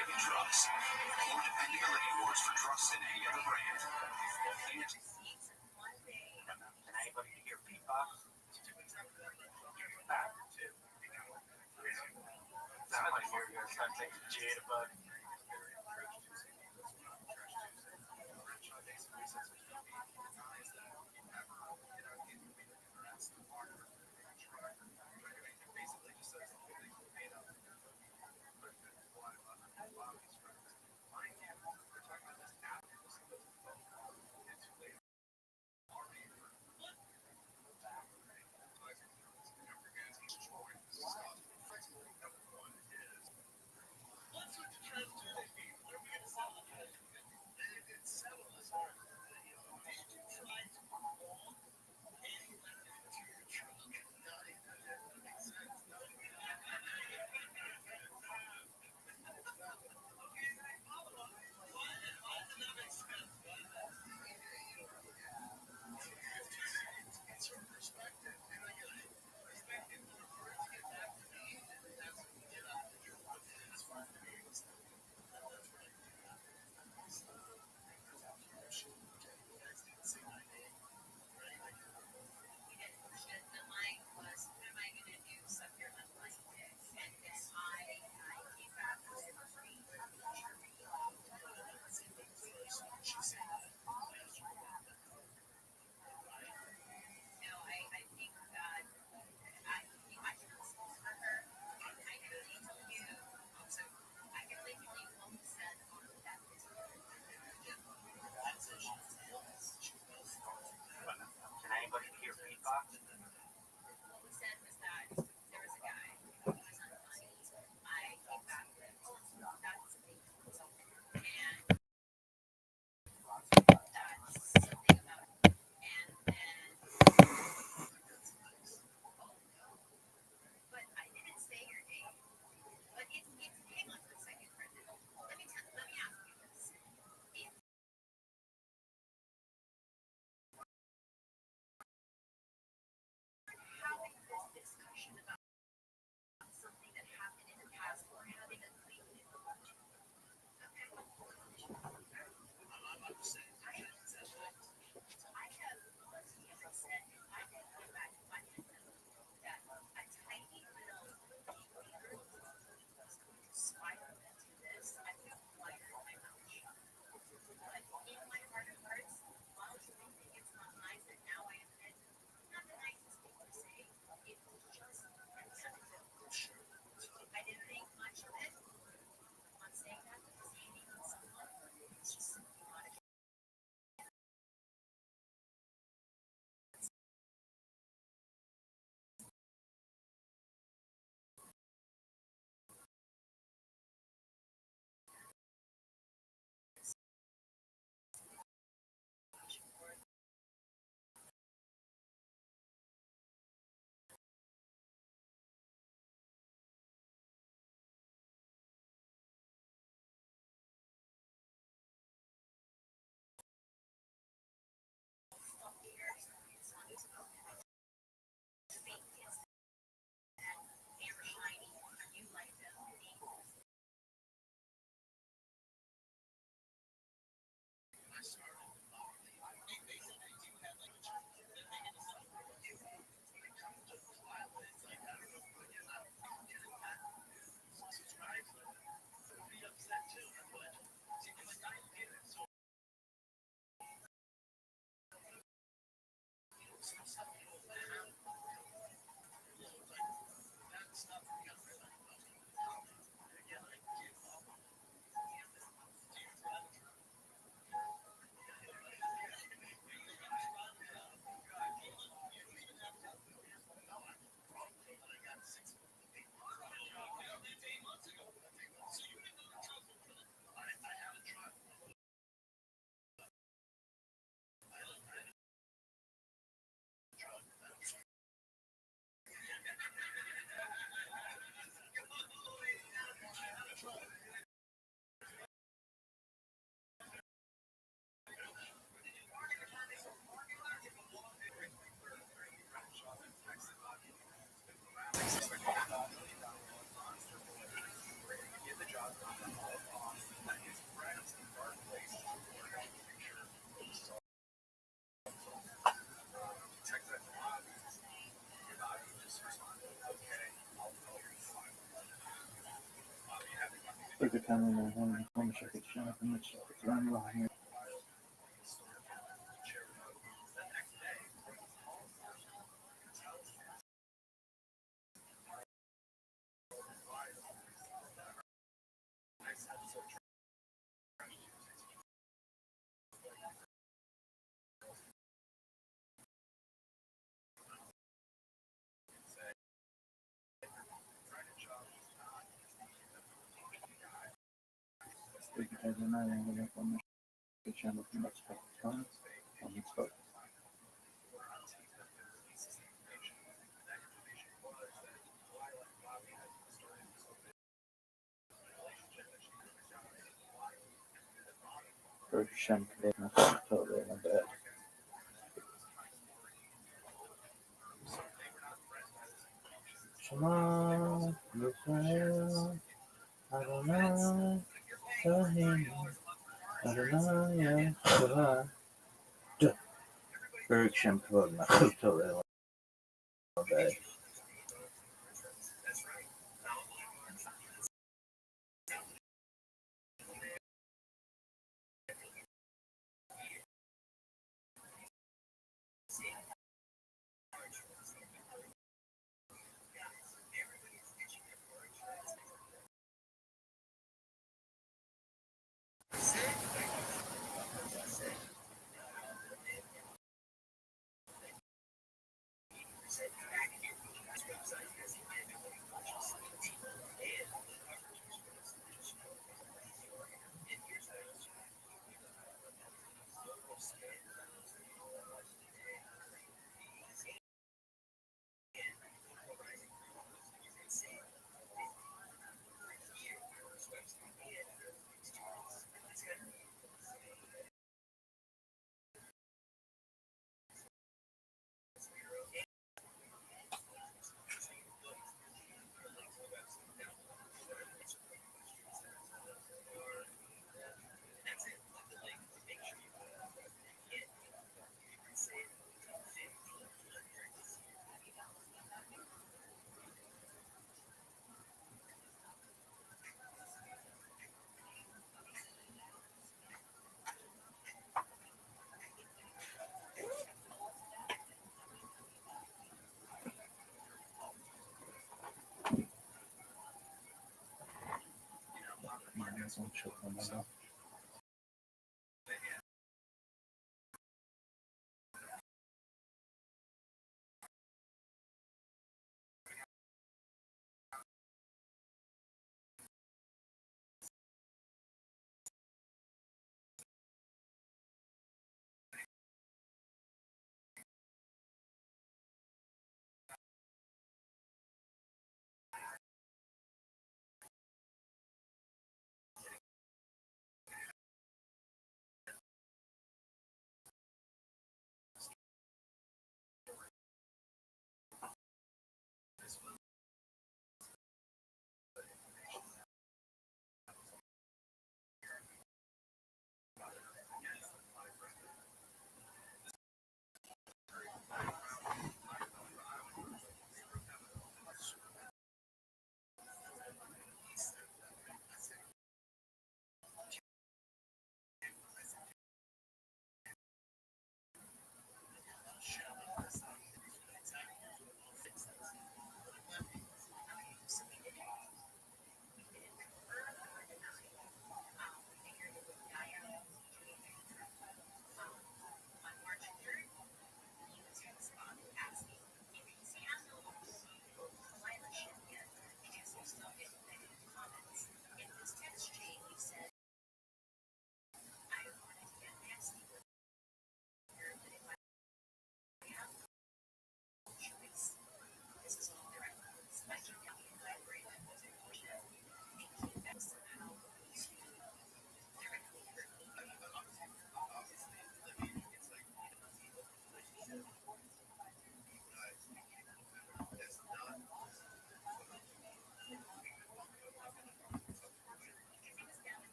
Chevy trucks. More dependability awards for trucks than any other brand. And anybody to hear beatbox? Back to. Somebody here is going to take the jitterbug.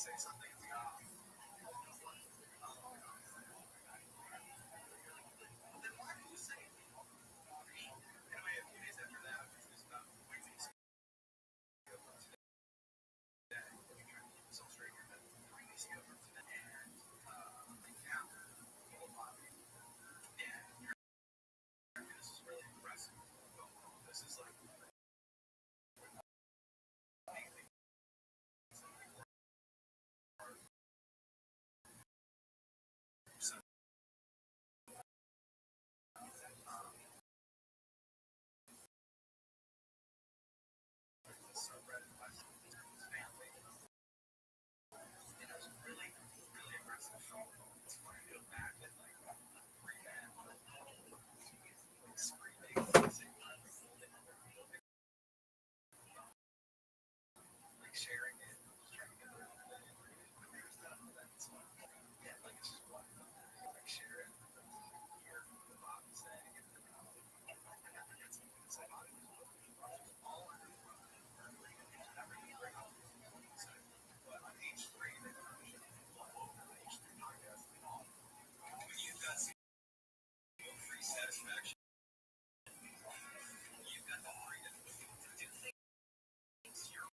say something. Then why did you say it? Anyway, a few days after that, which was about 3 weeks ago from today, we tried to keep this all straight here, but 3 weeks ago from today, and yeah, a whole lot. And this is really impressive. This is like amazing. So, subreddit by his family, and it was really, really impressive. It's funny to go back and like read that, like screaming, like sharing it, trying to get the stuff. That's fun. Yeah, like it's just fun. Like share it, hear the Bob saying, and then I forget something to say about it. All under the rug. So, but on H3, they don't have H3 podcast at all. When you've got free satisfaction, you've got the freedom to do things your way.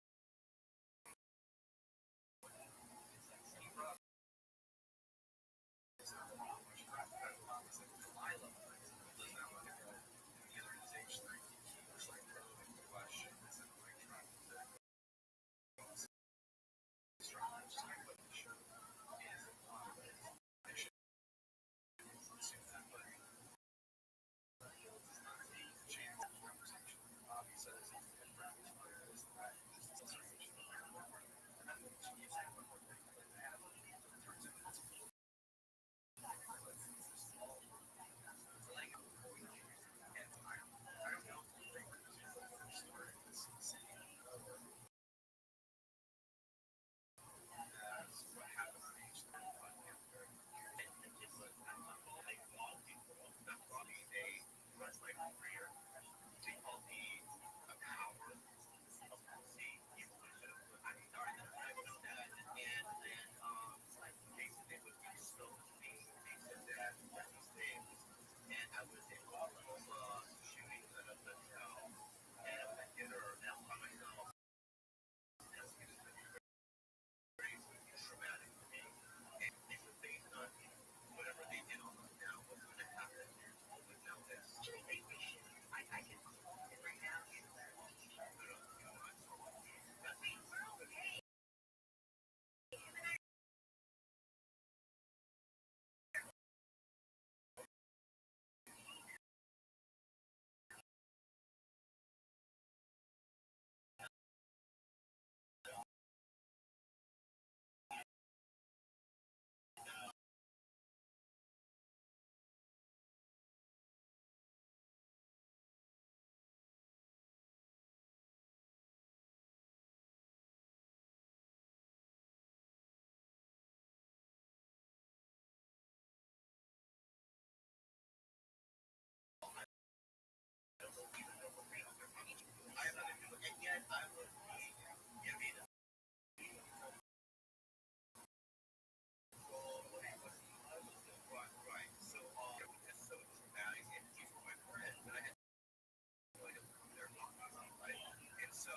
So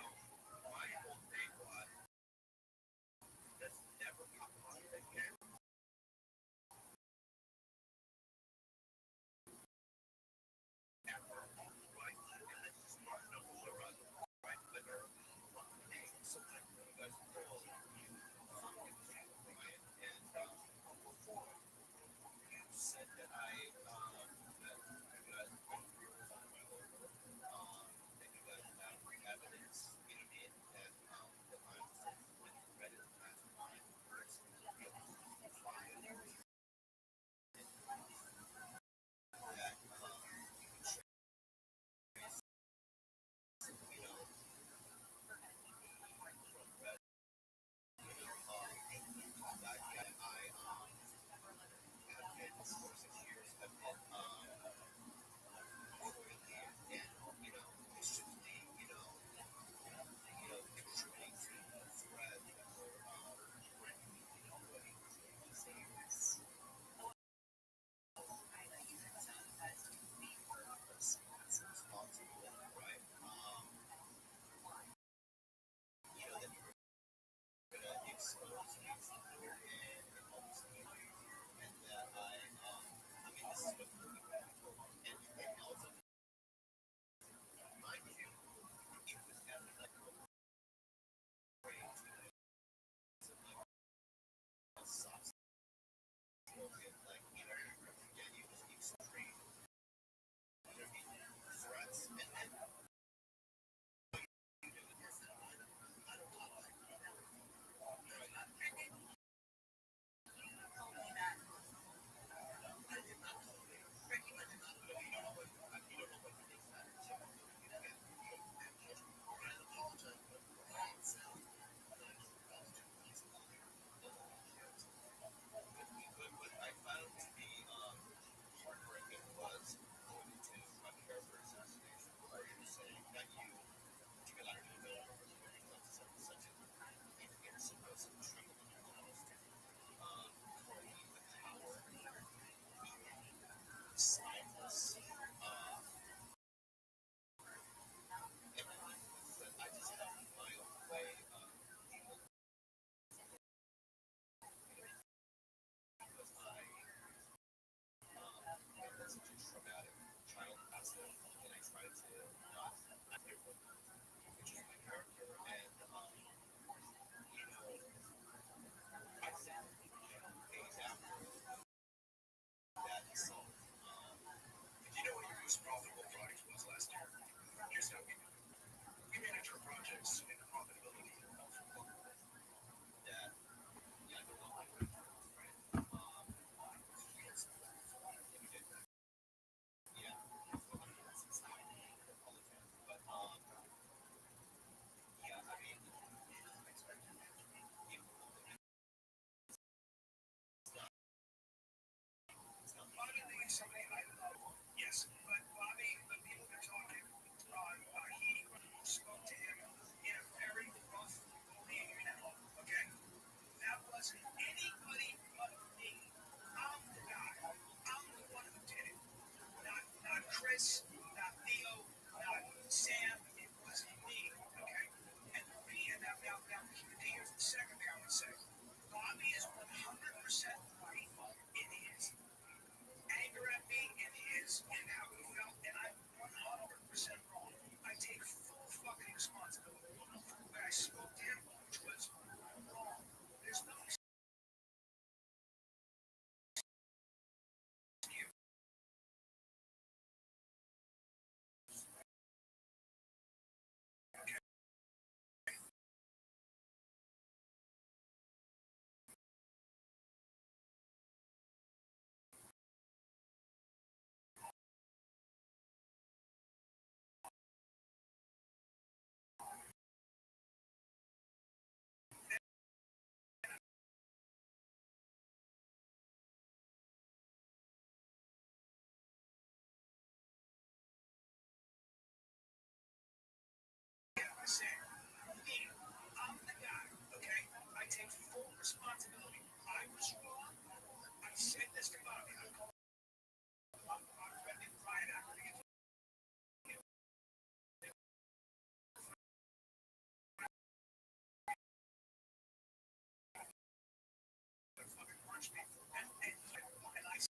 my whole thing was that's never compromised again. Ever, right? And that's just not enough of the run, right? But so I know you guys all right? And you said that that you guys went through that you guys have evidence, you know, that that I'm when you read it last time, first, you know, that you know, that I have been for 6 years. And also, mind you, it was having like grades, soft spoken, like, yeah, you straight, threats, and then what I found to be heartbreaking was going into my character assassination, where you're saying that you got out of the middle of such a innocent person, trembling almost, the power, silence, but I just have my own way of because I was such a traumatic child past it, and I tried to not act which is my character, and I think days after that assault, did you know what your most profitable project was last year? Here's how we do it. We manage our projects and the profitability that, yeah, I don't know, right? Yes, we did. Yeah, it's not all the time, but yeah, I mean, I expect people to Bobby Lee is somebody I love. Yes, but Bobby, the people they're talking, he spoke to him in a very rough, bullying manner. Okay, that wasn't anybody but me. I'm the guy. I'm the one who did it. Not Chris, not Theo, not Sam. It was me. Okay, and me. And now, here's the second thing I would say. Bobby is 100% right in his anger at me and how he felt, and I'm 100% wrong. I take full fucking responsibility. When I spoke to him, which was wrong. There's no excuse. I said, me, I'm the guy, okay? I take full responsibility. I was wrong. I said this to Bobby. I called him Brian after the fucking punched me. And I said,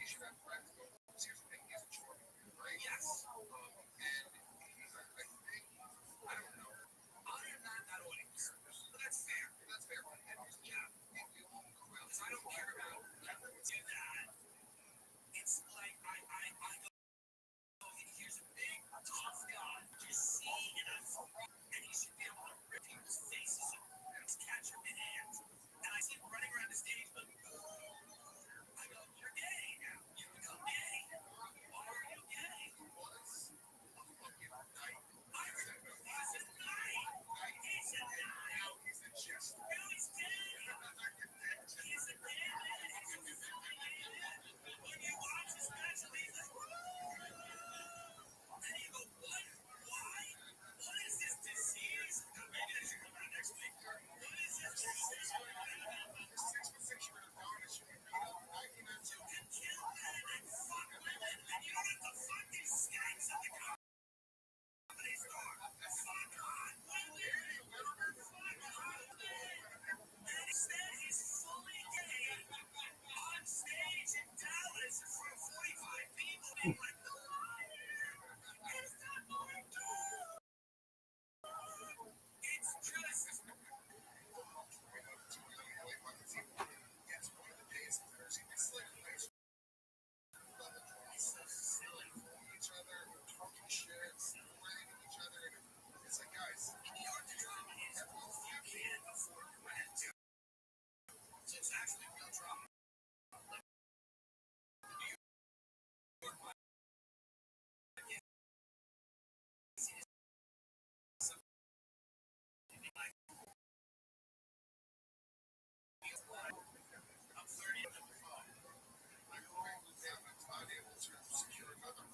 should have friends. But here's the thing: he's a short, right? Yes. And he's like, I don't know. I am not that audience. But that's fair. That's fair. And yeah, if you all go out, because I don't care about everyone do that. It's like I go. Here's a big tough guy. You see in a front, and he should be able to rip people's faces off and catch him in hands. And I see him running around the stage, but I go, you're gay now. You become gay. Why are you gay? Was a fucking night. I said, he's a night. He's a night. Now he's a chest. Now he's dead. He's a dead man. When you watch his special, he's like, and you go, what? Why? What is this disease? Maybe they should come out next week. What is this disease? 6'6" you're gonna garnish you. You can kill men and fuck women, and you don't have to fuck these skanks at the comedy store. Fuck on women. Fuck on men. And instead, he's fully gay on stage in Dallas in front of 45 people being like, the lion is not going to. It's just. Yes, one of the days it's like it's so silly for each other, talking shit, celebrating each other. It's like, guys, the art of drama is you can't afford to win it. So it's actually real drama. I'm 30 and I'm fine. I'm going to have not able to secure another.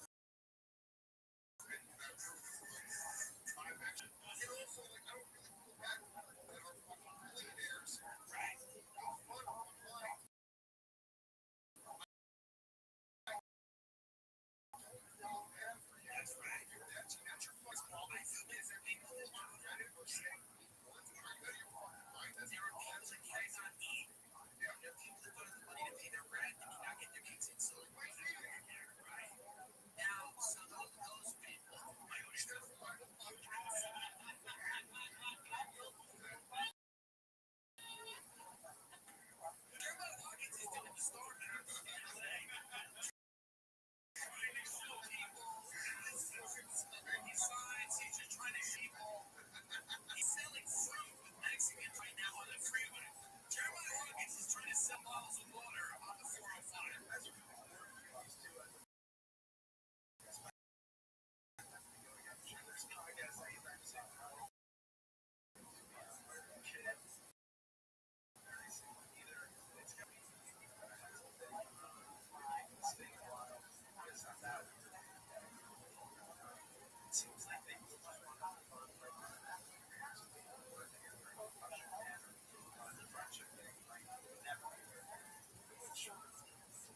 I'm actually, you know, also like I don't really feel bad that our fucking millionaires, right? Go fun online. That's right. That's your first call. I feel is that people on Reddit were saying, there are people that cannot eat. There are people that don't have the money to pay their rent and cannot get their kids in school right there, right? Now, some of those people, I understand. Everybody Hawkins is doing the store now. Trying to show people. Besides, he's just trying to show people. He's selling fruit with Mexicans right now on the freeway. Jeremiah Hawkins is trying to sell bottles of water on the 405. Seems like they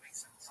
makes sense.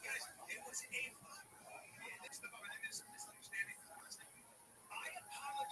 Guys, it was a misunderstanding. I apologize.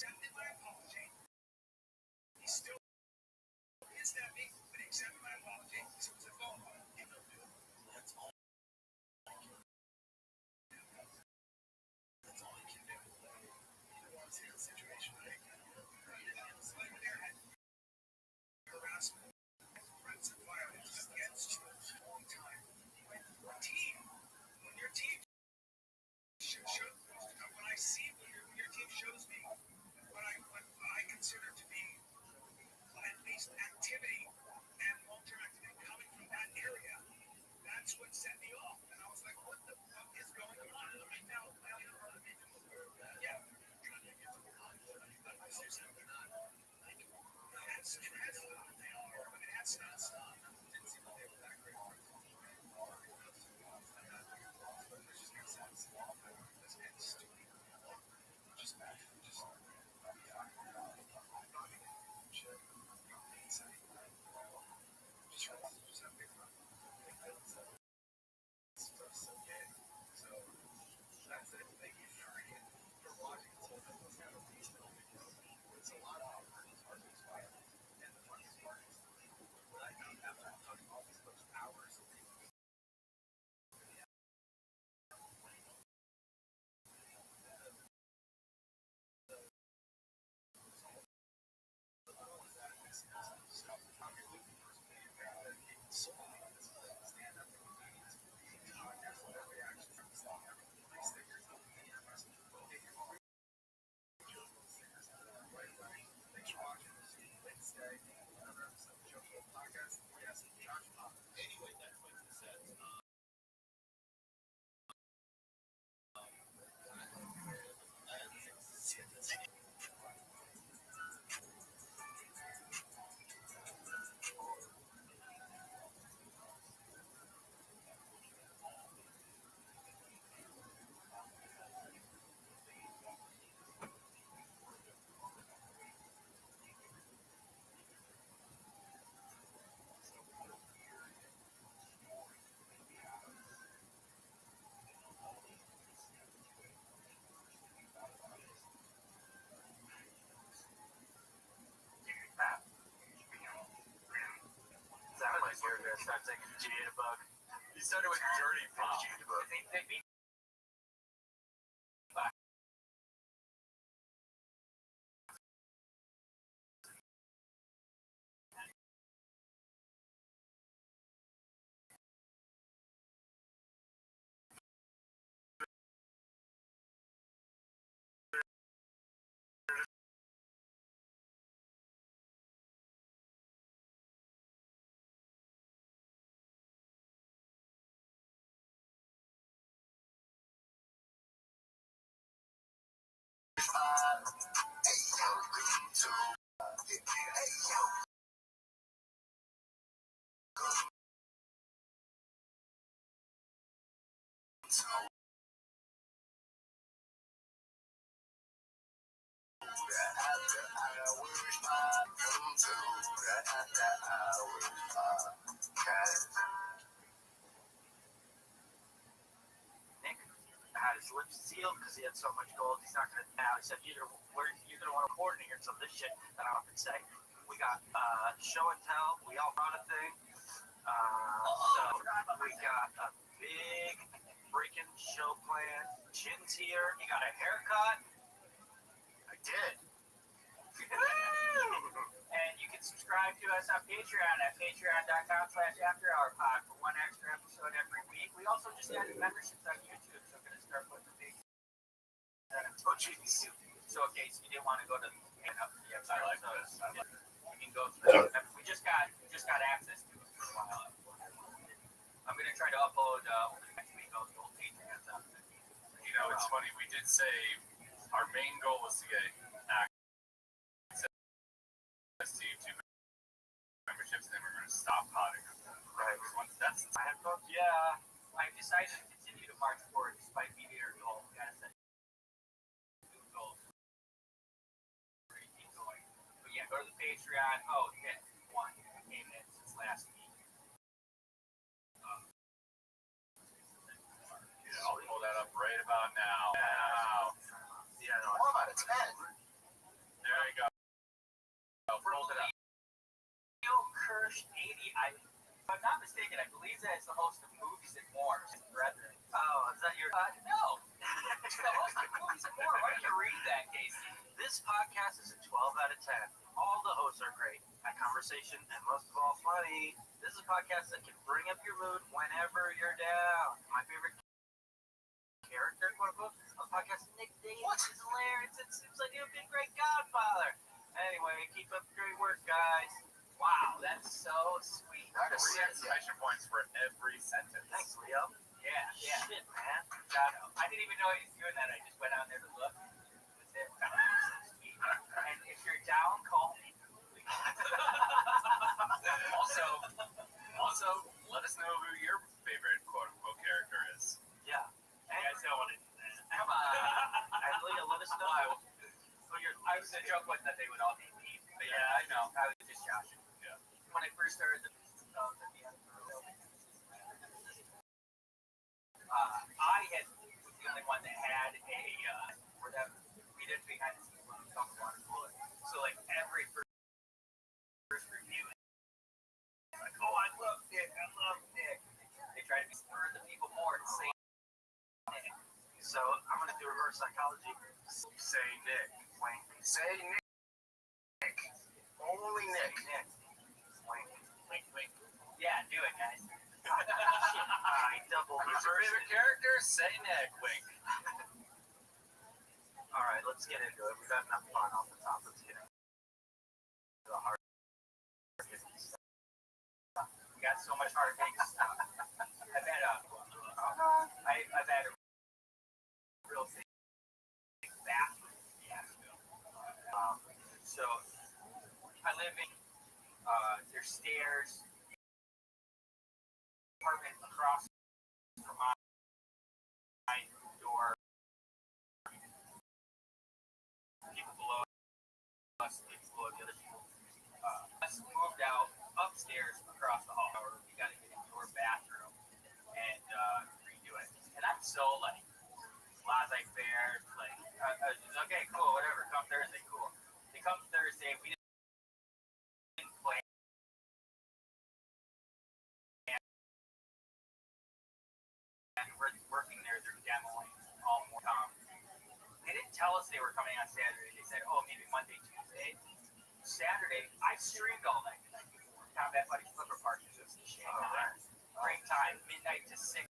accepted my apology. He still pissed at me, but he accepted my apology. So it was a phone call. That's all. That's all he can do. He wants to handle the situation, right? It's like there had harassment, threats and violence against you for a long time. When your team when I see when your team shows me what I consider to be at least activity and long-term activity coming from that area, that's what set me off. And I was like, what the fuck is going on? Now, yeah. You're going to start taking Jitterbug. You started with Dirty Pop. They beat had his lips sealed because he had so much gold. He's not going to now. He said, you're going to want to coordinate some of this shit that I don't have to say. We got show and tell. We all brought a thing. So we got a big freaking show plan. Chin's here. You got a haircut. I did. And you can subscribe to us on Patreon at patreon.com/afterhourpod for one extra episode every week. We also just added memberships on YouTube, so we're going to start putting the page. Oh, jeez. So, in case you didn't want to go to the I like this. You can go through. We just got access to it for a while. I'm going to try to upload over the next week all the old Patreons up. You know, it's funny. We did say our main goal was to get access to YouTube memberships, and then we're going to stop potting. Right. Once that's the time, yeah, I decided to continue to march forward despite meeting our goal. We got to set new goals. Keep going. But yeah, go to the Patreon. Oh, hit one. Came in since last week. I'll pull that up right about now. Yeah, no, more about a 10. and I believe that it's the host of Movies and More. Brethren. Oh, is that your? No. It's the host of Movies and More. Why don't you read that, Casey? This podcast is a 12 out of 10. All the hosts are great at conversation and most of all funny. This is a podcast that can bring up your mood whenever you're down. My favorite character, quote unquote, on the podcast, Nick Davis, is hilarious. It seems like you'd be a great godfather. Anyway, keep up the great work, guys. Wow, that's so sweet. That is exclamation points for every sentence. Thanks, Leo. Yeah. Shit, man. I didn't even know he was doing that. I just went out there to look. That's it. Sweet. And if you're down, call me. Also, let us know who your favorite quote-unquote character is. Yeah. You guys don't want to do that. Come on. Leo, let us know. I was a joke was that they would all be mean. Yeah, I know. I was just joshing. Yeah. When I first started I was the only one that had we did behind the scenes when we talked about it. So like every first review, it's like, oh, I love Nick. They try to spur the people more to say Nick. So I'm gonna do reverse psychology. Say Nick. Wink. Say Nick. Only Nick. Wink. Yeah, do it, guys. I double Who's your favorite character? Say Nick. Wink. All right, let's get into it. We've got enough fun off the top. Let's get into the hard stuff. We got so much hard stuff. I've had a real big bathroom fiasco. So I live in there's stairs. Apartment across from my door. People below us, people below the other people. Us moved out upstairs across the hall. We got to get into our bathroom and redo it. And I'm so like laissez-faire, like okay, cool, whatever. Come Thursday, cool. They come Thursday. We didn't play. Working there, they're demoing all more. They didn't tell us they were coming on Saturday. They said, oh, maybe Monday, Tuesday. Saturday, I streamed all night. Combat Buddy Flipper Park is just great time, midnight to 6.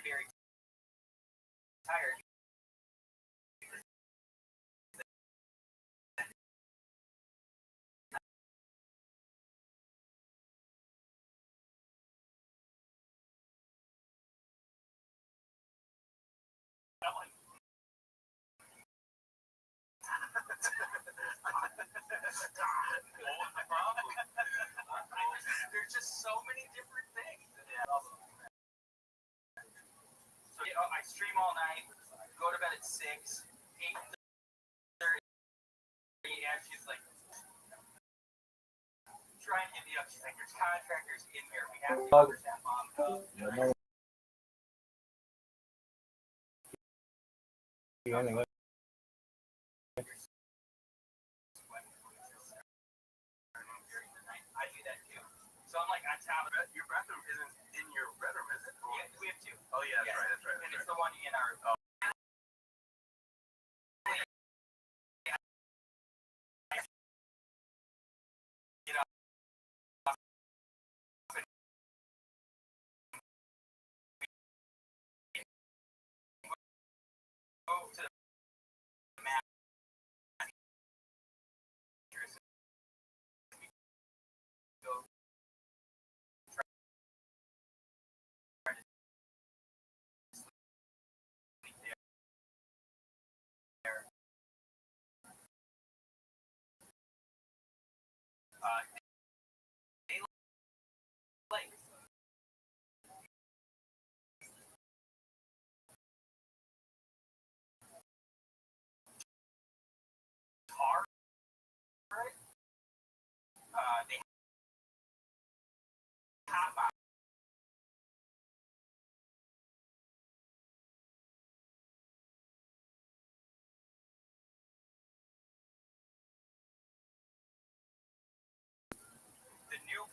Very tired. What's the problem? There's just so many different things. So I stream all night, go to bed at 6, 8:30. Yeah, she's like trying to get me up. She's like, there's contractors in here. We have to understand mom. I do that too. So I'm like on top of it. Your bathroom isn't in your bedroom, is it? Yeah, we have two. Oh yeah, that's right. And it's the one in our. Move to the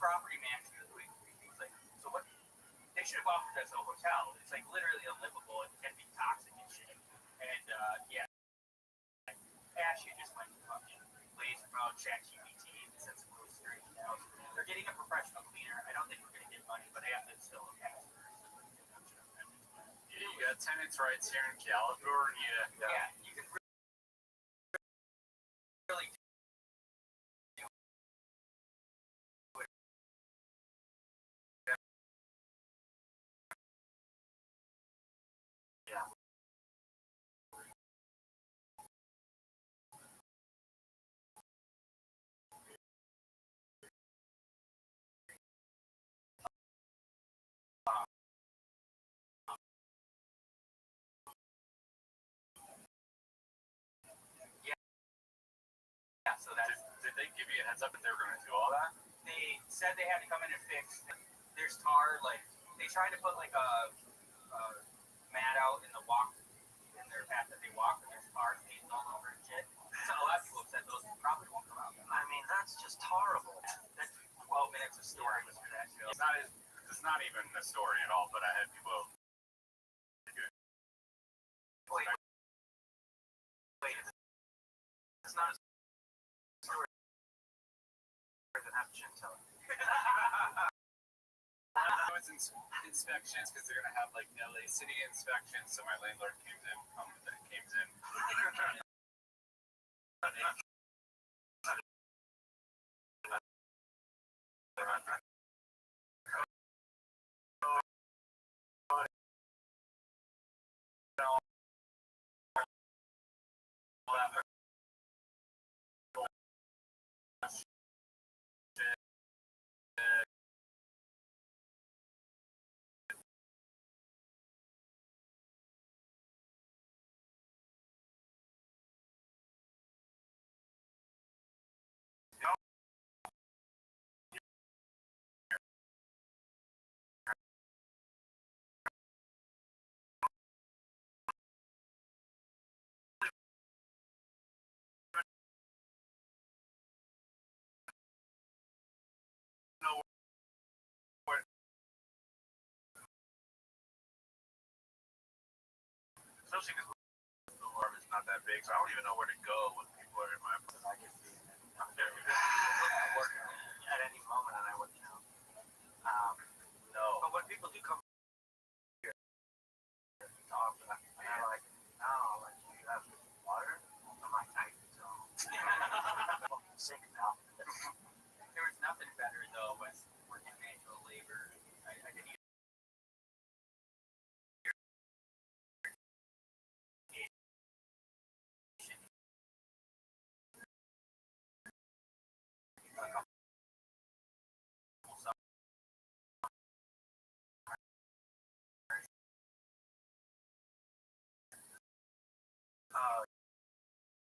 property manager of the week. He's like, so what? They should have offered us a hotel. It's like literally unlivable. It can be toxic and shit. And yeah, Ashley just went fucking lazy about ChatGPT and said some really strange stuff. They're getting a professional cleaner. I don't think we're gonna get money, but I have to still pass. Yeah, you got tenants' rights here in California. Yeah, you can really do it. Yeah. Yeah, so that's. Did they give you a heads up that they were going to do all that? They said they had to come in and fix. There's tar, like they tried to put like a mat out in the walk in their path that they walk, and there's tar stains all over and shit. So a lot of people have said those probably won't come out. I mean, that's just horrible. That's 12 minutes of story was for that show. It's not even a story at all, but I had people. Wait, it's not a story. Than have Jim tell it. It was inspections because they're gonna have like LA City inspections. So my landlord came in. Especially because the alarm is not that big, so I don't even know where to go when people are in my apartment. I can see Work at any moment, and I wouldn't know. No. But when people do come here and talk, and they're like, "Oh, like you have water?" I'm like, "I don't." Sick now. There was nothing better though was working manual labor. I didn't even.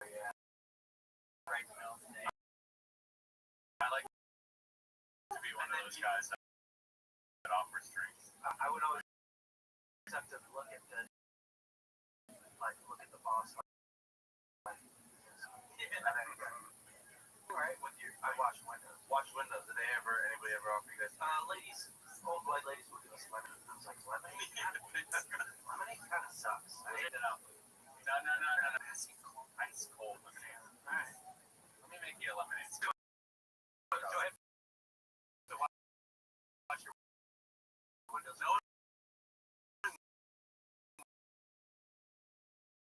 Yeah. Right now today. I like to be one of those guys that offers drinks. I would always have to look at the boss. All right, with your I wash windows. Watch windows. Did anybody ever offer you guys? Ladies, old white ladies will give us lemonade. I was like, lemonade? Lemonade kind of sucks. I hate it up. No. Ice cold lemonade. All right. Let me make you a lemonade. Go ahead. So watch your windows. No.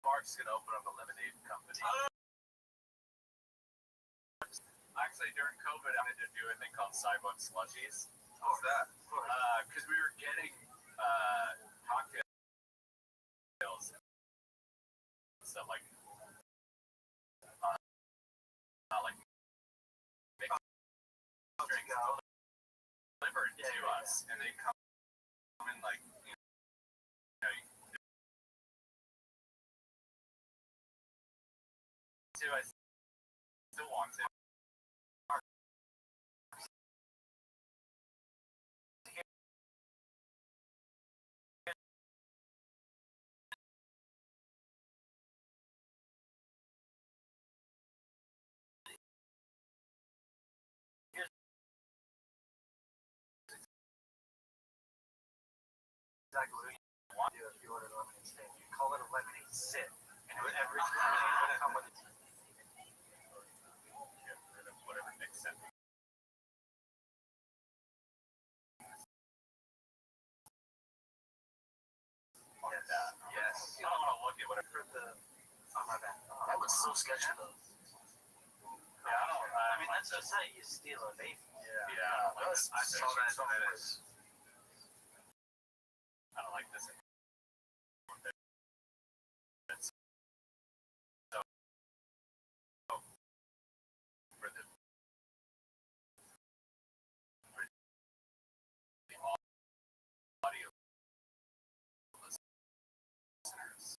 Mark's gonna open up a lemonade company. Actually, during COVID, I had to do a thing called sidewalk slushies. What's that? Because we were getting cocktails and stuff like mixed drinks delivered to us, and they come in like I still want to. exactly what you want to do if you order lemonade steak. You call it a lemonade sit, and every lemonade would come with it. Get rid of whatever Nick sent me. Yes. I don't want to look at whatever. Oh, my bad. That was so sketchy, though. Yeah, I mean, that's just how you steal a vape. Yeah, I saw that. I don't like this anymore. For the audio listeners.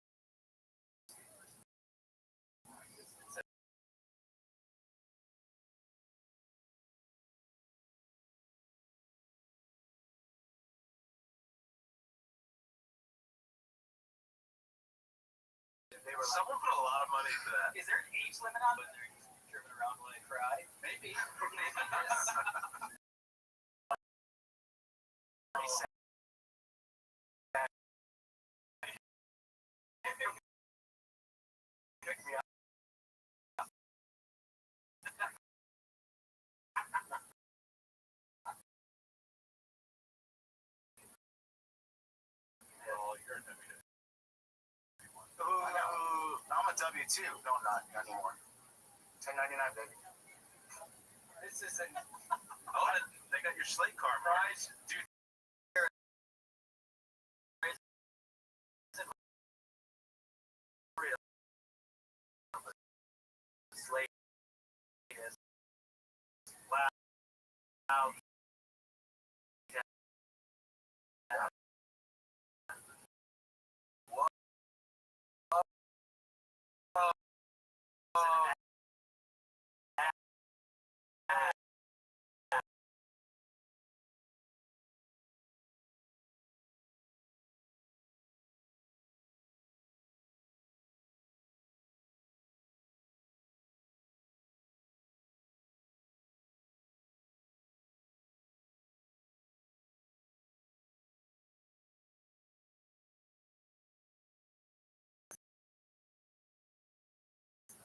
Someone put a lot of money into that. Is there an age limit on when they're driven around when they cry? Maybe. Pick me up. I'm a W-2. No, I'm not anymore. 1099, baby. This isn't. Oh, they got your slate car prize, dude. Slate is loud.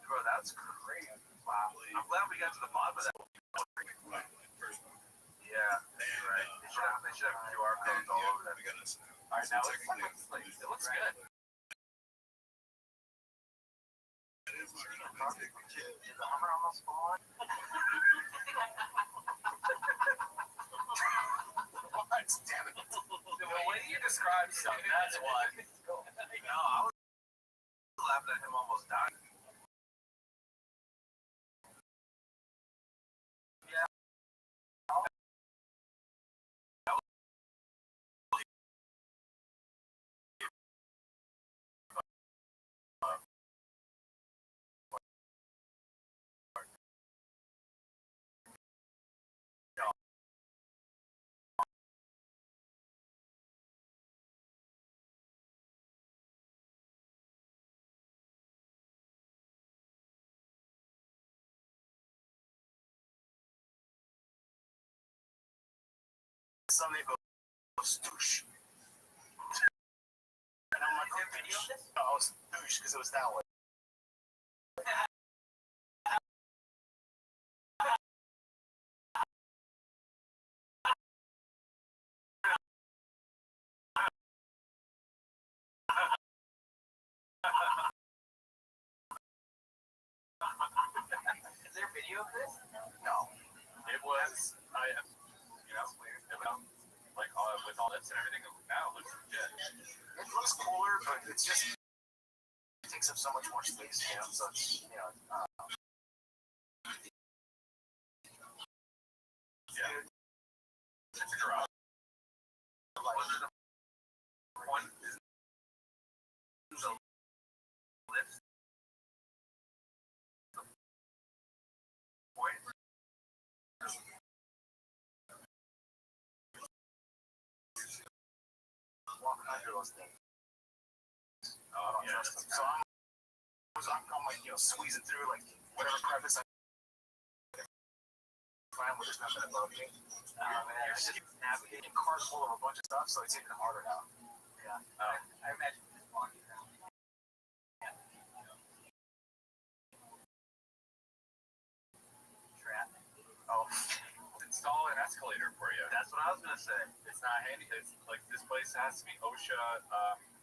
Bro, that's crazy. Wow. I'm glad we got to the bottom of that. Yeah, right. They should have QR codes all over that. All right, now it looks good. Is the Hummer almost gone? Damn it. The way you describe stuff, that's why. No, I was laughing at him almost dying. Yeah. Sunday goes stoosh. And I'm like, oh, video of this? No, I was stoosh because it was that way. Is there video of this? No. It was, like with all this and everything, now it looks legit. It looks cooler, but it's just it takes up so much more space, so it's, yeah. It's a garage. One is the lift. Walking under those things. Yeah, So I'm like, squeezing through like whatever crevice I can find where there's nothing above me. Man, I just keep navigating cars full of a bunch of stuff, so it's even harder now. Yeah. Oh. I imagine just walking around. Traffic. Oh, install an escalator for you. That's what I was gonna say. It's not handy. It's like this place has to be OSHA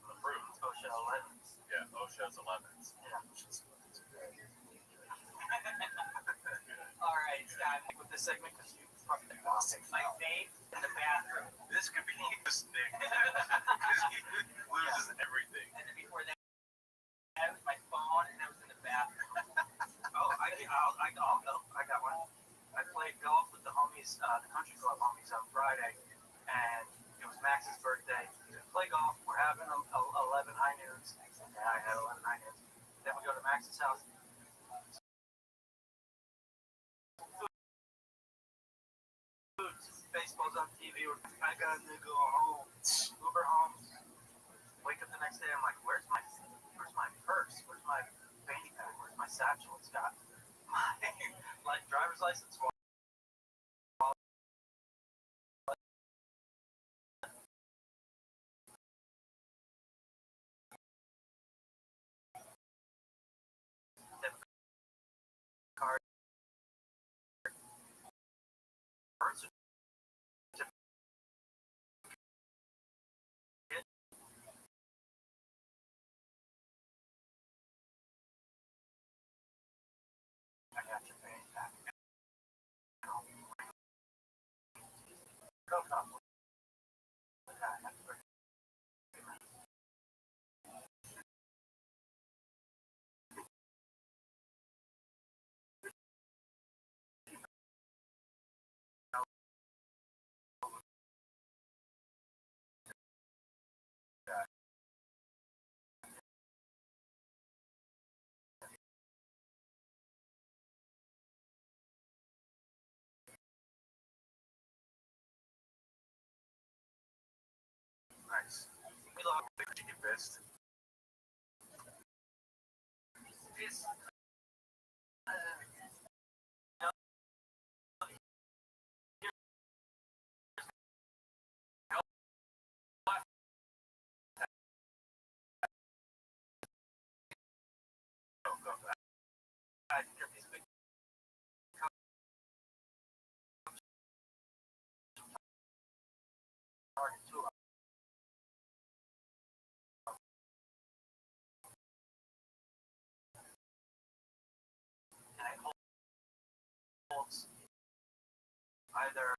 approved. OSHA 11s. Yeah, OSHA's 11s. Yeah. All right, Scott. With this segment, because you fucking exhausting. My vape in the bathroom. This could be his thing. Because he loses everything. And then before that, it was my phone, and it was in the bathroom. I got one. I played golf with the homies, the country club homies on Friday, and it was Max's birthday. We play golf. We're having 11 high noons. Yeah, I had 11 high noons. Then we go to Max's house. Baseball's on TV. I gotta go home. Uber home. Wake up the next day. I'm like, where's my purse? Where's my fanny pack? Where's my satchel? It's got my driver's license. Card. Birth certificate. I got your fanny pack. Go come. Nice. We love it. Did you get pissed? It's, either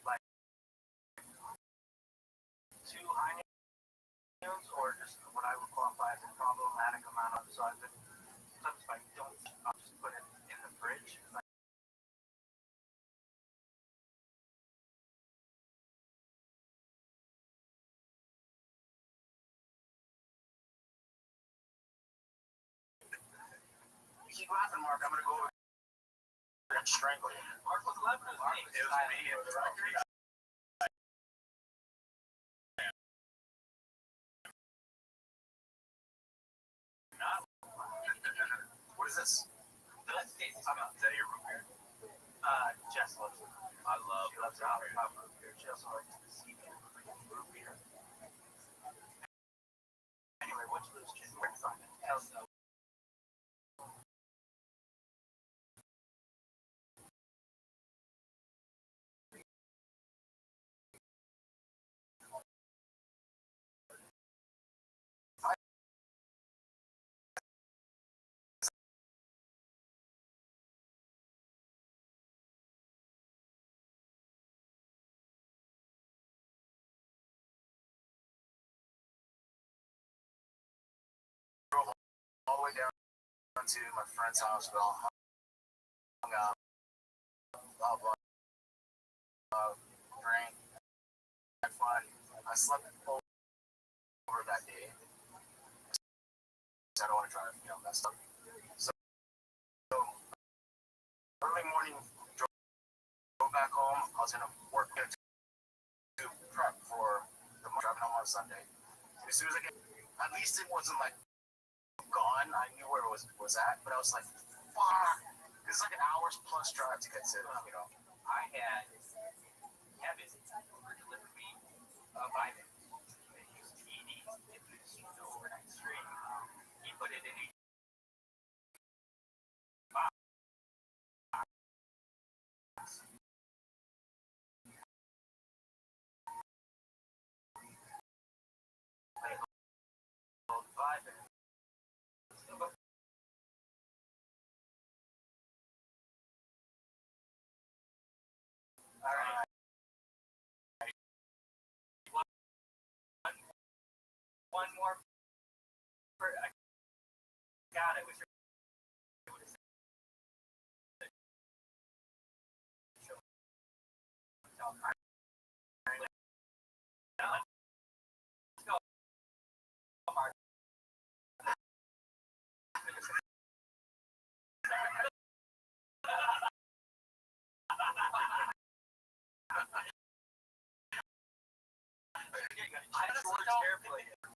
like 2 high noons or just what I would qualify as a problematic amount of. So I've been, sometimes if I don't, I'll just put it in the fridge. You keep laughing, Mark. I'm going to go over and strangle you. Mark was 11 or me? It was me and the record. What is this? That's tasty. Is that your root beer? Jess loves it. I love She loves root beer. root beer. She also likes the sea root beer. Anyway, what'd you lose, Jim? Where'd you find it? Tell us. All the way down to my friend's house. We all hung out. Blah, blah. Drank. Had fun. I slept over that day. I don't want to try to, mess up. So early morning, drove back home. I was gonna work to prep for the driving home on Sunday. As soon as I get, at least it wasn't like gone. I knew where it was at, but I was like, fuck. This is like an hour's plus drive to get to, I had Kevin deliver me Vitamin. They use TVs, overnight stream. He put it in a box. All right. One more. I got it.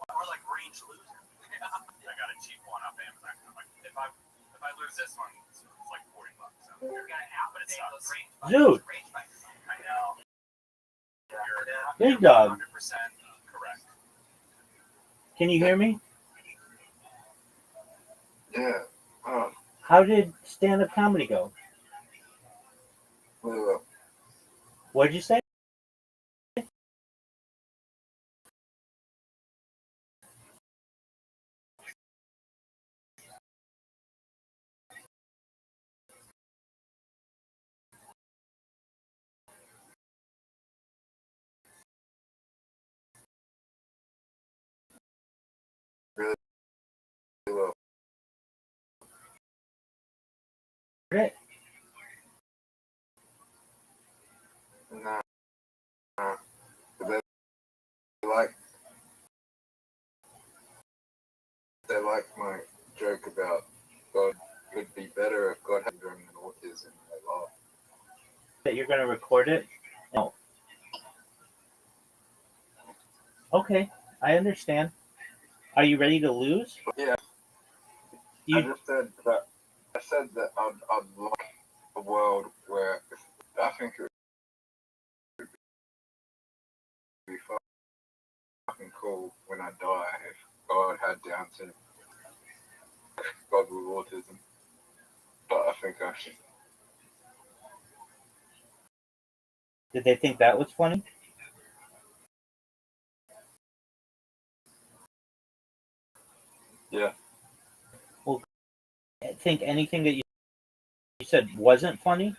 More like range loser. I got a cheap one off Amazon. Like, if I lose this one, it's like $40. So you're gonna have it sucks. Dude. I know. Big dog. 100% correct. Can you hear me? Yeah. How did stand-up comedy go? Well, What did you say? really well. Great. Nah. But they like my joke about God would be better if God had syndrome than autism. They laugh. That you're going to record it? No. Okay, I understand. Are you ready to lose? Yeah. You I said that I'd like a world where I think it would be fucking cool when I die if God had Down syndrome. God with autism. But I think I should. Did they think that was funny? Yeah. Well, I think anything that you said wasn't funny?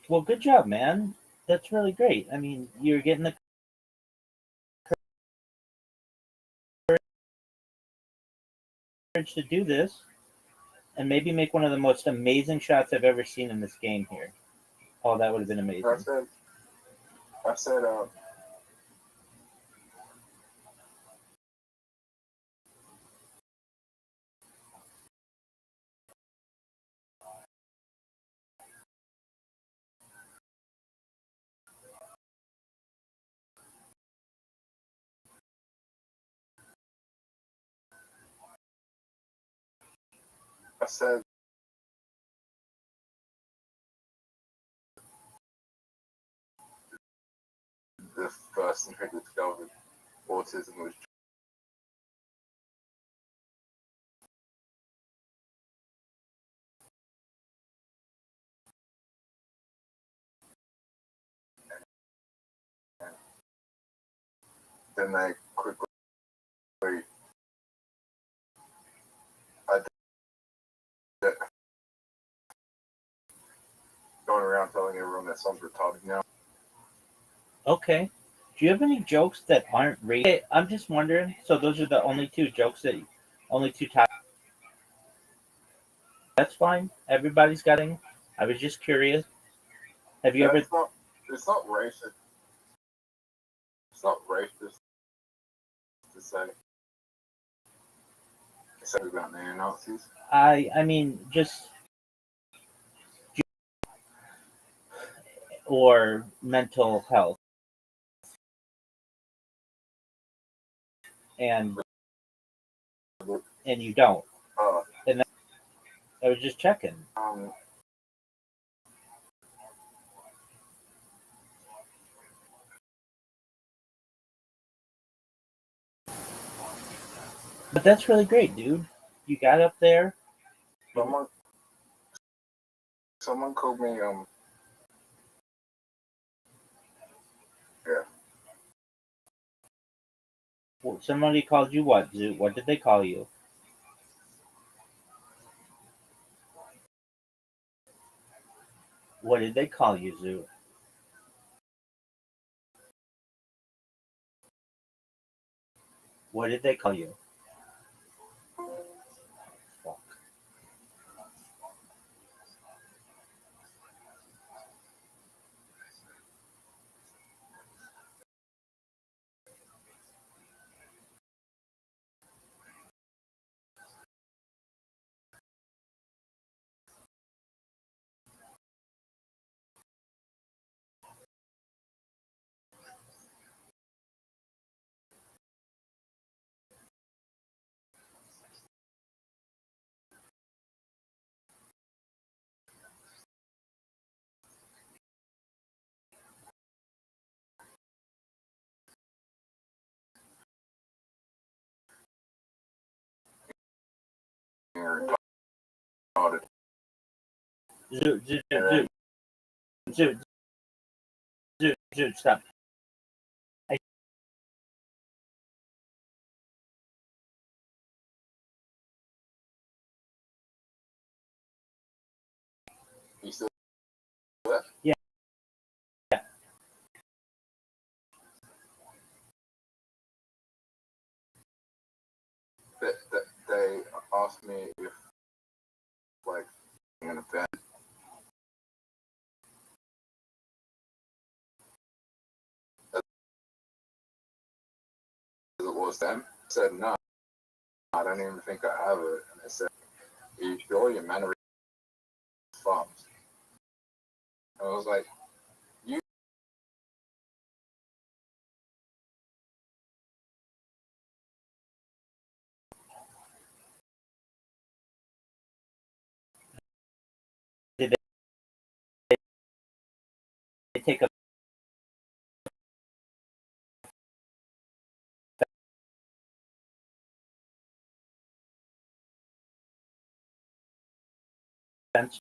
Well, good job, man. That's really great. I mean, you're getting the courage to do this and maybe make one of the most amazing shots I've ever seen in this game here. Oh, that would have been amazing. I said, the person who discovered autism was. Then they quickly. Going around telling everyone that son's retarded now. Okay. Do you have any jokes that aren't rated? I'm just wondering. So those are the only two jokes that, only two topics. That's fine. Everybody's got it. I was just curious. Have you ever? It's not. It's not racist. It's not racist to say. Say about neo-Nazis. I mean, just or mental health, and you don't. Uh, And I was just checking. um, But that's really great, dude. You got up there. someone called me yeah. Somebody called you what, Zoo? What did they call you? What did they call you, Zoo? What did they call you? Fuck. Retarded. Zoo, Zoo, Zoo, Zoo, Zoo, Zoo, stop. You still there? Yeah. They asked me if, like, an event as it was them. I said, no, I don't even think I have it. And they said, are you sure your mannerism farms? And I was like, you Did they take offense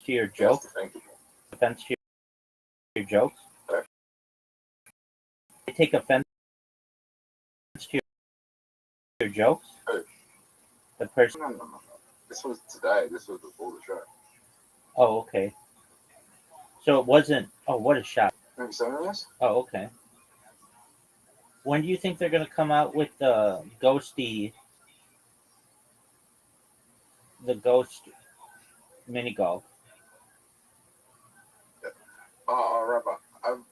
to your jokes? Offense to your jokes? They take offense to your jokes? Hey. The person. No. This was today. This was before the show. Oh, okay. So it wasn't. Oh, what a shot. Maybe 7 years? Oh, okay. When do you think they're gonna come out with the ghost mini golf? Rabbi, I've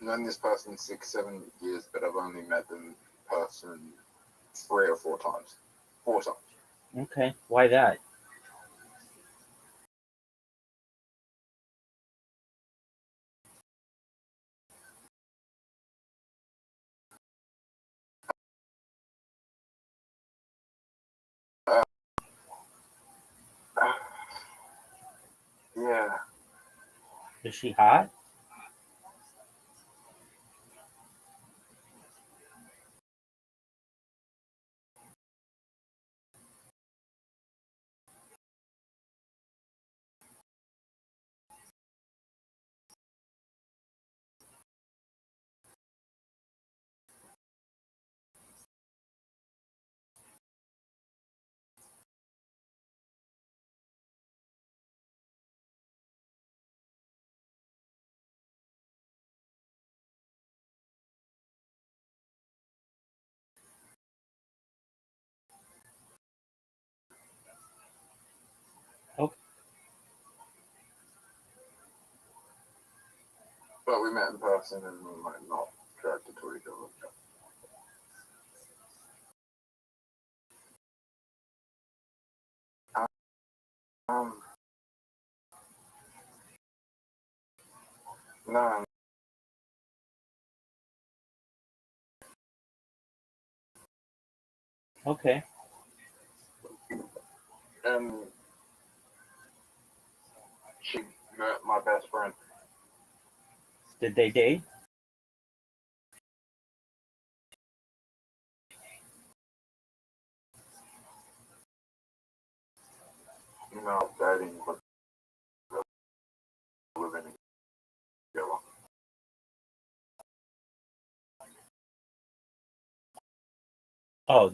known this person 6-7 years, but I've only met them in person 3 or 4 times. 4 times. Okay, why that? Yeah. Is she hot? But we met in person and we might not attracted to each other. No. Okay. And she met my best friend. Did they date? No, dating, but living together. Oh,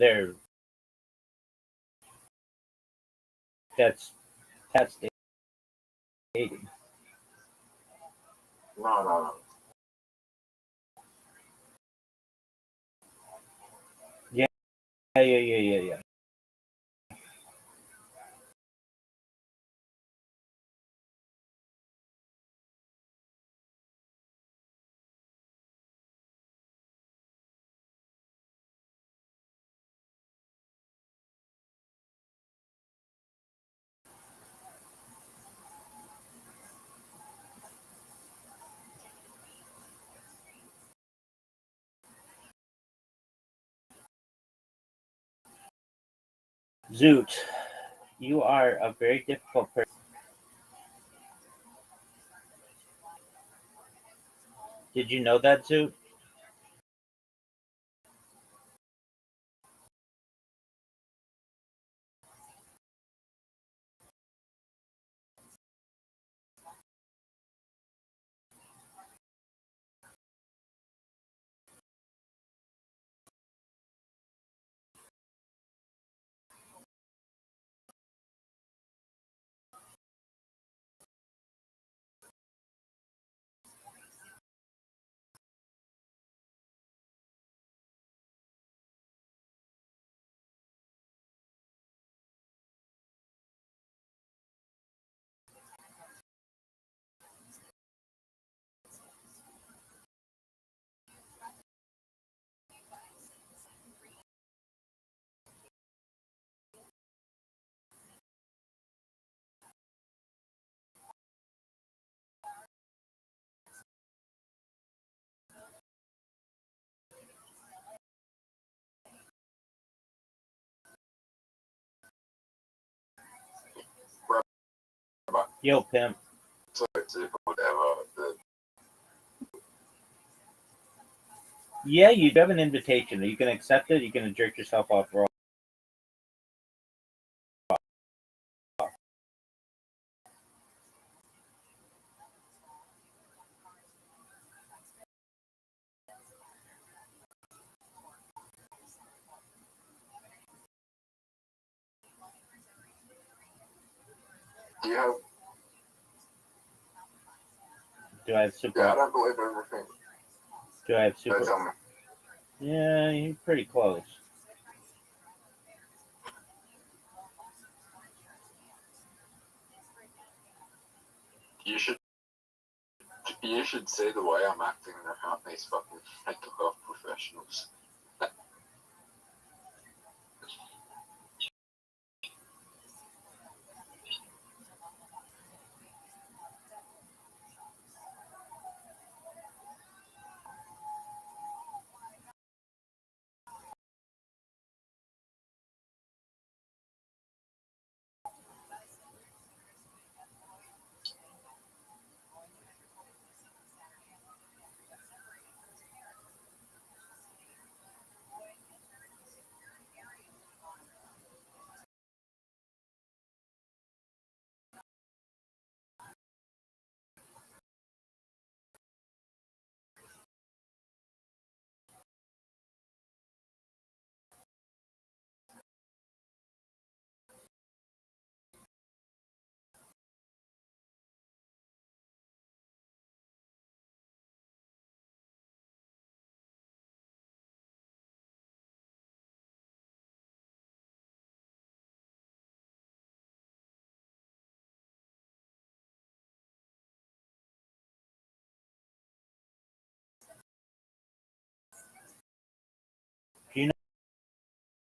that's dating. No. Yeah. Zoot, you are a very difficult person. Did you know that, Zoot? Yo, pimp. Whatever. Yeah, you have an invitation. You can accept it. You can jerk yourself off raw. Do you have? Do I have super? Yeah, I don't believe everything. Do I have They super? tell me. Yeah, you're pretty close. You should see the way I'm acting around these fucking mental health professionals.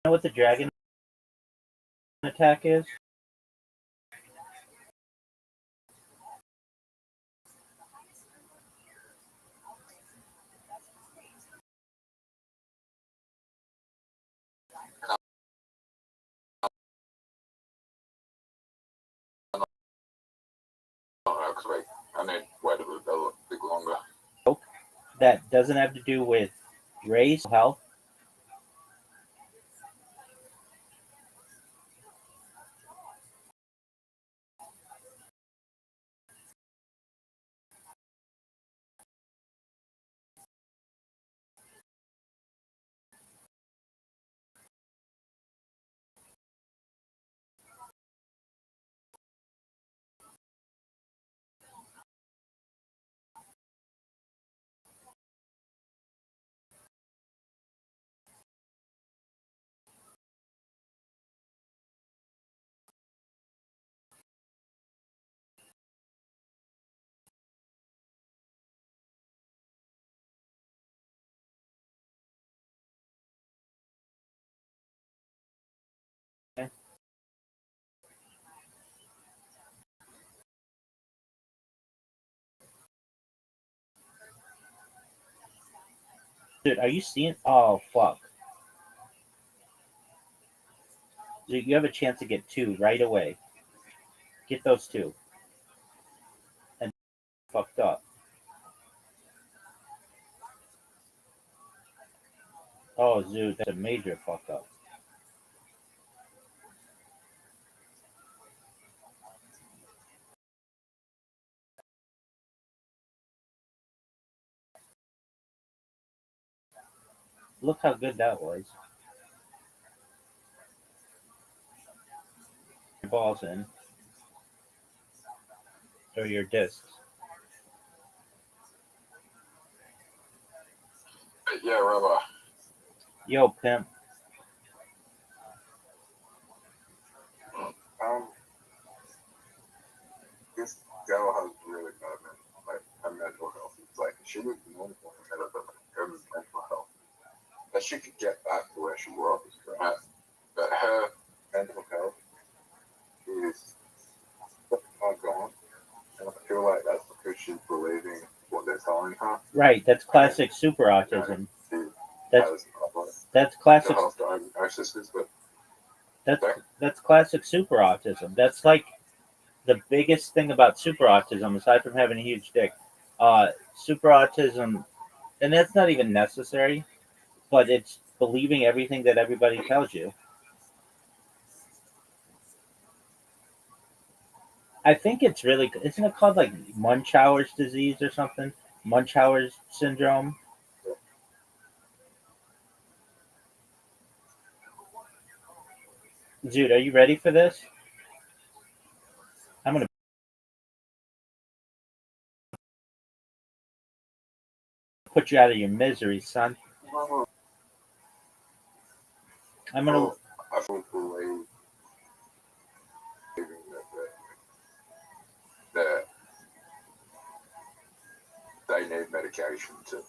know what the dragon attack is? Wait, I need wait a bit longer. That doesn't have to do with race, health. Dude, are you seeing? Oh, fuck. Dude, you have a chance to get 2 right away. Get those 2. And fucked up. Oh, dude, that's a major fuck up. Look how good that was. Your balls in. Or your discs. Yeah, Rabbi. Yo, pimp. This girl has really bad mental health. It's like she was known for her mental health. That she could get back to where she was, right? But her mental health is not gone. And I feel like that's because she's believing what they're telling her. Right, that's classic super autism. That's classic. That's classic super autism. That's like the biggest thing about super autism, aside from having a huge dick. Super autism, and that's not even necessary, but it's believing everything that everybody tells you. I think it's really, isn't it called like Munchausen's disease or something? Munchausen's syndrome. Dude, are you ready for this? I'm gonna put you out of your misery, son. I'm gonna. I feel believe that they need medication to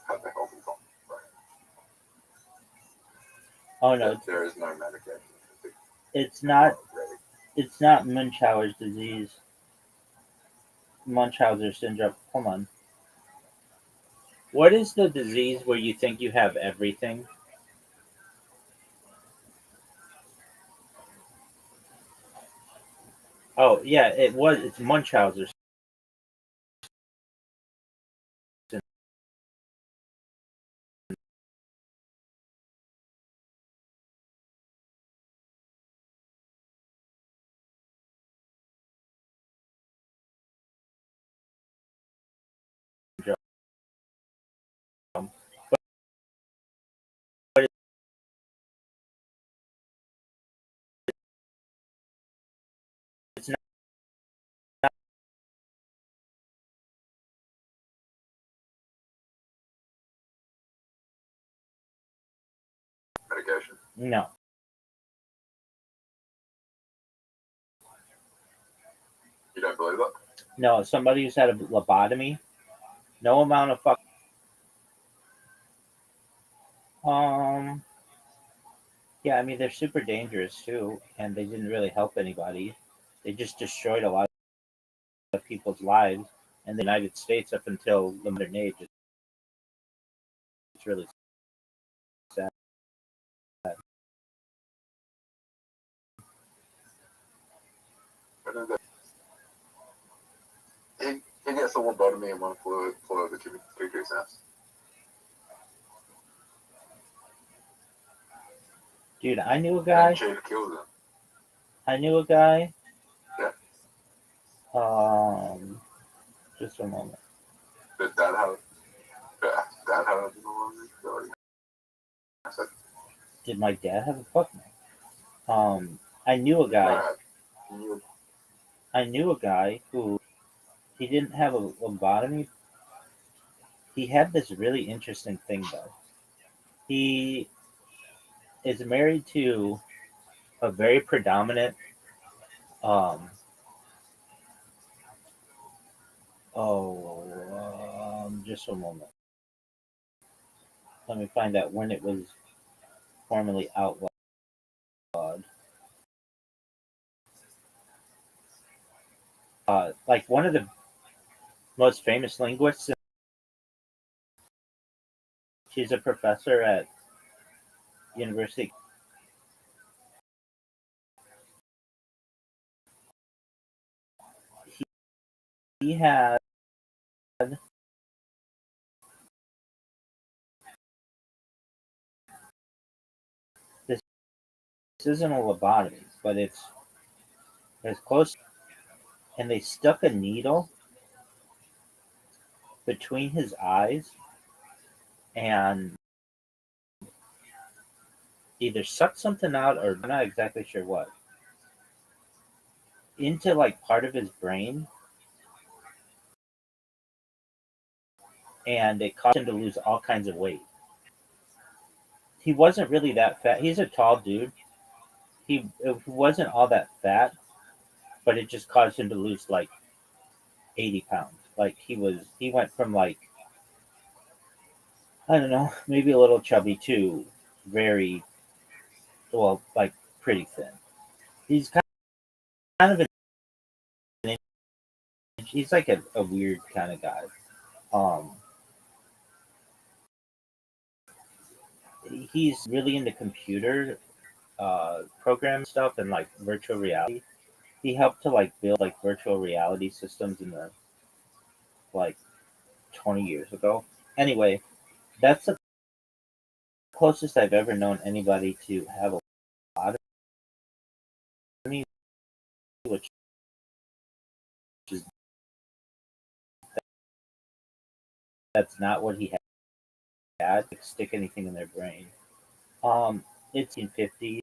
have a healthy body. Right? Oh no, there is no medication. It's not. It's not Munchausen's disease. Munchausen syndrome. Hold on. What is the disease where you think you have everything? Oh yeah, it was. It's Munchausen syndrome. But it's not Medication. no. You don't believe that? No, somebody who's had a lobotomy. No amount of fuck. Um. Yeah, I mean they're super dangerous too, and they didn't really help anybody. They just destroyed a lot of people's lives in the United States up until the modern age. It's really sad. And then he gets someone bother me in one for the two cents. Dude, I knew a And guy. Jada kills him. I knew a guy. Yeah. Just a moment. That how that how Did my dad have a fuck no? I knew a guy. Right. I knew a guy who he didn't have a lobotomy. He had this really interesting thing though. He is married to a very predominant just a moment. Let me find out when it was formally outlawed. Like one of the most famous linguists. She's a professor at University. He had this. This isn't a lobotomy, but it's close. And they stuck a needle between his eyes and either sucked something out or I'm not exactly sure what into like part of his brain, and it caused him to lose all kinds of weight. He wasn't really that fat. He's a tall dude. He wasn't all that fat, but it just caused him to lose like 80 pounds. Like he went from like, I don't know, maybe a little chubby to very, well, like pretty thin. He's kind of an, he's like a weird kind of guy. Um, he's really into computer program stuff and like virtual reality. He helped to like build like virtual reality systems in the like 20 years ago. Anyway, that's the closest I've ever known anybody to have a lot of me, which is that's not what he had to stick anything in their brain. It's in 50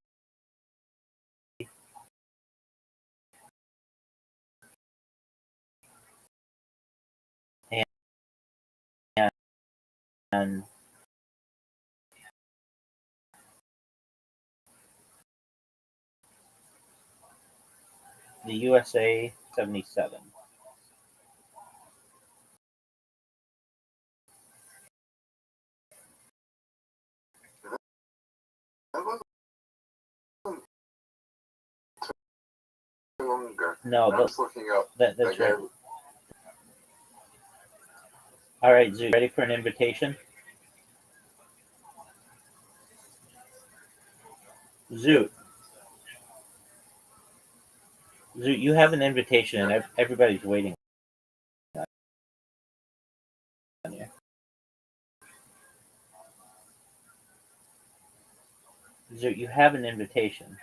and, and the USA 77. That wasn't too long ago. No, I was looking up that's right. All right, Zoo, ready for an invitation? Zoo, you have an invitation, and everybody's waiting on you. Zoo, you have an invitation.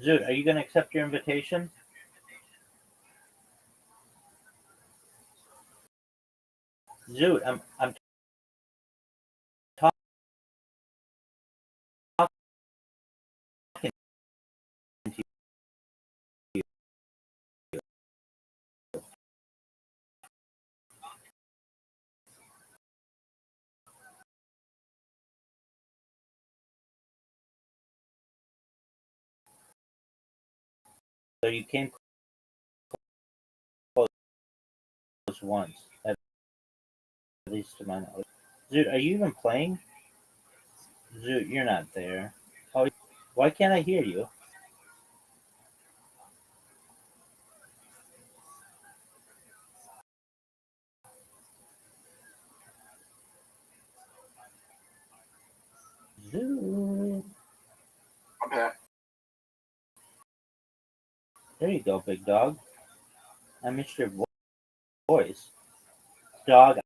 Zoo, are you going to accept your invitation? Zoo, I'm talking to you. So you came close once, at least to my knowledge. Zoo, are you even playing? Zoo, you're not there. Oh, Why can't I hear you? Zoo. I'm here. There you go, big dog. I missed your voice. Dog,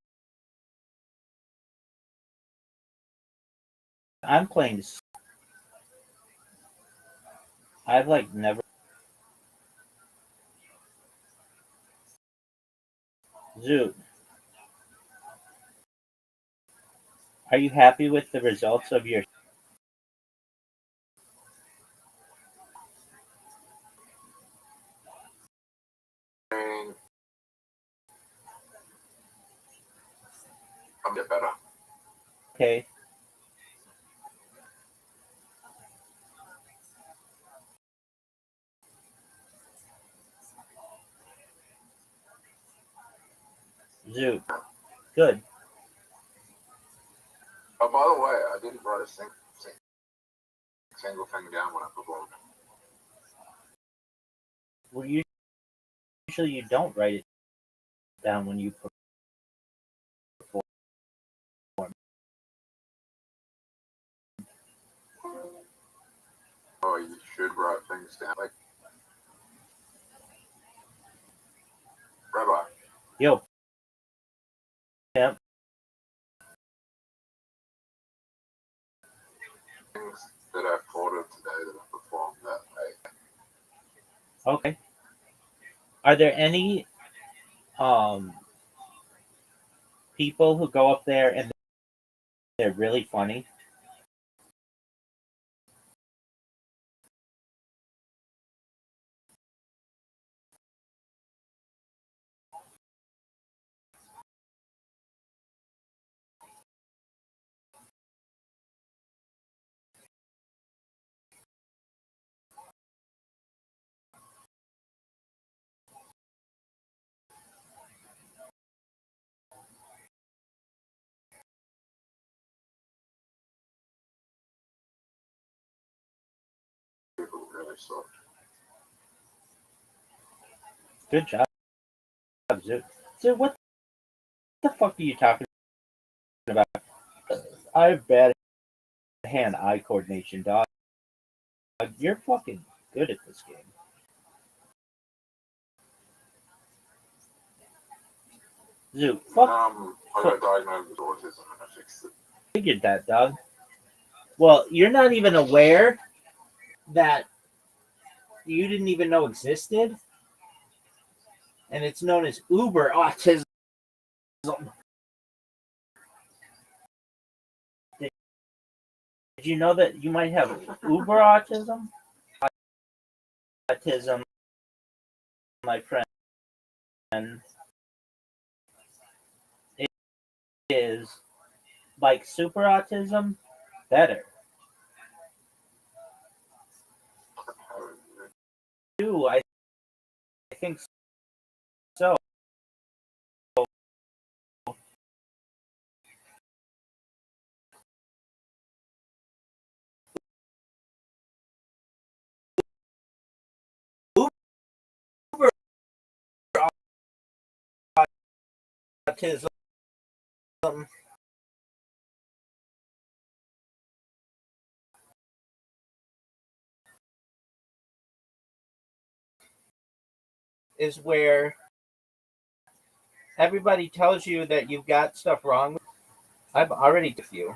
I'm playing this. I've like never. Zoo, are you happy with the results of your. And I'll get better. Okay. Zoo, good. Oh, by the way, I didn't write a single thing down when I performed. Well, usually you don't write it down when you perform. Oh, you should write things down. Like, Rabbi, Yo, pimp. things that I thought of today that I performed that Okay. Are there any people who go up there and they're really funny? people really sucked. Good job, Zoo. Zoo, what the fuck are you talking about? I have bad hand-eye coordination, dog. You're fucking good at this game. Zoo, fuck. I got diagnosed with autism and I fixed it. Figured that, dog. Well, you're not even aware that you didn't even know existed, and it's known as Uber autism. Did you know that you might have Uber autism? Autism, my friend, is like super autism, better. Too, I think so. Uber autism is where everybody tells you that you've got stuff wrong. I've already with you.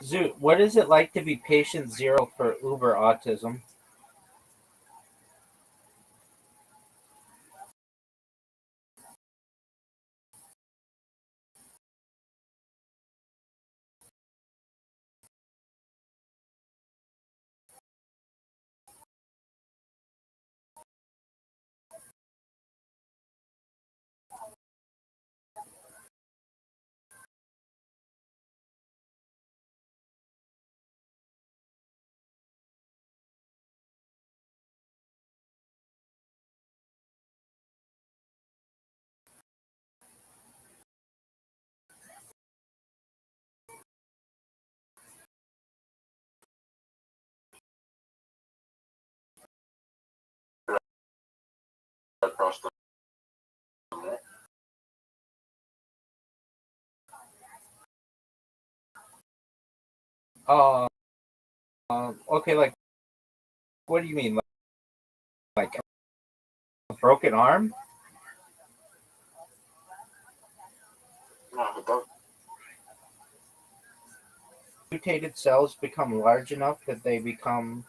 Zoot, what is it like to be patient zero for Uber autism? across them all. Okay, like, what do you mean? Like a broken arm? No, it doesn't. Mutated cells become large enough that they become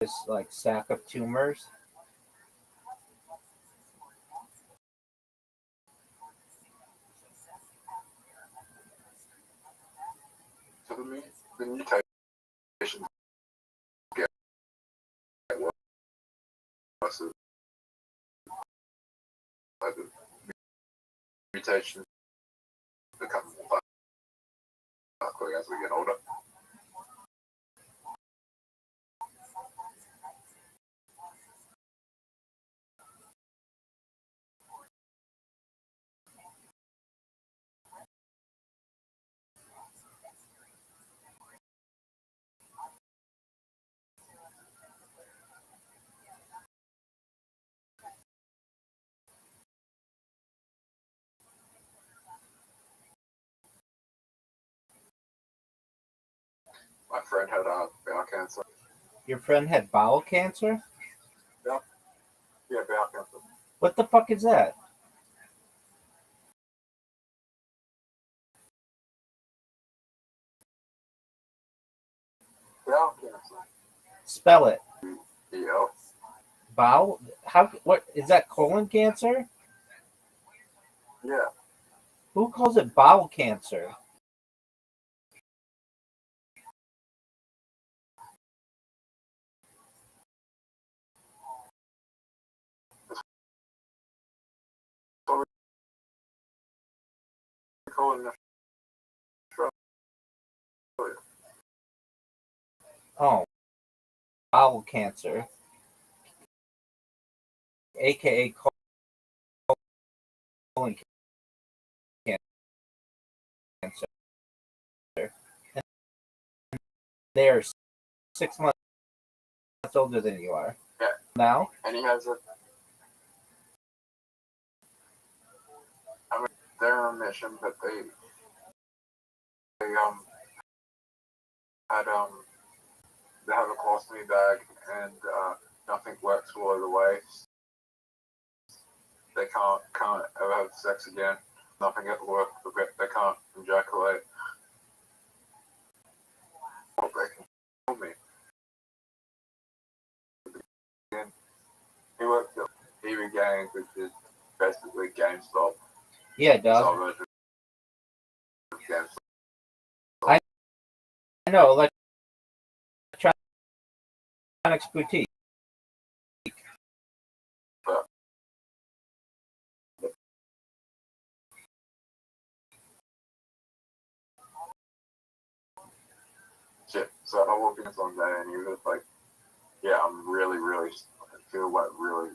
this like sack of tumors. So the mutations get worse. Like the mutations become more likely as we get older. My friend had bowel cancer. Your friend had bowel cancer? Yeah, bowel cancer. What the fuck is that? Bowel cancer. Spell it. Yeah. Bowel? How? What is that? Colon cancer? Yeah. Who calls it bowel cancer? So we call it Australia. Oh, bowel cancer, aka colon cancer. And they're 6 months older than you are. Yeah. Now? And he has a. I mean, they're on a mission, but they had they have a colostomy bag and nothing works all the way. They can't ever have sex again. Nothing at work. They can't ejaculate. Well, they can kill me. And he worked at EV Games, which is basically GameStop. Yeah, dog. I know, electronics boutique. But shit. So I walked in one day and he was like, "Yeah, I'm really, really, I feel like really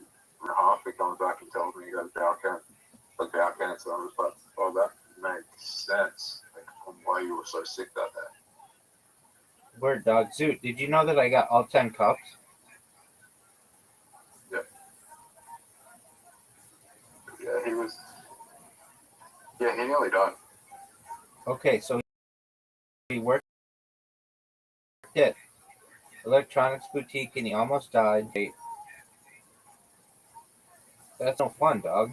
half." He comes back and tells me he got bowel cancer. Bowel cancer. I was like, "Oh, that makes sense. Like, why you were so sick that day." Word, dog. Zoot, did you know that I got all 10 cups? Yeah. Yeah, he was. Yeah, he nearly died. Okay, so he worked at electronics boutique and he almost died. That's no fun, dog.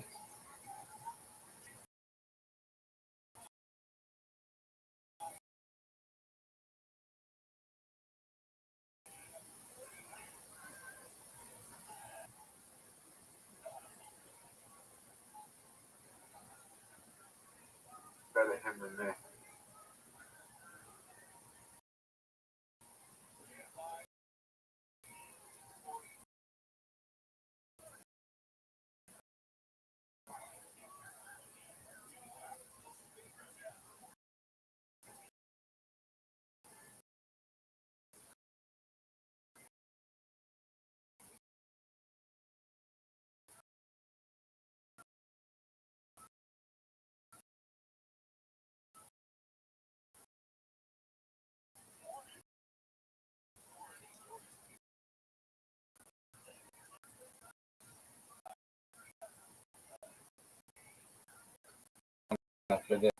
Better him than me. after this.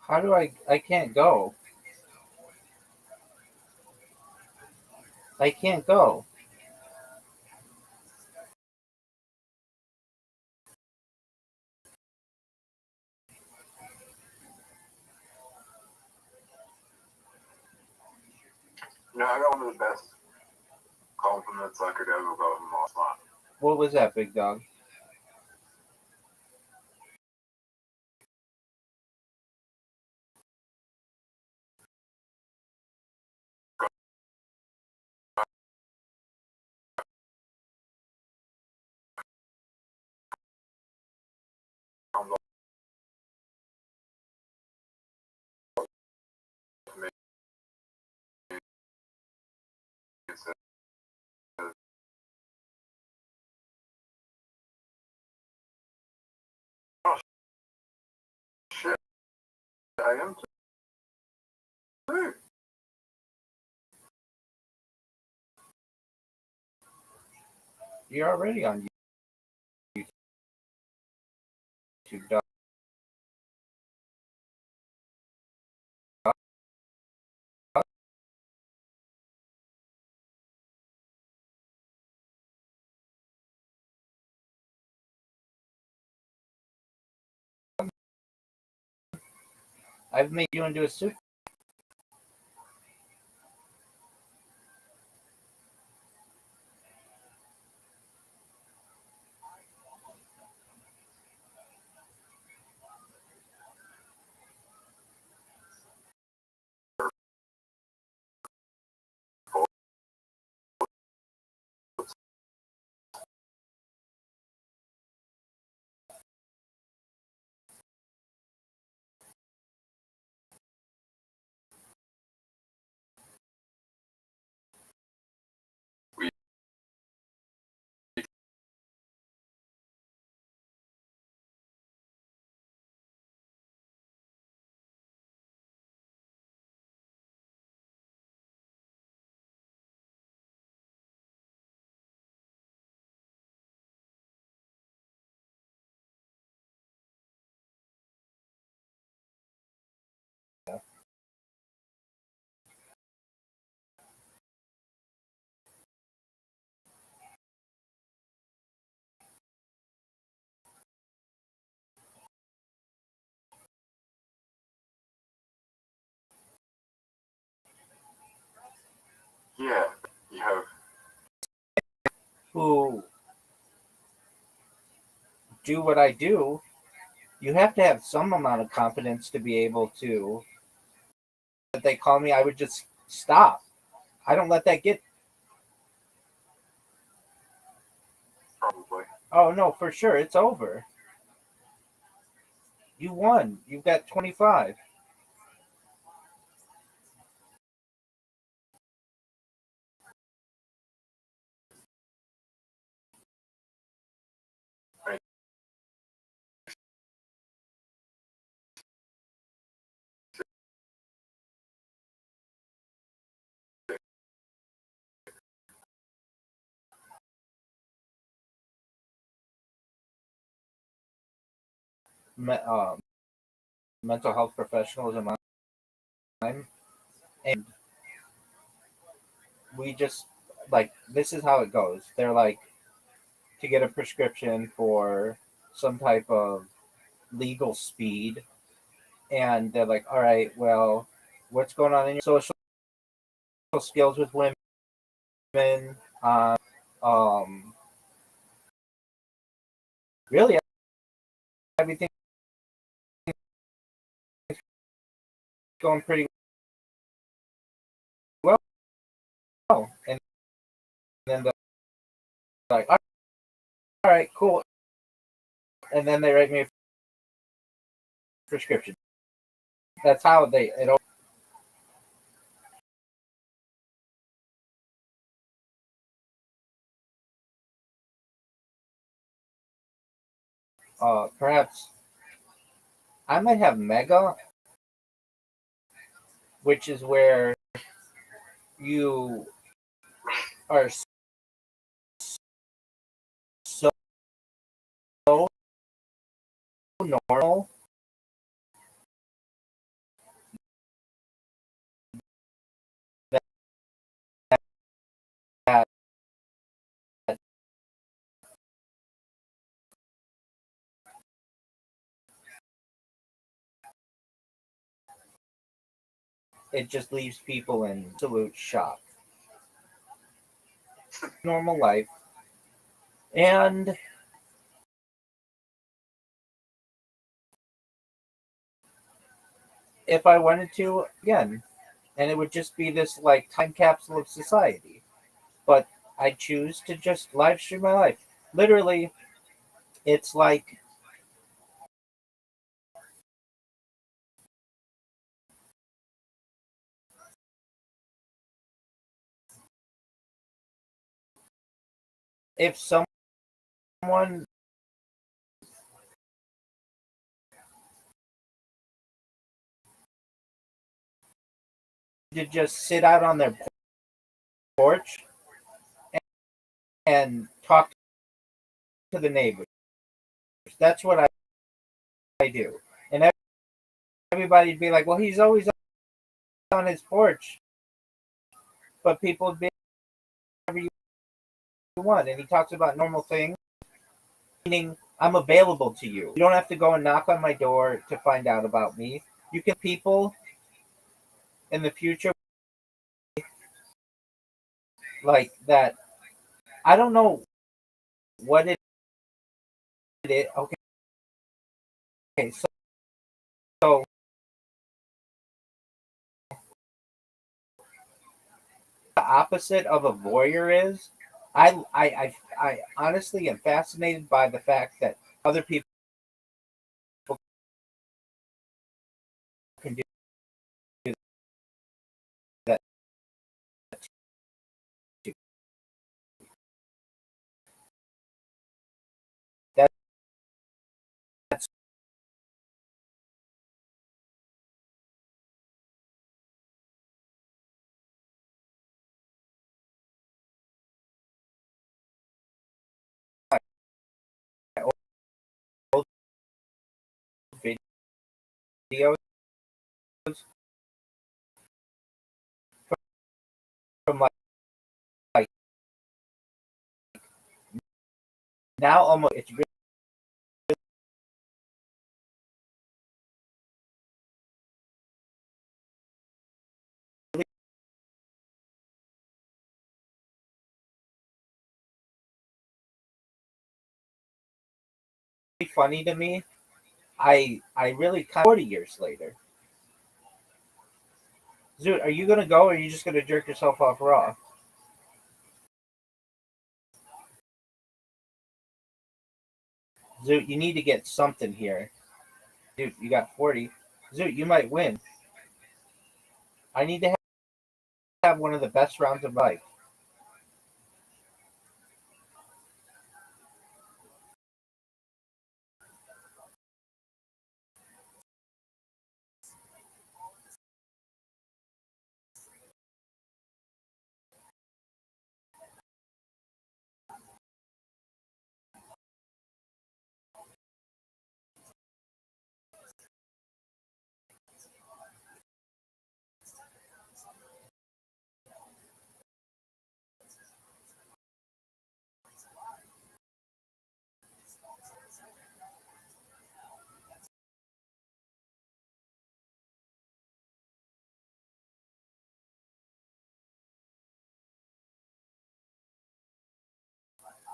How do I can't go. I can't go. I got one of the best compliments I could ever got from last night. What was that, big dog? Oh shit! I am too. You're already on YouTube, dog. I've made you into a super. Yeah, you have. Who do what I do, you have to have some amount of confidence to be able to. If they call me, I would just stop. I don't let that get. Probably. Oh no, for sure, it's over. You won. You've got 25. me, mental health professionals in my time, and we just like this is how it goes. They're like to get a prescription for some type of legal speed, and they're like, all right, well, what's going on in your social skills with women? Um, really, everything's going pretty well, and then they're like, all right, cool, and then they write me a prescription. That's how it. Perhaps I might have mega, which is where you are so normal that it just leaves people in absolute shock. Normal life. And if I wanted to, again, and it would just be this like time capsule of society. But I choose to just live stream my life. Literally, it's like if someone to just sit out on their porch and talk to the neighbors. That's what I do. And everybody'd be like, well, he's always on his porch. But people would be whatever you want. And he talks about normal things, meaning I'm available to you. You don't have to go and knock on my door to find out about me. You can people in the future like that. I don't know what it is. Okay, so the opposite of a voyeur is I honestly am fascinated by the fact that other people can do that too. That's old videos from like now almost it's really funny to me. I really 40 years later. Zoot, are you gonna go or are you just gonna jerk yourself off raw? Zoot, you need to get something here. Dude, you got 40. Zoot, you might win. I need to have one of the best rounds of life.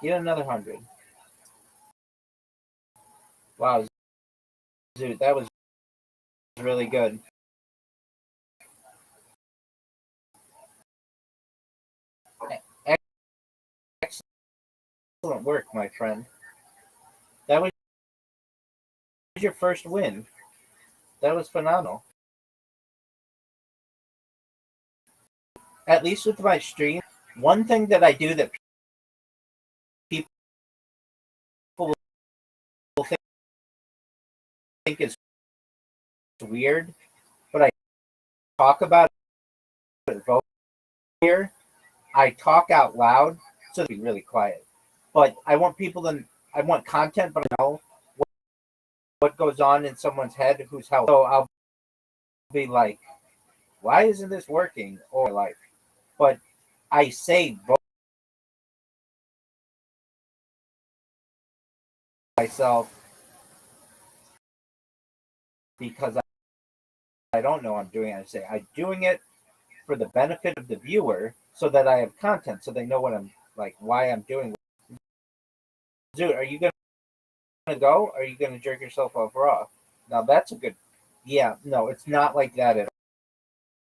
Get another 100. Wow, dude, that was really good. Excellent work, my friend. That was your first win. That was phenomenal. At least with my stream, one thing that I do that people will think is weird, but I talk about it here. I talk out loud, so to be really quiet. But I want content, but I know what goes on in someone's head who's helped. So I'll be like, why isn't this working? Or like, but I say myself because I don't know I'm doing it. I say I'm doing it for the benefit of the viewer so that I have content so they know what I'm like, why I'm doing it. Dude, are you gonna go? Or are you gonna jerk yourself off raw? Now that's a good. Yeah, no, it's not like that at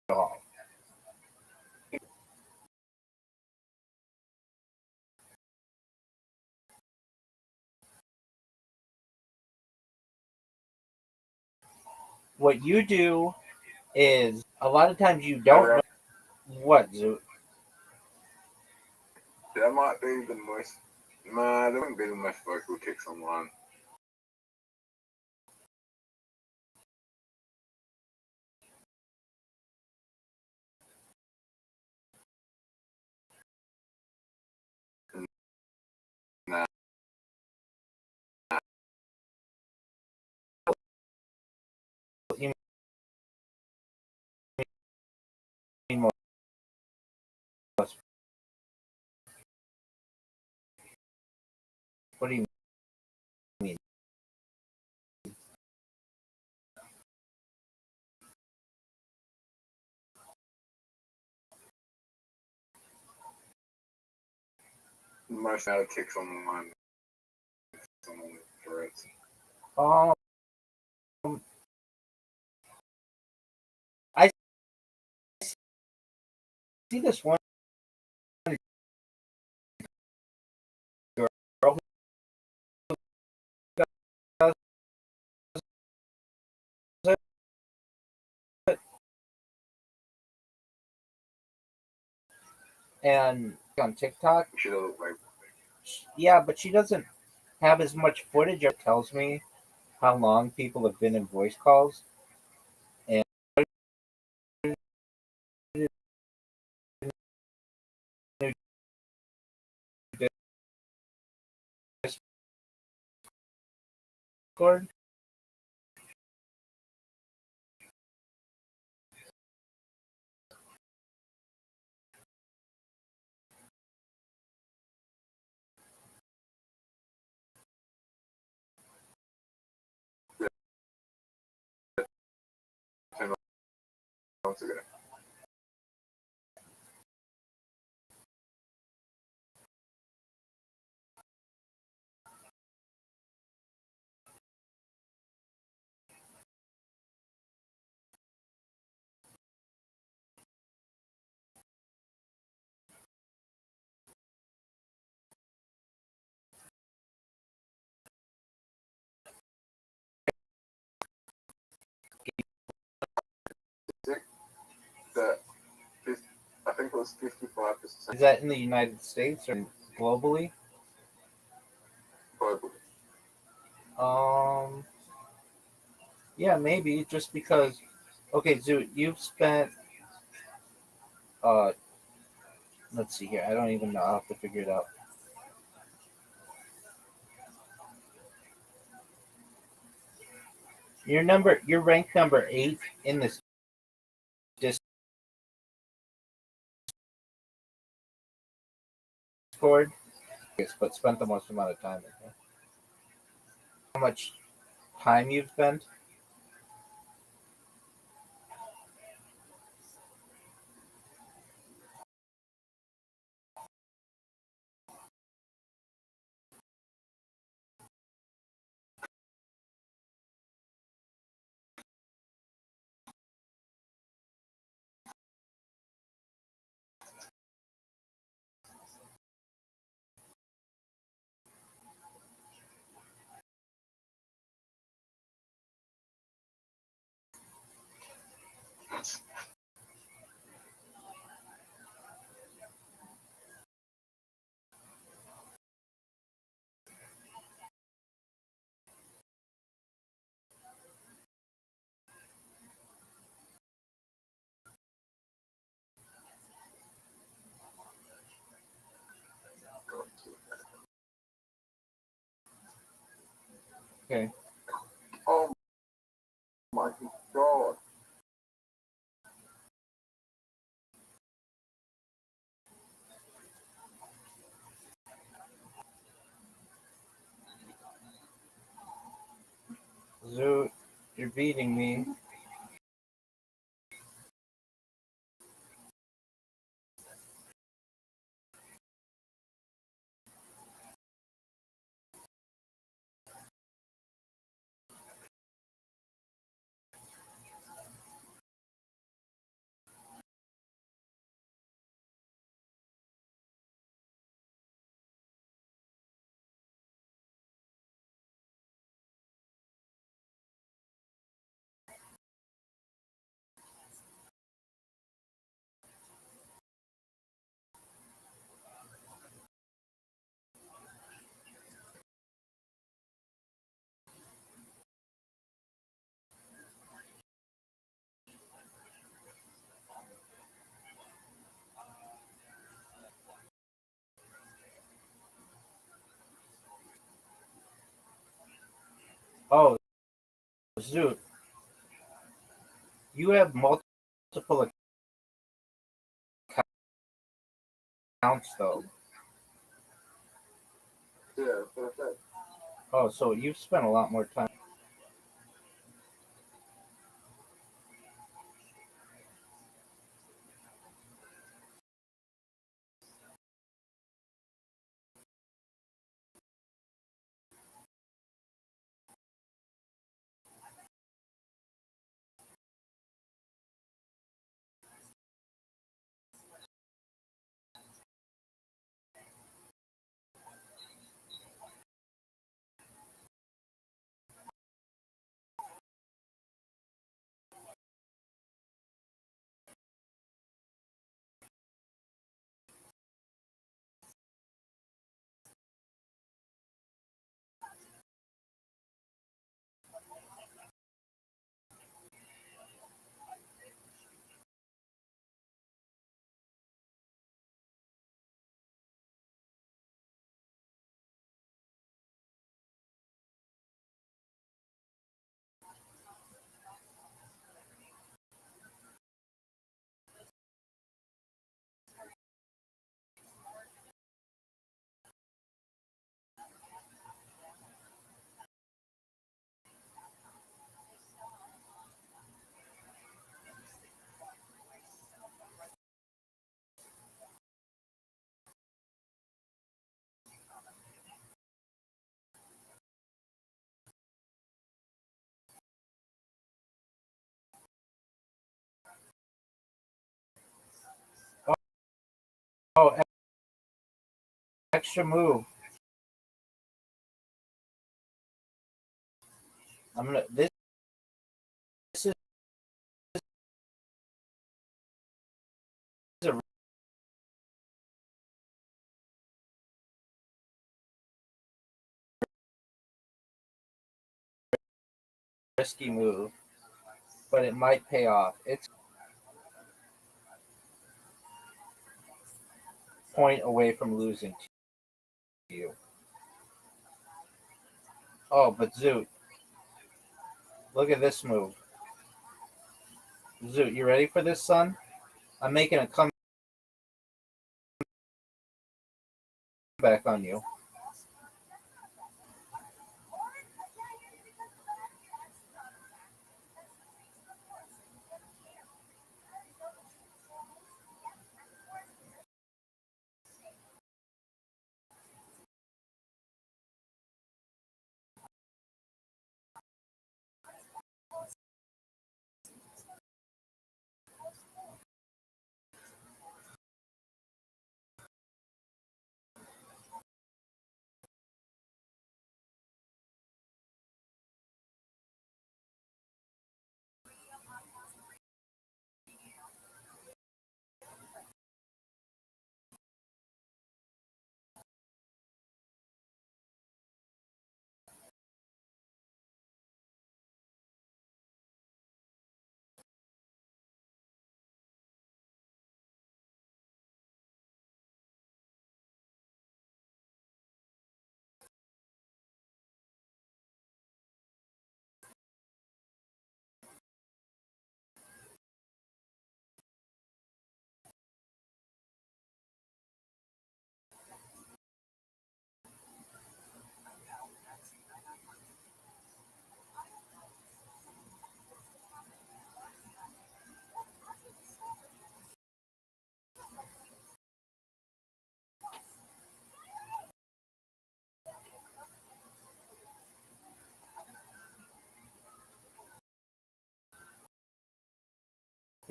all. What you do is a lot of times you don't know what, Zoo. That might be the most. Nah, that wouldn't be the most vocal ticks online. Nah. You mean most, what do you mean? The most out of ticks online. Someone with threads. Um, I see this one girl who does it, and on TikTok. She doesn't look like. Yeah, but she doesn't have as much footage. It tells me how long people have been in voice calls, and Discord. Yeah, 10 months ago. That I think it was 55% Is that in the United States or globally? globally. Um, yeah, maybe just because. Okay, Zoo, you've spent. Uh, let's see here. I don't even know. I'll have to figure it out. You're ranked number 8 in this Discord, yes, but spent the most amount of time in here. How much time you've spent? Okay. Oh my God. Zoot, you're beating me. Oh, Zoot, you have multiple accounts though. Yeah, perfect. Oh, so you've spent a lot more time. Oh, extra move. I'm gonna. This is a risky move, but it might pay off. It's a point away from losing to you. Oh, but Zoot, look at this move. Zoot, you ready for this, son? I'm making a comeback on you.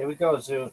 Here we go, Zoo.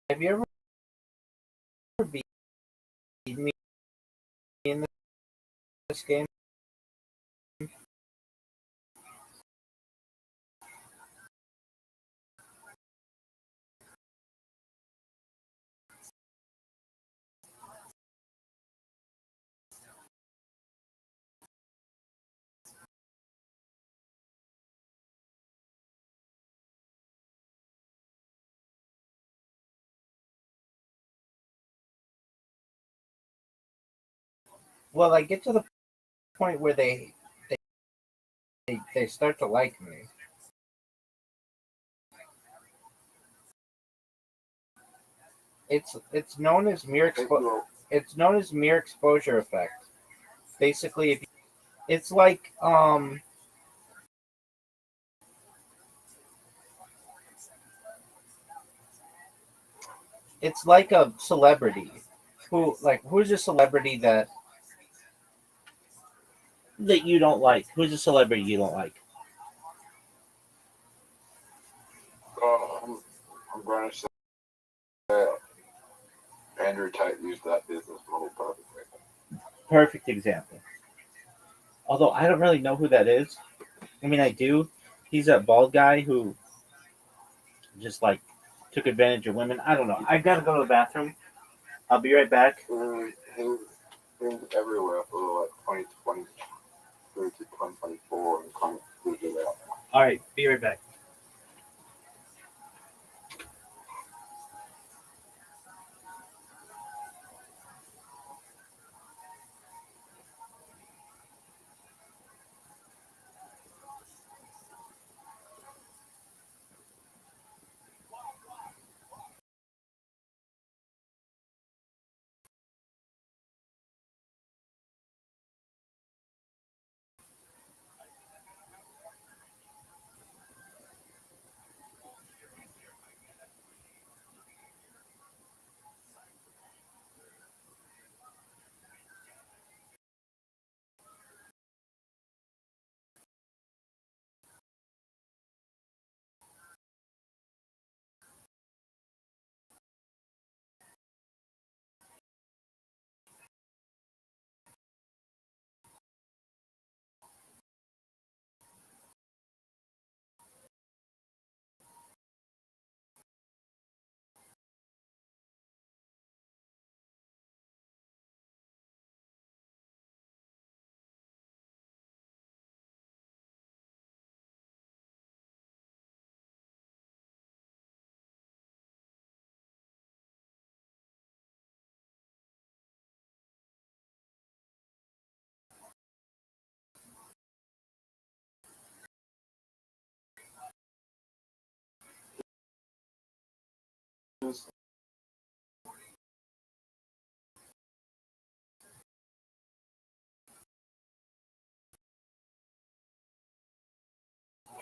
Have you ever beat me in this game? Well, I get to the point where they start to like me. It's known as it's known as mere exposure effect. Basically, if it's like it's like a celebrity who's a celebrity that you don't like? Who's a celebrity you don't like? I'm going to say Andrew Tate used that business model perfectly. Perfect example. Although I don't really know who that is. I mean, I do. He's a bald guy who just like took advantage of women. I don't know. I gotta go to the bathroom. I'll be right back. He was everywhere for like 2020 through to 2024 and kind of figured it out. All right, be right back.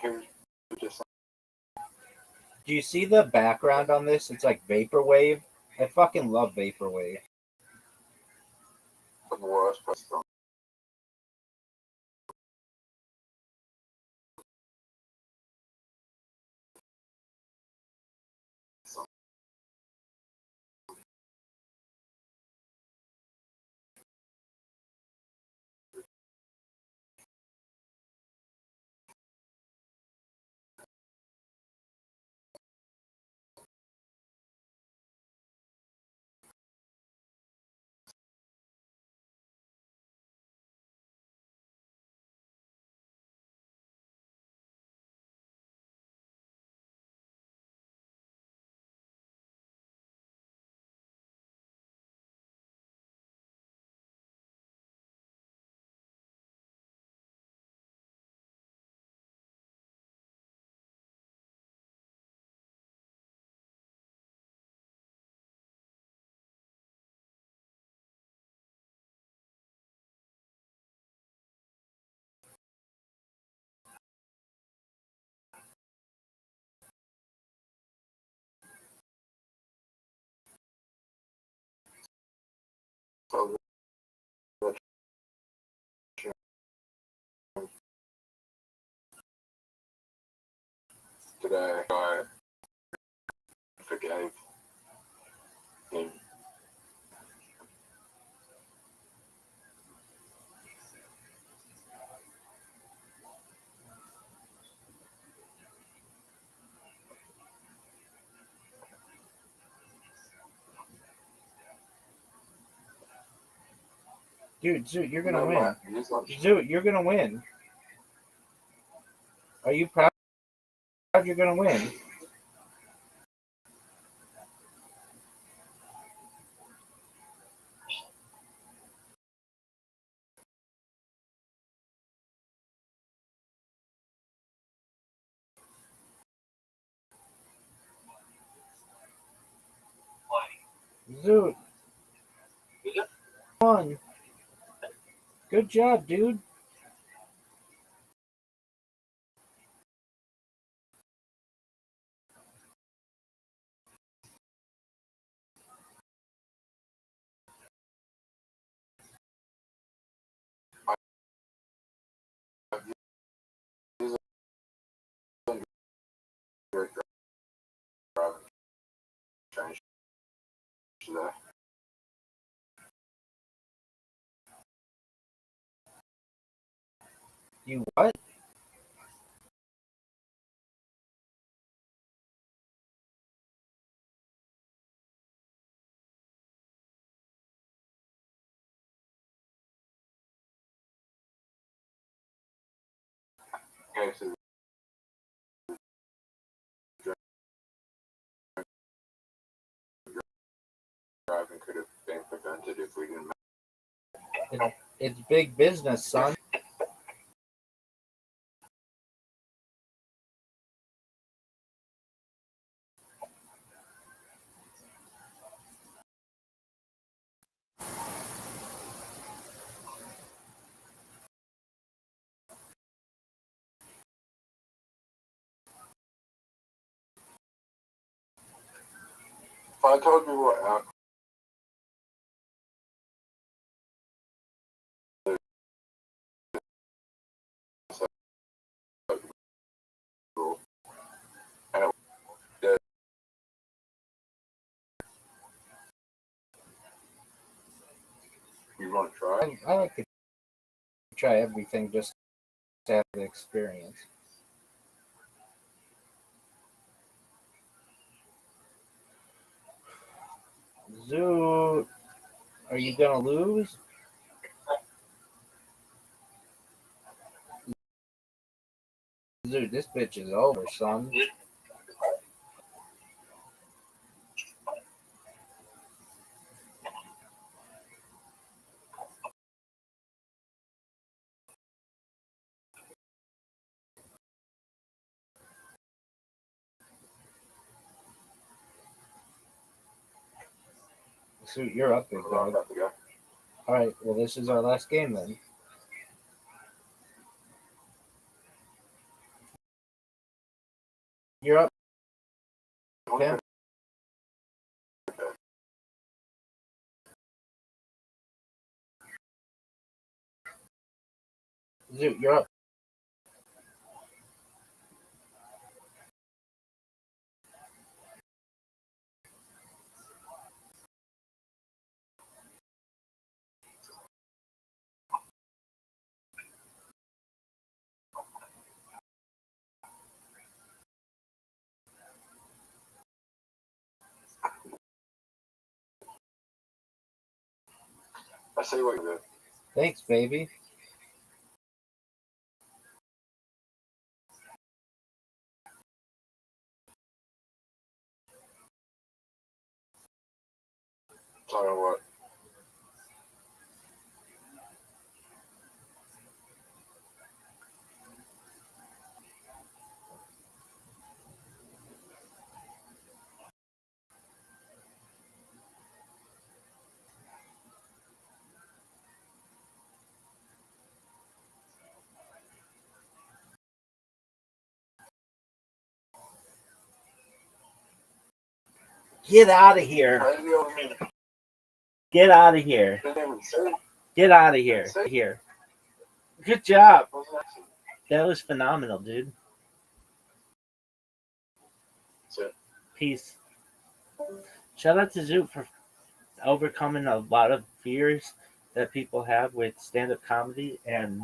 He was just Do you see the background on this? It's like vaporwave. I fucking love vaporwave. the worst person. today. I forgave him. Dude, Zoot, you're gonna win. Man, Zoot, you're gonna win. Are you proud you're gonna win? Zoot. Won. Good job, dude. You what? Okay, so driving could have been prevented if we didn't. It's big business, son. If I told you what and it did, you want to try? I like to try everything just to have the experience. Zoot, are you gonna lose? Zoot, this bitch is over, son. Zoot, you're up, big dog. All right, well, this is our last game then. You're up. Okay. Zoot, you're up. I see what you did. Thanks, baby. Sorry, what? Get out of here. I didn't even Get out of here. say. Get out of here. Here. Good job. Wasn't actually. That was phenomenal, dude. Peace. Shout out to Zoot for overcoming a lot of fears that people have with stand-up comedy and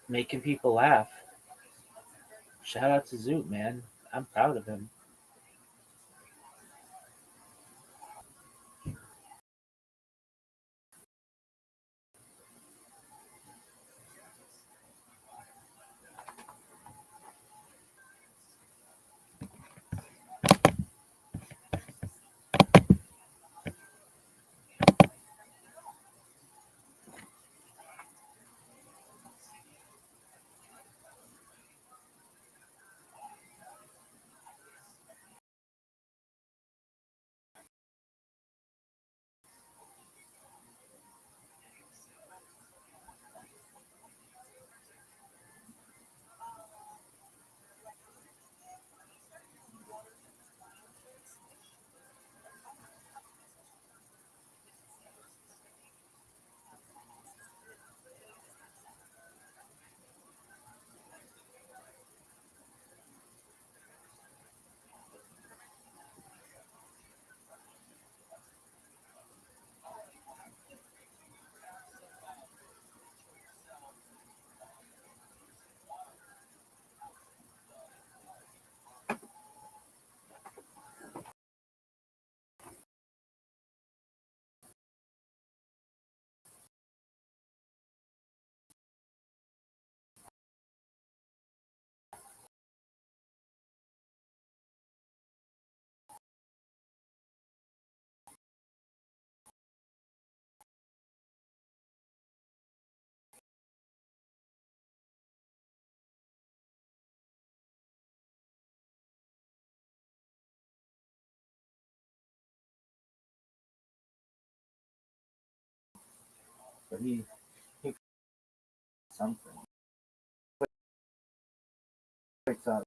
making people laugh. Shout out to Zoot, man. I'm proud of him. But he something. It's out.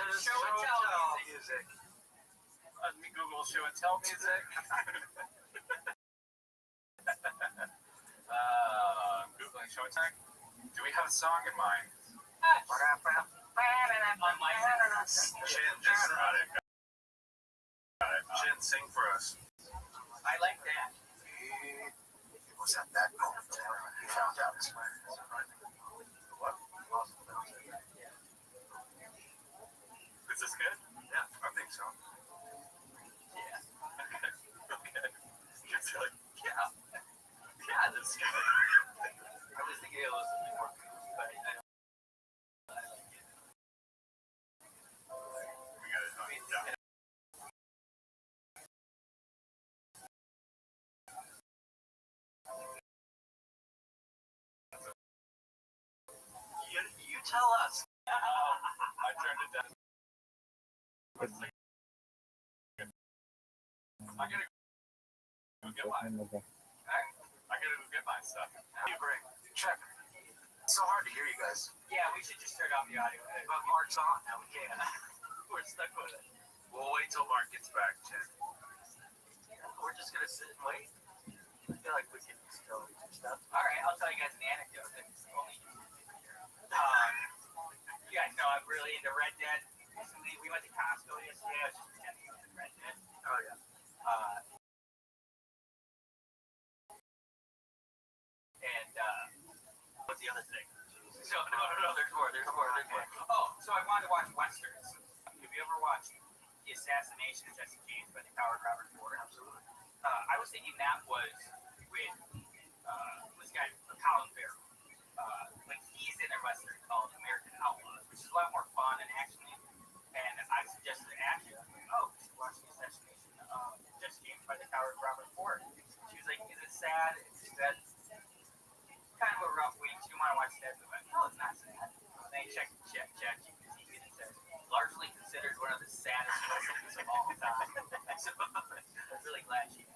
Show and tell music. Let me Google show and tell music. Googling show and tell. Do we have a song in mind? Chin, just got it. Chin, sing for us. I like that. It was at that moment he found out his way. What? Is this good? Yeah, I think so. Yeah. Okay. Okay. It's like, yeah. Tell us. I turned it down. I gotta go get my. I gotta go get my stuff. You bring. Check. It's so hard to hear you guys. Yeah, we should just turn off the audio. But Mark's on now. We can't. We're stuck with it. We'll wait till Mark gets back, Jen. We're just gonna sit and wait. I feel like we can still do stuff. All right, I'll tell you guys an anecdote. That's only you guys know I'm really into Red Dead. Recently, we went to Costco yesterday. I was just pretending I was in Red Dead. Oh yeah. And what's the other thing? No. There's more. Oh, so I wanted to watch westerns. Have you ever watched The Assassination of Jesse James by the coward Robert Ford? Absolutely. I was thinking that was with this guy Colin Farrell. Like he's in a western called American Outlaws, which is a lot more fun and actiony. And I suggested to Ashley, oh, we should watch The Assassination of Jesse James by the coward Robert Ford. She was like, is it sad? She said, kind of a rough week. She didn't want to watch that movie. No, it's not sad. And then check. And it says, largely considered one of the saddest movies of all time. So I'm really glad she had.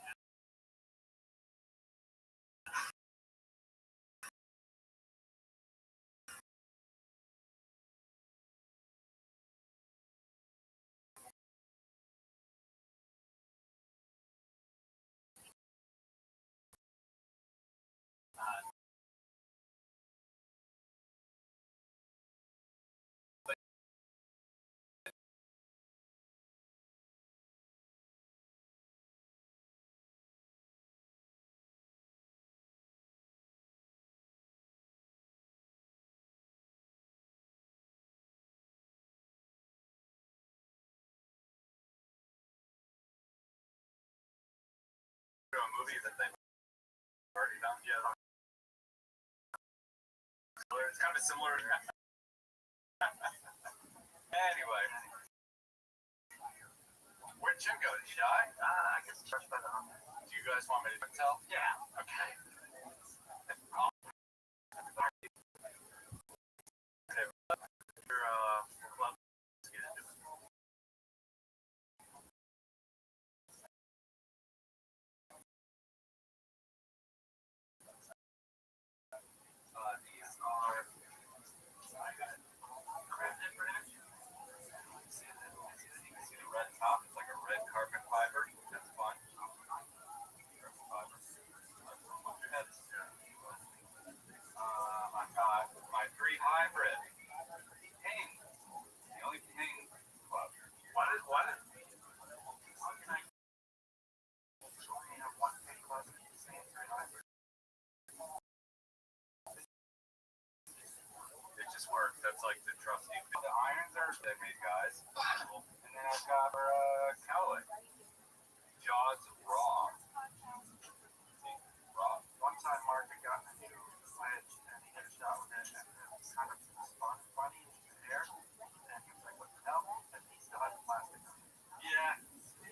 A movie that they've already done. Yeah. It's kind of similar. Anyway. Where'd Jim go? Did he die? I guess church by the hump. Do you guys want me to tell? Yeah. Okay. Red top. It's like a red carbon fiber. That's fun. Carbon fiber. I've got my 3 hybrid. Ping. The only ping club. What is? How can I only have one ping club and the same 3 hybrid? It just works. That's like the trusty. The irons are they made, guys. And then I've got Cowlick. Jaws raw. One time Mark had gotten a new wedge and he hit a shot with it and it was kind of spun funny in the air. And he was like, what the hell? And he still had the plastic on it. Yeah.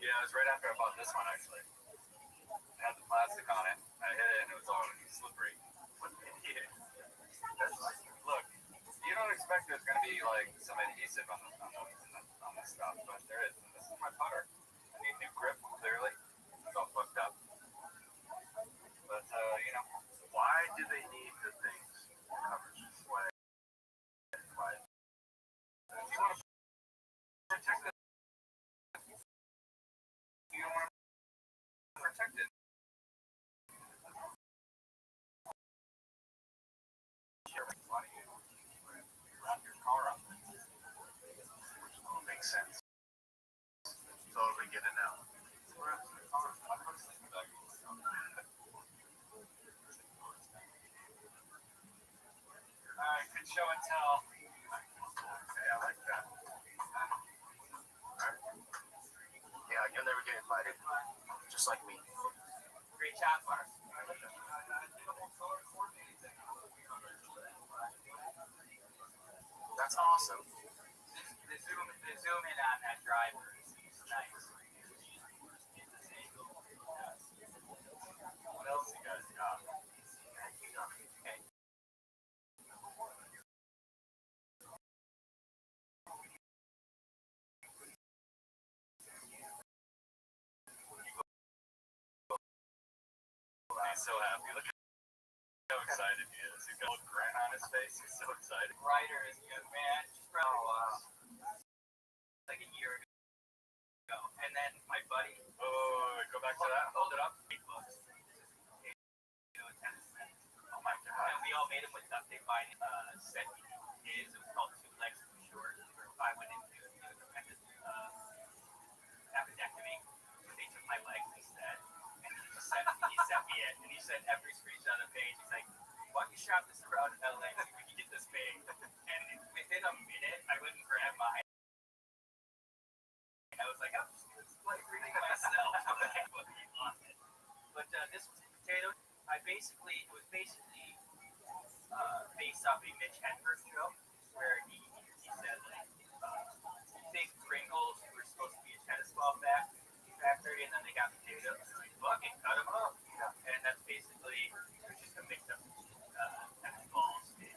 Yeah, it was right after I bought this one actually. It had the plastic on it. I hit it and it was all slippery. What an idiot. Look, you don't expect there's going to be like some adhesive on this stuff, but there is. And this is my putter. I need new grip, clearly. It's all fucked up. But, why do they need the things covered this way? Why? You want to protect it. You don't want to protect it. Why do you wrap your car up? Which makes sense. Totally get it now. Alright, good show and tell. Okay, I like that. Yeah, you'll never get invited. Just like me. Great job, Mark. That's awesome. The zoom in on that driver is nice. What else you guys got? He's so happy. Look how excited he is. He's got a grin on his face. He's so excited. Ryder is good, man. Just probably like a year ago. And then my buddy. Oh, go back to that. Hold it up. $8. Oh my god. And we all made him with duct tape binding. Set his. It was called Two Legs Too Short. I went into appendectomy. They took my legs instead. And he sent me it. And he sent every screenshot of the page. He's like, why don't you shop this around in LA so we can get this big? And within a minute, I went and grabbed mine. I was like, I'm just like reading myself. But this was potato. It was basically based off a Mitch Hedberg joke where he said like big Pringles were supposed to be a tennis ball factory, and then they got potatoes. Like, fuck it, cut them up. Yeah. And that's basically just a mix of tennis balls. Did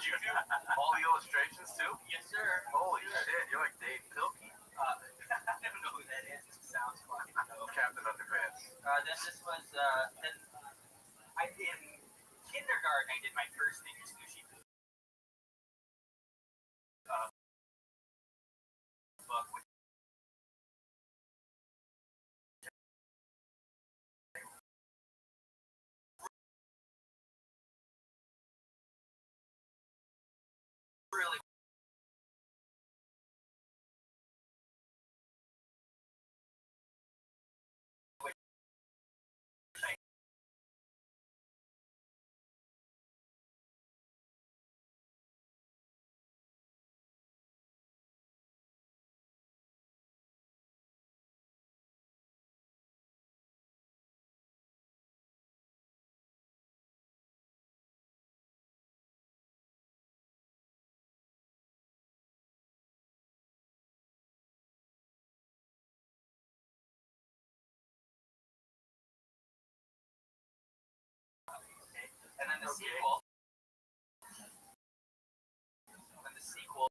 you do all the illustrations too? Yes, sir. Holy shit, you're like Dave Pilkey. I don't know who that is. It sounds funny. Captain Underpants. Then this was then in kindergarten I did my first Ninja Sushi book, which really and then the sequel. And the sequel.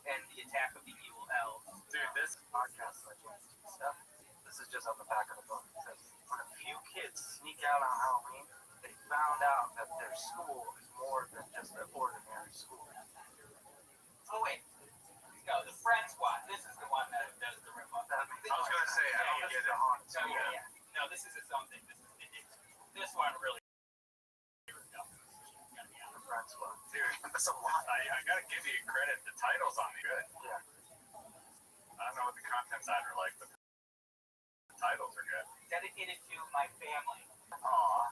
And the Attack of the Evil Elves. Dude, this podcast stuff, this is just on the back of the book. It says, when a few kids sneak out on Halloween, they found out that their school is more than just an ordinary school. Oh wait, no, the Friend Squad. This is the one that does the rip-off. I was gonna say, I don't get it. No, this is its own thing. This one really. Friend Squad. Dude, that's a lot. I gotta give you credit. The titles on it good. Yeah. I don't know what the content side are like, but the titles are good. Dedicated to my family. Aww.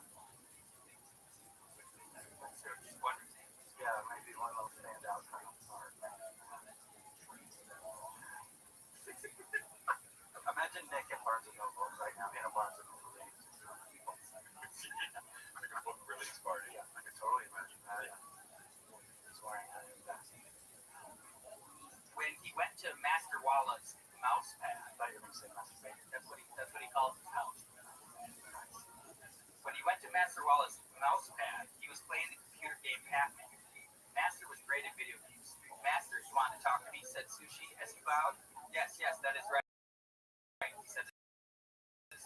Just wondering. Yeah, maybe one of those standout titles. Imagine Nick at Barnes & Noble right now in a Barnes & Noble release. Like a book release party. Yeah, I could totally imagine that. He's wearing a vest. When he went to Master Walla's mouse pad, I thought you were going to say Master Vader. that's what he calls his house. When he went to Master Walla's mouse pad, he was playing the computer game Pac-Man. Master was great at video games. Master, you want to talk to me? Said Sushi as he bowed. Yes, that is right. He said this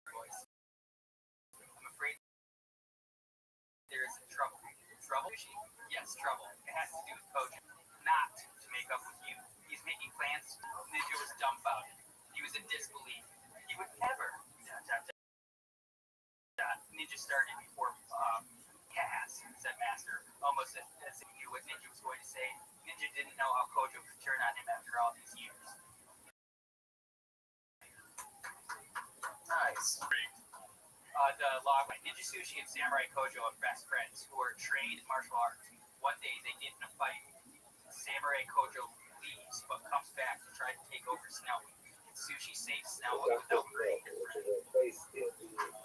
voice. I'm afraid there is trouble. Trouble? Yes, trouble. It has to do with coaching. Not to make up with you. He's making plans. Ninja was dumbfounded. He was in disbelief. He would never. Ninja started before Cass, said Master, almost as if he knew what Ninja was going to say. Ninja didn't know how Kojo could turn on him after all these years. Nice. The logline. Ninja Sushi and Samurai Kojo are best friends who are trained in martial arts. One day they get in a fight. Samurai Kojo leaves but comes back to try to take over Snowy. Sushi saves Snowy without hurting his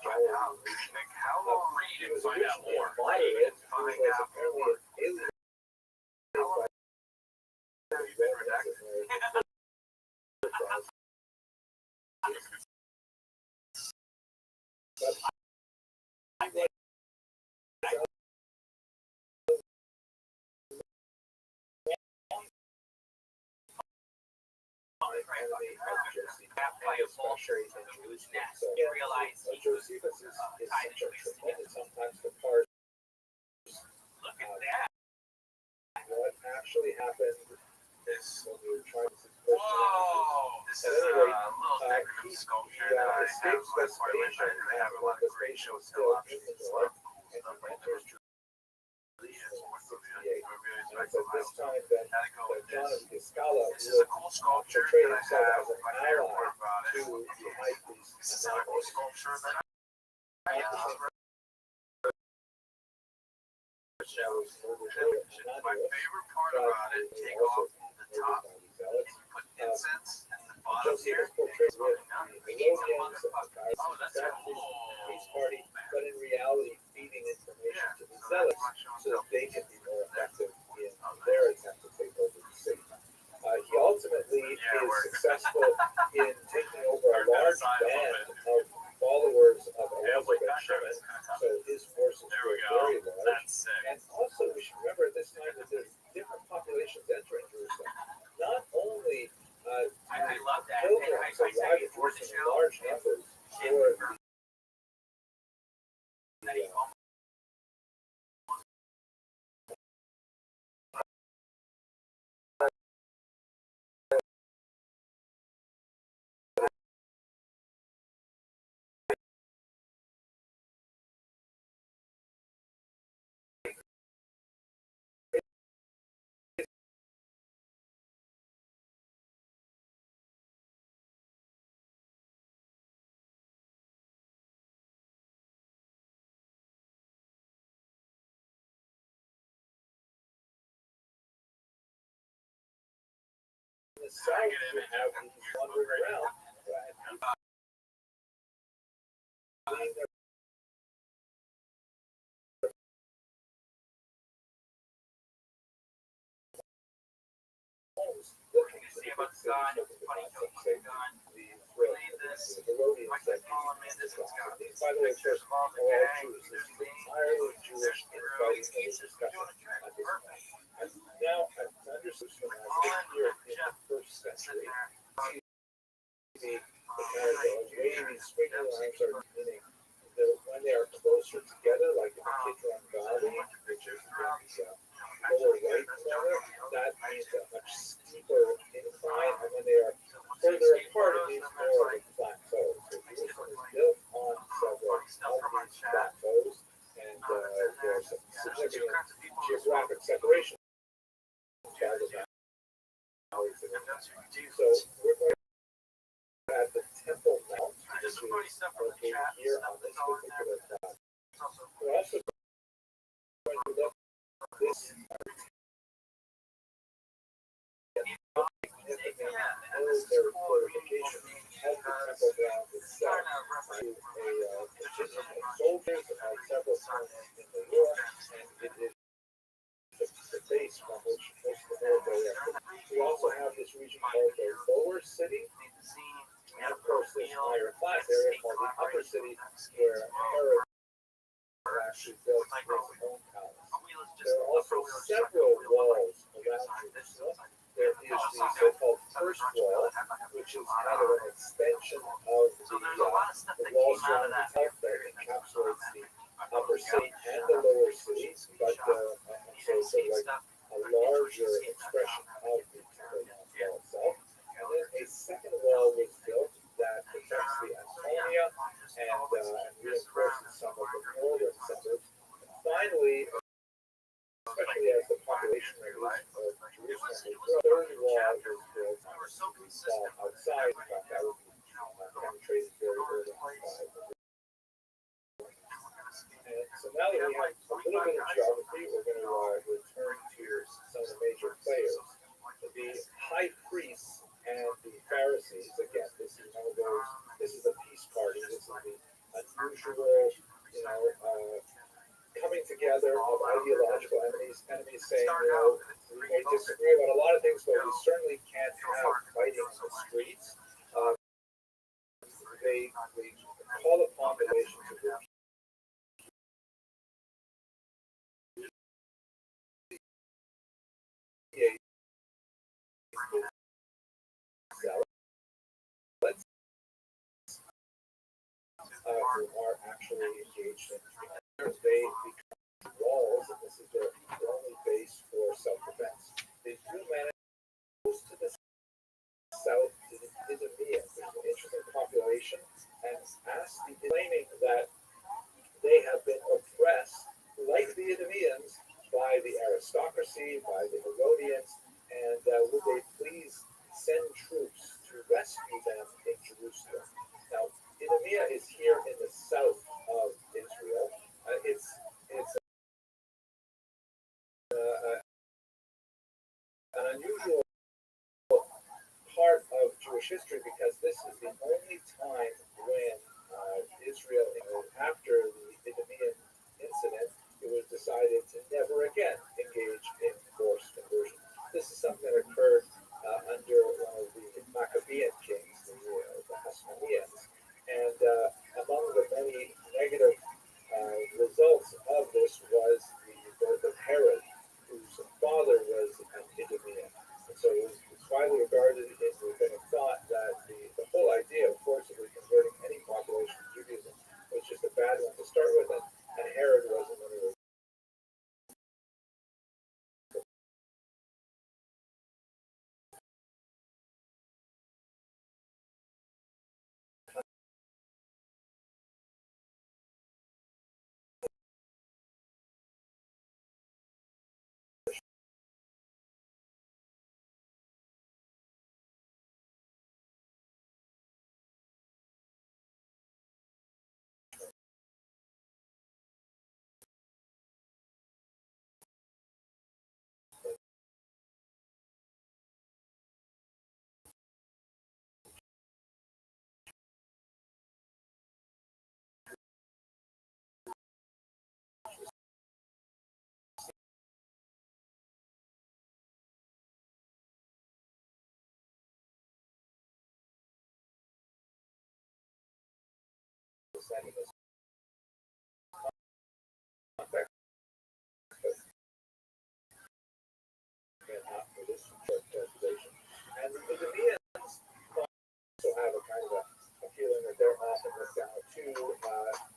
friend. How long read and find out more? Find out more. Josephus is such a tremendous, sometimes the part. Look at that. What actually happened is when we were trying to. Whoa! This is a little decorative sculpture that I have with my wish. I have a lot of great shows still options and stuff. Stuff like those. This time that John Scala this is a cool sculpture that I have. My favorite part about it. This is a cool sculpture that I have. My favorite part about it, take off the top, put incense, and the bottom here, we need some motherfuckers. Oh, that's cool. Peace party, but in reality, feeding information to the zealots so that they can be more effective in their attempt to take over the city. He ultimately is successful in taking over a large band of followers of Elizabeth Shimon, so his forces were very large. And also, we should remember at this time that there's different populations entering Jerusalem. Not only I love that. pilgrims arriving in large numbers for the south would have these wandering around. What do you see about the gun? Funny joke, the gun. Really, this, I can call him in this. It's got these pictures of all the gangs. There's me. Entirely Jewish infighting that is discussed at this time. Now, understood from as here in the first century, the wavy squiggly lines are meaning that when they are closer together, like in the Kidron Valley, which is the lower right corner, that means a much steeper incline, and when they are further apart, it means more of a plateau. So Jerusalem is built on several of these plateaus, and there are some significant geographic separation. So we're going at the Temple Mount, which is located here on this particular plot. We're also going to look at this military fortification of the Temple Ground itself to a contingent of soldiers at several points in the war, and it is the base from which most of the military activity. We also have this region called the lower city, and of course this higher class area called the upper city, where Herod actually built his own palace. There are also several walls around Jerusalem. There is the so-called first wall, which is kind of an extension of the wall surrounding the south that encapsulates the upper city and the lower city, but so it's like a larger expression of the Temple Mount wall itself. And then a second wall was built that protects the Antonia and reinforces some of the northern suburbs. And finally, especially as the population rate of Jerusalem, the third wall was built outside. In fact, that would be penetrated very early on. And so now that we have a little bit of geography, we're going to return to some of the major players. The high priests and the Pharisees, again, this is one of those, this is a peace party, this is the unusual, coming together of ideological enemies saying, we may disagree about a lot of things, but we certainly can't have fighting in the streets. They they call upon the nations of who are actually engaged in they become walls, and this is their only base for self-defense. They do manage to the south is a there's an interesting population, and claiming that they have been oppressed, like the Idumeans, by the aristocracy, by the Herodians, and would they please send troops to rescue them in Jerusalem? Now, Idumea is here in the south of Israel. It's an unusual part of Jewish history because this is the only time when Israel, after the Idumean incident, it was decided to never again engage in forced conversion. This is something that occurred under one of the Maccabean kings, the Hasmoneans, and among the many negative results of this was the birth of Herod, whose father was an Idumean. And so it was widely regarded as within a thought that the whole idea of forcibly converting any population to Judaism was just a bad one to start with, and Herod wasn't one of those. And the Idumeans also have a kind of a feeling that they're often looked out to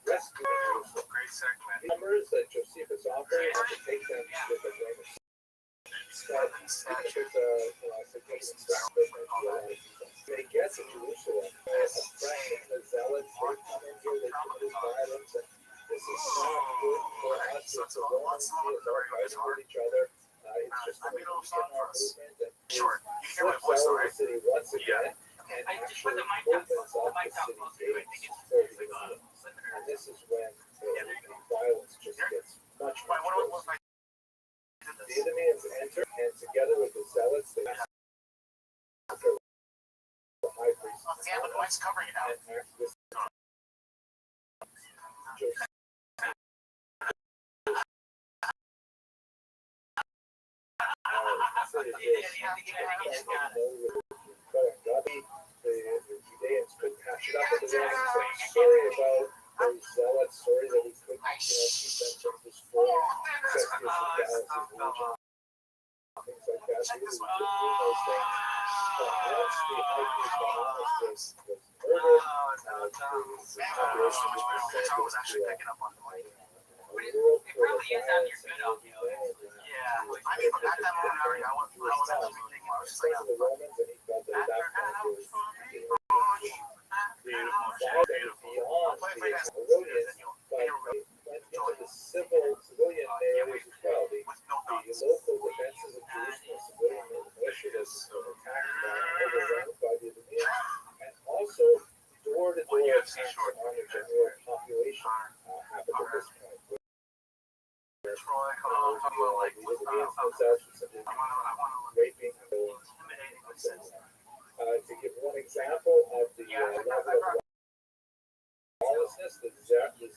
rescue Jerusalem. Great segment. Numbers that Josephus offers to take them with a grain of salt. There's a significant factor. They get to Jerusalem, oppressing the zealots, they come in here, they commit violence, and this is not good for us. It's a Roman field, they're fighting with each other. It's just a movement that flips out the city once again and actually opens up the city gates for the Muslims. And this is when the violence just gets much worse. The Idumeans enter, and together with the zealots, they massacre the high priest. Yeah, but what's covering it out? The Judeans couldn't patch it up with the Romans. Sorry about those zealots. Sorry that we couldn't, keep them from destroying Sextius and Gallus' legion. Things like that. We couldn't do those things. But once the high priest was murdered, the population was actually picking up on the mic. It probably is on your good audio. Yeah, I mean, at that moment, I was at the beginning. I was just like, the Romans, and he felt that that point was the beyond the Herodians, but it went into the civilian areas as well. The local defenses of Jerusalem, civilian militias were attacked and overrun by the Idumeans, and also door-to-door attacks on the general population happened at this point. Troy, like the Idumeans themselves were simply raping and intimidating themselves. To give one example of the level of lawlessness, the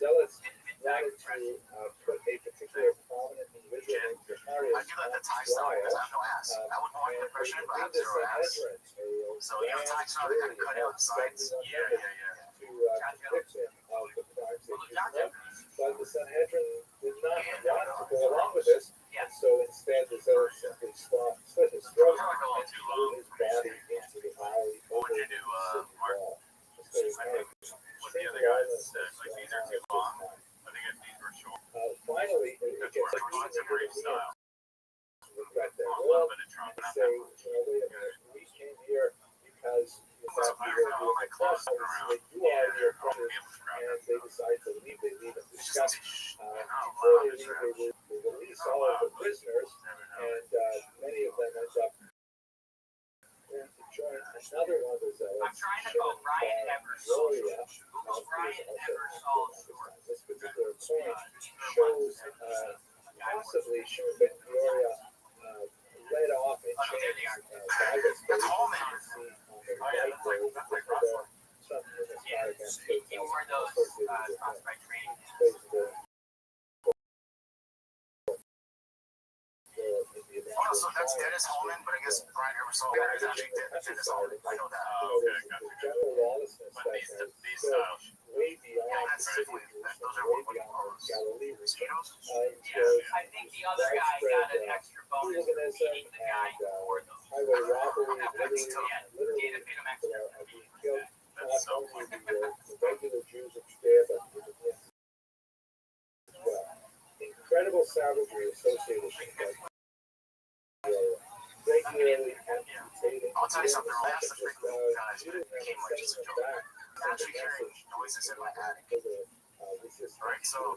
zealots wanted to put a particular prominent individual named Zacharias on trial. That would want the impression of zero ass. So you know, tax not going to cut out sides. Yeah. To This particular point shows possibly shows that Peoria led off in chains. That's Holman. He wore those by training. Oh, so that's Dennis Holman, but I guess Brian Ebersol is actually Dennis Holman. I know that. General lawlessness These way beyond that's definitely, those are what you call Galilee. mosquitoes. I think the other guy got an extra bonus for beating the guy who wore those. Highway robbery, literally being killed. Not only the regular Jews of Judea, but the Muslims as well. Incredible savagery associated with regularly amputating. I'll tell you something. Last the freaking guys became like just a joke. I'm actually hearing noises in my attic. Alright, so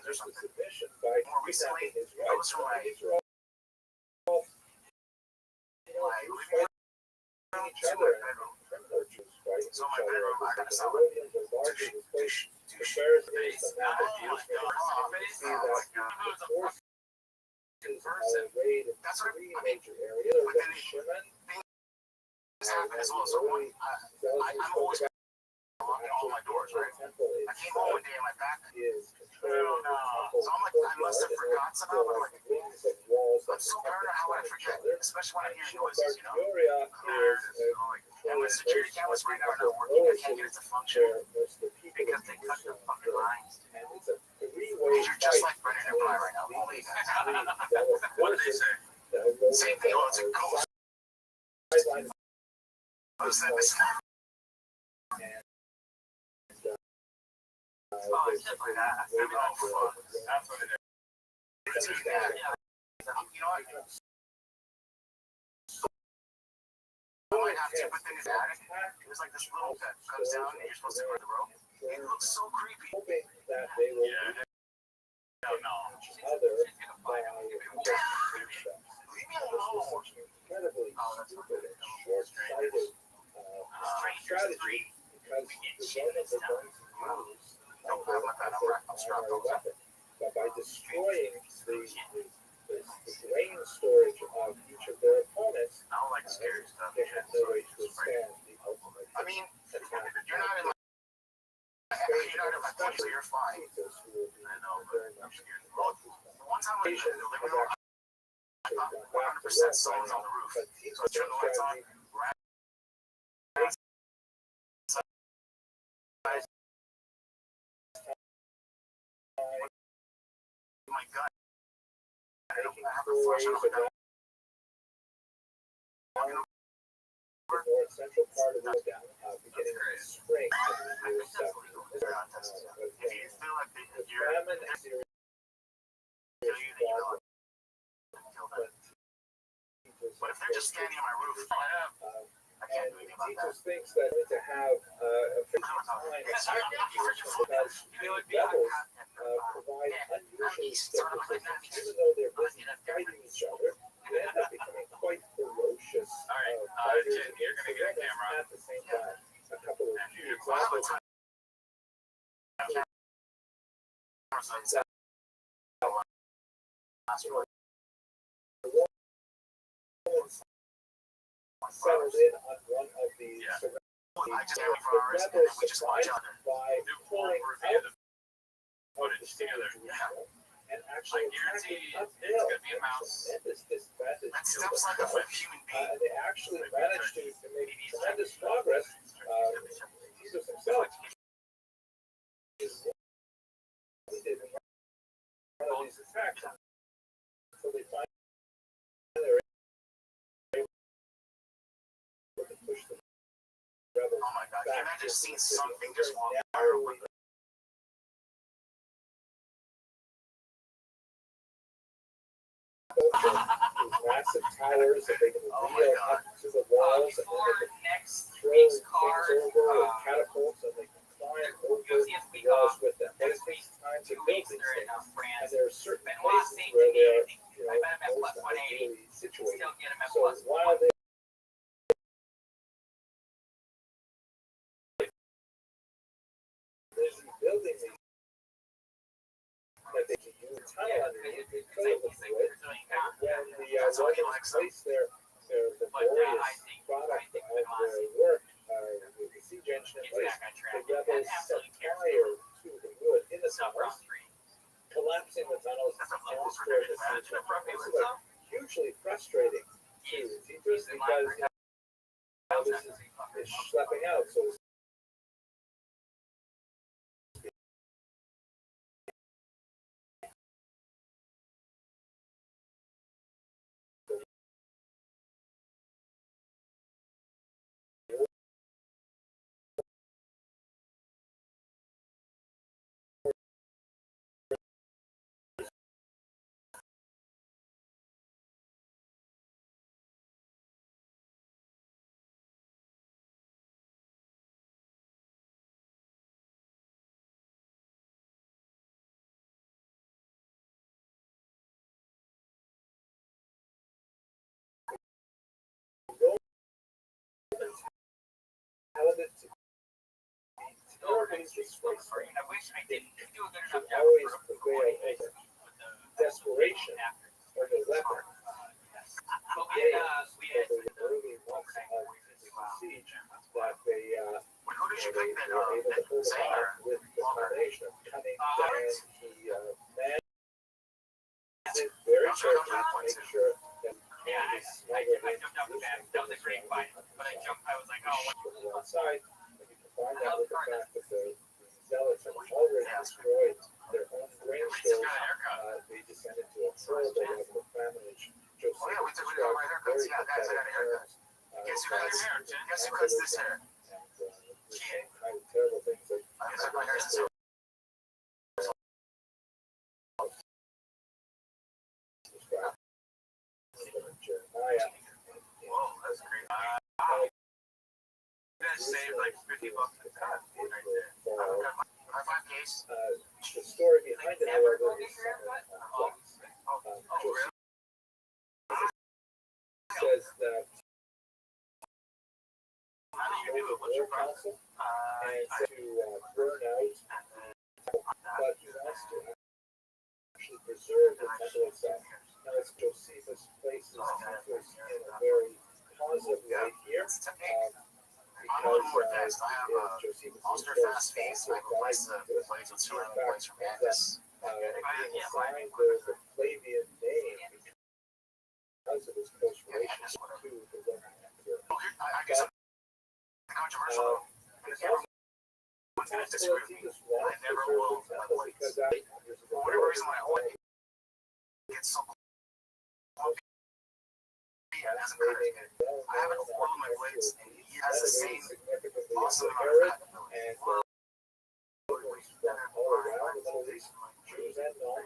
There's some submission by more recently, his that was from my each other So my bedroom, I got a solid. That's what I mean. But then things happen as well. So I'm always locking all my doors, right? I came home one day and my back. So I'm like, I must have forgot somehow. But I'm like, I'm so paranoid how would I forget, especially when I hear noises, you know? And my security cameras right now are not working. I can't get it to function because they cut the fucking lines. You're just like Brendan and I right now. Holy what did they say? Same thing. Oh, it's a ghost. What is that? Oh, it's different. I mean, oh, fuck. That's what it is. You know what? I might have to, but then his attic, there's like this rope that comes down and you're supposed to go to the rope. It looks so creepy. Hoping that they will No. other Leave me alone. incredibly stupid and short-sighted strategy because the Romans are going to use Don't have my gun. I'm strapped on that. but by destroying the grain storage of each of their opponents, I don't like scary stuff. they have no way to withstand the ultimate I mean, you're not in my place, so you're fine. I know, but I'm scared. Well, one time I was in the living room, I thought 100% someone's on the roof. So I turned the lights on, ran outside. My gun. I have a flash on my gun. the north central part of the town, beginning in the spring of the year 7. If you feel like you're Famine and serious but if they're just standing on my roof, I can't do anything about that. teachers thinks that to have a fixed time because devils provide unusually different, even though they're busy fighting each other, they end up becoming quite ferocious fighters. You're going to get a camera. At the same time, a couple of settled in on one of these. I just have for hours and then we just watch other. By pulling out Footage together. and actually guarantee attacking it's going to be a mouse. tremendous disadvantage. That sounds like a human being. They actually managed to make tremendous progress. Jesus himself he did one of these attacks. So they find can you imagine seeing something just walk by? Massive towers that they can wheel up to the walls and they can throw things over with catapults and they can climb over the walls with them. But it takes time to build these things. And there are certain places where they're most ideally situated. So while they're busy building these that they can use tunnel underneath the filled with wood, and when the Romans placed their laborious product of their work, the siege engine in place, the rebels set fire to the wood in the tunnels, collapsing the tunnels and destroying the siege engine. This is like hugely frustrating to the teachers because this is schlepping out, so I wish I didn't do a good enough should job always of prevail over desperation or the weapon. we had The early months of the siege that they who did you pick that were able to hold singer? off with the combination of cunning and he managed it very carefully to make sure that Yeah, I jumped out the back. That was a great fight. But I was like, oh, from the outside, and you combine that with the fact that the zealots had already destroyed their own grain stores, they descended to a horrible level of famine. Josephus we took described our haircuts. very Yeah, guys, I got a haircut. Guess who got your hair? Guess who cuts this hair? and the same kind of terrible things that I took my hair since described Jeremiah. whoa, that's great. You guys saved like $50 a cut. High five, case. The story behind it, however, is somewhat complex. Josephus says that How do you do it? What's war your process? council and to burn out, but he wants to actually preserve the temple itself. Now, as Josephus places Cephas in a very positive way here, I'm a little more because fast. I have Josephus Ulster is very fast fees. I responsive replace guy the plates with ceramic plates from Angus. being assigned the Flavian name because of his close relationship to the Roman Emperor. I guess I'm controversial. It's also possible that he just wants to preserve the temple because For whatever reason, my oil gets so as a I have an oil in my plates, and he has the same awesome amount of fat. and all around the Middle East, Jews and non.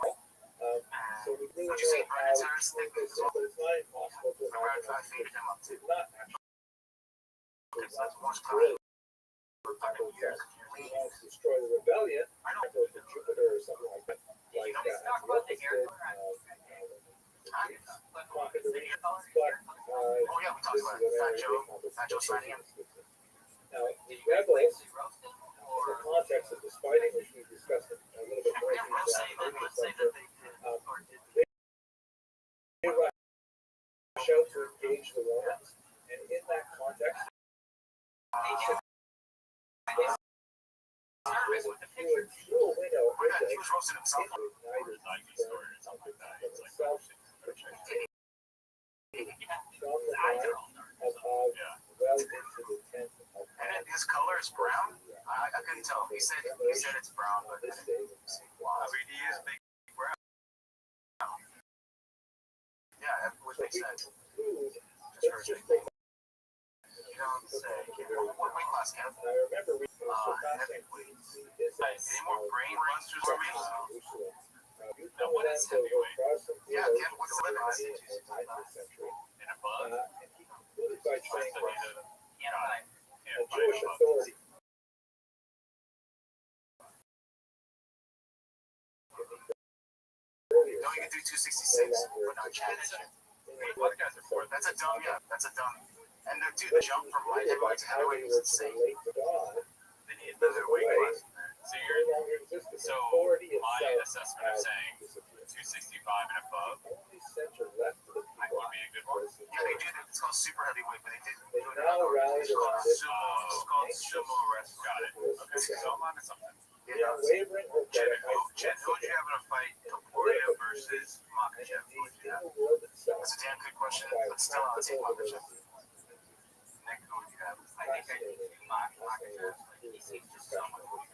So we really Would you say know Brandon how Sarah's thick this is, but it's not impossible to imagine. I faded him up too. It's not actually It's not most clear. he wants to destroy the rebellion, I know. or the Jupiter or something like that, like Antiochus did, conquer the region. But Oh yeah, we talked this about is it. an Fat area Joe. they Fat Joe signing him. Now, the rebels, in the context of this fighting, which we discussed in a little bit more detail in the previous lecture, they rush out to engage the Romans, and in that context, threw a window He was roasting himself. from the line above well into the tent of And his color is brown. I couldn't tell. He said it's brown, but this day. I mean, he is big brown. Yeah, which makes sense. Food, Just for it's just you don't say. class, Kev. I remember we were surpassing Any more brain busters for me? Now, what is heavyweight? Yeah, Kev, what's the limit? Century. And above? And he concluded by saying, Yeah, Jewish authority earlier No, you can do 266, but not championship. what guys are for That's a dumb, yeah. That's a dumb. And the jump from light heavyweight to heavyweight is insane. They need another weight class. So my assessment of saying 265 and above might be a good one. Yeah, they did it. It's called super heavyweight, but they did. It's called sumo wrestling. Got it. Okay, so I'm onto something. Yeah, Jen, who would you have in a fight? Topuria versus Makachev. Who would you have? That's a damn good question, but still, I would take Makachev. Nick, who would you have? I think I do Makachev. He seems just so much more.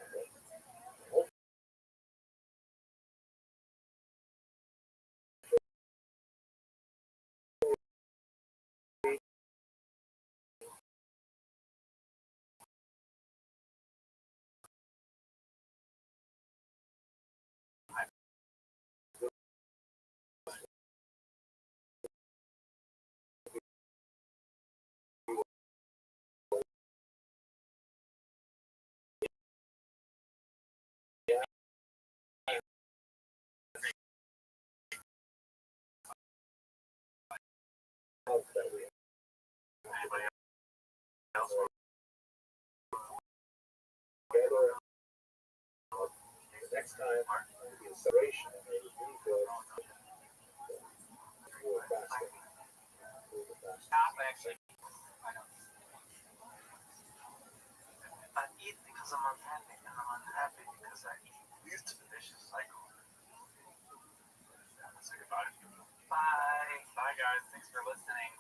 Anybody else? Next time, the acceleration and the rebuild will faster. Stop, actually. I eat because I'm unhappy, and I'm unhappy because I eat. It's a vicious cycle. Let's say goodbye. Bye. Bye, guys. Thanks for listening.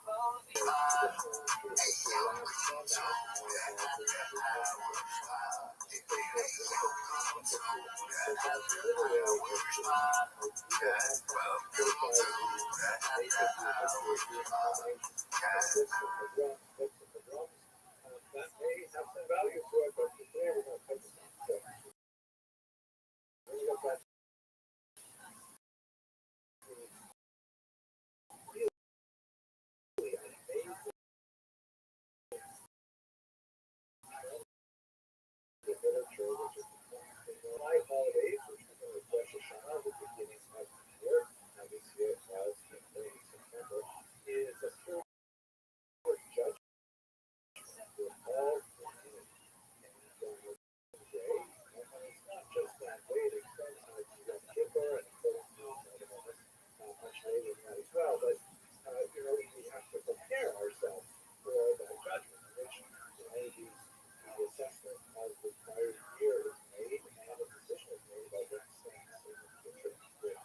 That may have some value to it, but today we're going to focus on it. My holidays, which begin with Rosh Hashanah, the beginning of the year, and this year was in early September, is a period of judgment with all humanity. And today, and it's not just that way, it extends out to Yom Kippur and much later than that as well, but we have to prepare ourselves for that judgment, which the assessment of the prior year is made and a decision is made about what stands in the future with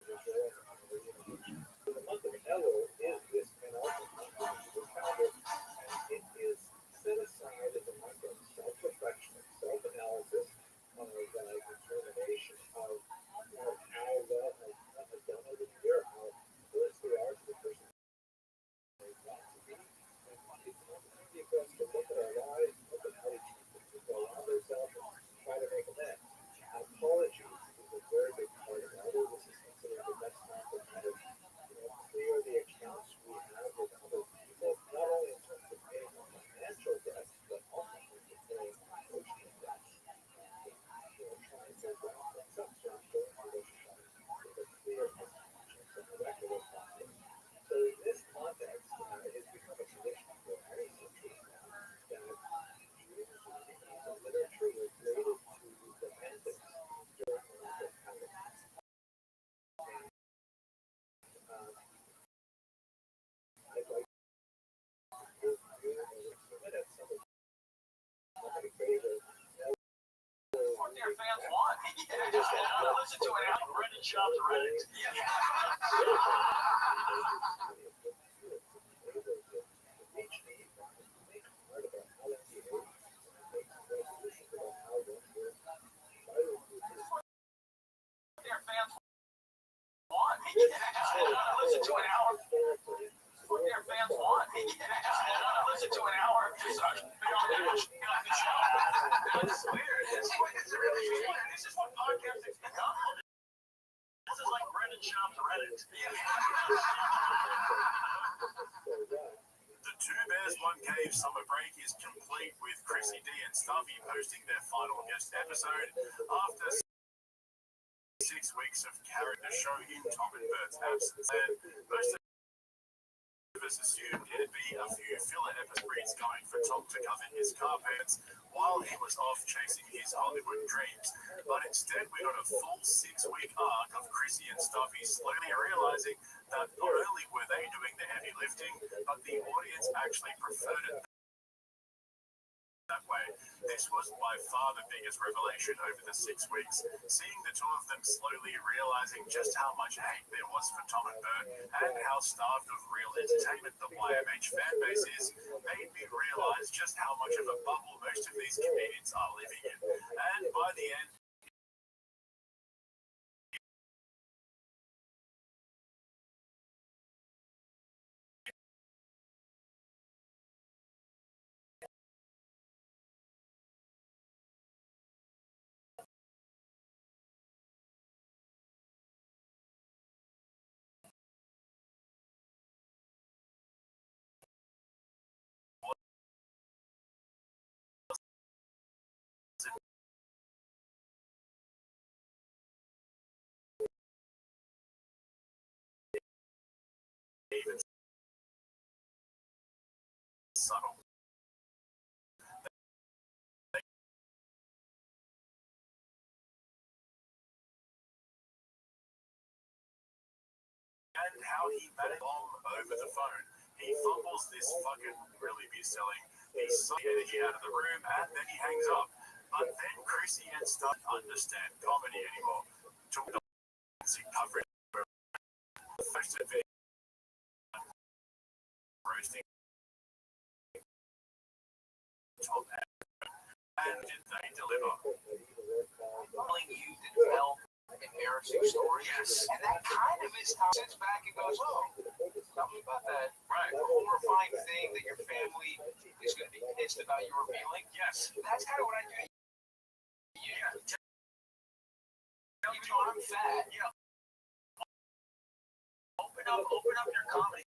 Israel and the month of Elul is this penultimate month which was founded, and it is set aside as a month of self-reflection, self-analysis, of determination of how well has done over the year, how close we are to the person they want to be, and it's an opportunity for us to look at our lives, look at how we treat the people around ourselves, and try to make amends. Apologies is a very big part of that. This is considered the best time to kind of clear the accounts we have with other people, not only in terms of paying our financial debts, but also in terms of paying our emotional debts. Trying to wrap things up so we don't relationship with a clear conscience and a record of possible. So in this context, it's become a tradition for many centuries now that Jews and the literature was related to repentance during the month of Elul. I'd like to give you in 2 minutes some of my favorite Their fans won. Listen to it out. Reddit shops Reddit. Their fans won. Listen to it out. Their fans won. listen to an hour of just It's weird. It's really weird. This is what podcasting's become. This is like Brendan Schaub's Reddit. The Two Bears One Cave summer break is complete with Chrissy D and Stuffy posting their final guest episode after 6 weeks of carrying the show in Tom and Bert's absence. And most of us assumed it'd be a few filler episodes going for Tom to cover his car payments while he was off chasing his Hollywood dreams. But instead, we got a full 6-week arc of Chrissy and Stuffy slowly realizing that not only were they doing the heavy lifting, but the audience actually preferred it that way. This was by far the biggest revelation over the 6 weeks. Seeing the two of them slowly realizing just how much hate there was for Tom and Bert and how starved of real entertainment the YMH fan base is, made me realize just how much of a bubble most of these comedians are living in. And by the end, even subtle. And how he managed over the phone. He fumbles this fucking really be selling. He's sucking energy out of the room and then he hangs up. But then Chrissy and Stuff understand comedy anymore. Took the coverage. Posted video. Roasting. Top and did they deliver? Telling you to tell embarrassing story. Yes. And that kind of is how it sits back and goes, oh, tell me about that. Right. Horrifying thing that your family is going to be pissed about you revealing. Yes. That's kind of what I do. Yeah. Even though I'm fat, yeah. Open up your comedy.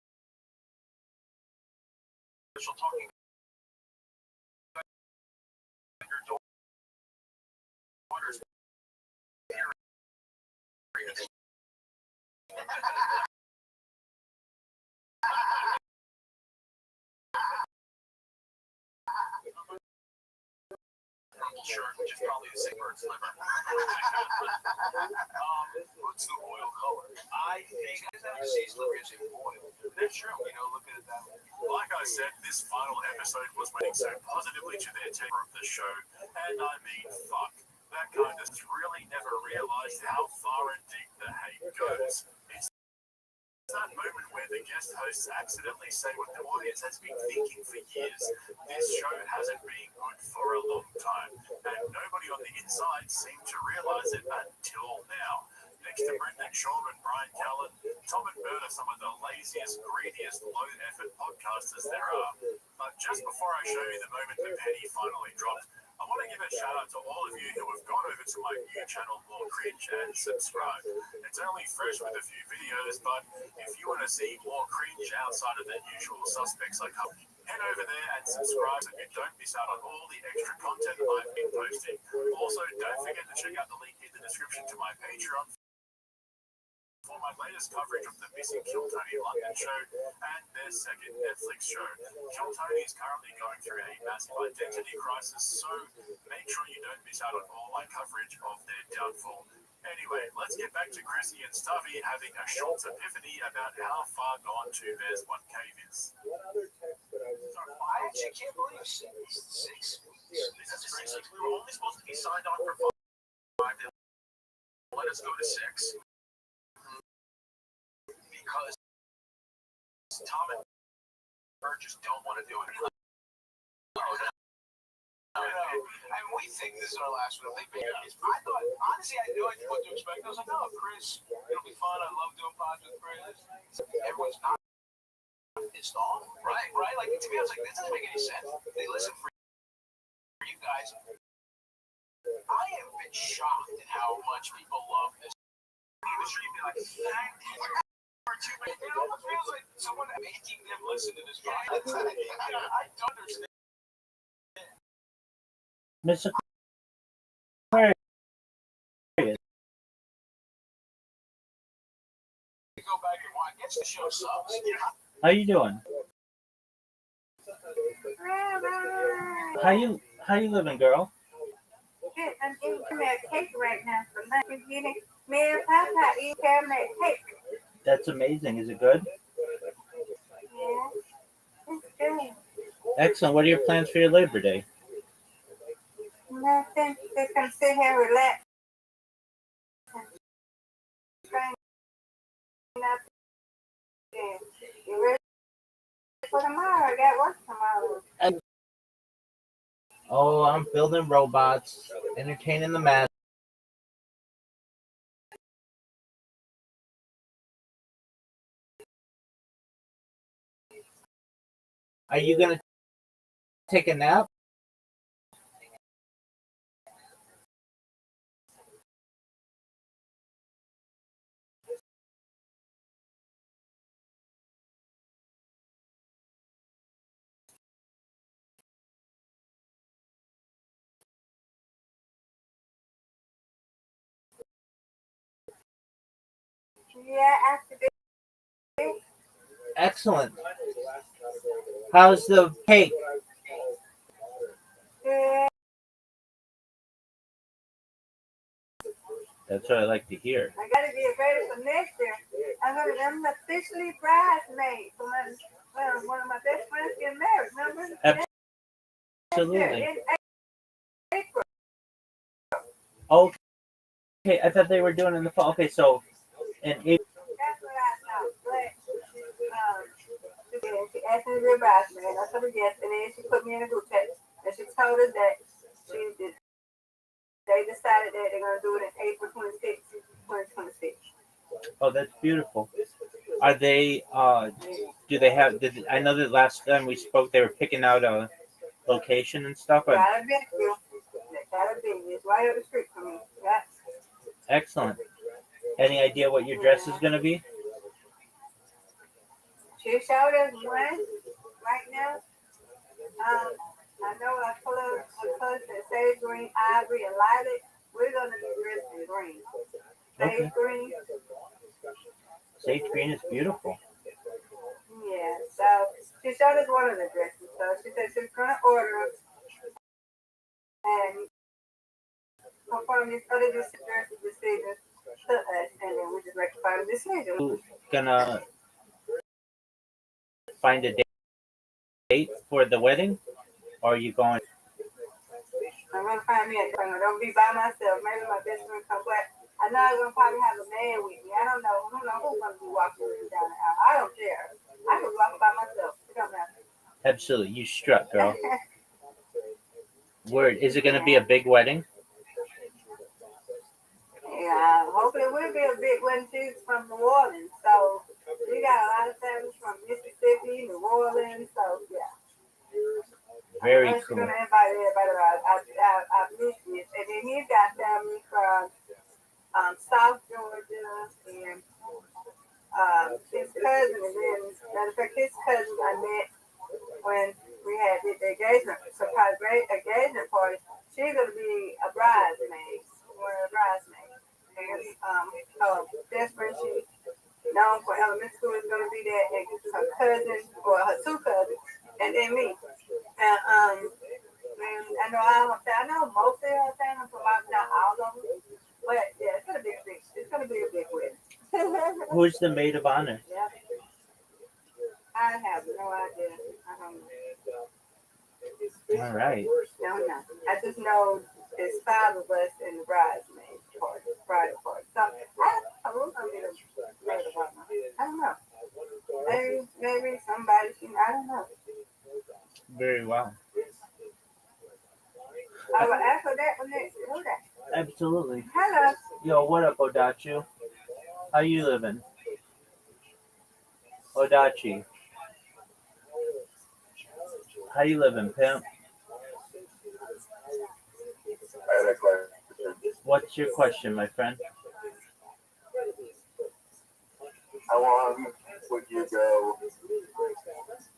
Talking about your daughter's Sure, which is probably the same bird's liver. What's the royal color? I think it's seasonal rich in oil. That's true. Look at it that way. Like I said, this final episode was winning so positively to their temper of the show, and I mean, fuck. That kind of really never realized how far and deep the hate goes. It's that moment where the guest hosts accidentally say what the audience has been thinking for years. This show hasn't been good for a long time, and nobody on the inside seemed to realize it until now. Next to Brendan Schaub and Brian Callen, Tom and Bert are some of the laziest, greediest, low-effort podcasters there are. But just before I show you the moment the penny finally dropped, I want to give a shout out to all of you who have gone over to my new channel, More Cringe, and subscribe. It's only fresh with a few videos, but if you want to see more cringe outside of the usual suspects I cover, head over there and subscribe so you don't miss out on all the extra content I've been posting. Also, don't forget to check out the link in the description to my Patreon for my latest coverage of the missing Kill Tony London show and their second Netflix show. Kill Tony is currently going through a massive identity crisis, so make sure you don't miss out on all my coverage of their downfall. Anyway, let's get back to Chrissy and Stuffy having a short epiphany about how far gone Two Bears One Cave is. I actually can't believe 6 weeks. That's crazy. We were only supposed to be signed on for 5. Let us go to 6. Because Tom and Bert just don't want to do it. And we think this is our last one. I thought, honestly, I had no idea what to expect. I was like, oh, Chris, it'll be fun. I love doing pods with Chris. Everyone's not installed. Right. Like to me, I was like, this doesn't make any sense. They listen for you guys. I have been shocked at how much people love this. The stream be like, it almost feels like someone making them listen to this podcast. I don't understand. Mr. Aquarius, Go back and watch. Gets the show subs. how you doing? How you living, girl? Good. I'm eating caramel cake right now for lunch. I'm eating me and Papa eat caramel cake. That's amazing. Is it good? Yeah, it's good. Excellent. What are your plans for your Labor Day? Nothing. Just gonna sit here and relax. Train up and get ready for tomorrow. I got work tomorrow. Oh, I'm building robots, entertaining the masses. Are you gonna take a nap? Yeah, after this. Excellent. How's the cake? Good. That's what I like to hear. I gotta get ready for next year. I'm officially bridesmaid for one of my best friends getting married. Remember? Absolutely. In April. Okay, I thought they were doing it in the fall. Okay, so in April. That's what I thought. But she asked me to be a bridesmaid. I told her yes, and then she put me in a group text, and she told us that they decided that they're gonna do it in April 26, 2026. Oh, that's beautiful. Are they? Do they have? I know that last time we spoke, they were picking out a location and stuff. Gotta be you. Gotta be. It's right up the street from me. Yeah. Excellent. Any idea what your dress is gonna be? She showed us one right now. I know I told her that sage green, ivory, and lilac. We're gonna be dressed in green. Sage green. Sage green is beautiful. Yeah. So she showed us one of the dresses. So she said she was gonna order and confirm this other decision to us, and then we just rectify the decision. Gonna find a date for the wedding, or are you going? I'm gonna find me a friend. Don't be by myself. Maybe my best friend come back. I know I'm gonna probably have a man with me. I don't know. Who's gonna be walking with me down the aisle. I don't care. I can walk by myself. It don't matter. Absolutely, you struck, girl. Word. Is it gonna be a big wedding? Yeah, hopefully it will be a big one. She's from New Orleans, so we got a lot of families from Mississippi, New Orleans. So yeah. Very She's cool. gonna invite everybody around. I believe it. And then he's got family from South Georgia and his cousin, and then matter of fact, his cousin I met when we had the engagement, surprise engagement party. She's gonna be a bridesmaid, one of the bridesmaids. And her best friend, she known for elementary school, is gonna be there, and her cousin or her two cousins, and then me. And I know most of her family from not all of them, but yeah, it's gonna be a big wedding. Who's the maid of honor? Yeah. I have no idea. I don't know. All right. Don't know. I just know there's 5 of us in the bridesmaid party, bridal party. So I don't know who's gonna be the maid of honor. I don't know. Maybe somebody. I don't know. Very well. I will ask for that one next. Who that? Absolutely. Hello. Yo, what up, Odachu? How you living? Odachi. How you living, pimp? I had a question. What's your question, my friend? How long would you go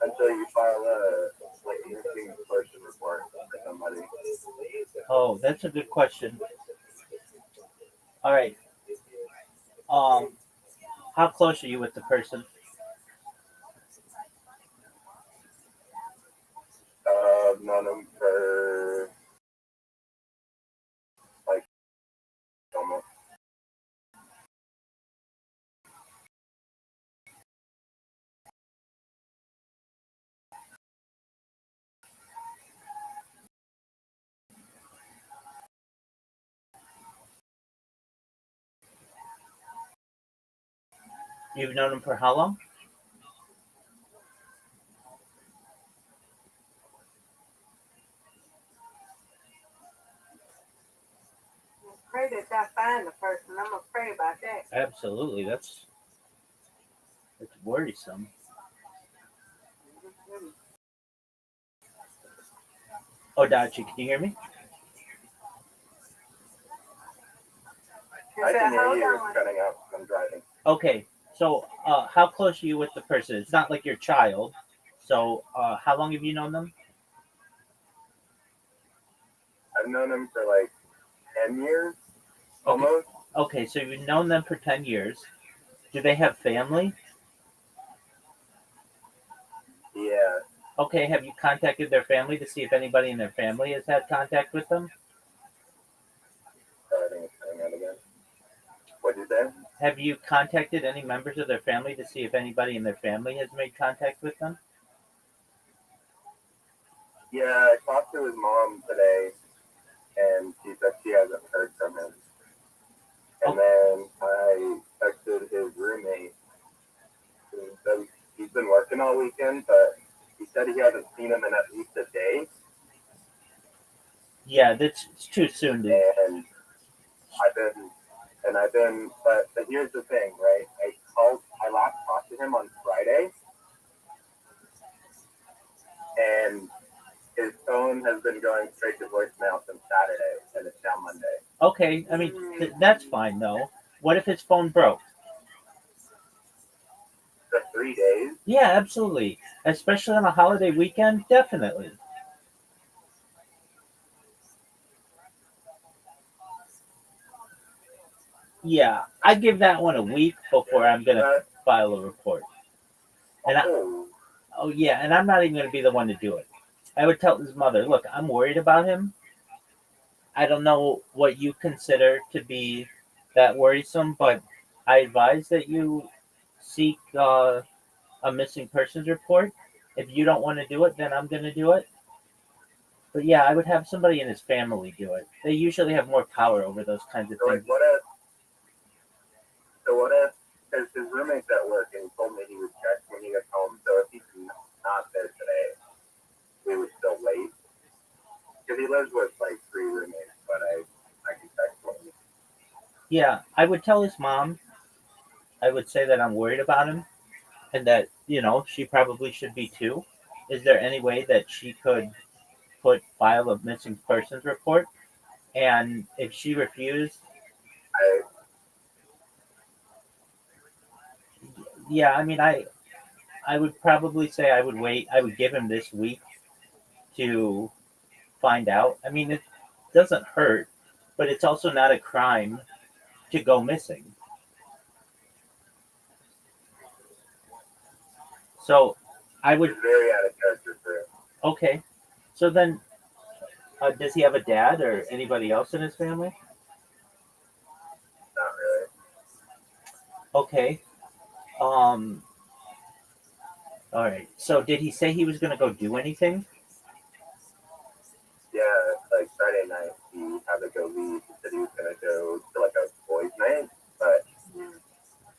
until you file a missing person report for somebody? Oh, that's a good question. All right. How close are you with the person? Known them for like almost. You've known him for how long? Pray that I find the person. I'm gonna pray about that. Absolutely. That's worrisome. Oh, Dachi, can you hear me? I can hear you. It's cutting out. I'm driving. Okay. So, how close are you with the person? It's not like your child. So, how long have you known them? I've known him for like 10 years, Okay. almost. Okay, so you've known them for 10 years. Do they have family? Yeah. Okay, have you contacted their family to see if anybody in their family has had contact with them? I think it's cutting out again. What'd you say? Have you contacted any members of their family to see if anybody in their family has made contact with them? Yeah, I talked to his mom today, and she said she hasn't heard from him. And then I texted his roommate, who said he's been working all weekend, but he said he hasn't seen him in at least a day. Yeah, it's too soon to. And but here's the thing, right? I last talked to him on Friday, and his phone has been going straight to voicemail since Saturday, and it's now Monday. Okay, I mean, that's fine though. What if his phone broke? For 3 days? Yeah, absolutely. Especially on a holiday weekend, definitely. Yeah, I give that one a week before I'm gonna file a report. And and I'm not even gonna be the one to do it. I would tell his mother, look, I'm worried about him. I don't know what you consider to be that worrisome, but I advise that you seek a missing persons report. If you don't want to do it, then I'm going to do it. But yeah, I would have somebody in his family do it. They usually have more power over those kinds of So things. what if his roommate's at work and he told me he would check when he gets home. So if he's not there today, we would still wait. Because he lives with like 3 roommates, but I can text him. Yeah, I would tell his mom. I would say that I'm worried about him and that, she probably should be too. Is there any way that she could file a missing persons report? And if she refused, yeah, I mean, I would probably say I would wait. I would give him this week to find out. I mean, it doesn't hurt, but it's also not a crime to go missing. So I would. He's very out of character for him. Okay. So then, does he have a dad or anybody else in his family? Not really. Okay. All right. So did he say he was going to go do anything? Yeah, like Friday night, he had to go leave. He said he was going to go to like a boys' night, but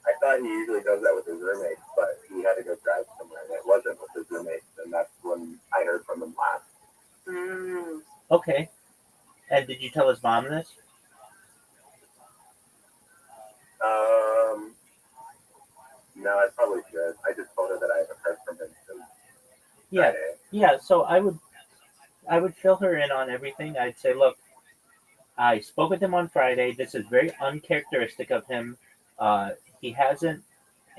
I thought he usually does that with his roommates, but he had to go drive somewhere, and it wasn't with his roommates, and that's when I heard from him last. Okay. And did you tell his mom this? No, I probably should. I just told her that I haven't heard from him since Yeah. Friday. Yeah, so I would fill her in on everything. I'd say, look, I spoke with him on Friday. This is very uncharacteristic of him. Uh, he hasn't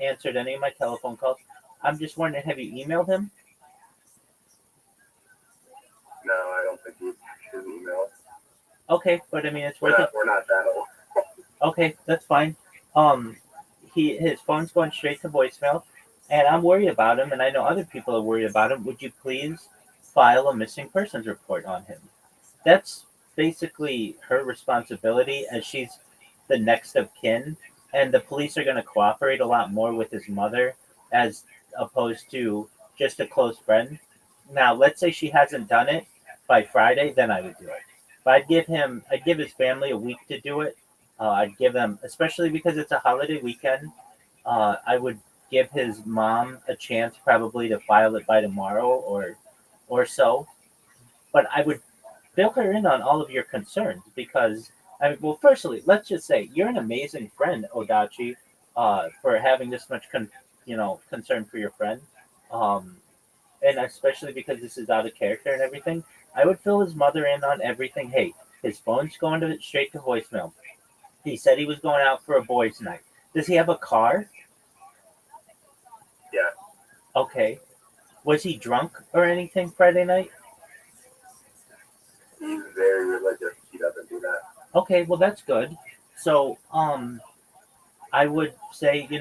answered any of my telephone calls. I'm just wondering, have you emailed him? No, I don't think he should email. Okay, but I mean, it's We're worth it. not, we're not that old. Okay, that's fine. Um, his phone's going straight to voicemail, and I'm worried about him, and I know other people are worried about him. Would you please file a missing persons report on him? That's basically her responsibility, as she's the next of kin, and the police are going to cooperate a lot more with his mother as opposed to just a close friend. Now, let's say she hasn't done it by Friday, then I would do it. But I'd give his family a week to do it. I'd give them, especially because it's a holiday weekend. I would give his mom a chance probably to file it by tomorrow or so. But I would fill her in on all of your concerns because I mean, well, firstly, let's just say you're an amazing friend, Odachi, for having this much concern for your friend, um, and especially because this is out of character and everything. I would fill his mother in on everything. Hey, his phone's going to straight to voicemail. He said he was going out for a boys' night. Does he have a car? Yeah, Okay. Was he drunk or anything Friday night? he's very religious. He doesn't do that. Okay, well that's good. So, I would say, he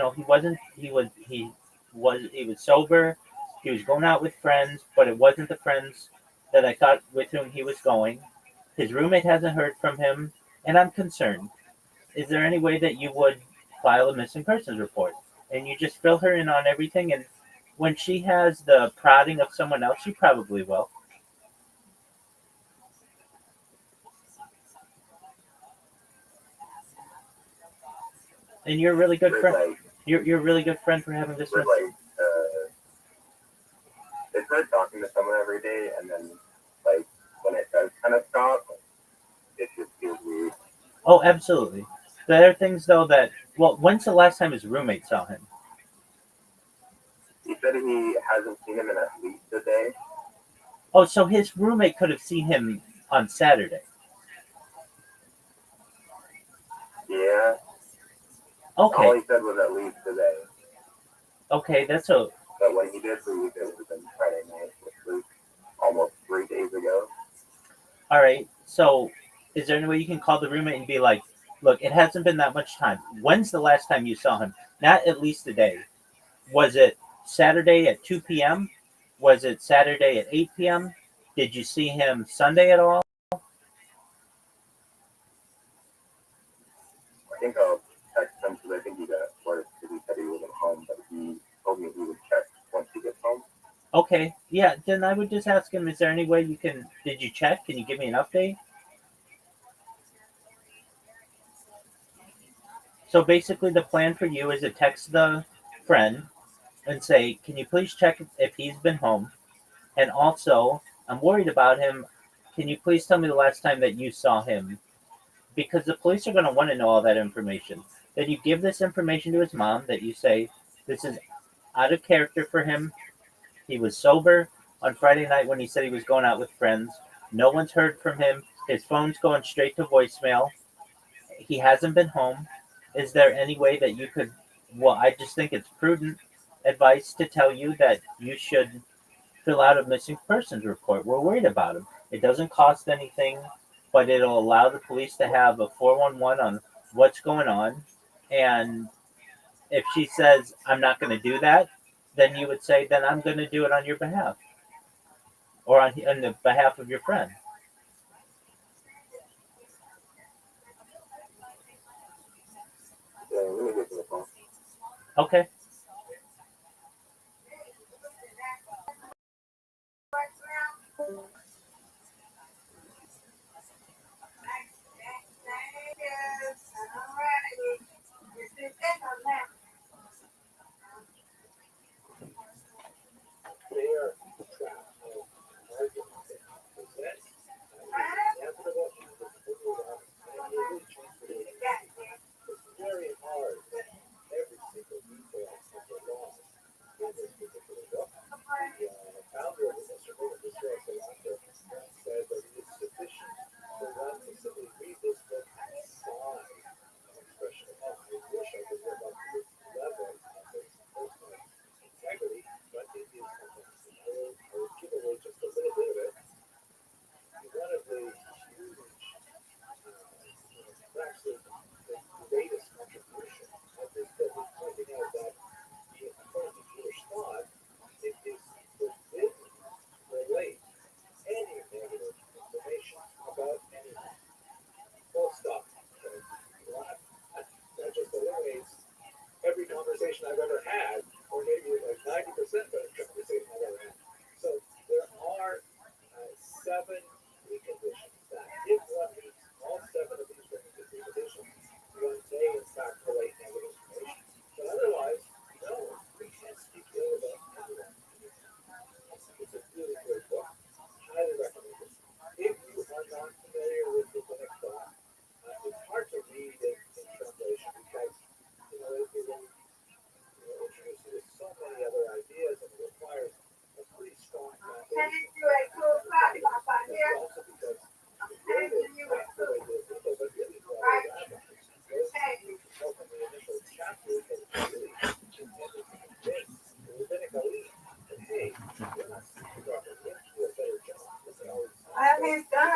was sober. He was going out with friends, but it wasn't the friends that I thought with whom he was going. His roommate hasn't heard from him, and I'm concerned. Is there any way that you would file a missing persons report and you just fill her in on everything? And when she has the prodding of someone else, she probably will. And you're a really good We're friend. like, You're a really good friend for having this we're much. like, it's hard talking to someone every day, and then like when it does kind of stop, it just feels weird. Oh, absolutely. There are things though that. Well, when's the last time his roommate saw him? He said he hasn't seen him in at least a day. Oh, so his roommate could have seen him on Saturday. Yeah, all Okay, he said was at least a day. okay, that's a. But when he did leave, it was on Friday night, which was almost 3 days ago. All right. So, is there any way you can call the roommate and be like, "Look, it hasn't been that much time. When's the last time you saw him? Not at least a day. Was it Saturday at 2 p.m.? Was it Saturday at 8 p.m.? Did you see him Sunday at all?" I think I'll text him because I think he got worse because he said he wasn't home, but he told me he would check once he gets home. Okay, yeah. Then I would just ask him, "Is there any way you can? Did you check? Can you give me an update?" So basically, the plan for you is to text the friend and say, "Can you please check if he's been home? And also, I'm worried about him. Can you please tell me the last time that you saw him?" Because the police are going to want to know all that information. Then you give this information to his mom that you say, "This is out of character for him. He was sober on Friday night when he said he was going out with friends. No one's heard from him. His phone's going straight to voicemail. He hasn't been home. Is there any way that you could?" Well, I just think it's prudent advice to tell you that you should fill out a missing persons report. We're worried about him. It doesn't cost anything, but it'll allow the police to have a 411 on what's going on. And if she says, "I'm not going to do that," then you would say, "Then I'm going to do it on your behalf or on the behalf of your friend." Yeah, let me get to the phone. Okay.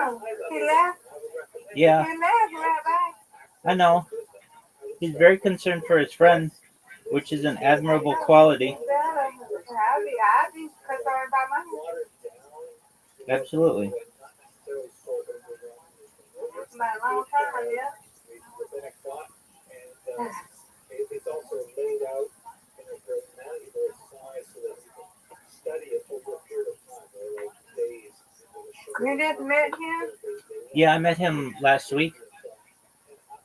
Oh, he left. Yeah, He left, Rabbi. I know. He's very concerned for his friends, which is an admirable quality. I'll be concerned about my. Absolutely. My long term, yeah. It's also laid out in a personality very size so that you can study it over a period of time, like days. You just met him? Yeah, I met him last week.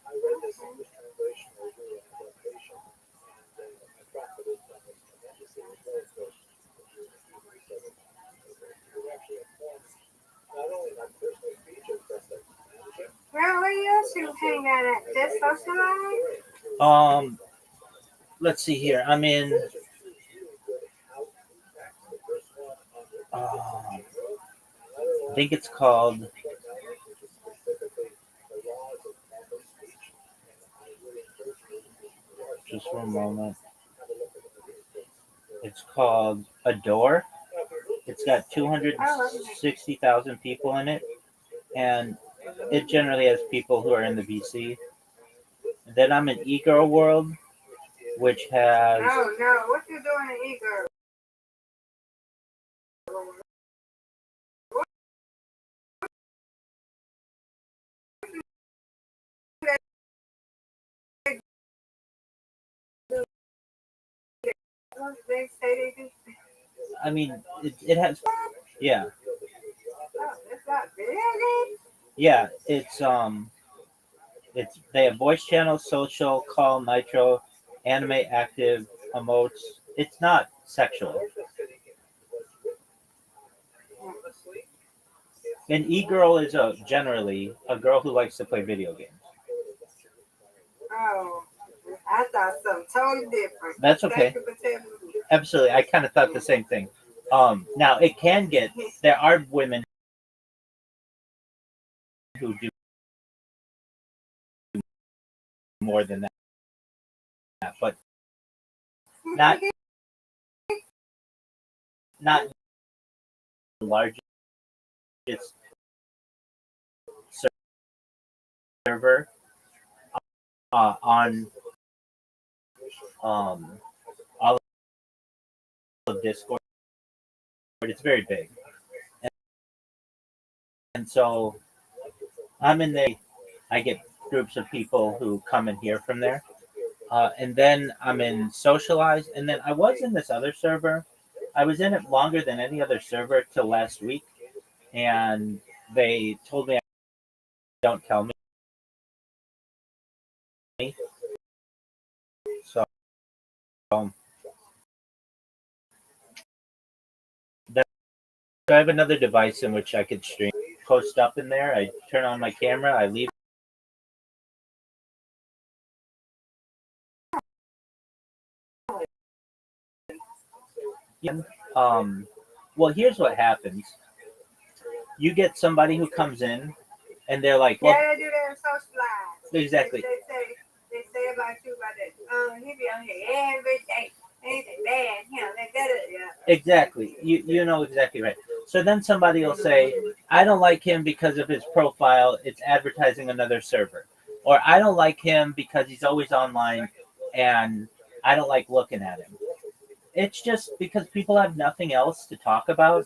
I read this English translation over an adaptation, and I thought that it was tremendously. It was very good. You actually informed not only my personal speech as best I can. Where else you hang out at? Just socialize? Let's see here. I'm in. I think it's called. Just for a moment. It's called Adore. It's got 260,000 people in it, and it generally has people who are in the BC. And then I'm in E-Girl World, which has. No. What you doing in E-Girl? They say they do. I mean, it has. Yeah, Oh, it's not big. yeah. It's they have voice channels, social, call, nitro, anime, active, emotes. It's not sexual. An e-girl is generally a girl who likes to play video games. Oh, I thought something totally different. That's okay. Thank you for telling me. Absolutely, I kind of thought the same thing. Now it can get. There are women who do more than that, but not the largest server on all of Discord. It's very big, and so I'm in there. I get groups of people who come and hear from there, and then I'm in Socialize, and then I was in this other server. I was in it longer than any other server till last week, and they told me don't tell me. So I have another device in which I could stream, post up in there. I turn on my camera, I leave. Well, here's what happens. You get somebody who comes in, and they're like, well, yeah, they do that in Socialize. exactly. They say about you about that. He be on here every day. Anything bad, yeah. Exactly. You know exactly right. So then somebody will say, I don't like him because of his profile. It's advertising another server. Or I don't like him because he's always online and I don't like looking at him. It's just because people have nothing else to talk about.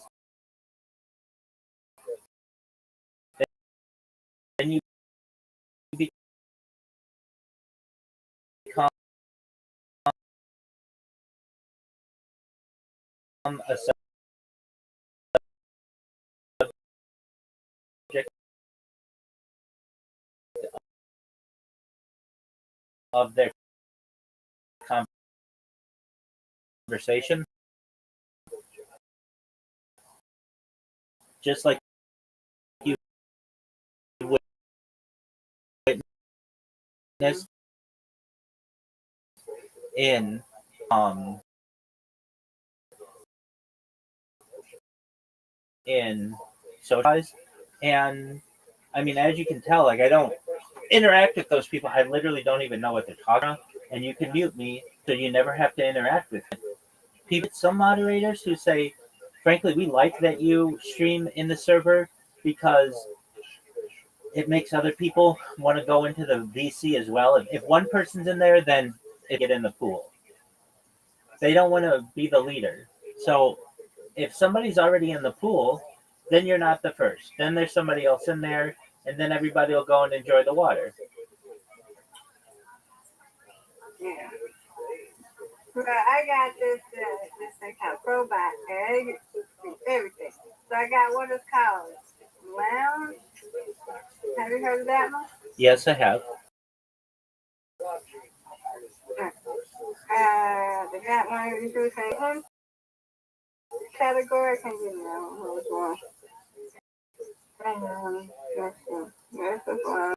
Then you become a subject of their conversation. Just like you witness in in Socialize. And I mean, as you can tell, like I don't interact with those people. I literally don't even know what they're talking about. And you can mute me so you never have to interact with me. People, some moderators who say, frankly, we like that you stream in the server because it makes other people want to go into the VC as well. If one person's in there, then it get in the pool. They don't want to be the leader. So if somebody's already in the pool, then you're not the first. Then there's somebody else in there, and then everybody will go and enjoy the water. Yeah. Well, I got this thing called Robot, and it do everything. So I got what is called Lounge. Have you heard of that one? Yes, I have. They got one of these things. Category, I can't get it out. Which one? Let's see. This is one.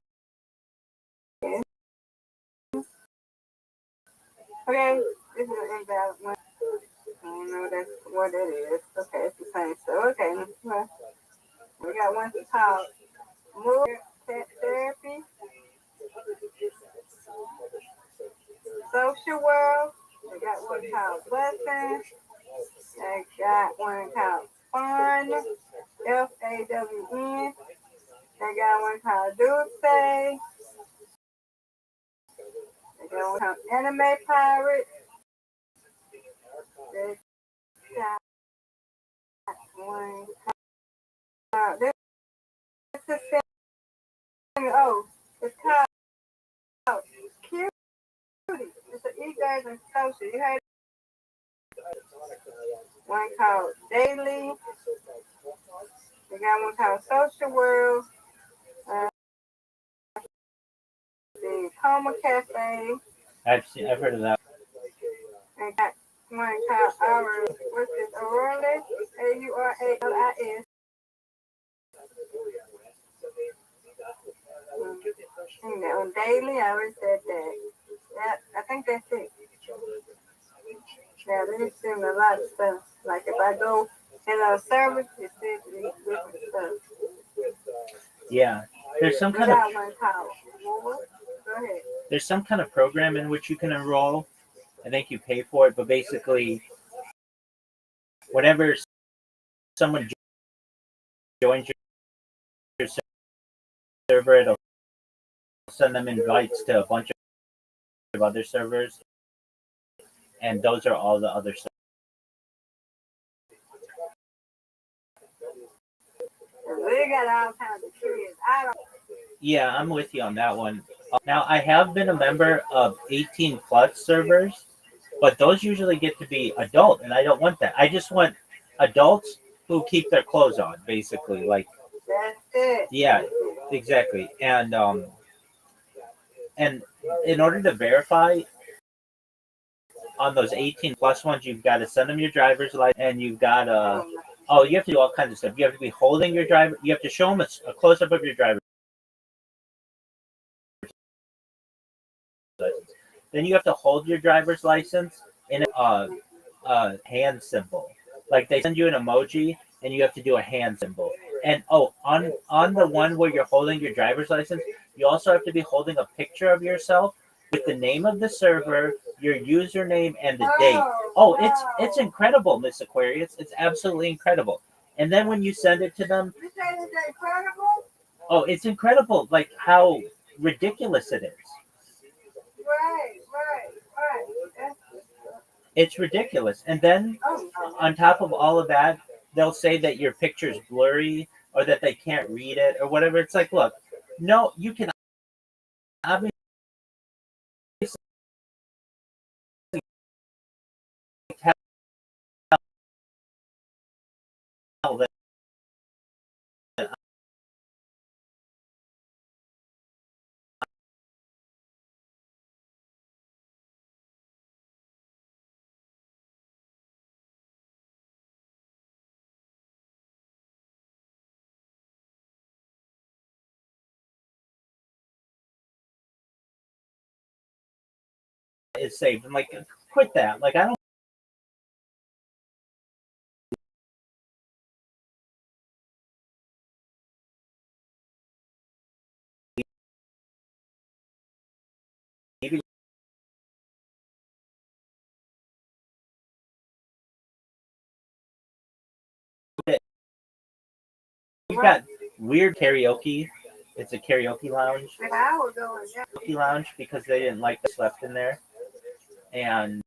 Okay, this is an invalid one. I don't know that's what it is. Okay, it's the same stuff. Okay, well, we got one called Mood Therapy, Social World. They got one called Blessing. They got one called Fun, FAWN. They got one called Dulce. They got one called Anime Pirate. They got one called, this is thing, oh, it's called Cutie. It's an e-girls and social. You heard one called Daily. They got one called Social World. The Coma Cafe. I've heard of that. I got one called Aura. What's this? Auralis? AURALIS. And on Daily, I already said that. Yeah, I think that's it. Yeah, they send a lot of stuff. Like if I go in a service, it says different stuff. Yeah, there's some We kind of got one called what? Go ahead. there's some kind of program in which you can enroll. I think you pay for it, but basically, whenever someone joins your server, it'll send them invites to a bunch of other servers, and those are all the other servers. We got all kinds of kids. I don't. Yeah, I'm with you on that one. Now, I have been a member of 18 plus servers, but those usually get to be adult, and I don't want that. I just want adults who keep their clothes on, basically. Like, That's it. yeah, exactly. And in order to verify on those 18 plus ones, you've got to send them your driver's license, and you've got to you have to do all kinds of stuff. You have to be holding your driver. You have to show them a close up of your driver's license. Then you have to hold your driver's license in a hand symbol. Like they send you an emoji, and you have to do a hand symbol. And on the one where you're holding your driver's license, you also have to be holding a picture of yourself with the name of the server, your username, and the date. Oh, it's incredible, Miss Aquarius. It's absolutely incredible. And then when you send it to them, You say it's incredible? oh, it's incredible, like how ridiculous it is. Right. It's ridiculous. And then on top of all of that, they'll say that your picture's blurry or that they can't read it or whatever. It's like, look, no, you can obviously tell that it's safe. I'm like, quit that. Like, I don't maybe you've got weird karaoke It's a karaoke lounge. If I would go in there. Karaoke lounge because they didn't like the slept in there, and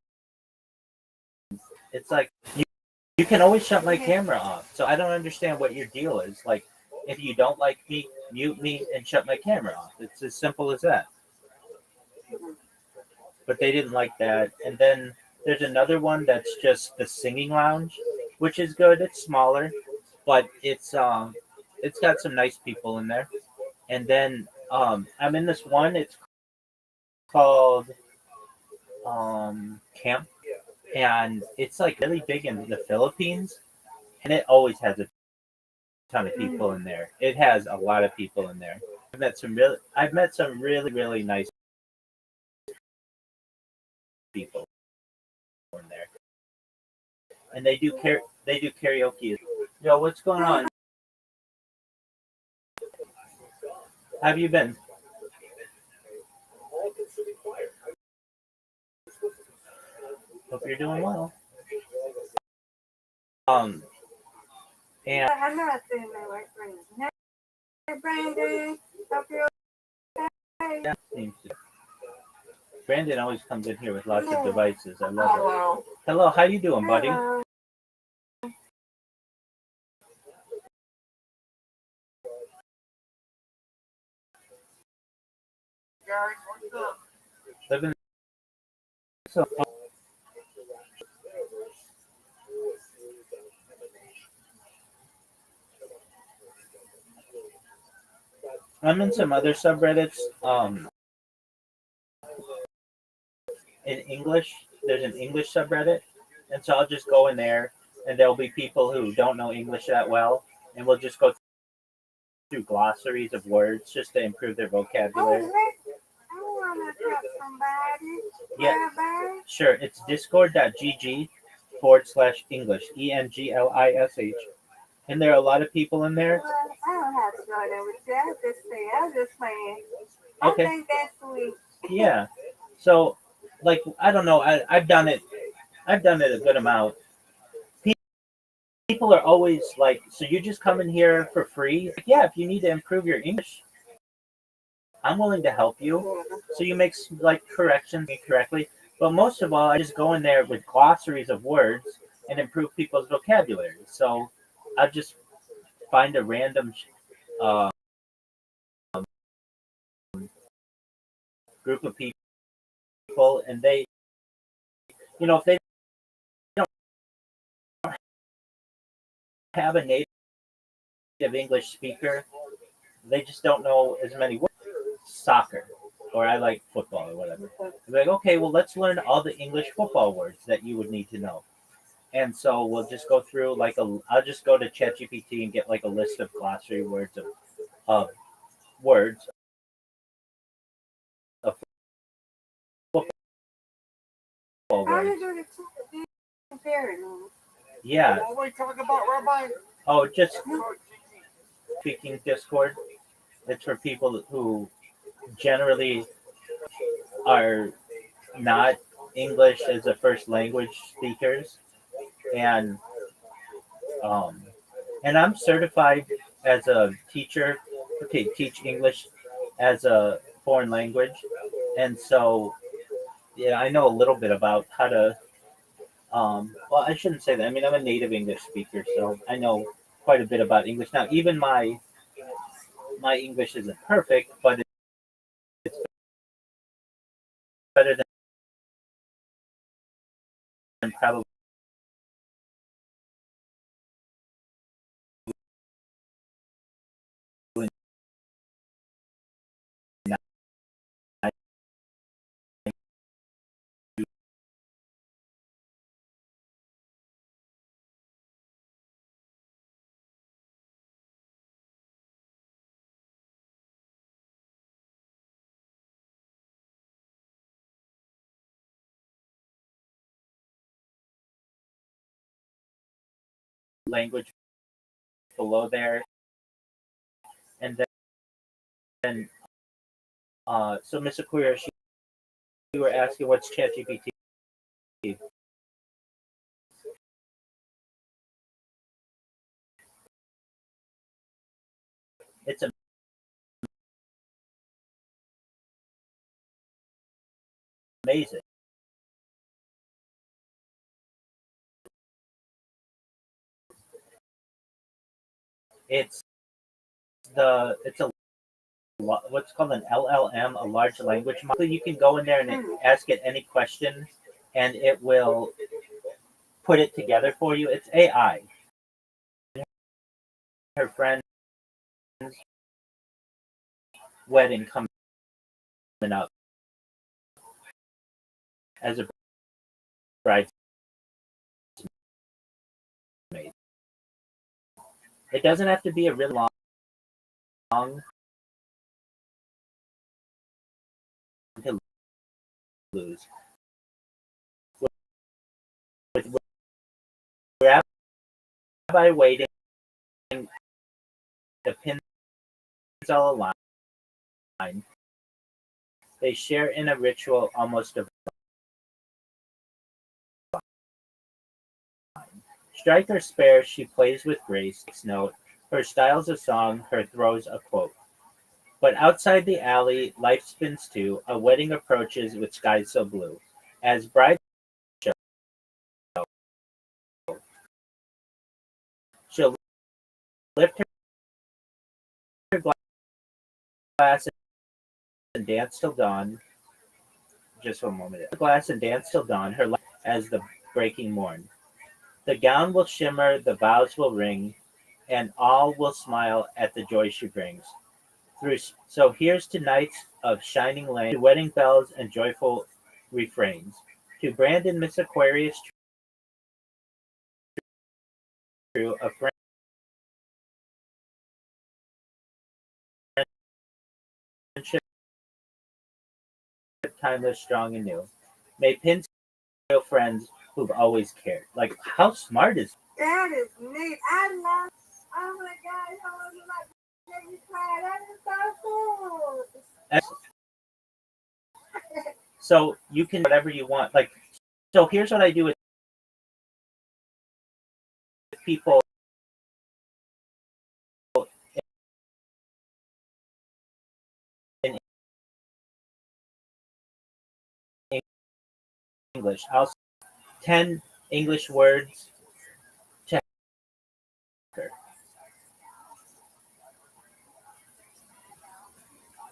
it's like you can always shut my camera off. So I don't understand what your deal is. Like, if you don't like me, mute me and shut my camera off. It's as simple as that. But they didn't like that. And then there's another one that's just the singing lounge, which is good. It's smaller, but it's got some nice people in there. And then I'm in this one. It's called Camp, and it's like really big in the Philippines, and it always has a ton of people in there. It has a lot of people in there. I've met some really nice people in there, and they do karaoke. Yo, what's going on? How have you been? Hope you're doing well. And I'm not saying my white friend. Hey, Brandon. Hope you're okay. yeah, Brandon always comes in here with lots of devices. I love it. Hello, how you doing, buddy? Hello. Living so I'm in some other subreddits. In English, there's an English subreddit, and so I'll just go in there, and there'll be people who don't know English that well, and we'll just go through glossaries of words just to improve their vocabulary. I want to talk to somebody. Yeah, Bye-bye. sure. It's discord.gg/English, ENGLISH. And there are a lot of people in there. Well, I don't have to go there with you. I was just playing. Okay. I think that's sweet. Yeah. So, like, I don't know. I've done it. I've done it a good amount. People are always like, so you just come in here for free? Like, yeah, if you need to improve your English, I'm willing to help you. So you make like corrections correctly. But most of all, I just go in there with glossaries of words and improve people's vocabulary. So I just find a random uh, group of people, and they, if they don't have a native English speaker, they just don't know as many words. Soccer, or I like football, or whatever. They're like, okay, well, let's learn all the English football words that you would need to know. And so we'll just go through I'll just go to ChatGPT and get like a list of glossary words of words of football How words. you do the comparing? Yeah. What are we talking about, Rabbi? Oh, just speaking Discord. It's for people who generally are not English as a first language speakers, and um, and I'm certified as a teacher to teach English as a foreign language, and so yeah, I know a little bit about how to. Well, I shouldn't say that. I mean, I'm a native English speaker, so I know quite a bit about English. Now, even my English isn't perfect, but it's better than probably language below there, and then so Miss Aquila, you were asking what's ChatGPT. It's a amazing. It's it's a what's called an LLM, a large language model. You can go in there and ask it any question, and it will put it together for you. It's AI. Her friend's wedding coming up as a bridesmaid. It doesn't have to be a really long to lose. With Rabbi waiting, the pins all align. They share in a ritual almost divine. Strike or spare, she plays with grace. Note, her style's a song, her throw's a quote. But outside the alley, life spins too. A wedding approaches with skies so blue. As bride show, she'll lift her glass and dance till dawn. Just one moment. Glass and dance till dawn. Her life as the breaking morn. The gown will shimmer, the vows will ring, and all will smile at the joy she brings. So here's to nights of shining lamp, to wedding bells and joyful refrains. To Brandon, Miss Aquarius, true, a friendship timeless, strong, and new. May pins real friends who've always cared. Like, how smart is That is neat. I love. Oh my God! How was it like? Make me cry. That is so cool. that? So you can whatever you want. Like, so here's what I do with people in English. I'll say 10 English words to her.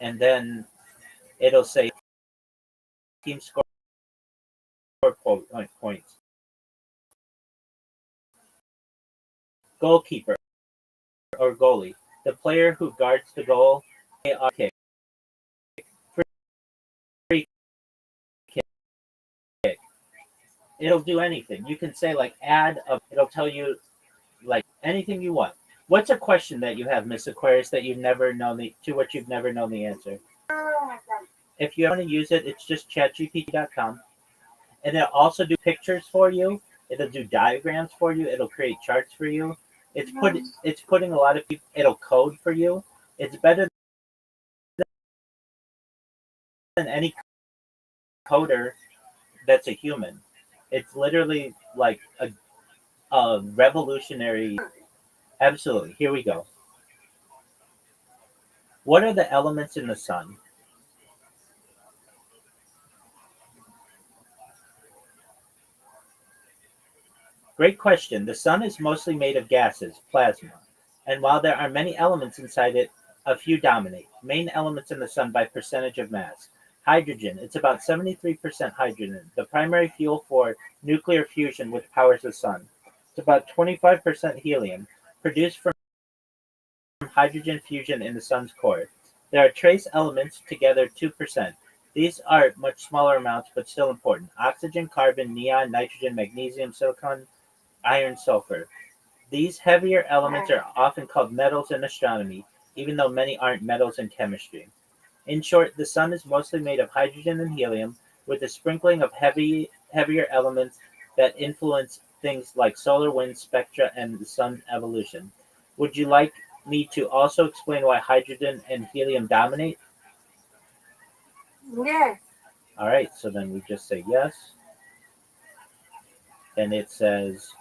And then it'll say team score points. Goalkeeper or goalie. The player who guards the goal. Kick. Free kick. It'll do anything. You can say like it'll tell you like anything you want. What's a question that you have, Miss Aquarius, that you've never known which you've never known the answer? Oh my God. If you want to use it, it's just chatgpt.com. And it'll also do pictures for you. It'll do diagrams for you. It'll create charts for you. It's putting a lot of people. It'll code for you. It's better than any coder that's a human. It's literally like a revolutionary. Absolutely. Here we go. What are the elements in the sun? Great question. The sun is mostly made of gases, plasma. And while there are many elements inside it, a few dominate. Main elements in the sun by percentage of mass. Hydrogen. It's about 73% hydrogen, the primary fuel for nuclear fusion which powers the sun. It's about 25% helium, produced from hydrogen fusion in the sun's core. There are trace elements, together 2%. These are much smaller amounts, but still important. Oxygen, carbon, neon, nitrogen, magnesium, silicon, iron, sulfur. These heavier elements are often called metals in astronomy, even though many aren't metals in chemistry. In short, the sun is mostly made of hydrogen and helium, with a sprinkling of heavier elements that influence things like solar wind, spectra, and the sun's evolution. Would you like me to also explain why hydrogen and helium dominate? Yes. All right, so then we just say yes. And it says,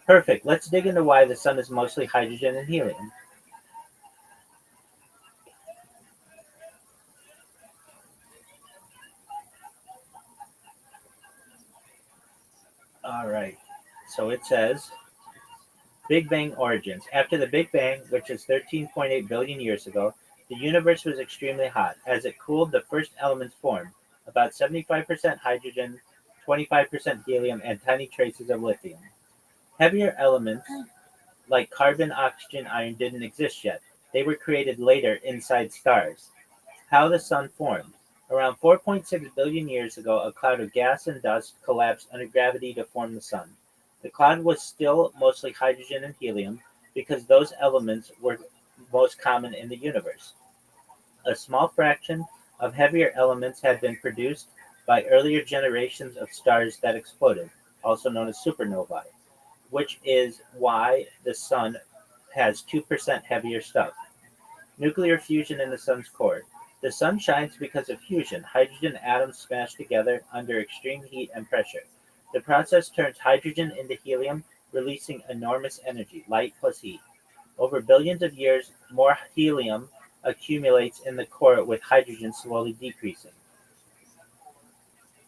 perfect. Let's dig into why the sun is mostly hydrogen and helium. All right. So it says Big Bang origins. After the Big Bang, which is 13.8 billion years ago, the universe was extremely hot. As it cooled, the first elements formed about 75% hydrogen, 25% helium, and tiny traces of lithium. Heavier elements like carbon, oxygen, iron didn't exist yet. They were created later inside stars. How the sun formed. Around 4.6 billion years ago, a cloud of gas and dust collapsed under gravity to form the sun. The cloud was still mostly hydrogen and helium because those elements were most common in the universe. A small fraction of heavier elements had been produced by earlier generations of stars that exploded, also known as supernovae, which is why the sun has 2% heavier stuff. Nuclear fusion in the sun's core. The sun shines because of fusion. Hydrogen atoms smash together under extreme heat and pressure. The process turns hydrogen into helium, releasing enormous energy, light plus heat. Over billions of years, more helium accumulates in the core with hydrogen slowly decreasing.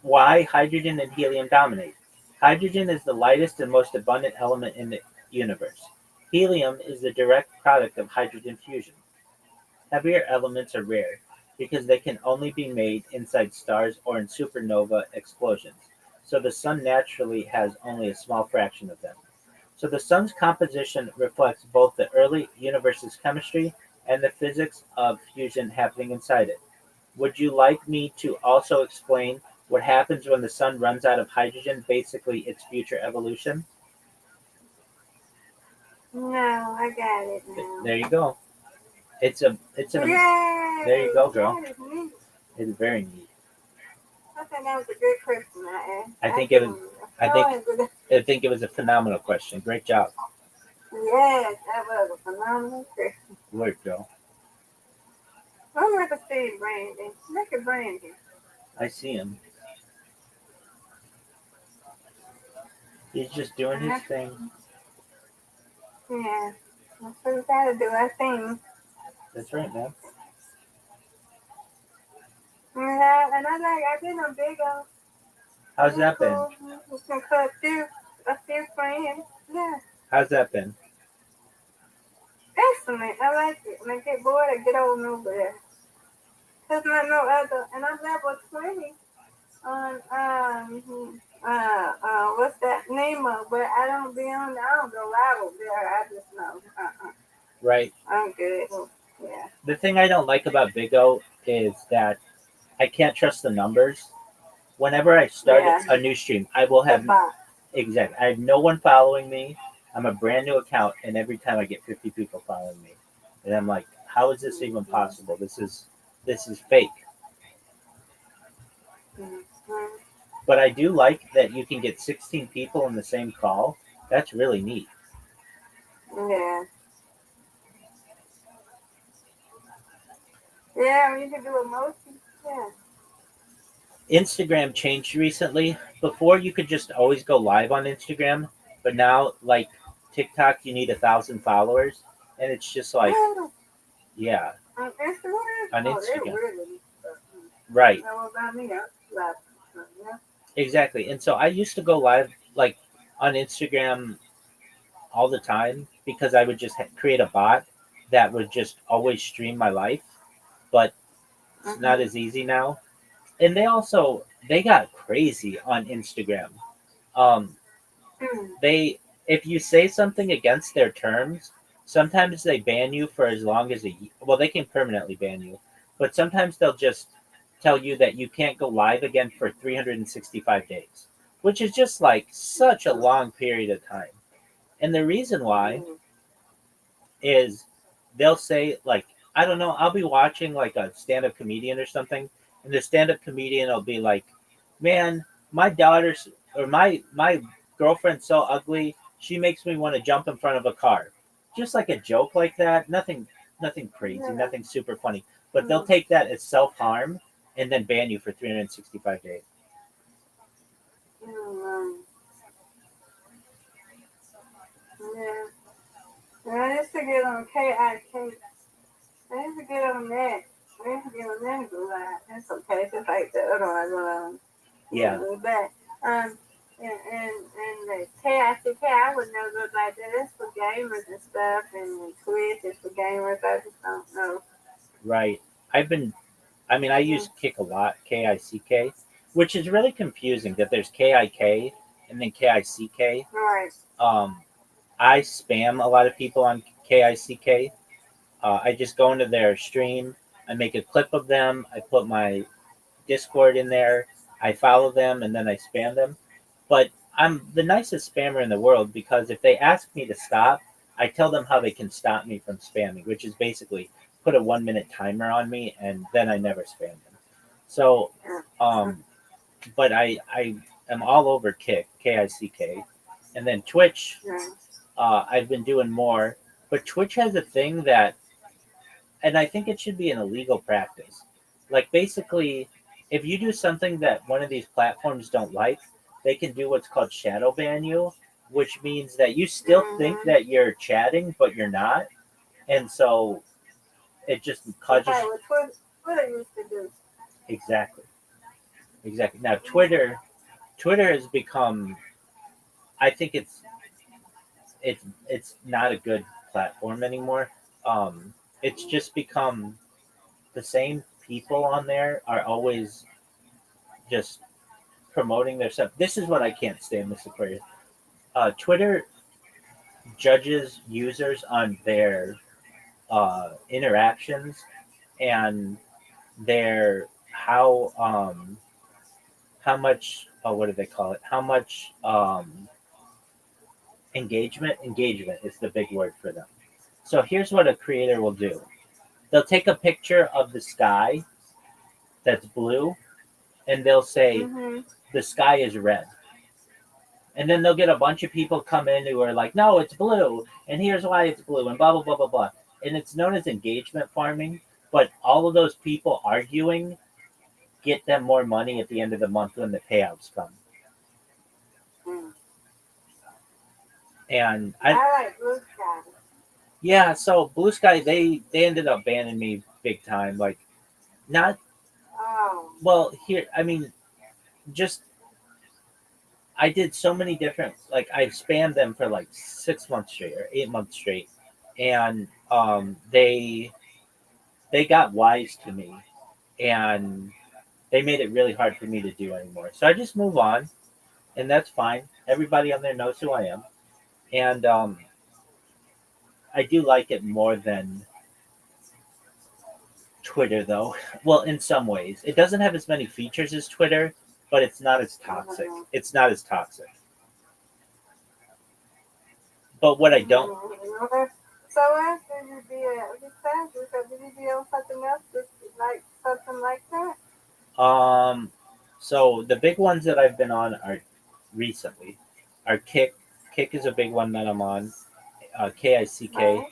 Why hydrogen and helium dominate? Hydrogen is the lightest and most abundant element in the universe. Helium is the direct product of hydrogen fusion. Heavier elements are rare because they can only be made inside stars or in supernova explosions, so the sun naturally has only a small fraction of them. So the sun's composition reflects both the early universe's chemistry and the physics of fusion happening inside it. Would you like me to also explain what happens when the sun runs out of hydrogen, basically its future evolution? No, I got it now. There you go. It's an Yay! there you go, girl. That is neat. It's very neat. I think that was a good question I asked. I think it was I think Oh, I think it was a phenomenal question. Great job. yes, that was a phenomenal question. Work, girl. I'm going to see Brandy. Look at Brandy. I see him. He's just doing his thing. Yeah, that's what we got to do, I think. That's right, man. Yeah, and I did a big old. How's that been? We can cut a few friends. Yeah, How's that been? excellent. I like it. When I get bored, I get over over there. There's not no other, and I'm level 20 on what's that name of? But I don't be on. I don't go live over there. I just know. Right. I'm good. Yeah. The thing I don't like about Big O is that I can't trust the numbers. Whenever I start Yeah. a new stream, I will have exactly. I have no one following me. I'm a brand new account, and every time I get 50 people following me, and I'm like, how is this even possible? This is fake. Mm-hmm. But I do like that you can get 16 people in the same call. That's really neat. Yeah. Yeah, you can do emotions. Yeah. Instagram changed recently. Before you could just always go live on Instagram, but now like TikTok, you need 1,000 followers, and it's just like, yeah, On Instagram? on Oh, they Instagram, really. right? That was about me. Yeah. Exactly. And so I used to go live like on Instagram all the time because I would just create a bot that would just always stream my life, but it's not as easy now. And they got crazy on Instagram. Um, they if you say something against their terms, sometimes they ban you for as long as well, they can permanently ban you, but sometimes they'll just tell you that you can't go live again for 365 days, which is just like such a long period of time. And the reason why is they'll say like, I don't know, I'll be watching like a stand-up comedian or something, and the stand-up comedian will be like, man, my daughter's or my girlfriend's so ugly, she makes me want to jump in front of a car. Just like a joke like that, nothing crazy, nothing super funny, but they'll take that as self-harm and then ban you for 365 days. Yeah. I used to get on KIK. I used to get on that. I used to get on that and go live. That's okay. Just like the other one. Yeah. But and the KICK, I would know good like that. It's for gamers and stuff, and Twitch is for gamers. I just don't know. Right. I use Kick a lot, KICK, which is really confusing that there's KIK and then KICK. Right. I spam a lot of people on KICK. I just go into their stream, I make a clip of them, I put my Discord in there, I follow them, and then I spam them. But I'm the nicest spammer in the world because if they ask me to stop, I tell them how they can stop me from spamming, which is basically put a 1 minute timer on me, and then I never spam them. So, but I am all over KICK, and then Twitch. I've been doing more, but Twitch has a thing that, and I think it should be an illegal practice. Like basically, if you do something that one of these platforms don't like, they can do what's called shadow ban you, which means that you still think that you're chatting, but you're not, and so it just causes. What Twitter used to do. Exactly. Now Twitter has become. I think it's not a good platform anymore. It's just become the same people on there are always just promoting their stuff. This is what I can't stand, Miss Aquarius. Twitter judges users on their interactions and their how much what do they call it? How much engagement is the big word for them. So here's what a creator will do. They'll take a picture of the sky that's blue and they'll say the sky is red. And then they'll get a bunch of people come in who are like, no, it's blue, and here's why it's blue, and blah, blah, blah, blah, blah. And it's known as engagement farming, but all of those people arguing get them more money at the end of the month when the payouts come. And I like Blue Sky. Yeah, so Blue Sky, they ended up banning me big time. Like, not, well, here, I mean, just, I did so many different, like, I spammed them for like 6 months straight or 8 months straight. And they got wise to me and they made it really hard for me to do anymore. So I just move on and that's fine. Everybody on there knows who I am. And I do like it more than Twitter, though. Well, in some ways. It doesn't have as many features as Twitter, but it's not as toxic. It's not as toxic. But what I don't... So after you be did you be on something else, like something like that? So the big ones that I've been on are recently are Kick. Kick is a big one that I'm on. KICK,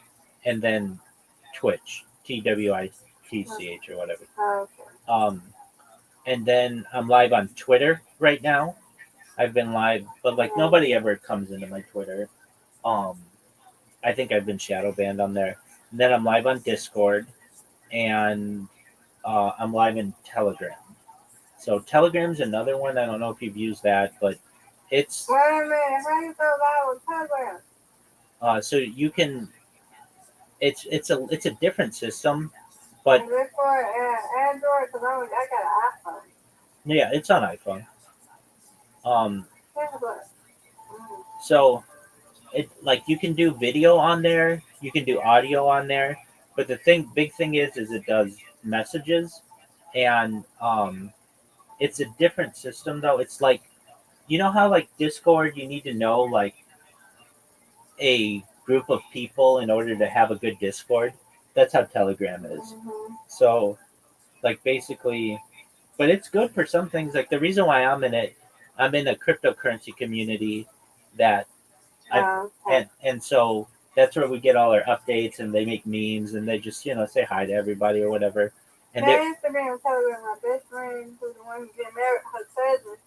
and then Twitch, TWITCH or whatever. Okay. And then I'm live on Twitter right now. I've been live, but like nobody ever comes into my Twitter. I think I've been shadow banned on there. And then I'm live on Discord, and I'm live in Telegram. So Telegram's another one. I don't know if you've used that, but it's. Wait a minute, how you go live on Telegram? So you can, it's a different system, but is it for Android? Because I got an iPhone. Yeah, it's on iPhone. So it like you can do video on there, you can do audio on there, but the big thing is it does messages, and it's a different system though. It's like, you know how like Discord, you need to know like a group of people in order to have a good Discord. That's how Telegram is. So like basically, but it's good for some things. Like the reason why I'm in it, I'm in a cryptocurrency community that and so that's where we get all our updates, and they make memes and they just, say hi to everybody or whatever. And I used to be on Telegram. My best friend, who's the one who get married, her cousin,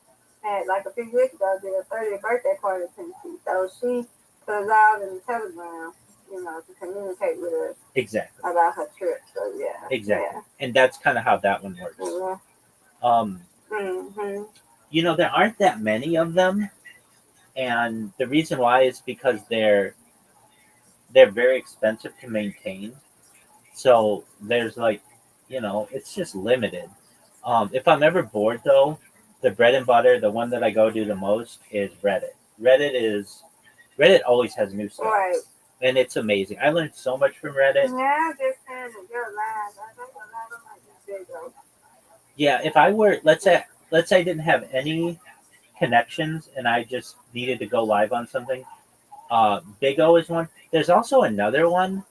had like a few weeks ago did a 30th birthday party to me. So she put us all in Telegram, to communicate with us. Exactly. About her trip. So yeah. Exactly. Yeah. And that's kind of how that one works. There aren't that many of them, and the reason why is because they're very expensive to maintain. So there's like, it's just limited. If I'm ever bored though, the bread and butter, the one that I go to the most is Reddit. Reddit always has new stuff, Right. and it's amazing. I learned so much from Reddit. Now just kind of go live. I don't know how to like this video. Yeah, if I were, let's say I didn't have any connections and I just needed to go live on something, Big O is one. There's also another one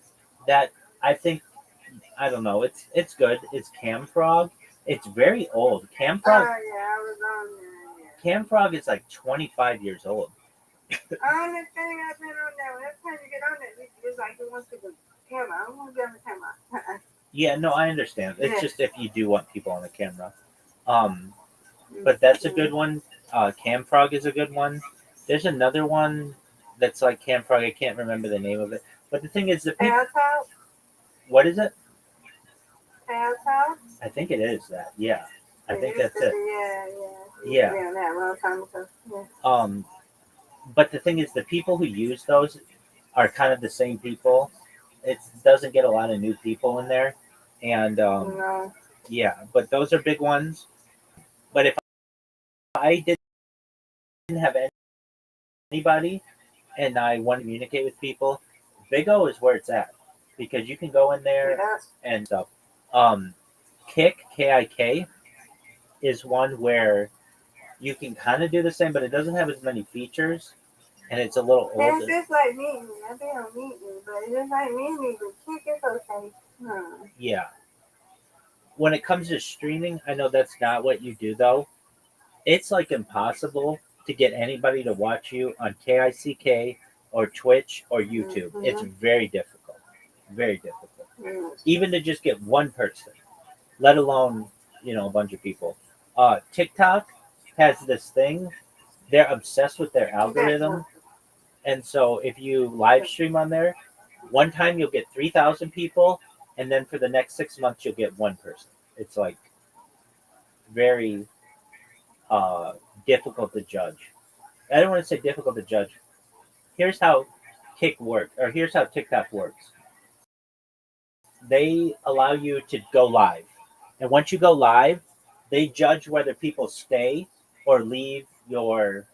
that I think, I don't know. It's good. It's Camfrog. It's very old. Oh yeah, I was on there. Camfrog is like 25 years old. Only thing I've been on there, every time you get on there, it's like you want to the camera. I don't want to be on the camera. Yeah, no, I understand. It's Yeah. just if you do want people on the camera. But that's a good one. Camfrog is a good one. There's another one that's like Camfrog. I can't remember the name of it. But the thing is, the people. Tail Talk? What is it? Tail Talk? I think it is that. Yeah, I think that's used to it. be, Yeah. Yeah, that a long time ago. Yeah. But the thing is, the people who use those are kind of the same people. It doesn't get a lot of new people in there, and No. yeah. But those are big ones. But if I didn't have anybody and I want to communicate with people, Big O is where it's at because you can go in there Yeah. and stuff. Kik is one where you can kind of do the same, but it doesn't have as many features, and it's a little It's older. just like meeting me. I've been on meeting me, but it's just like meeting me. The kick is okay. Yeah. When it comes to streaming, I know that's not what you do though. It's like impossible to get anybody to watch you on KICK or Twitch or YouTube. Mhm. It's very difficult. Very difficult. Mm. Even to just get one person, let alone, a bunch of people. TikTok has this thing. They're obsessed with their algorithm. And so if you live stream on there, one time you'll get 3,000 people, and then for the next 6 months you'll get one person. It's like very difficult to judge. I don't want to say difficult to judge. Here's how here's how TikTok works. They allow you to go live, and once you go live, they judge whether people stay or leave your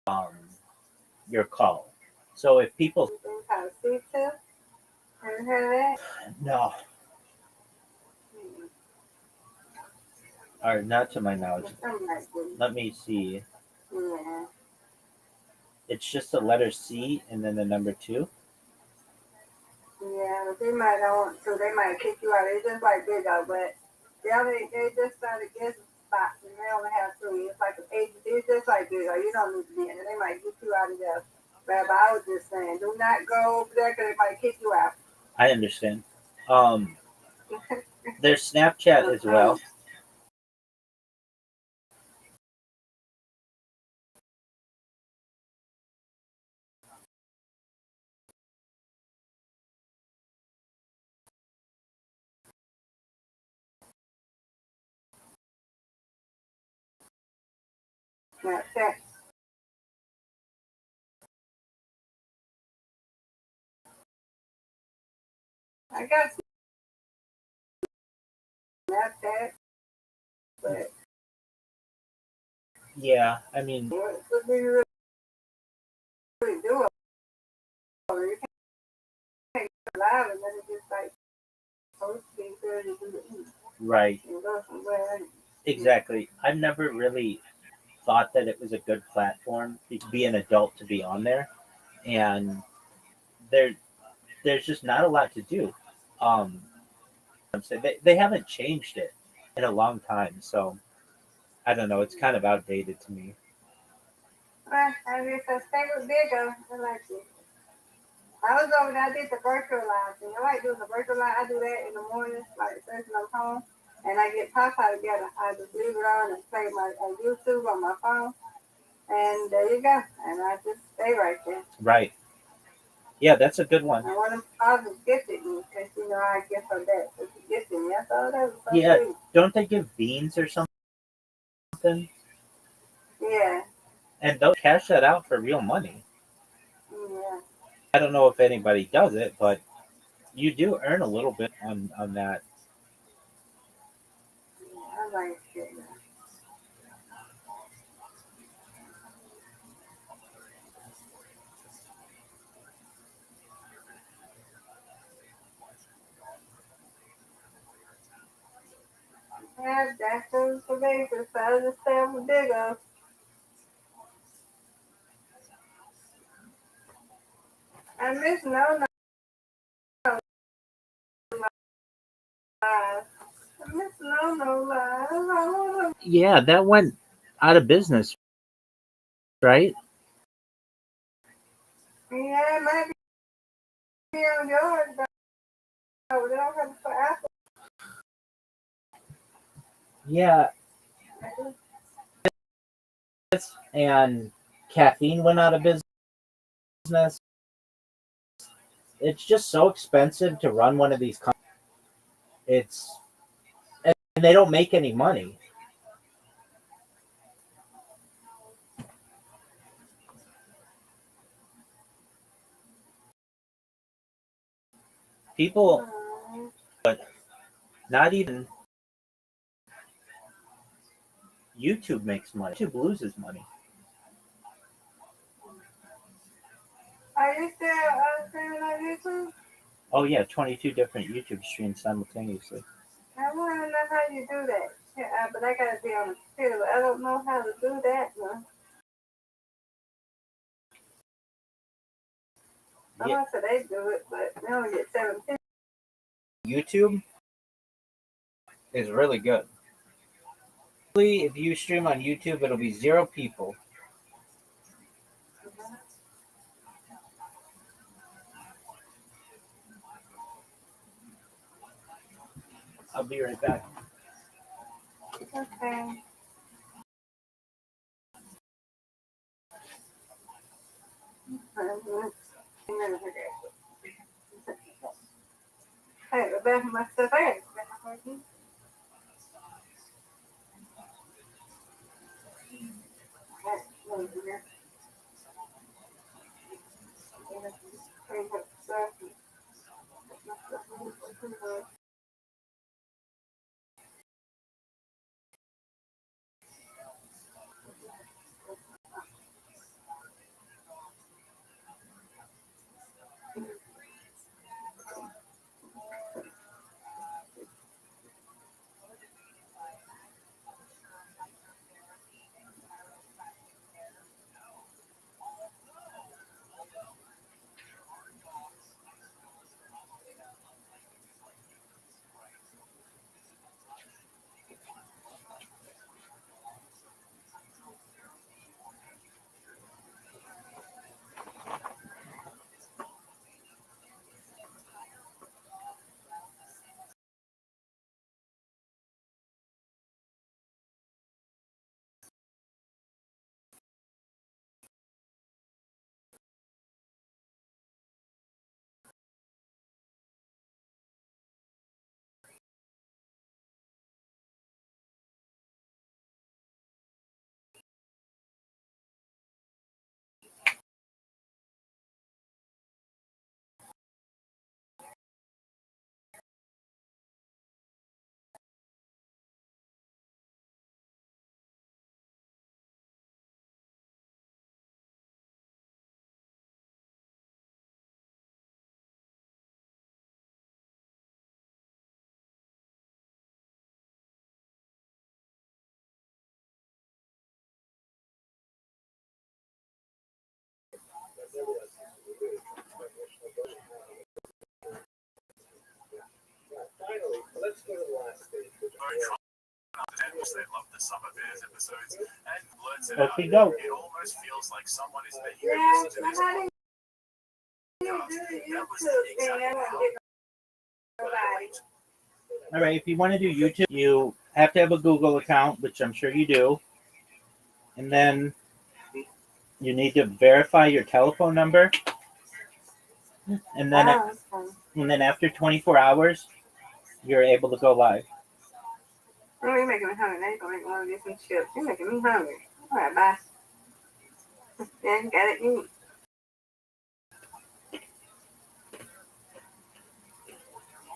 um your call. So if people Kind of see too. Have you heard of that? no, or not to my knowledge. Something like that. Let me see. Yeah. It's just the letter C and then the number 2. Yeah, but they might not want to. They might kick you out. It's just like Big O, but they just started guest spots and they only have 3. It's like an agency. It's just like Big O. You don't need to be in it. They might get you out of there. But I was just saying, do not go over there because they might kick you out. I understand. There's Snapchat as well. Snapchat. I got Snapchat, but Yeah, I mean, what do you really do? You can't go live and then it just like post things there to do the eat right. and go somewhere. Exactly. I've never really thought that it was a good platform to be an adult to be on there, and there there's just not a lot to do. Um, so they haven't changed it in a long time, so I don't know. It's kind of outdated to me. Well, I mean, if I stay with Big O, I like it. I was over there, I did the virtual live thing. I like doing the virtual live. I do that in the morning, like first when I'm home, and I get Papa together. I just leave it on and play my YouTube on my phone, and there you go. And I just stay right there. Right. Yeah, that's a good one. And one of them fathers gifted me, because I gift her that. So she gifted me. I thought that was so Yeah. sweet. Don't they give beans or something? something, Yeah. and they'll cash that out for real money. Yeah. I don't know if anybody does it, but you do earn a little bit on that. I like it. Yeah, that's the basis. I understand what they go. I miss no. I miss no. Yeah, that went out of business, right? Yeah, maybe on yours, but they don't have it for Apple. Yeah, and caffeine went out of business. It's just so expensive to run one of these companies. It's and they don't make any money. People, but not even YouTube makes money. YouTube loses money. Are you still streaming on YouTube? Oh yeah, 22 different YouTube streams simultaneously. I want to know how you do that. Yeah, but I gotta be on the computer. I don't know how to do that one. I Yeah. want to say they do it, but they only get 17. YouTube is really good. If you stream on YouTube, it'll be 0 people. I'll be right back. Okay. Hey, the back of my stuff. I gotta go back to my They love the Summer Bears episodes and blurts it Off out. we go. It almost feels like someone is making Yeah, a listen to this how do podcast. you do That was YouTube exactly thing? I don't how get nobody. All right, if you want to do YouTube, you have to have a Google account, which I'm sure you do. And then you need to verify your telephone number. And then after 24 hours, you're able to go live. Oh, you're making me hungry. Now you're going to want to get some chips. You're making me hungry. All right, bye. Yeah, you got to eat.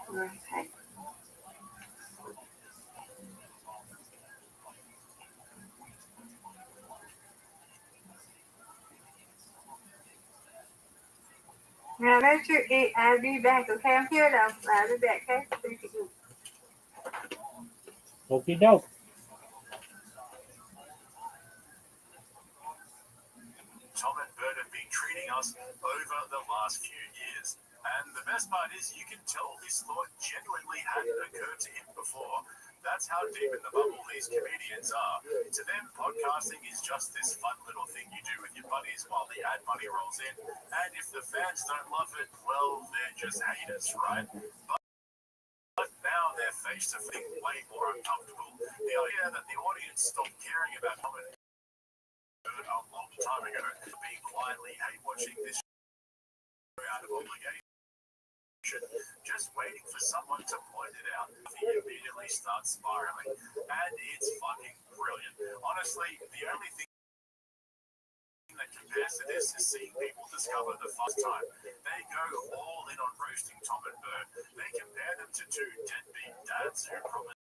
Okay. Now let you eat. I'll be back. Okay, I'm here though. I'll be back. Okay, so you can eat. Okie doke. Tom and Bert have been treating us over the last few years. And the best part is you can tell this thought genuinely hadn't occurred to him before. That's how deep in the bubble these comedians are. To them, podcasting is just this fun little thing you do with your buddies while the ad money rolls in. And if the fans don't love it, well, they're just haters, right? But now they're faced with something way more uncomfortable. The idea that the audience stopped caring about Tom and Bert a long time ago, being quietly hate watching this show out of obligation. Just waiting for someone to point it out. He immediately starts spiraling. And it's fucking brilliant. Honestly, the only thing that compares to this is seeing people discover the first time. They go all in on roasting Tom and Bert. They compare them to two deadbeat dads who promise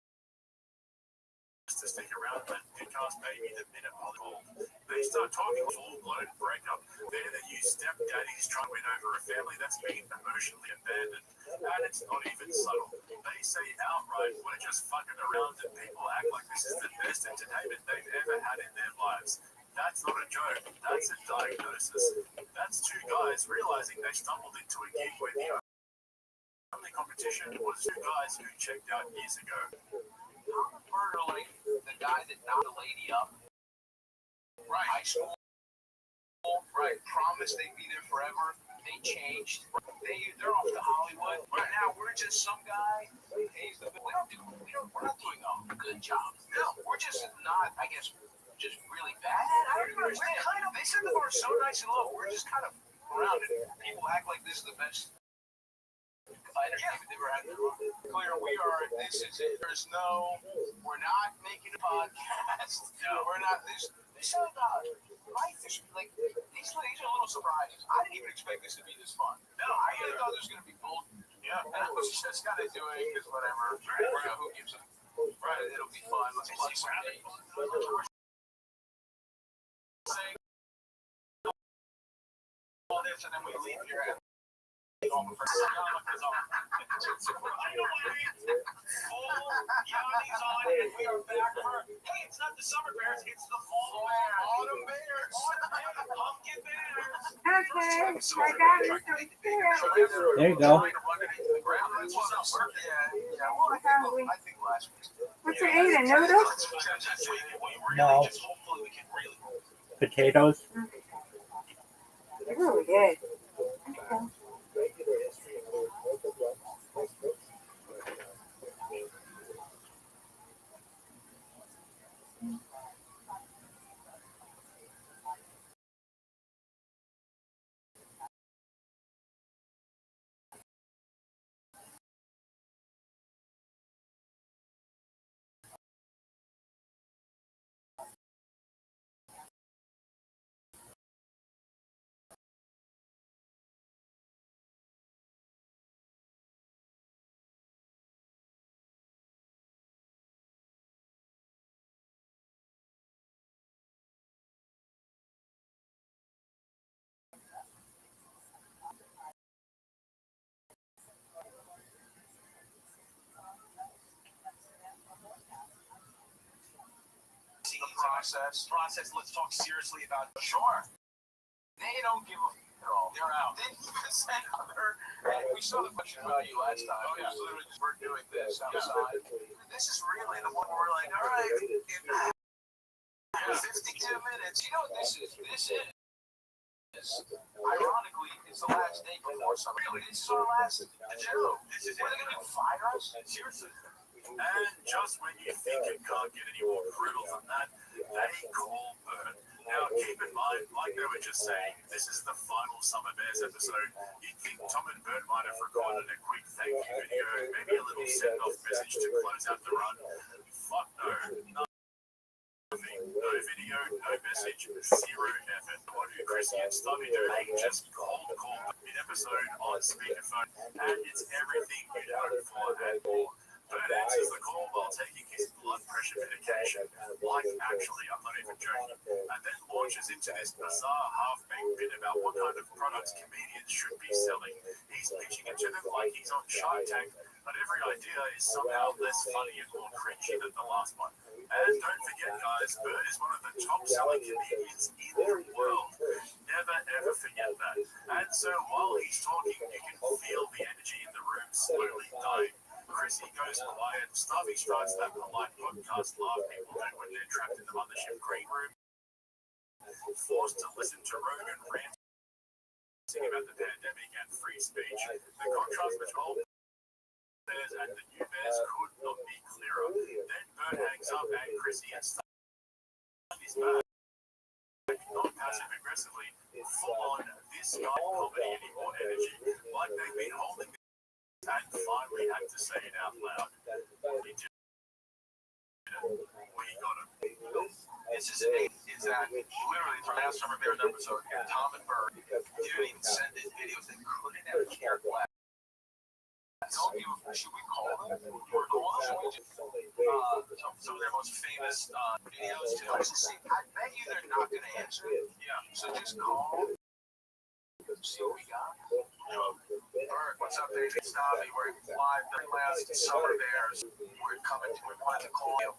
to stick around and pick-ass baby the minute volleyball. They start talking full-blown breakup. They're the new stepdaddies trying to win over a family that's been emotionally abandoned. And it's not even subtle. They say outright, we're just fucking around and people act like this is the best entertainment they've ever had in their lives. That's not a joke. That's a diagnosis. That's two guys realizing they stumbled into a gig where the only competition was two guys who checked out years ago. Literally, the guy that knocked the lady up, right? High school, right? Promised they'd be there forever. They changed. They're off to Hollywood. Right now, we're just some guy who pays the bill. We're not doing a good job. No, we're just not. I guess just really bad. I don't even understand. They said the bar so nice and low. We're just kind of around it. People act like this is the best entertainment they've ever had. Clear, we are. This is it. There's no. We're not making a podcast. No, we're not. This is life. There's like these are little surprises. I didn't even expect this to be this fun. No, I really thought this was gonna be bull. Yeah, and I was just kind of doing because whatever. Who gives a right? It'll be fun. Let's play some games. Saying all this, and then we leave here. I know what I mean. Full Yanni's on, and we are back for. Hey, it's not the summer bears, it's the fall autumn bears. Pumpkin bears. Okay, I got it. There you go. What you eating? Noodles? No. Potatoes. Ooh, yeah. Process. Let's talk seriously about it. Sure. They don't give a at all. They're out. They even sent other. We saw the question about you last time. Oh, yeah. Literally, we're doing this outside. This is really the one where we're like, all right, in 52 minutes. You know what this is? This is, ironically, it's the last day before summer. Really, this is our last show. This is. Are they going to fire us? Seriously. And just when you think it can't get any more brutal than that, they call Bert. Now, keep in mind, like they were just saying, this is the final Summer Bears episode. You'd think Tom and Bert might have recorded a quick thank you video, maybe a little send-off message to close out the run. fuck no. Nothing. No video, no message, zero effort. What do Chrissy and Stubby do? They just call mid-episode on speakerphone, and it's everything you'd hope for and more. Bert answers the call while taking his blood pressure medication, like actually, I'm not even joking, and then launches into this bizarre half-baked bit about what kind of products comedians should be selling. He's pitching it to them like he's on Shark Tank, but every idea is somehow less funny and more cringy than the last one. And don't forget, guys, Bert is one of the top-selling comedians in the world. Never, ever forget that. And so while he's talking, you can feel the energy in the room slowly dying. Chrissy goes quiet. Stubby starts that polite podcast laugh people do when they're trapped in the mothership green room, forced to listen to Rogan ranting about the pandemic and free speech. The contrast between old bears and the new bears could not be clearer. Then Bert hangs up and Chrissy and Stubby's back. Not passive aggressively, full on this guy comedy anymore energy, like they've been holding it and finally had to say it out loud. We did it. We got him. This is that literally from last summer Bears episode, Tom and Bert didn't even send in videos. They couldn't have cared less. Tell you, should we call them? Or call them? Some of their most famous videos. I bet you they're not going to answer. Yeah. So just call. See what we got. Bert, what's up, Dave? It's Nobby. We're live. The last summer Bears. We're coming. We're planning to call you.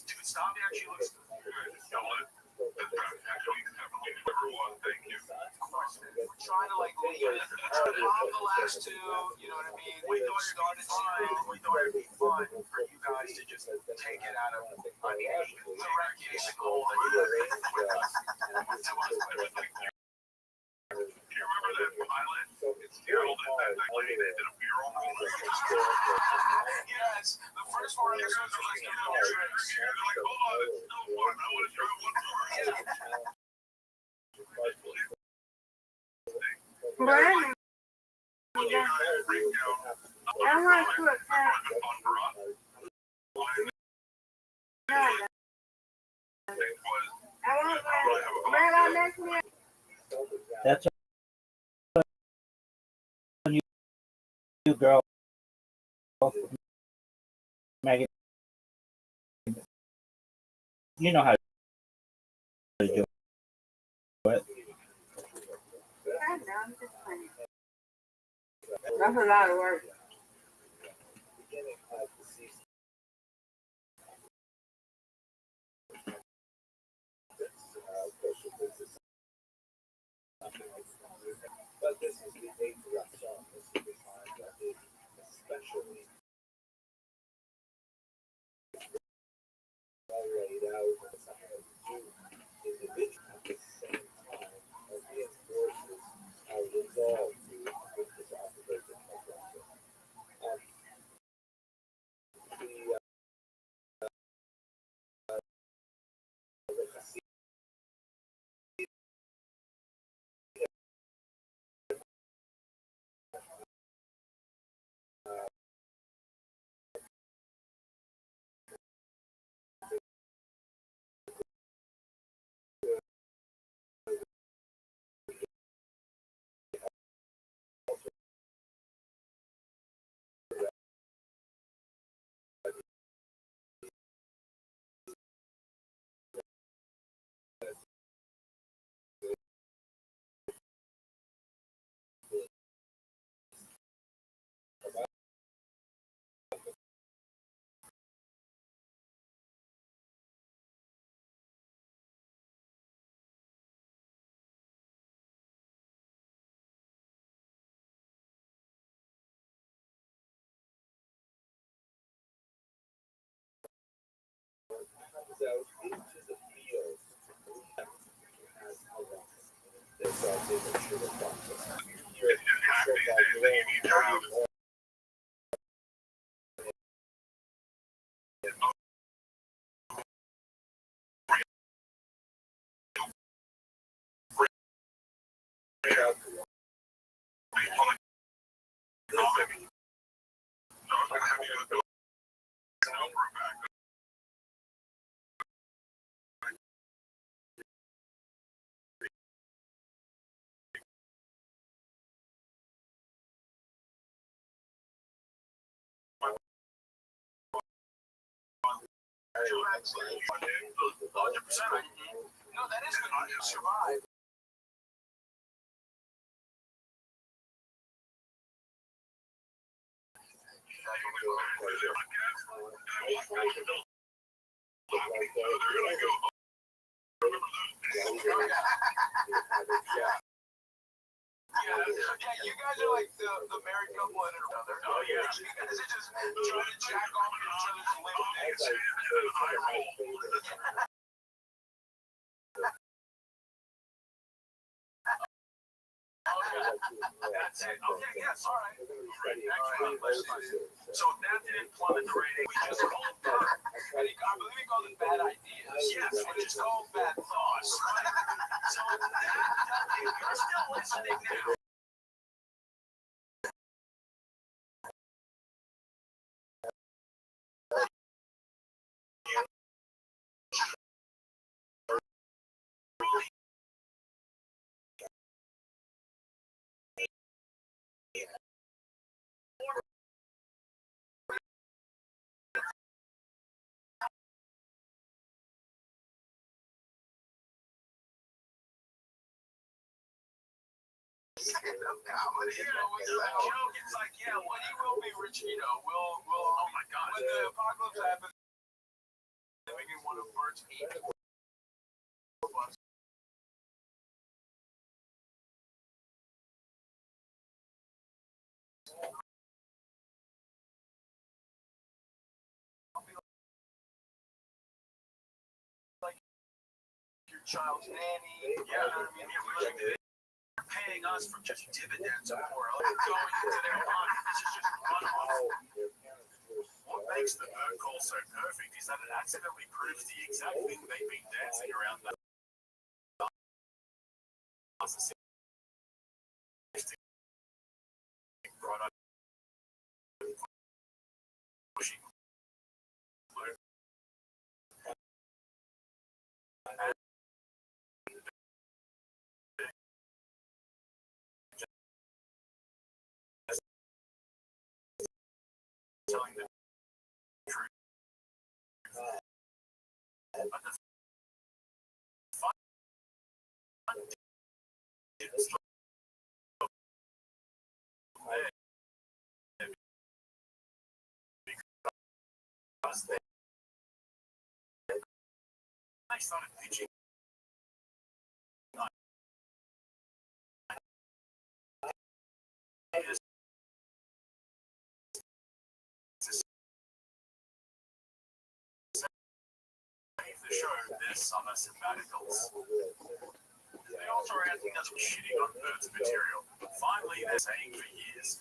Dude, Stop actually looks good. Thank you. Of course, we're trying to pop the last two, you know what I mean? We thought it started fine. We thought it'd be fun for you guys to just take it out of the recreational that you do you remember that pilot? It's Gerald and that lady that did a mural. Yes, the first one. You're like, hold on, it's no one. I want to try one more. Brian, I want to attack. That's on you, girl. Maggie. You know how to do it. That's a lot of work. But this is the eighth rough song. This is the time that is especially well laid out and something that do individually at the same time as reinforces our resolve to with this operating process. So into the field as a lot. There's also the sugar process. No, that is good. You survive. Yeah, you guys are like the married couple in another. Oh yeah, you guys are just trying to jack off at each other's little things. That's it. Okay, yes, all right. So that didn't plummet the rating. We just called Bert. I believe he called it bad ideas. Yes, we just called bad thoughts. So you're still listening now. It's like, yeah, when he will be rich, we'll oh my God, when the apocalypse happens, we can one of Bert's 8 bucks. Like your child's nanny, yeah, you know what I mean? They're paying us for just dividends or going into their fund. This is just runoff. What makes the Bert call so perfect is that it accidentally proves the exact thing they've been dancing around the product pushing telling the truth. But the fun is because they started pitching ideas to save the show their summer sabbaticals. They also ran things that were shitting on Bert's material. Finally, they're saying for years,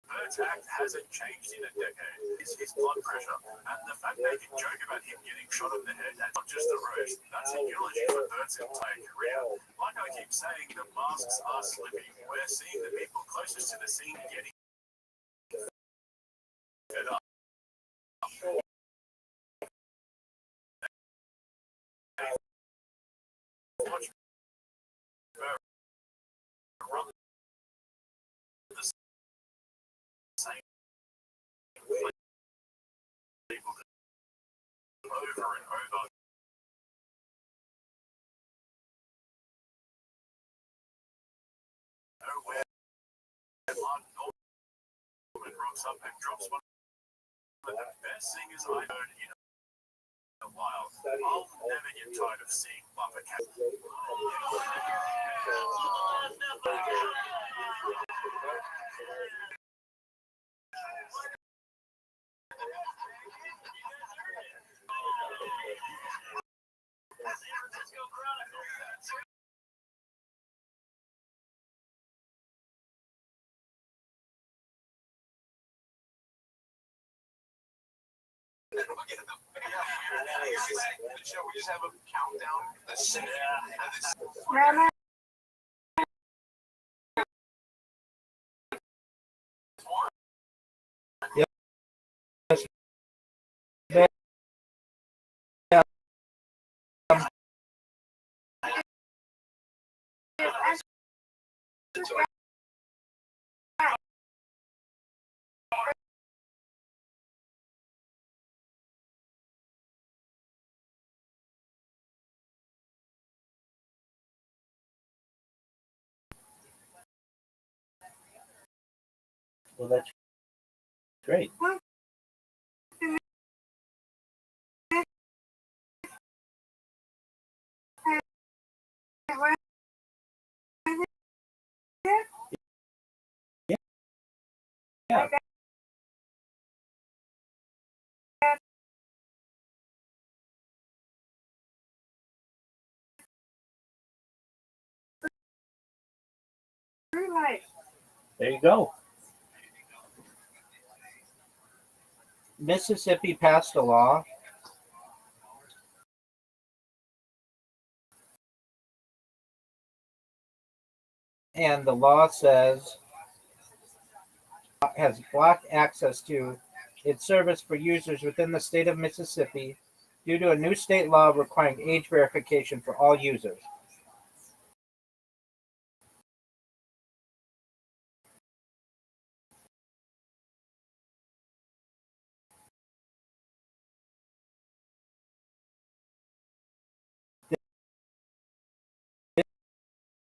Bert's act hasn't changed in a decade. It's his blood pressure, and the fact they can joke about him getting shot in the head, that's not just a roast, that's a eulogy for Bert's entire career. Like I keep saying, the masks are slipping. We're seeing the people closest to the scene getting fed up. Watch Bert run the same people over and over. Nowhere, Mark Norman rocks up and drops one of the best singers I heard in a while. I'll never get tired of seeing Buffer Cat. We just have a countdown. Grandma, Well, that's great. Yeah. There you go. Mississippi passed a law and the law says has blocked access to its service for users within the state of Mississippi due to a new state law requiring age verification for all users.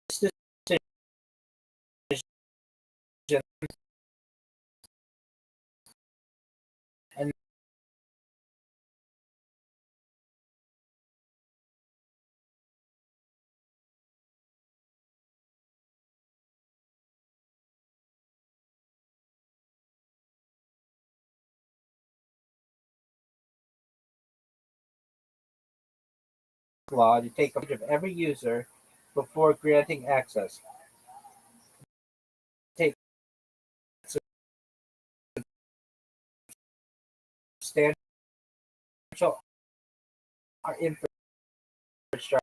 This decision and law to take advantage of every user before granting access. Take substantial infrastructure,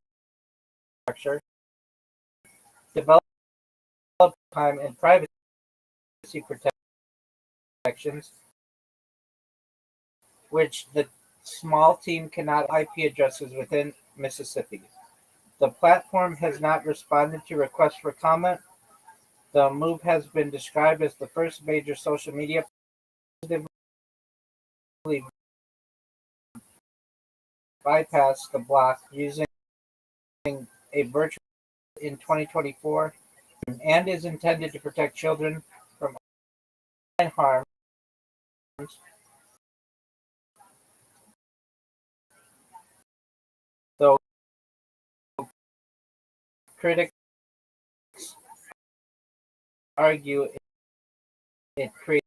develop time and privacy protections, which the small team cannot IP addresses within Mississippi. The platform has not responded to requests for comment. The move has been described as the first major social media positively bypass the block using a virtual in 2024 and is intended to protect children from online harm. Though critics argue it creates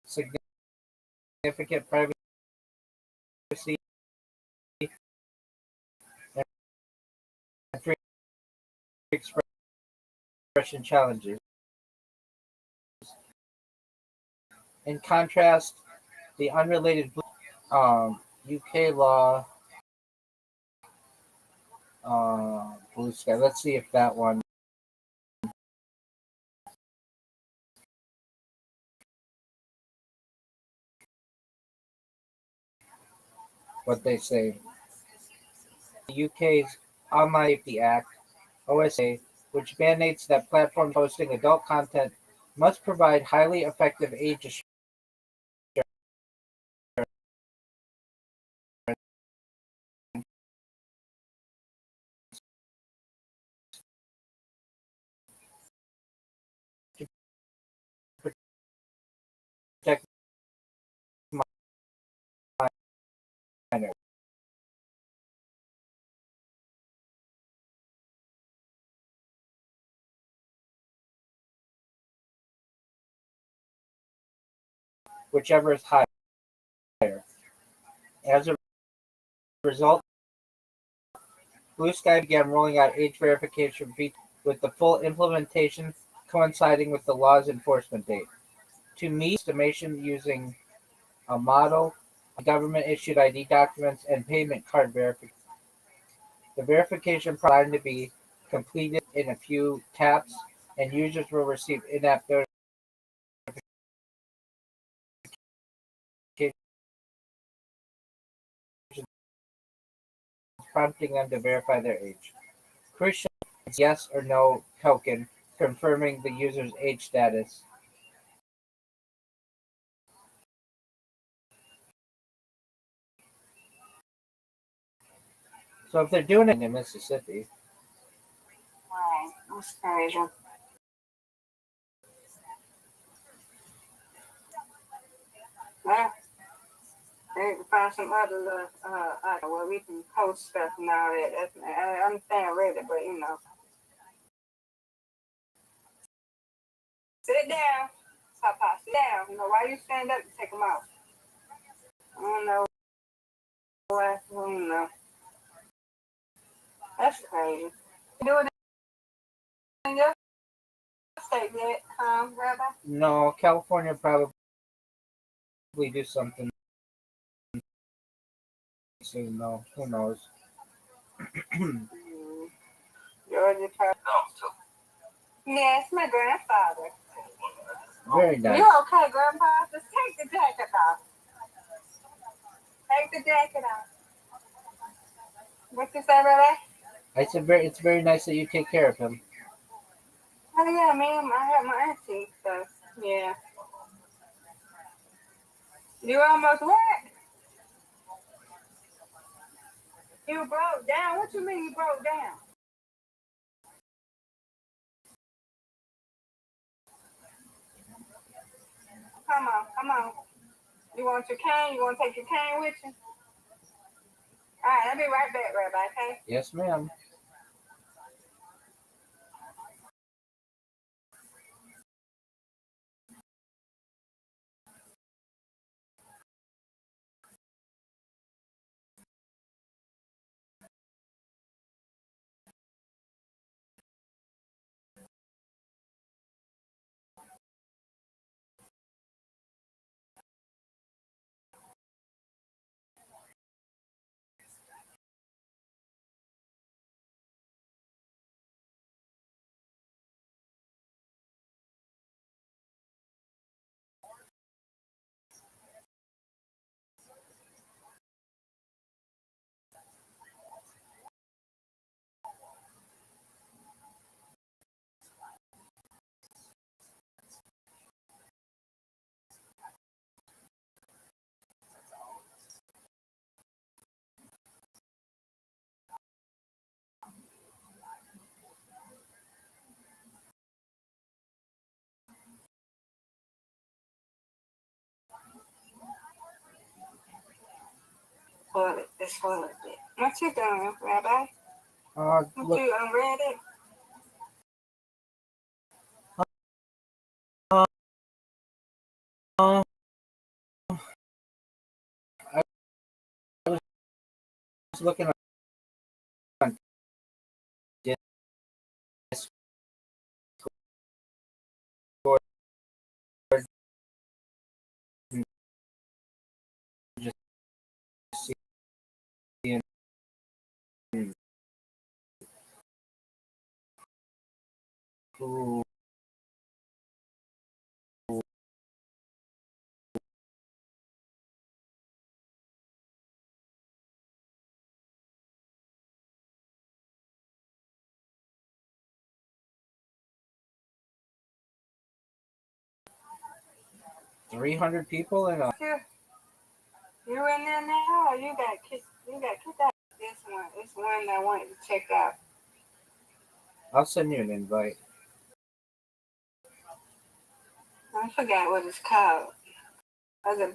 significant privacy and free expression challenges. In contrast, the unrelated UK law, Blue Sky. Let's see if that one. What they say. The UK's Online Safety Act, OSA, which mandates that platforms hosting adult content must provide highly effective age assurance to protect minors, whichever is higher. As a result, Blue Sky began rolling out age verification features with the full implementation coinciding with the law's enforcement date. To meet estimation using a model, government-issued ID documents, and payment card verification. The verification process is designed to be completed in a few taps, and users will receive in-app notifications prompting them to verify their age. Crucial, it's yes or no token confirming the user's age status. So if they're doing it in Mississippi, Right, that's crazy. I need to find some other where we can post stuff and all that. I understand Reddit, but sit down, Papa, sit down. Why you stand up to take them off? I don't know why. I don't know. That's crazy. You do it in your state yet, Rabbi? No, California probably do something soon, though. Who knows? Georgia probably. Yes, my grandfather. Very nice. You okay, Grandpa? Just take the jacket off. Take the jacket off. What you say, Rabbi? I said it's very nice that you take care of him. Oh yeah, ma'am. I have my auntie, so yeah. You almost what? You broke down. What you mean you broke down? Come on, come on. You want your cane? You want to take your cane with you? All right, I'll be right back, Rabbi, okay? Yes, ma'am. It's full of it. What you doing, Rabbi? Look, You read it? uh, I was looking on Discord and just seeing who 300 people in a. You in there now, or you got kicked? You got kicked out. This one I wanted to check out. I'll send you an invite. I forgot what it's called. Was it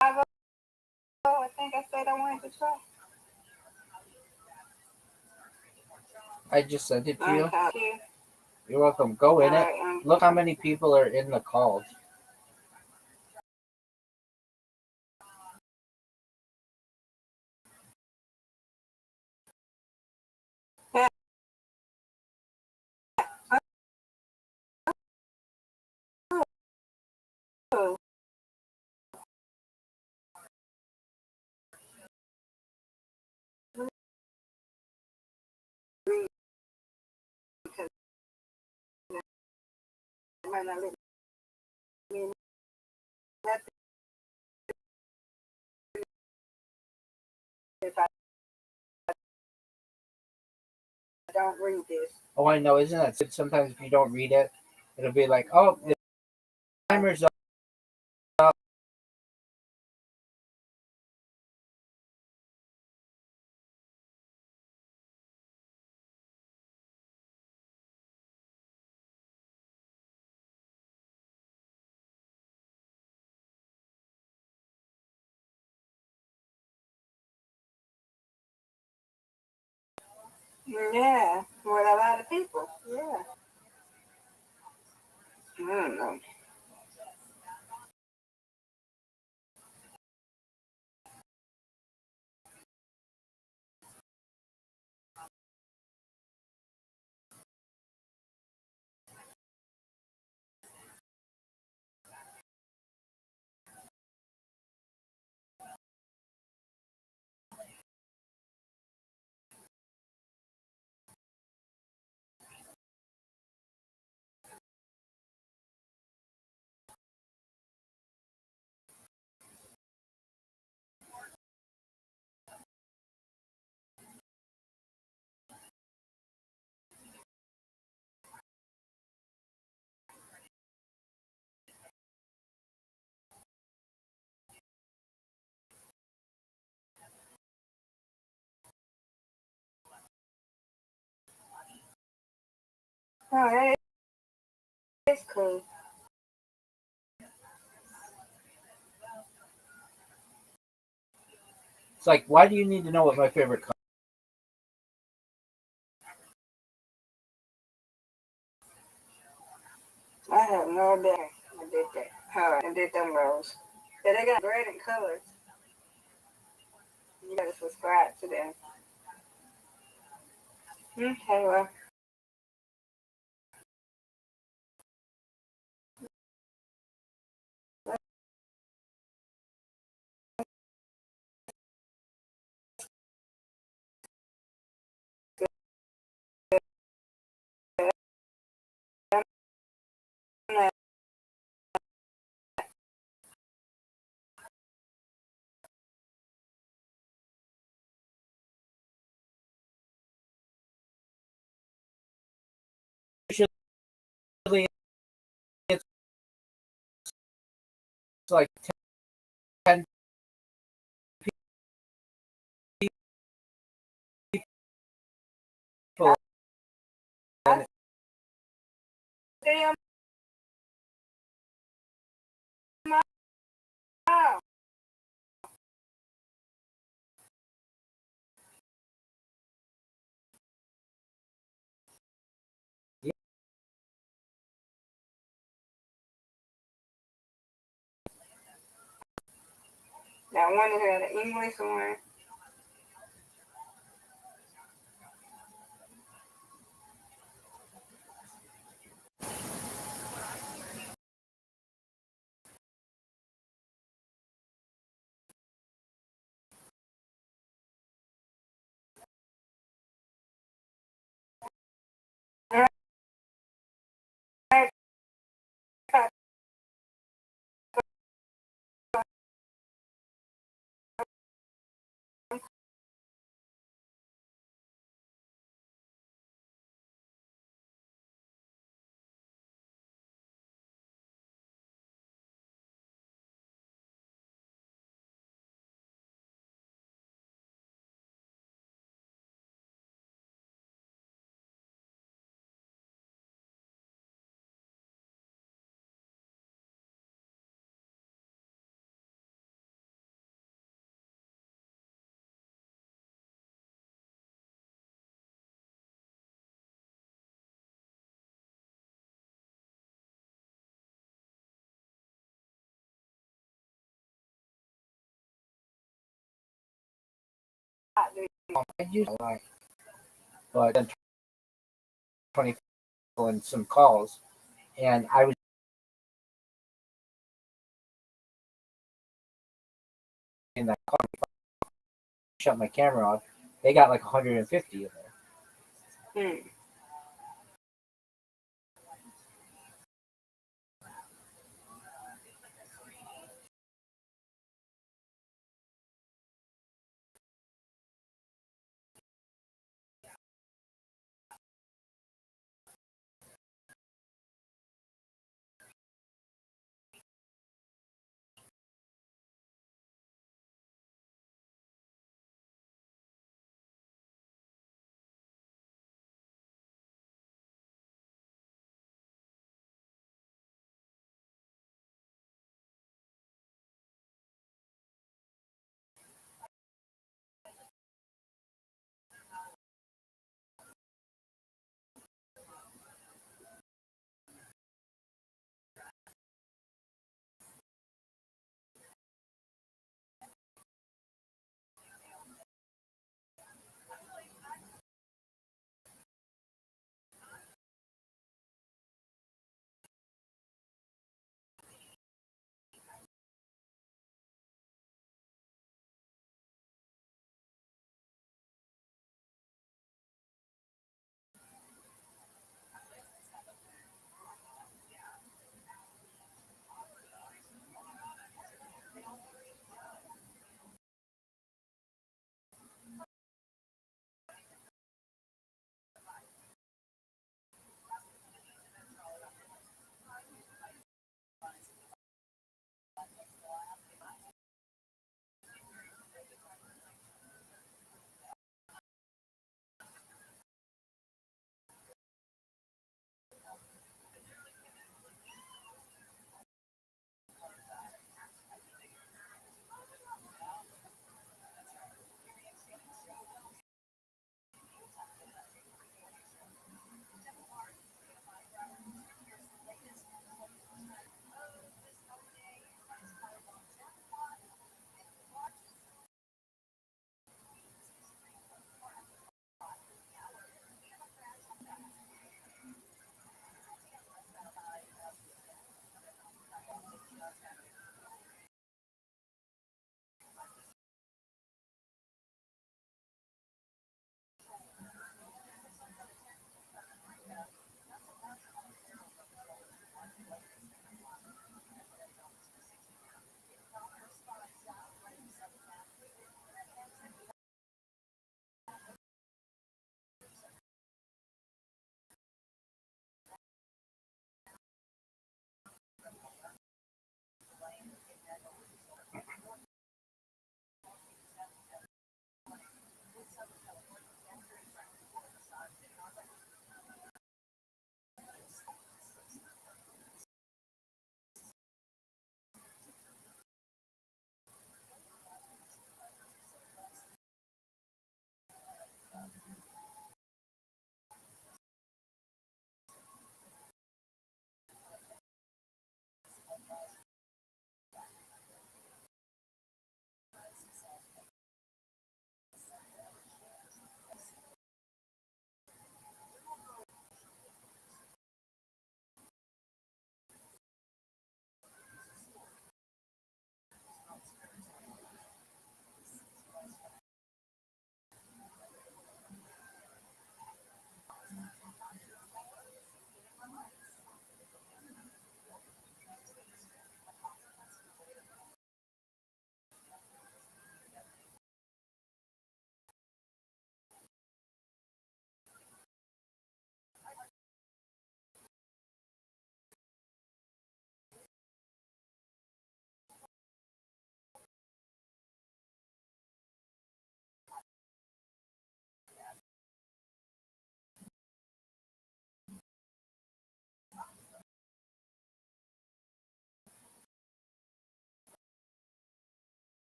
Bravo? I think I said I wanted to try. I just sent it to you. Okay. You're welcome. Go in it. Right, Look how many people are in the calls. Yeah. Oh. If I don't read this. Oh, I know. Isn't that sometimes if you don't read it, it'll be like, oh, the timer's up. Yeah, with a lot of people. Yeah. I don't know. Oh, that is cool. It's like, why do you need to know what my favorite color? I have no idea. I did that. How I did them rolls. Yeah, they got great in colors. You gotta subscribe to them. Okay, well. Usually, it's like 10 people. I see them now. That one is the English one. I use a lot, but then 20 people and some calls, and I was in that call, shut my camera off. They got like 150 of there. Hmm.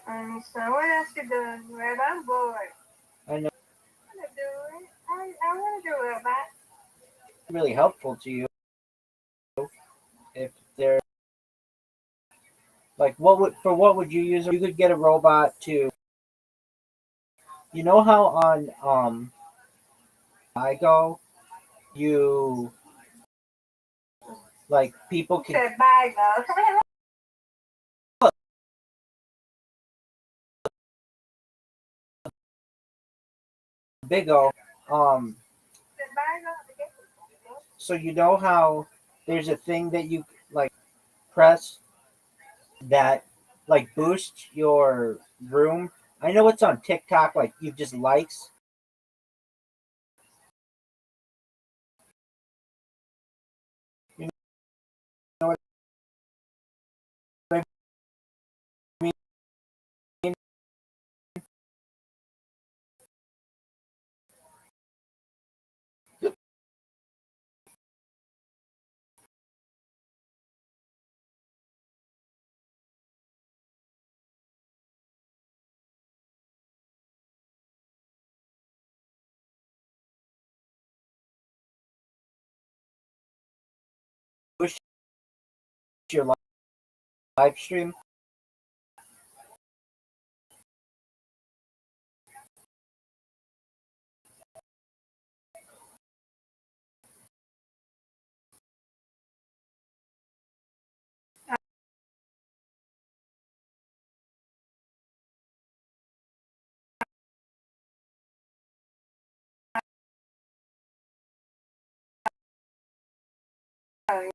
So what else you doing, Red? I'm bored. I know. I want to do it. I want to do it, but Really helpful to you if they're like what would you use? You could get a robot to, you know how on I go you like people can said bye, though. big O Said bye, though. so you know how there's a thing that you like press that like boosts your room. I know it's on TikTok, like you just likes. You know what I mean? Boost your live stream. Oh,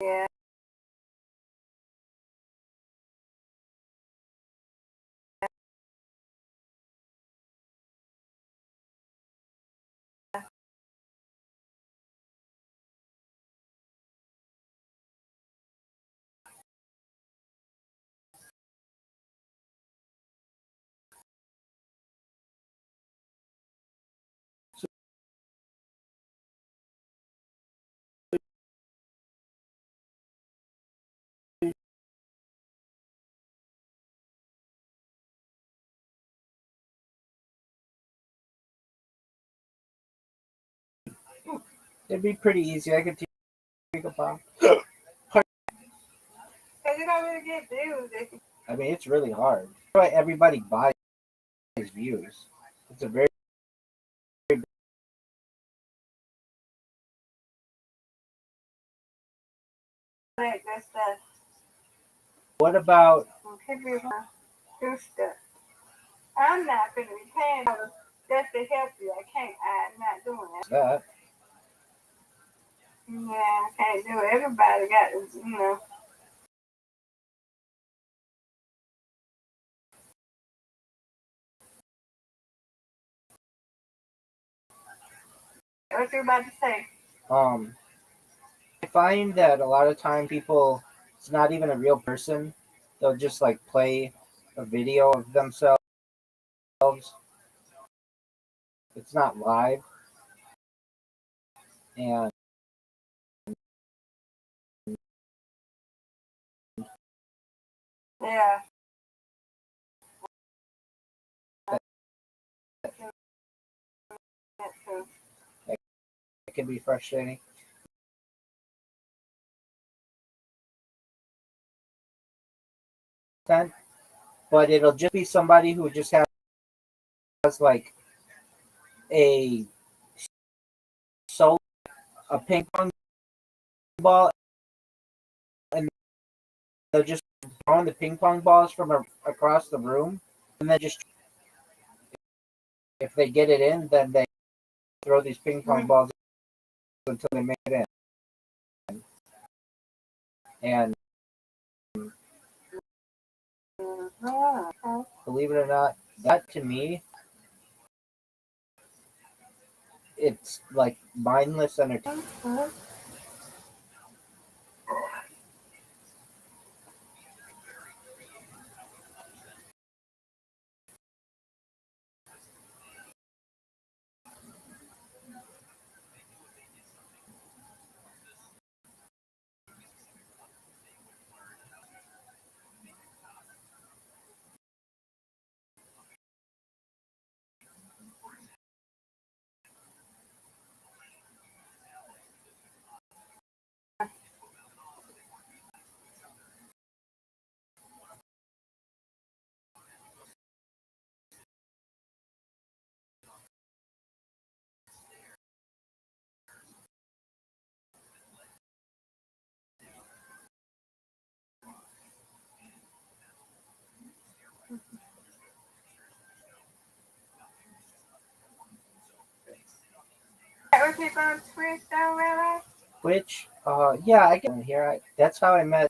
yeah. It'd be pretty easy. I could take a bomb. Because you don't really get views. I mean, it's really hard. That's why everybody buys views. It's a very Like, that's the What about people do stuff. I'm not going to be paying dollars just to help you. I can't. I'm not doing that. that? Yeah, I can't do it. Everybody got to, What you about to say? I find that a lot of time people, it's not even a real person. They'll just like play a video of themselves. It's not live, and Yeah. That's true. it can be frustrating. But it'll just be somebody who just has like a soul, a ping pong ball, and they're just throwing the ping pong balls from across the room, and then just if they get it in, then they throw these ping pong balls until they make it in. And believe it or not, that to me, it's like mindless entertainment. live on Twitch though, Rabbi? Which, yeah, I get in here. That's how I met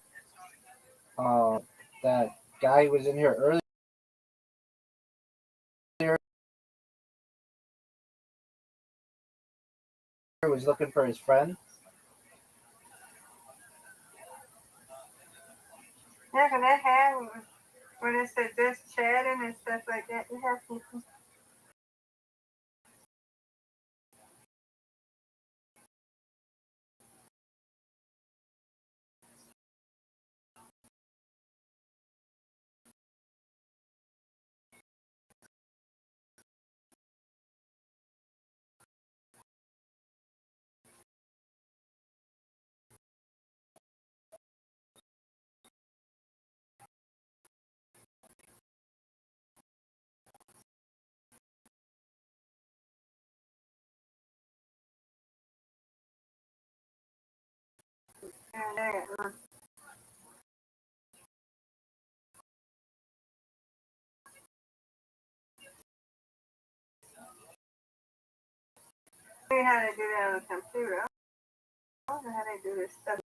that guy who was in here earlier. Was looking for his friend. Yeah, 'cause they have when it said just chatting and stuff like that. You have people. See how they do that on the computer. I don't know how they do this stuff.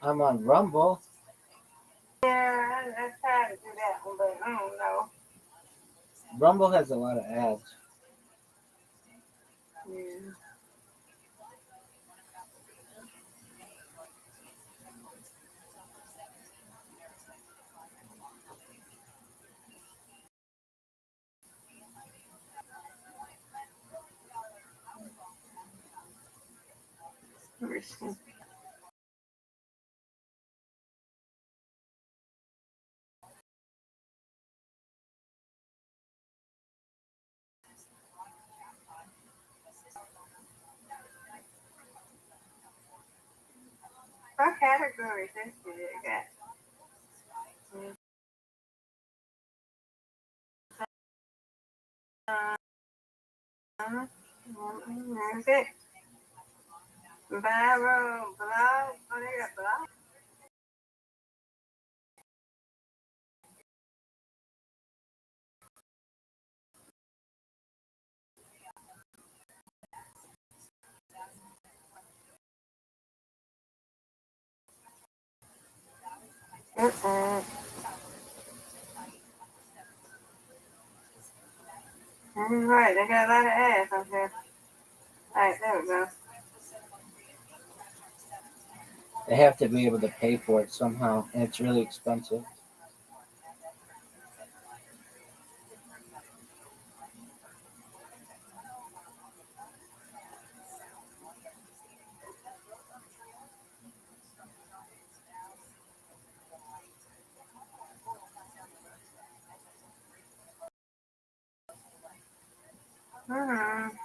I'm on Rumble. Yeah, I tried to do that one, but I don't know. Rumble has a lot of ads. Yeah. What categories this shit got? That's it. Viral blog. Oh, they got blog. Right, they got a lot of ads on here. Alright, there we go. They have to be able to pay for it somehow, and it's really expensive. Mm-hmm.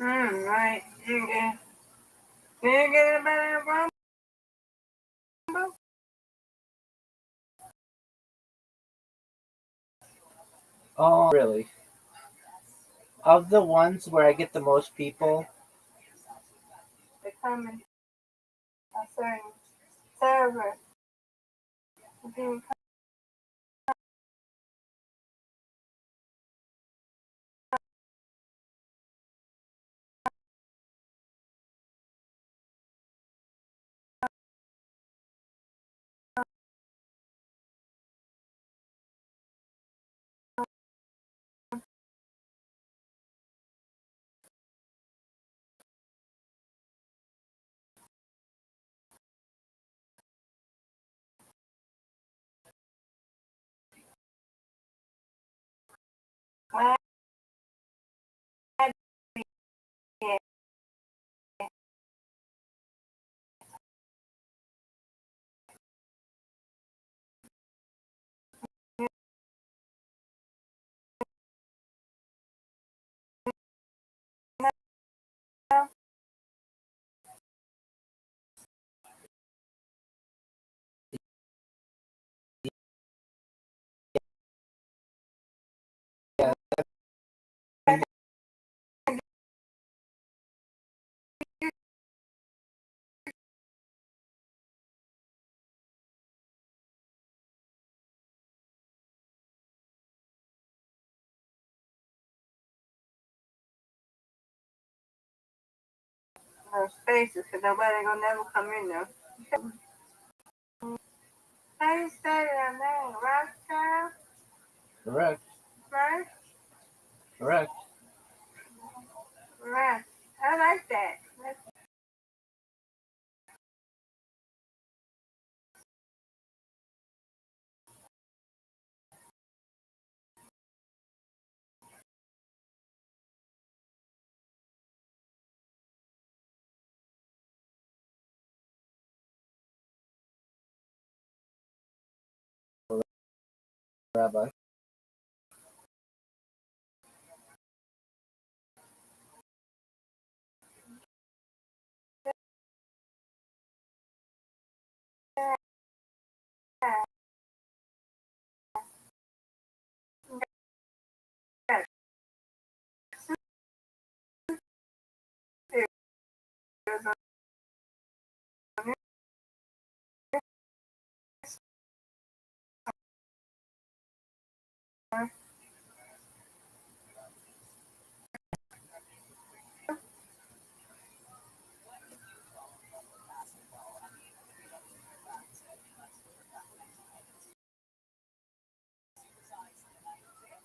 Right. You get it better than Rumble? Oh, really? Of the ones where I get the most people, They come in a certain server. People come in. yeah, No spaces because nobody gonna never come in there. How you say that name? Rothschild? correct, Right? correct. Right. I like that. Rabbi.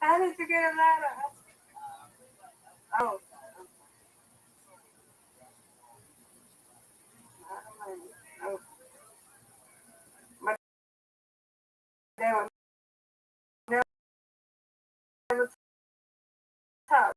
How did you get a ladder? Oh, oh. But they were never taught.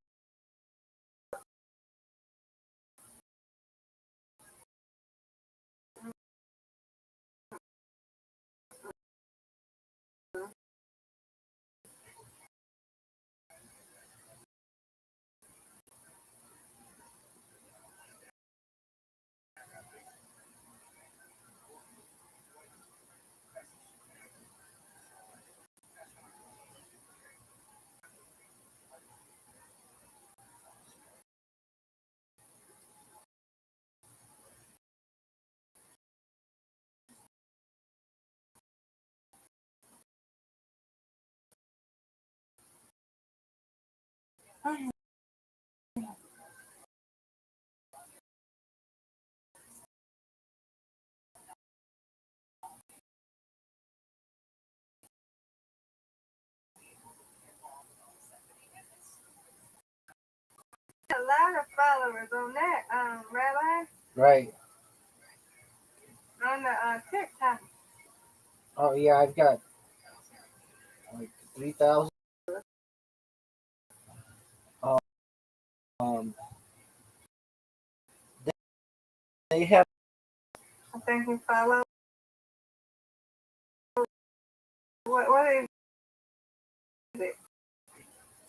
A lot of followers on that, Rabbi, Right. on the TikTok. Oh yeah, I've got like 3,000. Um, they, they have I think he follow. What is it?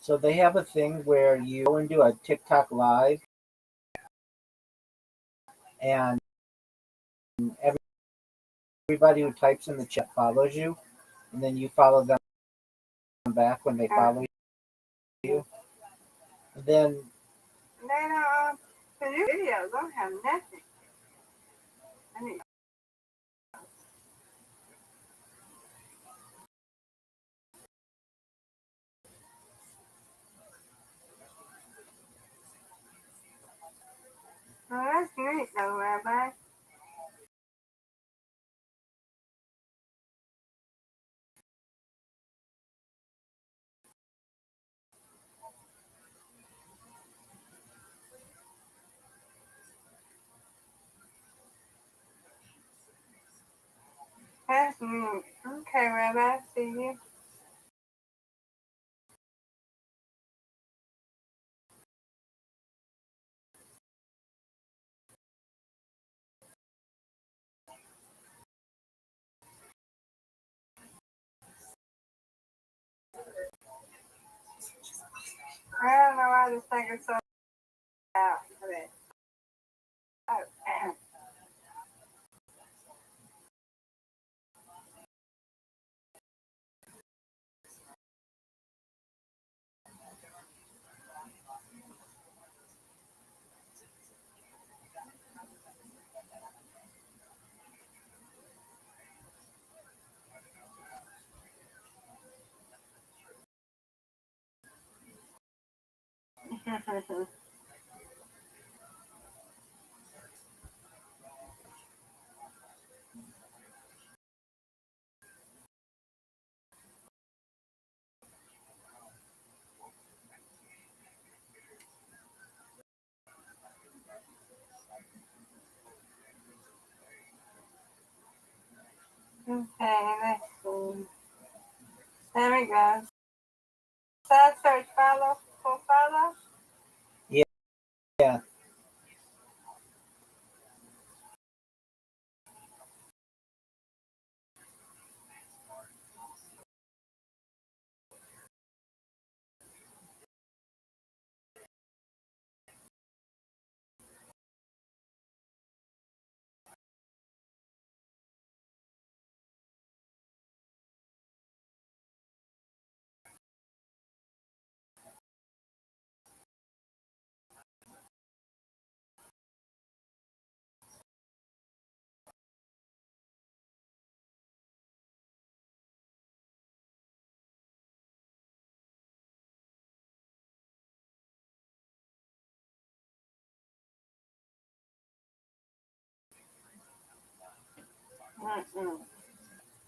so they have a thing where you go and do a TikTok live, and everybody who types in the chat follows you, and then you follow them back when they follow you. And then They don't, the new videos don't have nothing. I mean, well, that's neat though, Rabbi. That's neat. Okay, Rabbi, see you. I don't know why this thing is so out. Oh. Okay, let's see. There we go. So I search follow for follow. yeah,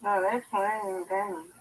Oh, they're playing games.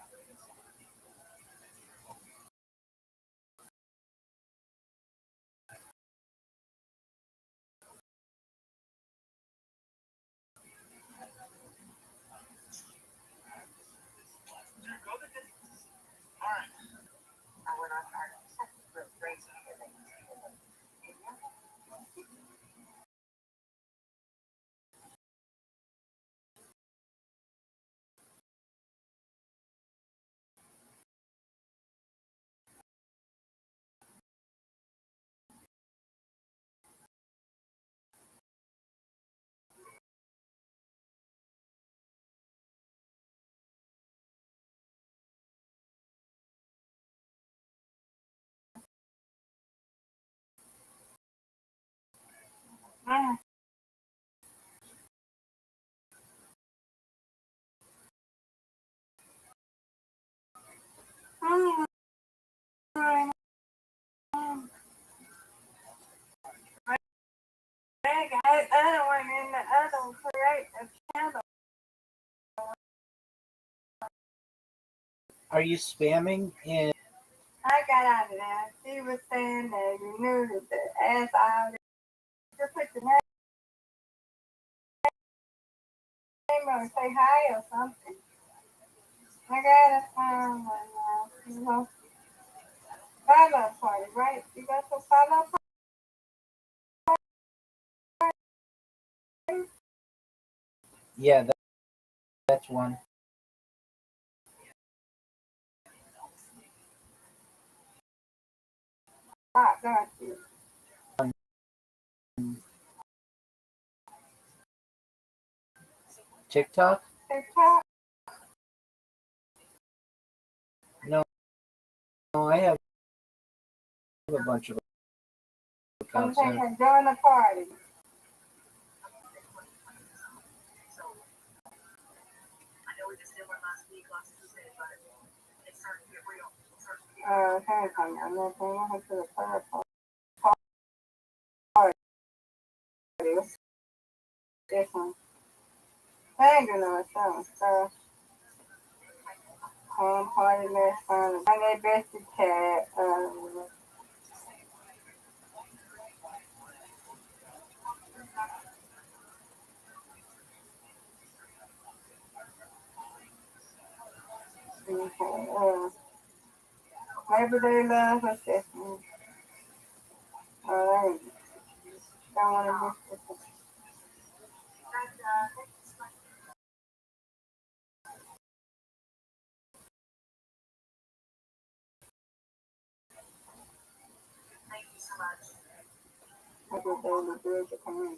Mm. Mm. I don't want in the other create a channel. are you spamming in? I got out of there. She was saying that you knew that the ass out. Just put the name or say hi or something. I got a follow party, right? You got some follow party? Yeah, that's one. Ah, got you. TikTok? TikTok? No, I have a bunch of I'm accounts there. thinking join the party. Hang on, I'm not going to the party. This one. Hang on, so. Home party last time. And they bested cat. Okay, maybe they love us. Alright. Don't want to miss this. I just they will do it to come in.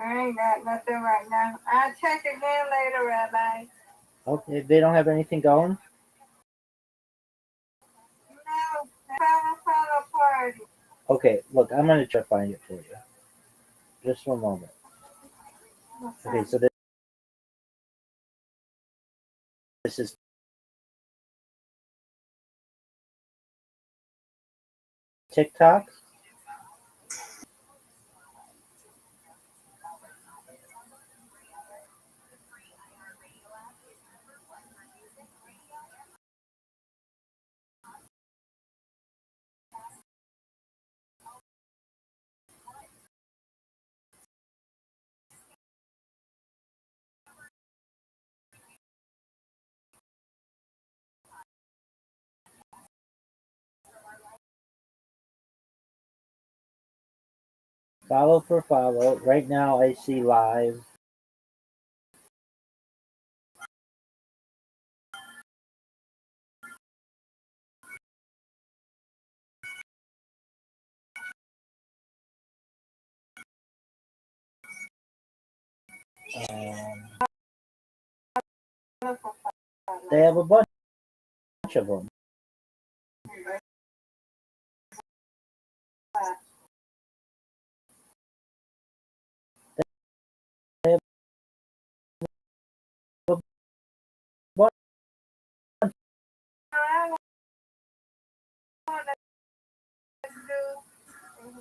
I ain't got nothing right now. I'll check again later, Rabbi. Okay, they don't have anything going? No, follow party. Okay, look, I'm gonna try to find it for you. Just one moment. Okay, so this is TikTok. Follow for follow. Right now I see live. They have a bunch of them. They have a bunch. I want to do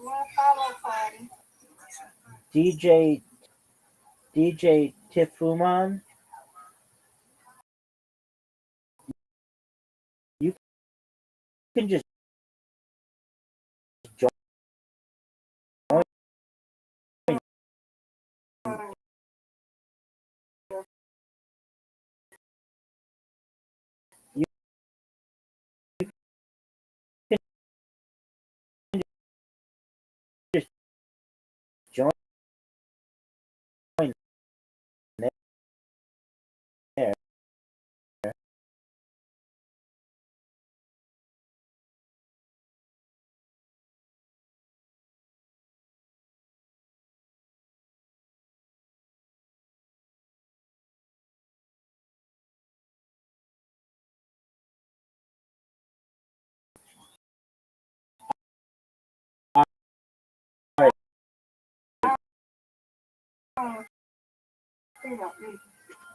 one follow party. DJ Tifuman. You can just join. You can just join there. All right.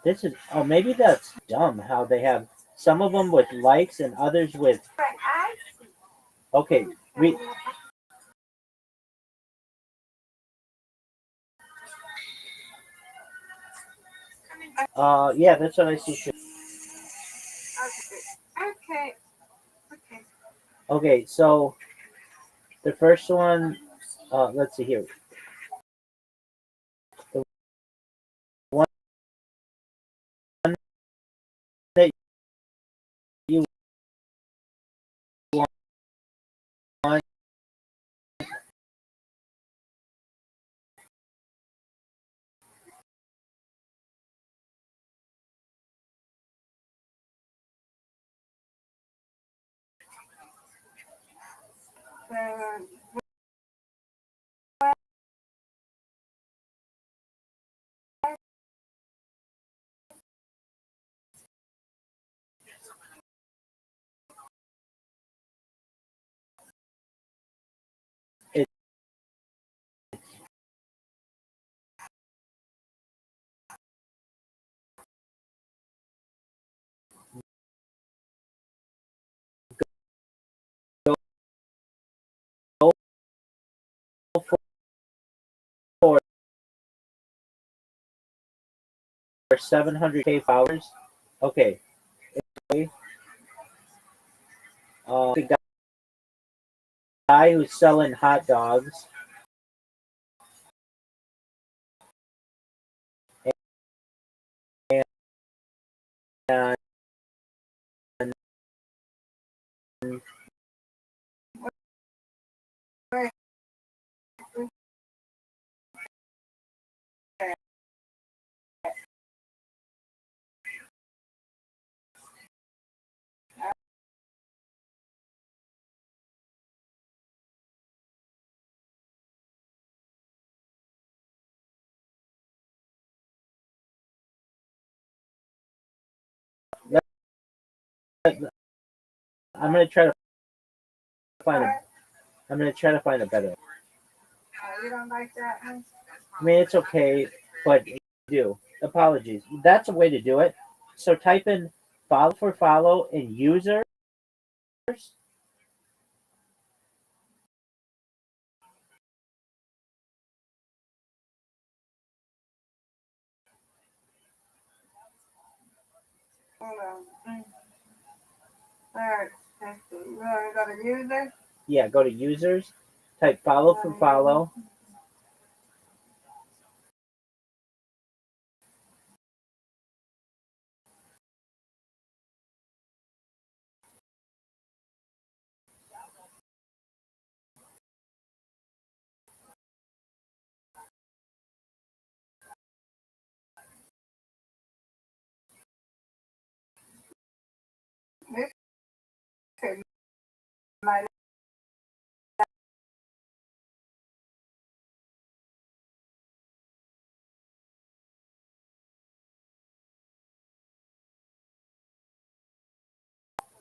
This is maybe that's dumb how they have some of them with likes and others with okay. Yeah, that's what I see. Okay. Okay, so the first one, let's see here. The one that you want, it go for 700K followers. Okay, the guy who's selling hot dogs and I'm gonna try to find a. I'm gonna try to find a better. You don't like that one? I mean, it's okay, but you do. Apologies. That's a way to do it. So type in follow for follow in users. Hold on. All right. Let's see. You want to go to user? Yeah, go to users. Type follow for follow. This is my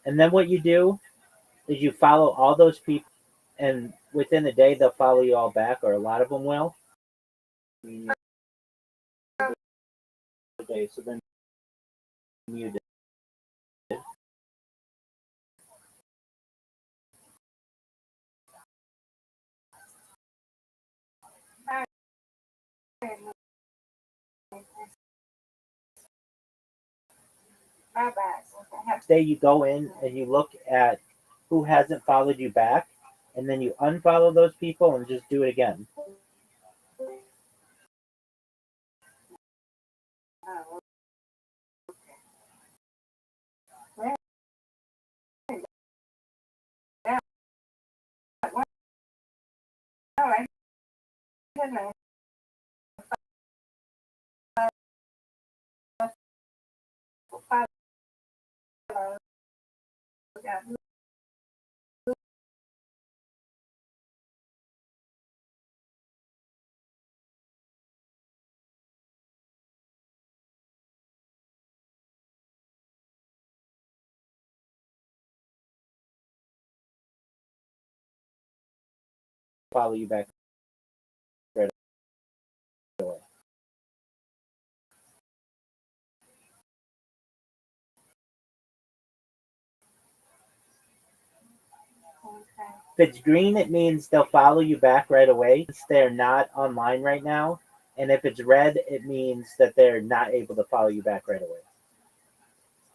And then what you do is you follow all those people, and within the day they'll follow you all back, or a lot of them will. Okay, so then you did. my back. Next day you go in and you look at who hasn't followed you back, and then you unfollow those people and just do it again. Oh, yeah. All right. Follow you back right away. If it's green, it means they'll follow you back right away. They're not online right now. And if it's red, it means that they're not able to follow you back right away.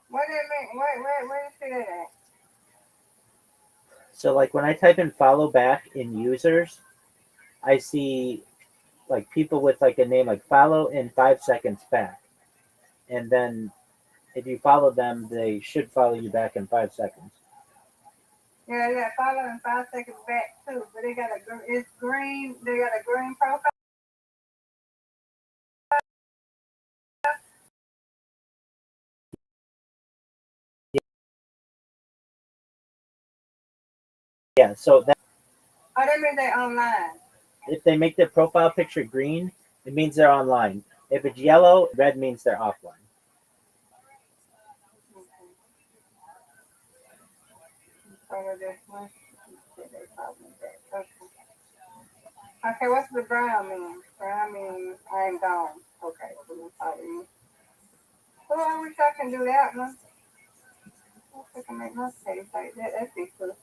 What do you mean? Where you see that at? So like when I type in follow back in users, I see like people with like a name like follow in 5 seconds back. And then if you follow them, they should follow you back in 5 seconds. Yeah, follow in 5 seconds back too. But they got it's green. They got a green profile. Yeah, so that Oh, that means they're online. if they make their profile picture green, it means they're online. If it's yellow, red means they're offline. Follow this one. Okay, what's the brown mean? Brown means I'm gone. Okay, so we follow you. Well, I wish I can do that one. I wish I can make my face like that. That'd be cool.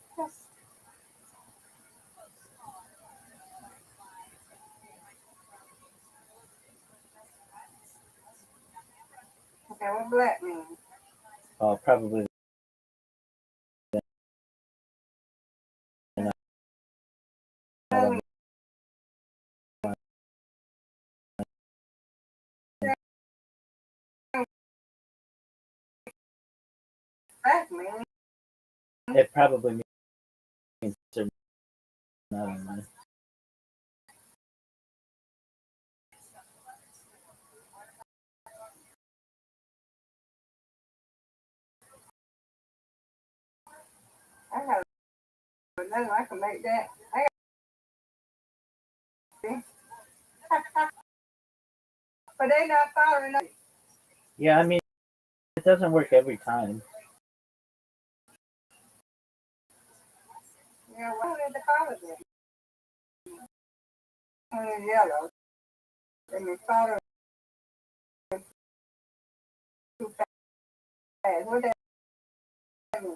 Okay, what black means? Probably. Black means. It probably means they're not online. I got another. I can make that. But they not following us. Yeah, I mean, it doesn't work every time. Yeah, what is the color then? It's yellow. And it's color too fast. What that mean?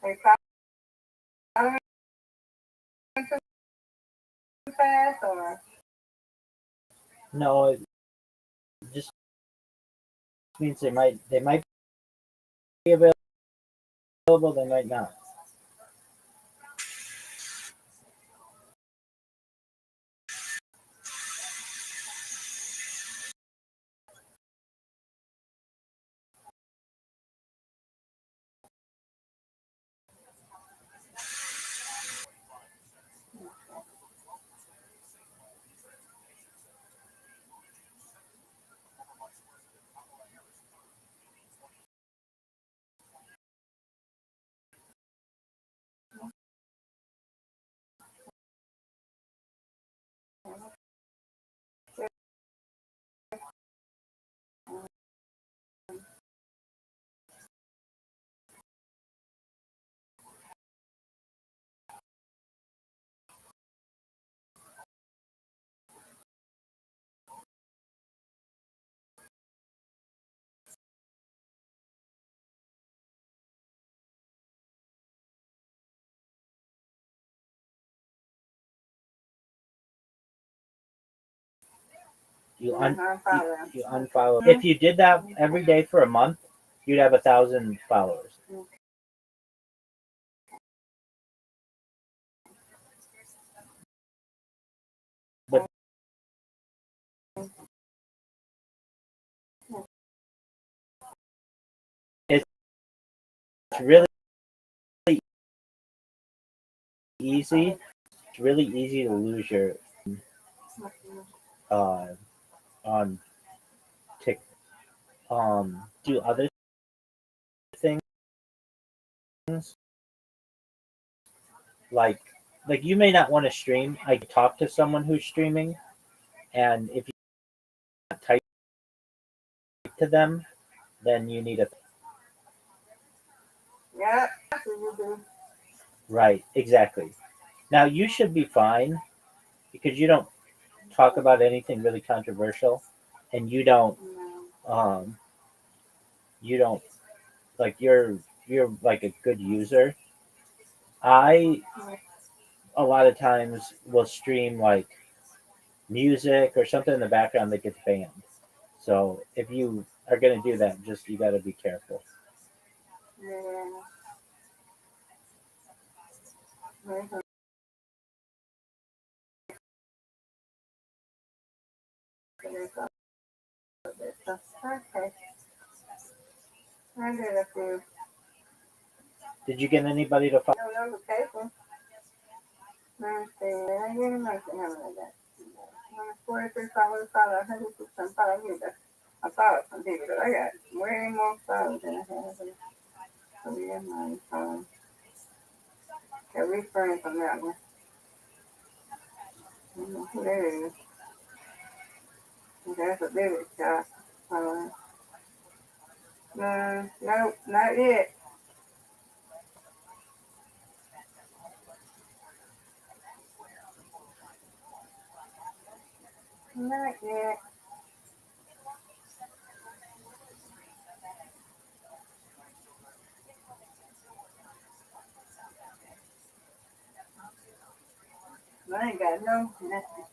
They coloring too fast or? No, it just means they might be available, they might not. You unfollow. If you did that every day for a month, you'd have 1,000 followers. But it's really easy. It's really easy to lose your uh on tick do other things like you may not want to stream. I talk to someone who's streaming, and if you type to them, then you need a Yeah, you do. right, exactly. Now you should be fine because you don't talk about anything really controversial, and um you don't like you're like a good user. I a lot of times will stream like music or something in the background that gets banned. So if you are gonna do that, just you got to be careful. Yeah. Mhm. Okay. I did a few. Did you get anybody to follow? No notification. Let's see. I get a notification like that. 43 followers, 100% follow me. I followed some people, but I got way more followers than I have. So yeah, my can refrain from that one. I don't know who that is. That's a big shot. No, nope, not yet. Not yet. I ain't got no nothing.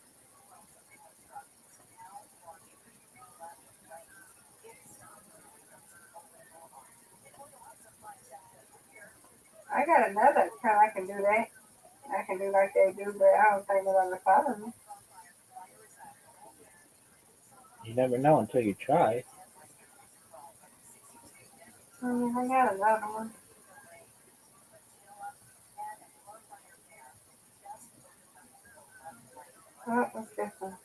I got another account I can do that. I can do like they do, but I don't think they're gonna follow me. You never know until you try. I got another one. Oh, what's this one?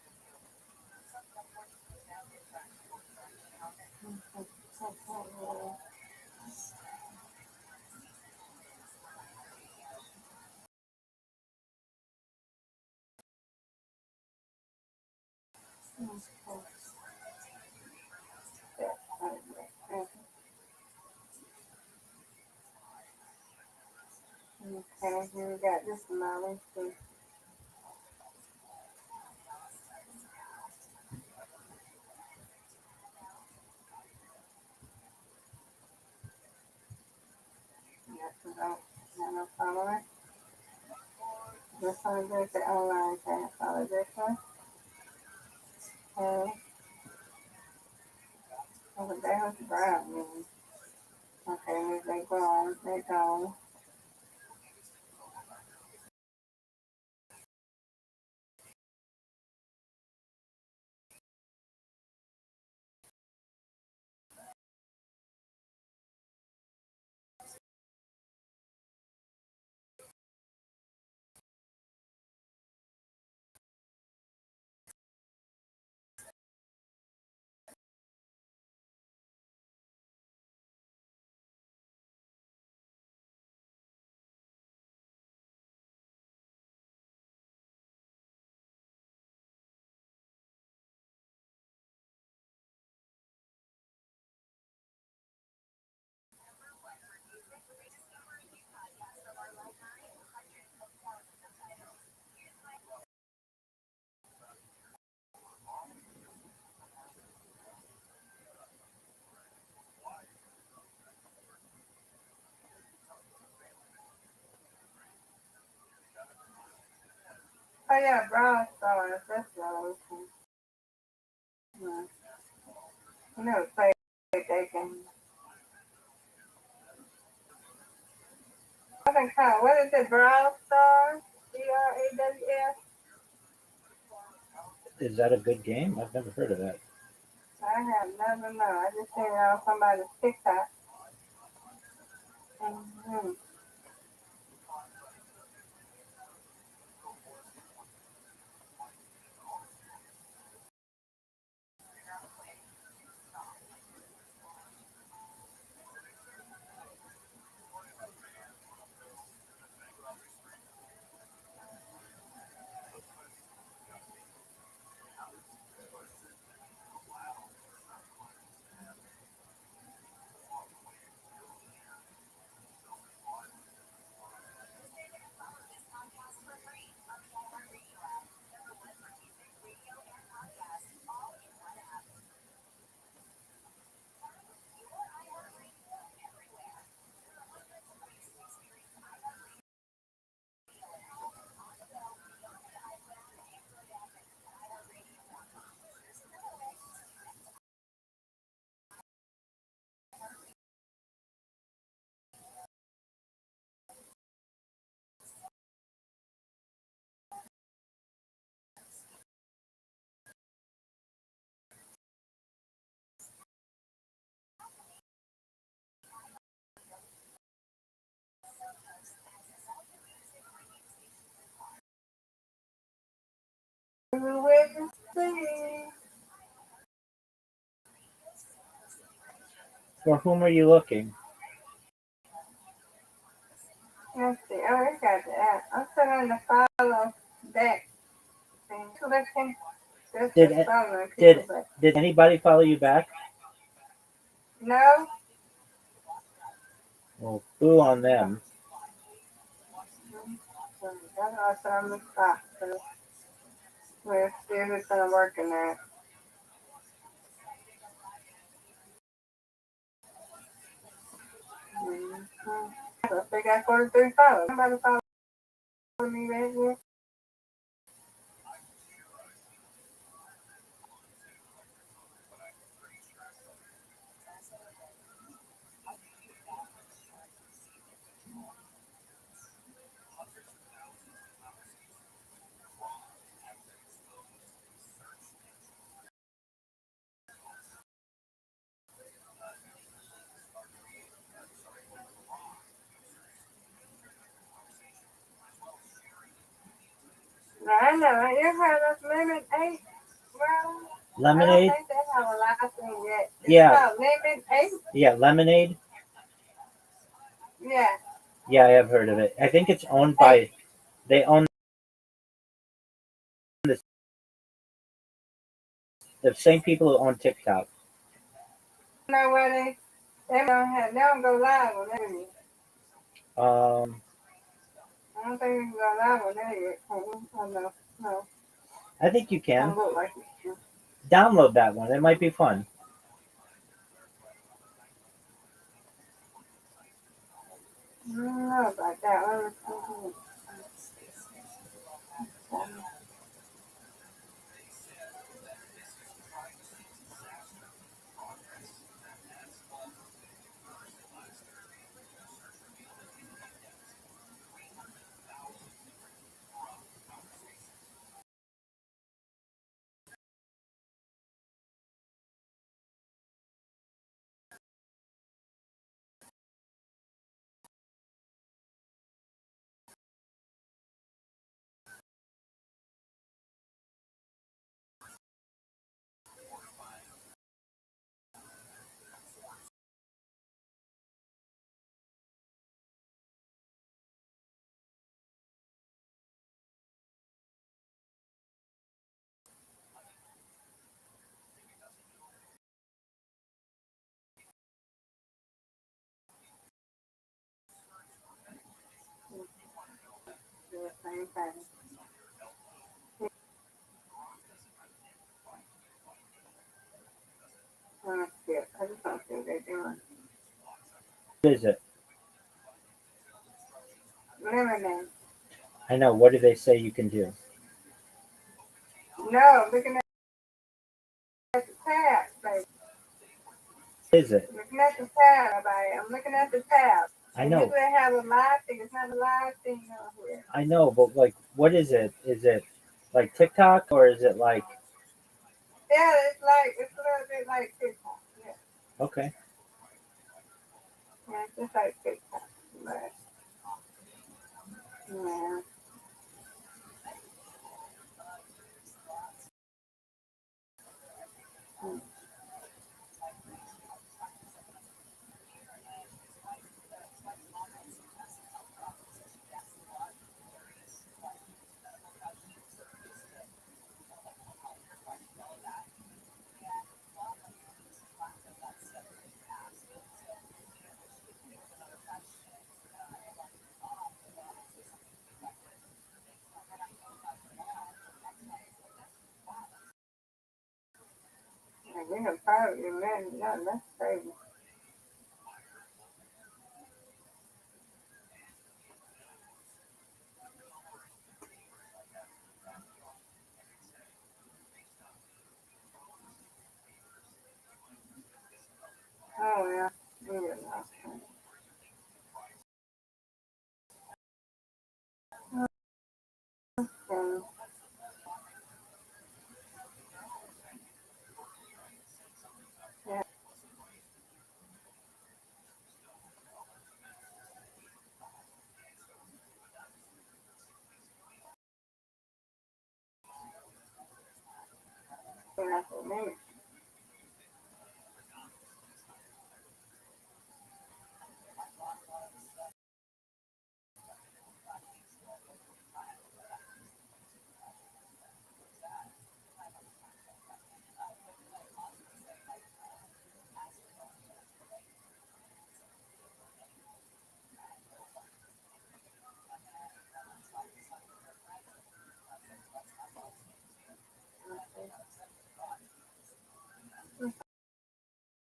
Okay, here we got this one now. Let's see. Yes, we don't have no follower. This one is the online tag. Follow this one. Okay. Oh, that was brown. Okay, they go. They go. Oh yeah, brown stars. That's what yeah. You never played that game. I think what is it? Brown stars? BRAWS? Is that a good game? I've never heard of that. I have never known. I just seen it on somebody's TikTok. Mm-hmm. We will wait and see. For whom are you looking? Let's see. Oh, it got the app. I'm still on the follow back thing. Clicking. Just Did the following did people, but did anybody follow you back? no. Well, boo on them. That's also on the spot. So we'll see if it's gonna work in there. Mm-hmm. So they got 43 followers. Somebody follow me right here. Now, I know you heard of Lemon 8. Well, I don't Lemonade? think they have a live thing yet. It's Yeah. called Lemon 8. Yeah, Lemonade. Yeah. Yeah, I have heard of it. I think it's owned by. They own The same people who own TikTok. know where they don't go live on that. Um, I don't think you can go live on that yet. Oh, no. I think you can Don't look like it. download that one. It might be fun. I don't know about that. The same thing. I just don't see what they're doing. What is it? Lemonade. I know. What do they say you can do? No, looking at the tab, baby. What is it? Looking at the tab, baby. I'm looking at the tab. I know. Usually they have a live thing. It's not a live thing over here. I know, but like, what is it? Is it like TikTok or is it like? Yeah, it's a little bit like TikTok. Yeah, Okay. it's just like TikTok. But, yeah. We have probably been, no, that's crazy. Oh, yeah. We don't know. Okay. Yeah, yeah, for me.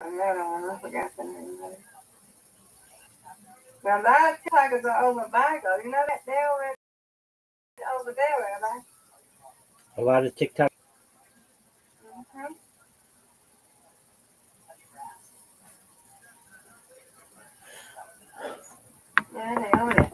Another one, I forgot the name of it. Now, a lot of TikTokers are over Vigo. You know that? They're already over there, right? A lot of TikTok. Mm-hmm. Yeah, they own it.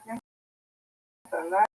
That's a lot.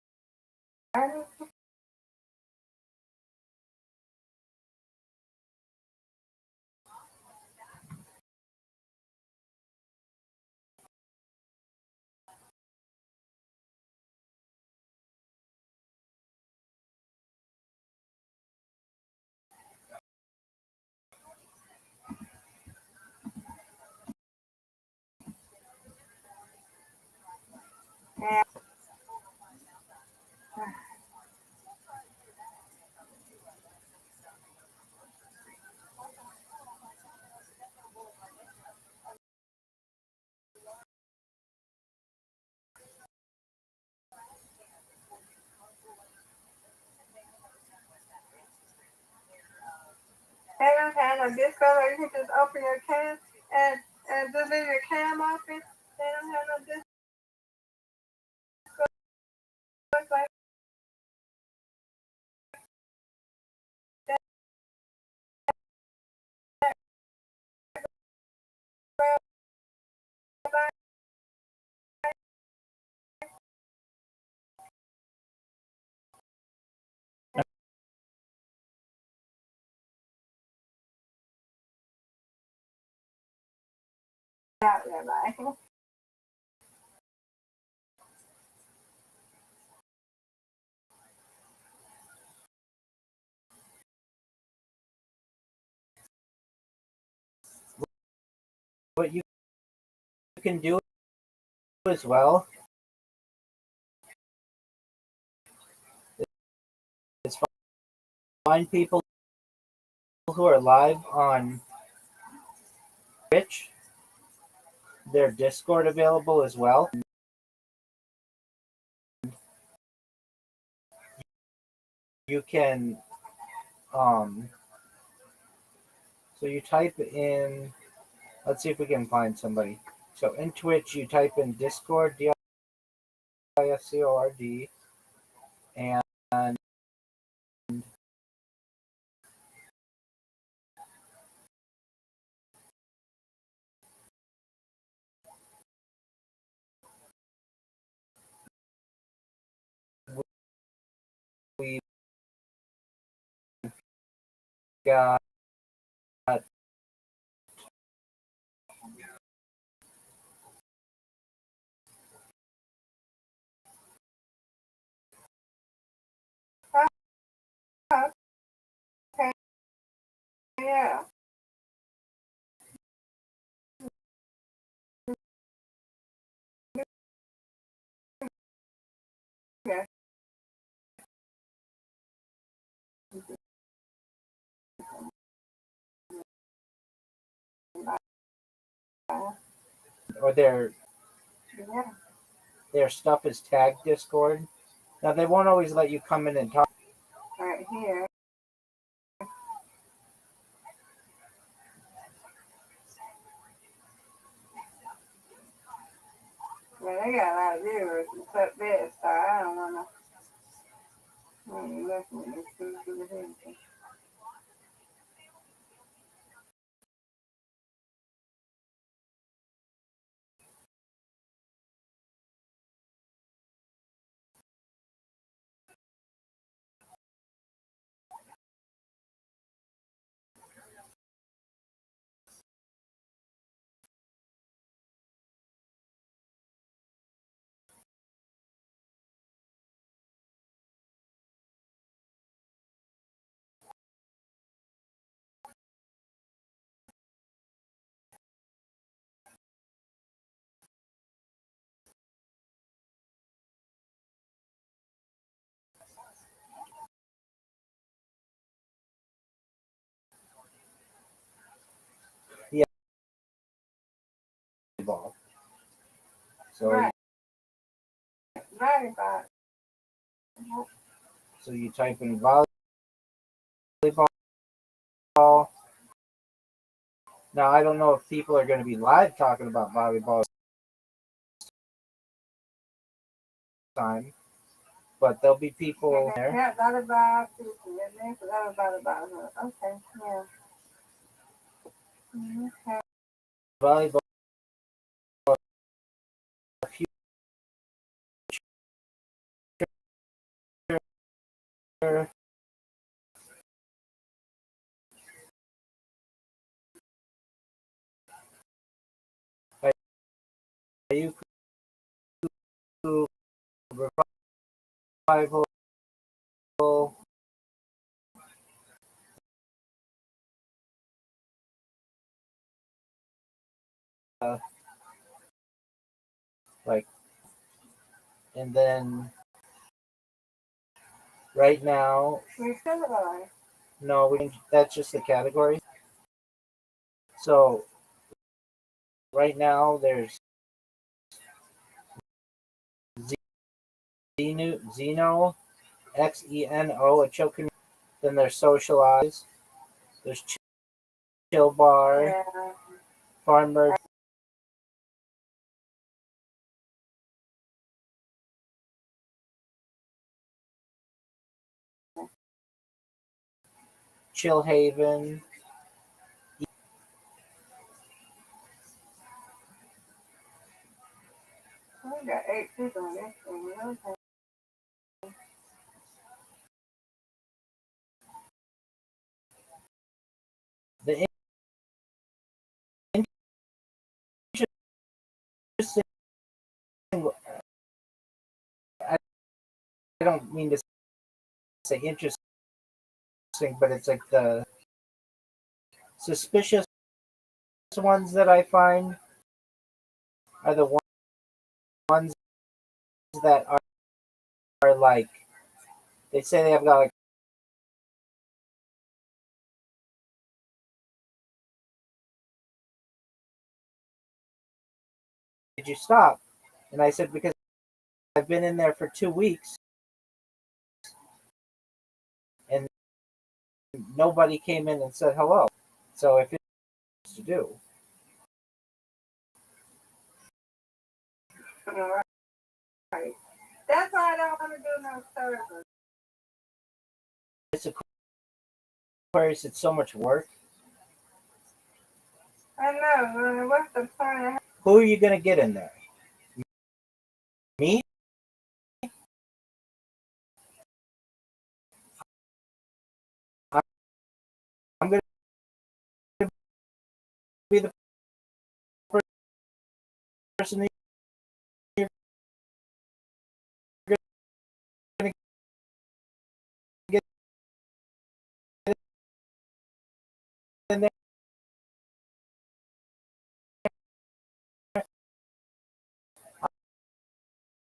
don't have no disco where you can just open your can and just leave your cam open. They don't have no disco like that, Rabbi. What you can do as well is find people who are live on Twitch. Their Discord available as well. You can so you type in, let's see if we can find somebody. So in Twitch you type in Discord, Discord, and we got Okay, yeah. Yeah. or their stuff is tagged Discord. Now they won't always let you come in and talk. Right here. Well, they got a lot of viewers except this, so I don't wanna listen to anything. Yeah. Volleyball. So Right. Right, but so you type in volleyball. Now I don't know if people are going to be live talking about volleyball time, but there'll be people there. yeah, volleyball, volleyball. Okay, yeah. Okay. Volleyball. Future. You revival. Like, and then right now, We still alive. no, that's just the category. So right now there's Xeno, Xeno, a choking. Then there's socialize. There's Chill Bar, Yeah. Farmer Chill Haven. We got 8 people on this thing. Okay. The interesting, I don't mean to say interesting, but it's like the suspicious ones that I find are the ones that are like, they say they have got like did you stop? And I said, because I've been in there for 2 weeks and nobody came in and said hello. So if it's to do. Right. That's why I don't want to do no service. It's Aquarius, it's so much work. I know. What's the point? Who are you going to get in there? Me? I'm going to be the person that you're going to get in there.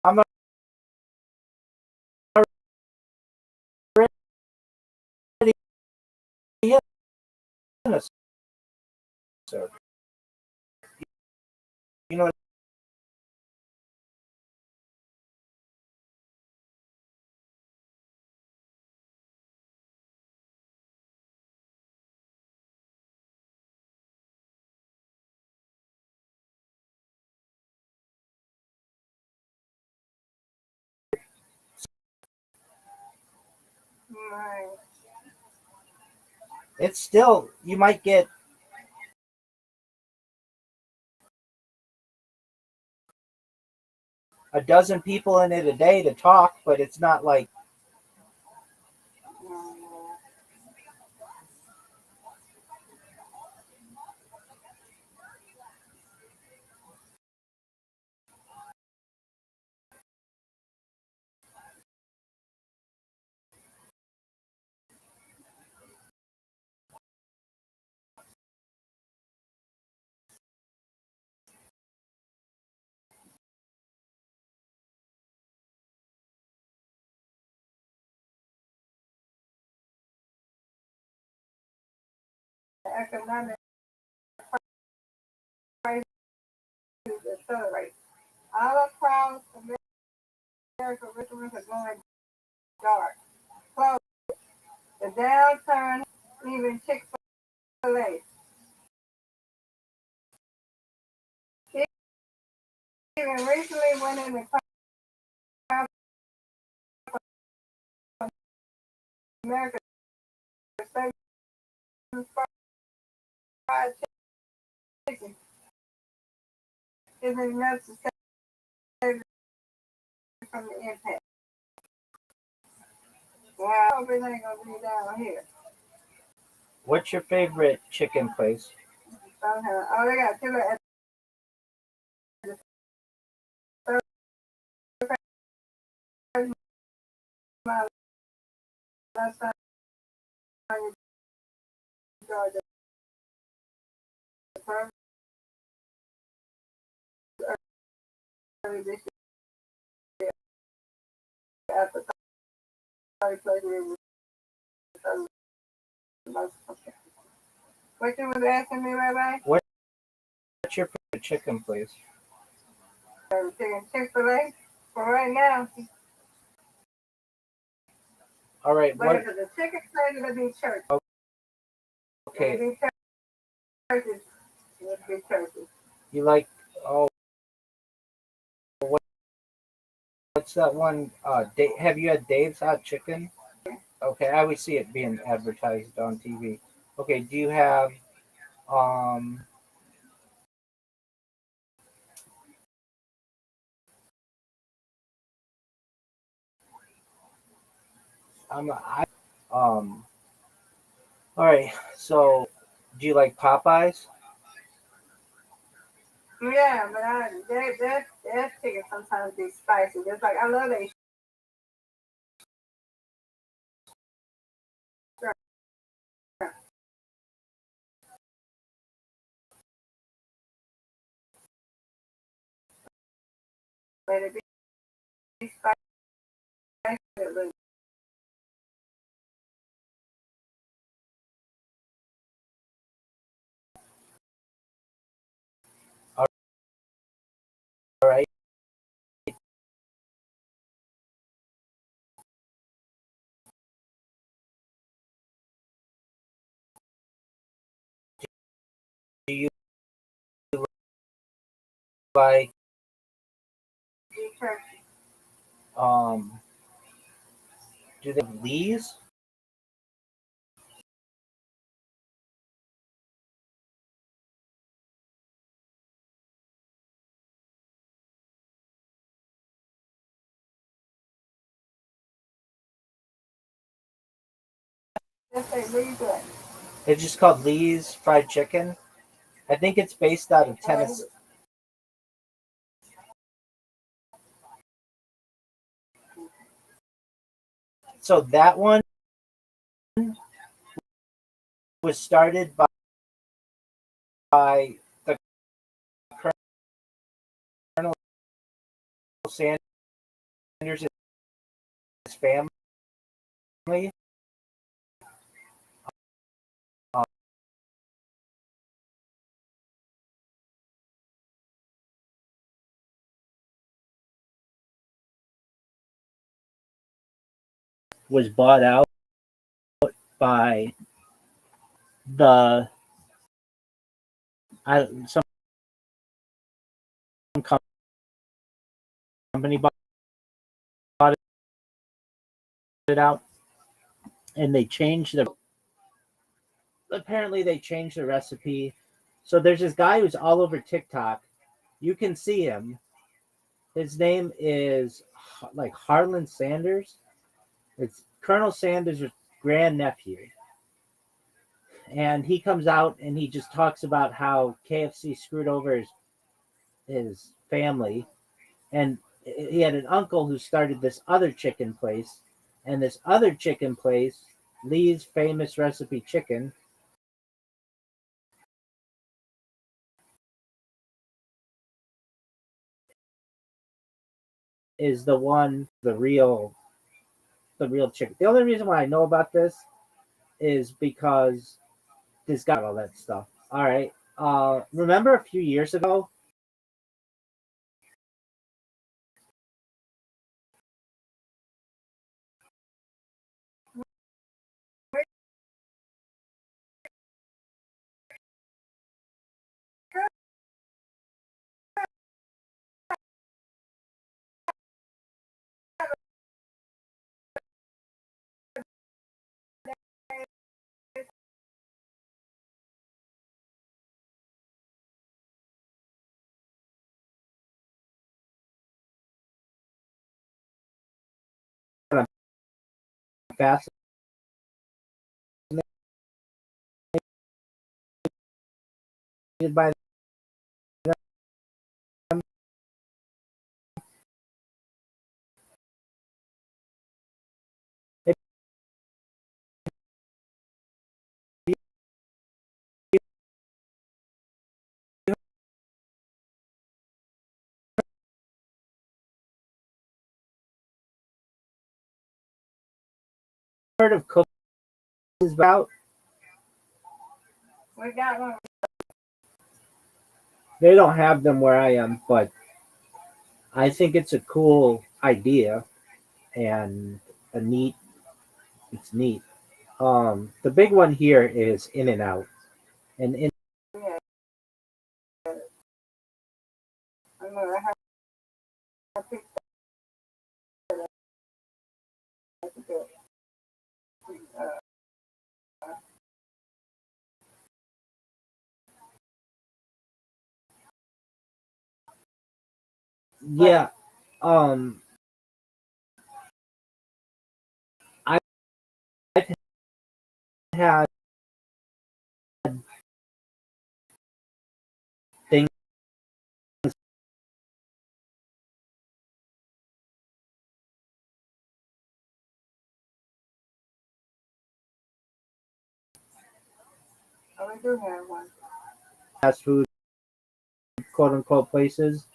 I'm already in a service. You know what? Right. It's still, you might get a dozen people in it a day to talk, but it's not like Economic crisis accelerate. All across America, restaurants are going dark. Close. The downturn, even Chick-fil-A. Even recently went in the crowd for America. Fried chicken isn't enough to save from the impact. Well, I hope it ain't gonna be down here. what's your favorite chicken place? Oh, they got two at the third mile last time in Georgia. The first early this year after third place we were most. What you was asking me, Rabbi? What's your favorite chicken place? Chicken Chick-fil-A for right now. All right, But what? if it's a chicken place, it'll be church. Okay, It'll be church. turkey would be turkey. You like, oh, what's that one? Have you had Dave's Hot Chicken? Okay, I always see it being advertised on TV. Okay, do you have um um all right, so do you like Popeyes? Yeah, but that chicken sometimes be spicy. Just like I love a shrimp, but it be spicy. All right. Do you like Turkey. um do they have Lee's? Just say leave it. It's just called Lee's Fried Chicken. I think it's based out of Tennessee. So that one was started by the Colonel Sanders' family. Uh, was bought out by the some company bought it out, and they changed the. Apparently, they changed the recipe. So there's this guy who's all over TikTok. You can see him. His name is like Harlan Sanders. It's Colonel Sanders' grandnephew. And he comes out and he just talks about how KFC screwed over his family. And he had an uncle who started this other chicken place. And this other chicken place, Lee's Famous Recipe Chicken, is the real chicken. The only reason why I know about this is because this got all that stuff. All right. Remember a few years ago, fascinated by them. Have you heard of cookies about? We got one. They don't have them where I am, but I think it's a cool idea and it's neat. The big one here is In and Out, and know. I picked that. Yeah. Um, I've had things Oh, we do have one. fast food, quote unquote, places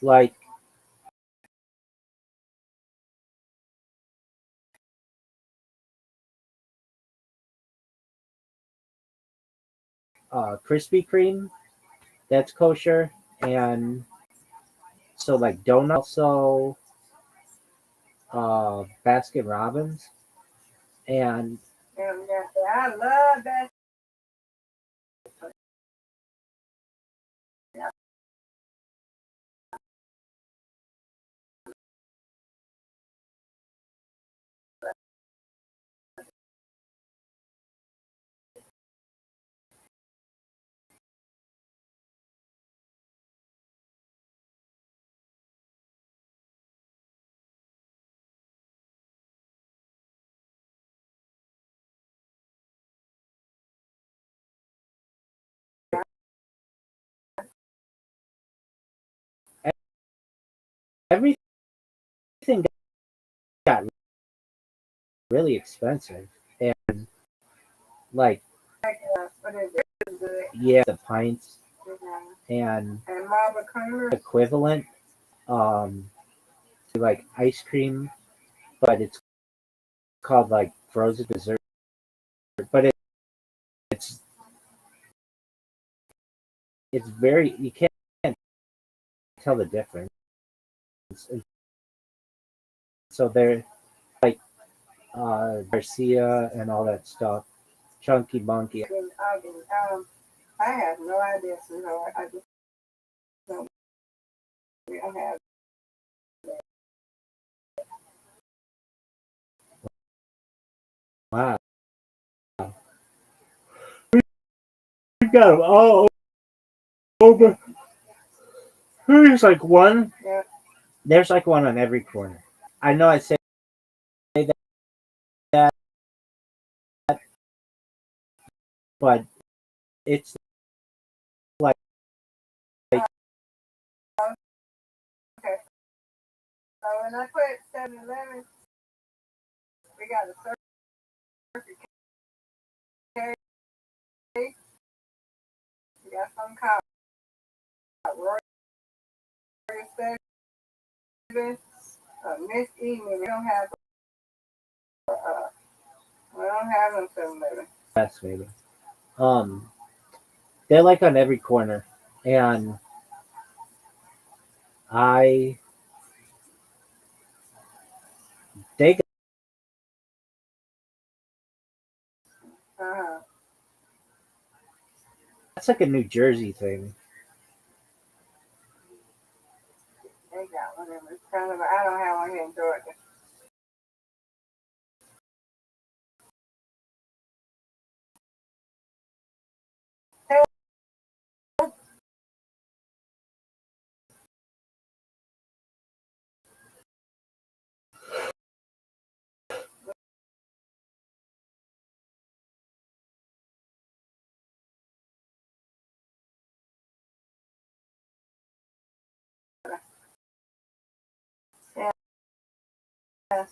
like Krispy Kreme. That's kosher, and so like donuts, also Baskin Robbins, and I love that. everything got really expensive. And like, What is it? Good. yeah, the pints Yeah. and And Marble Creamer. equivalent to like ice cream, but it's called like frozen dessert. But it's it's very, you can't tell the difference. And so they're like Garcia and all that stuff, Chunky Monkey. I have no idea, sweetheart. I just don't. We don't have. Wow, we got them all over. There's like one. Yeah. There's like one on every corner. I know I say that, but it's like Okay. So when I put 7-Eleven, we got a circuit cake. We got some called Royal Savings. Miss Evening. We don't have them 7-Eleven. that's maybe. Um, they're like on every corner, and I they Uh-huh. that's like a New Jersey thing. They got one of them. It's kind of. I don't have one here in Georgia. Yeah,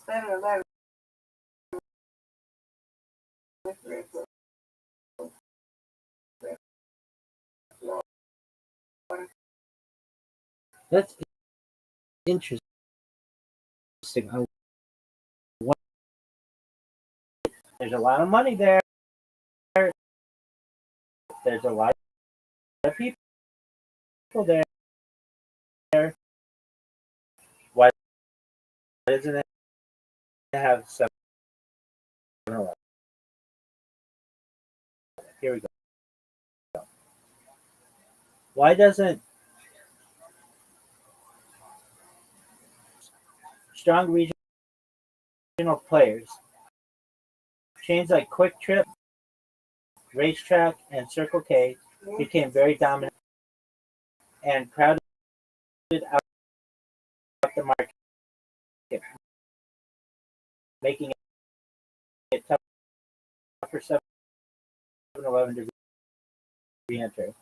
7-Eleven. That's interesting. I, there's a lot of money there. There's a lot of people there. Why doesn't it have 7-Eleven? Here we go. Why doesn't strong regional players. Chains like Quick Trip, Racetrack, and Circle K became very dominant and crowded out the market, making it tough for 7-Eleven to re-enter.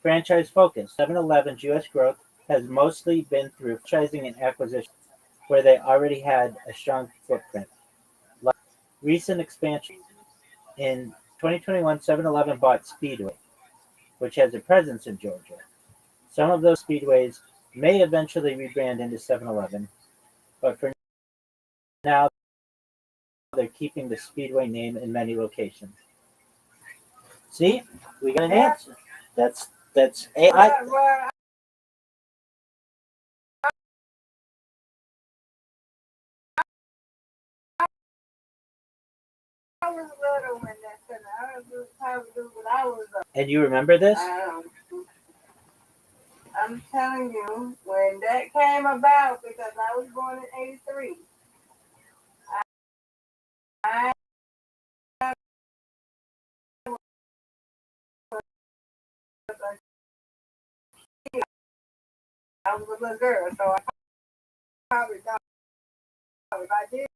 Franchise focus. 7-Eleven's U.S. growth has mostly been through franchising and acquisition, where they already had a strong footprint. Like recent expansion. In 2021, 7-Eleven bought Speedway, which has a presence in Georgia. Some of those speedways may eventually rebrand into 7-Eleven, but for now, they're keeping the Speedway name in many locations. See, we got an answer. That's AI. Well, I was little when that happened. I was probably when I was And you remember this? I'm telling you, when that came about, because I was born in '83, I was a little girl, so I probably thought if I did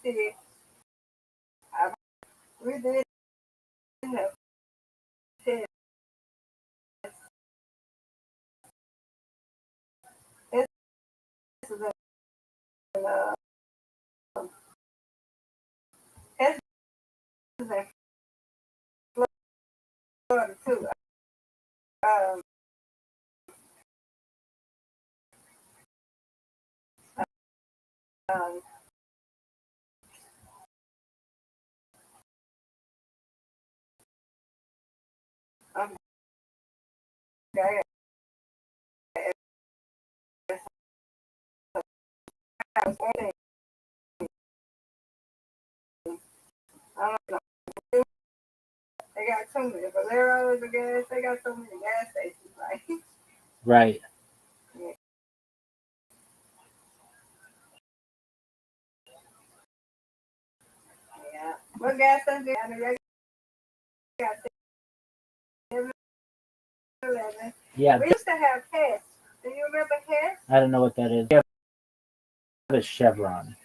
see it, we did have kids. This is in this is in Florida too. Um, um, okay. I don't know. They got so many Valeros, I guess. They got so many gas stations, right? Right. Yeah. Yeah. What gas station? I mean, they got 7-Eleven. Yeah. We used to have Hess. Do you remember Hess? I don't know what that is. We have a Chevron.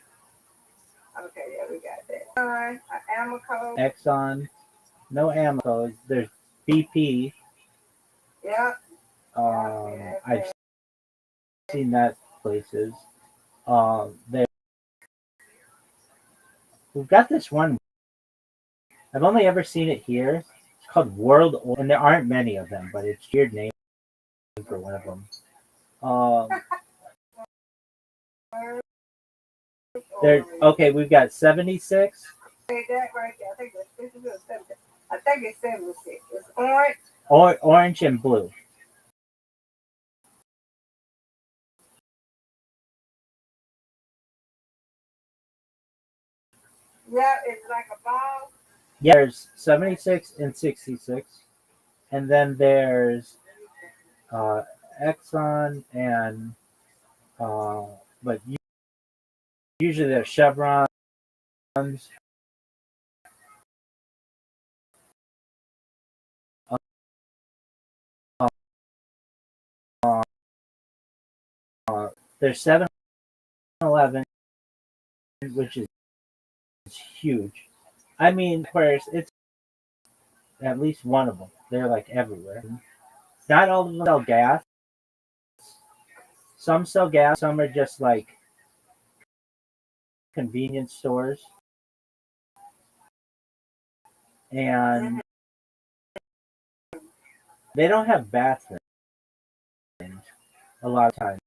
Okay, yeah, we got that. Amoco. Exxon. No Amoco. There's BP. Yep. I've seen that places. We've got this one. I've only ever seen it here. It's called World Oil, and there aren't many of them, but it's a weird name for one of them. Okay. We've got 76. That right there. I think it's 76. I think it's 76. It's orange. Orange and blue. Yeah, it's like a ball. Yeah, there's 76 and 66. And then there's Exxon and but usually there's Chevrons. There's 7-Eleven, which is huge. I mean, of course, it's at least one of them. They're like everywhere. Not all of them sell gas. Some sell gas. Some are just like convenience stores. And they don't have bathrooms a lot of times.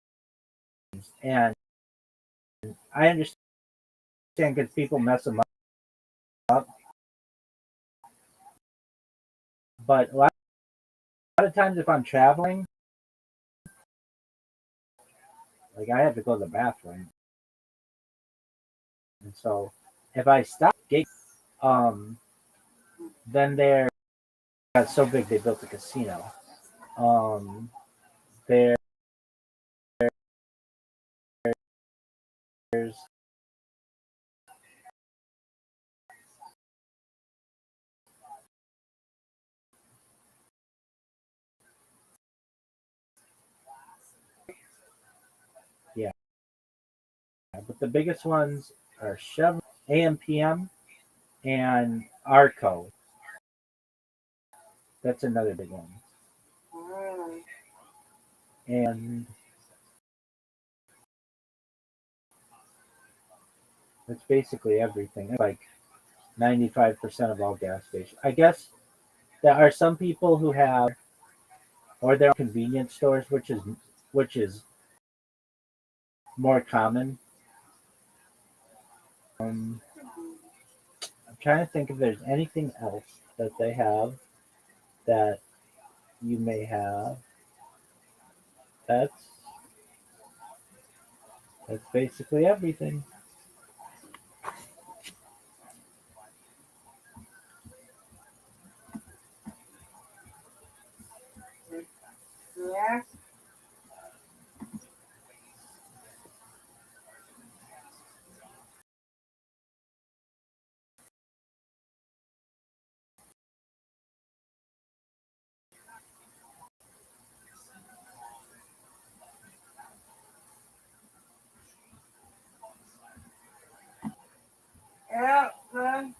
And I understand because people mess them up. But a lot of times if I'm traveling, like I have to go to the bathroom. And so if I stop, then they're so big they built a casino. They're but the biggest ones are Chevron, AMPM, and Arco. That's another big one. Mm. And that's basically everything. It's like 95% of all gas stations. I guess there are some people who have, or there are convenience stores, which is more common. I'm trying to think if there's anything else that they have that you may have. That's that's basically everything. Yeah. Yeah. Well,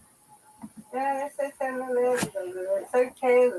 yeah, it's a 7-Eleven. It's okay.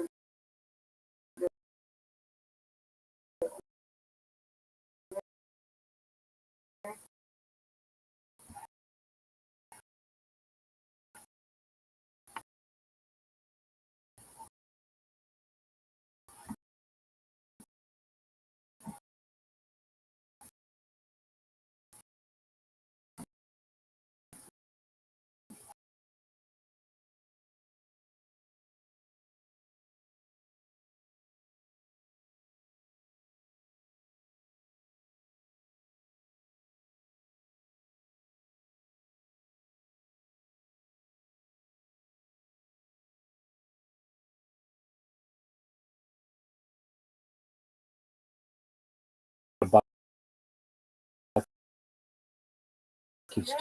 Keeps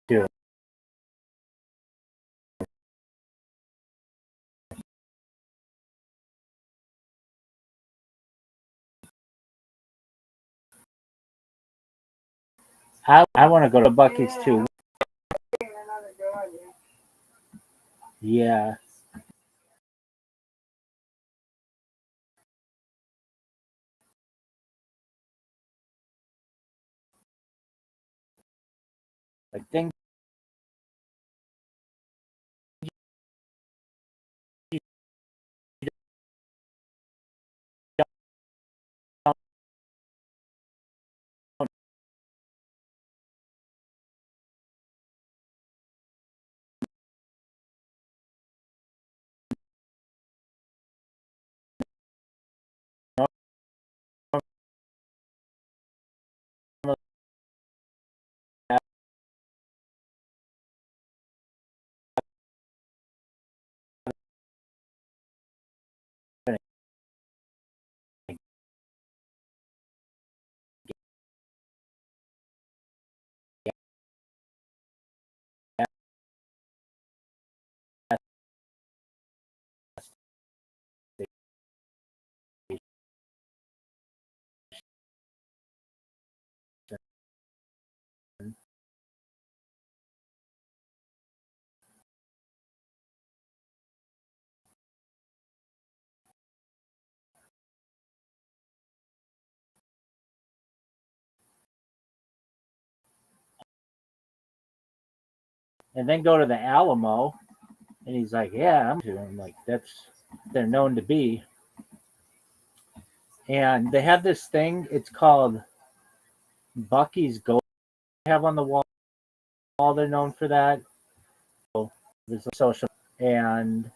too. I want to go to Bucky's too. Another door there. Yeah. I think and then go to the Alamo, and he's like, "Yeah, I'm like, that's they're known to be." And they have this thing. It's called Bucky's Go. They have on the wall. They're known for that. There's a social and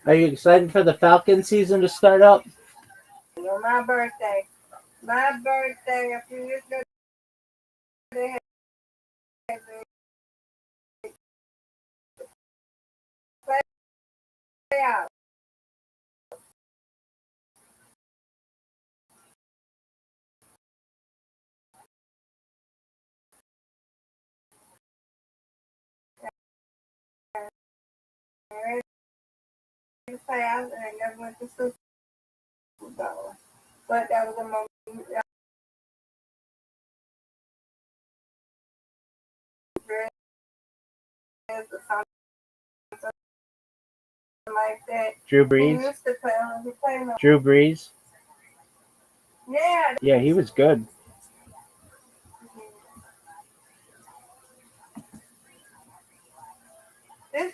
Are you excited for the Falcon season to start up? On my birthday. My birthday a few years ago, they had the playoff. The playoffs, and I never went to Super Bowl. But that was a moment. Or something like that. Drew He Brees. used to play on the play. Drew Brees. Yeah. Yeah, he was good. This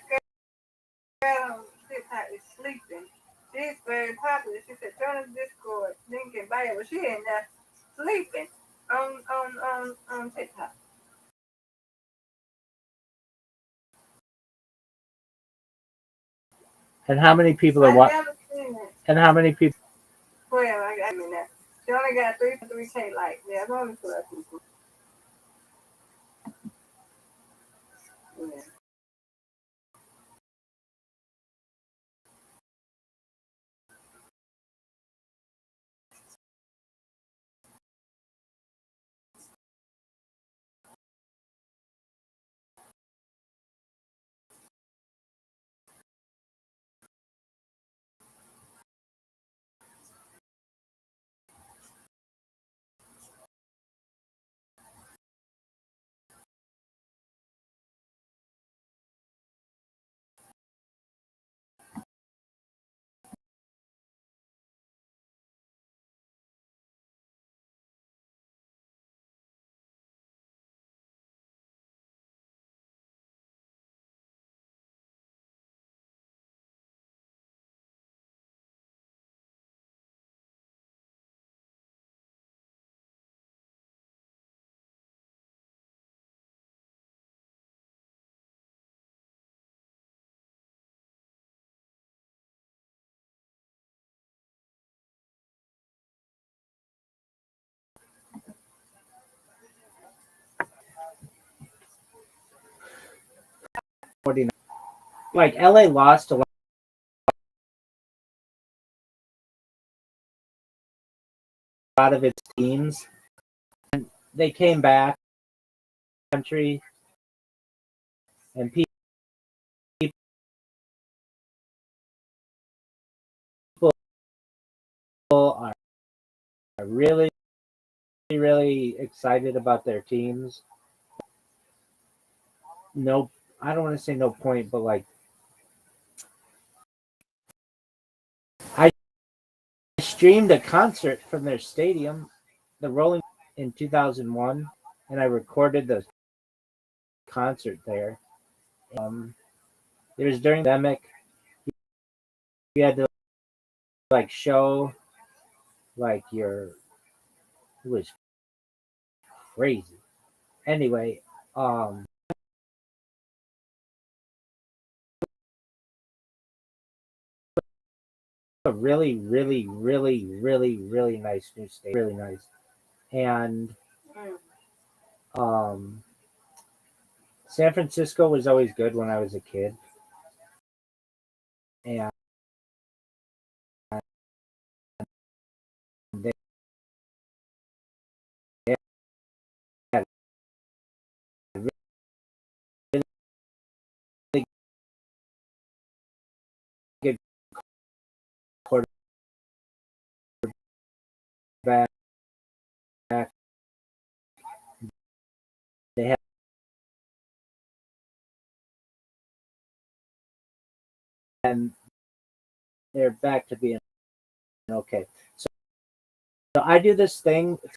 girl on TikTok is sleeping. She's very popular. She said, join us Discord, link in bio. But she ain't there sleeping on TikTok. And how many people are I've watching? never seen it. And how many people? Well, I mean that. She only got 3K likes. Yeah, it's only 12 people. Yeah. Like LA lost a lot of its teams, and they came back country, and people are really really excited about their teams. No, I don't want to say no point, but like I streamed a concert from their stadium, the Rolling, in 2001, and I recorded the concert there. It was during the pandemic. You had to like show like your, it was crazy. Anyway, a really really nice new state, really nice. And San Francisco was always good when I was a kid, and they had a really good quarterback. They had, and they're back to being okay. So I do this thing. It's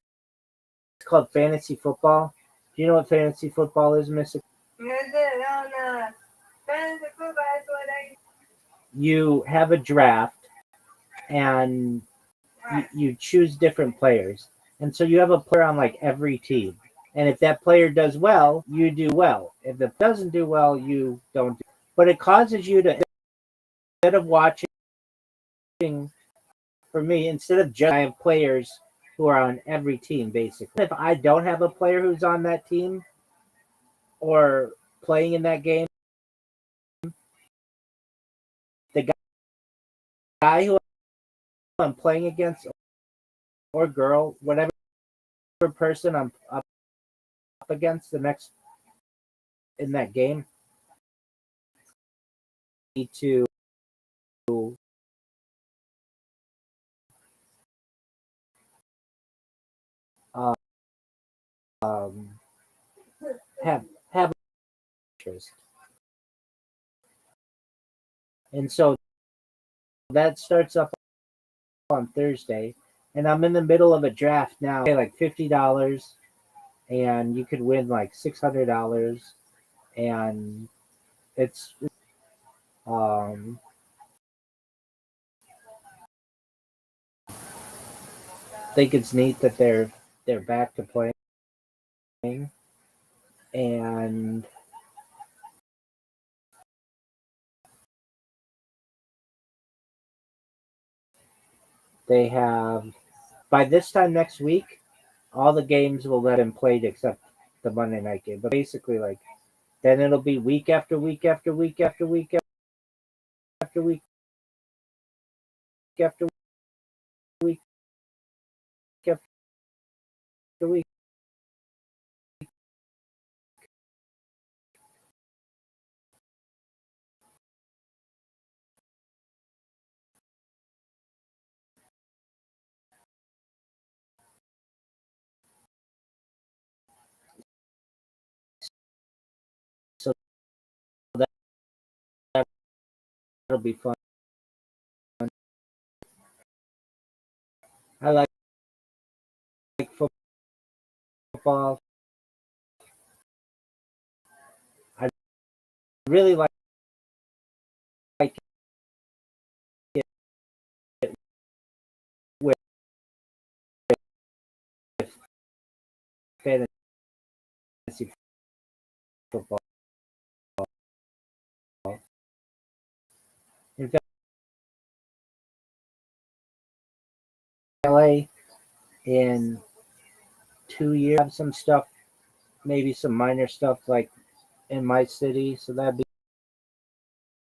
called fantasy football. Do you know what fantasy football is, Missy? Fantasy football is what they. You have a draft, and you choose different players, and so you have a player on like every team. And if that player does well, you do well. If it doesn't do well, you don't do. But it causes you to of watching, for me, instead of just I have players who are on every team basically. If I don't have a player who's on that team or playing in that game, the guy who I'm playing against or girl, whatever person I'm up against the next in that game, need to uh, um, have interest, and so that starts up on Thursday, and I'm in the middle of a draft now. Pay like $50, and you could win like $600, and it's um think it's neat that they're back to playing, and they have by this time next week all the games will let him play except the Monday night game. But basically, like then it'll be week after week after week after week after week after week after week. So that'll be fun. I like football. I really like it with fantasy football. In fact, LA in 2 years, have some stuff, maybe some minor stuff like in my city, so that'd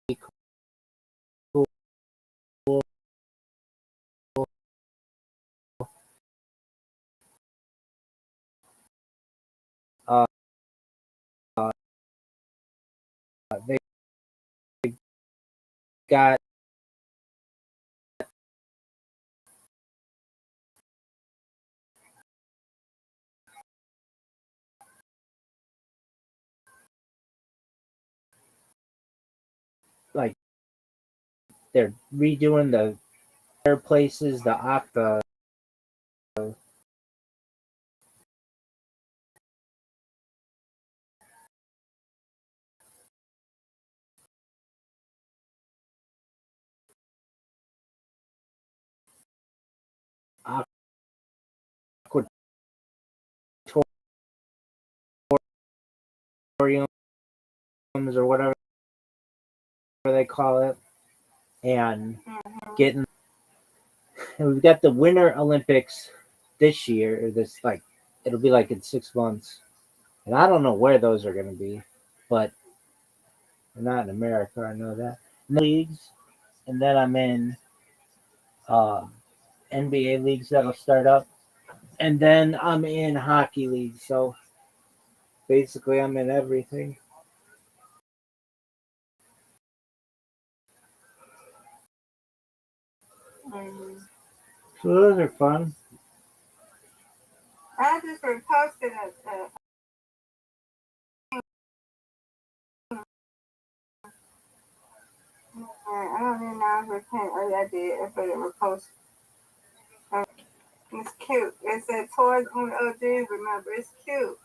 be cool. Uh, they got like they're redoing the air places, the aquatoriums or whatever they call it, and getting. And we've got the Winter Olympics this year. Or this like it'll be like in 6 months, and I don't know where those are going to be, but they're not in America. I know that. Leagues, and then I'm in uh, NBA leagues that'll start up, and then I'm in hockey leagues. So basically, I'm in everything. Mm-hmm. So those are fun. I just reposted I don't even know if it's oh yeah, I did. I put it repost. It's cute. It said toys on OG. Remember, it's cute.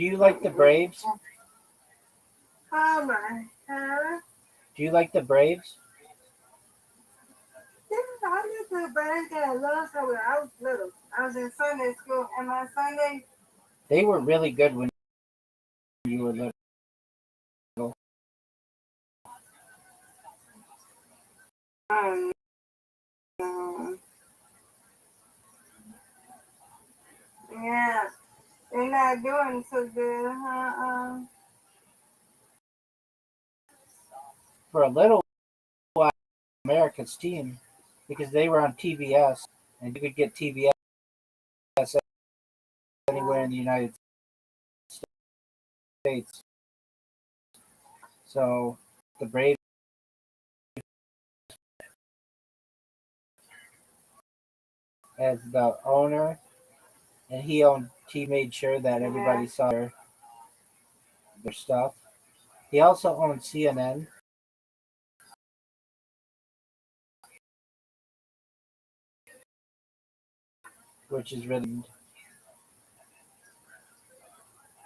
Do you like the Braves? Oh my God. Do you like the Braves? Yeah, I used to bang that a long time when I was little. I was in Sunday school, and my Sunday, They were really good when you were little. um, yeah, they're not doing so good, huh? For a little while, America's team, because they were on TBS, and you could get TBS anywhere in the United States. So the Braves, as the owner, and he made sure that everybody saw their stuff. He also owned CNN, which is really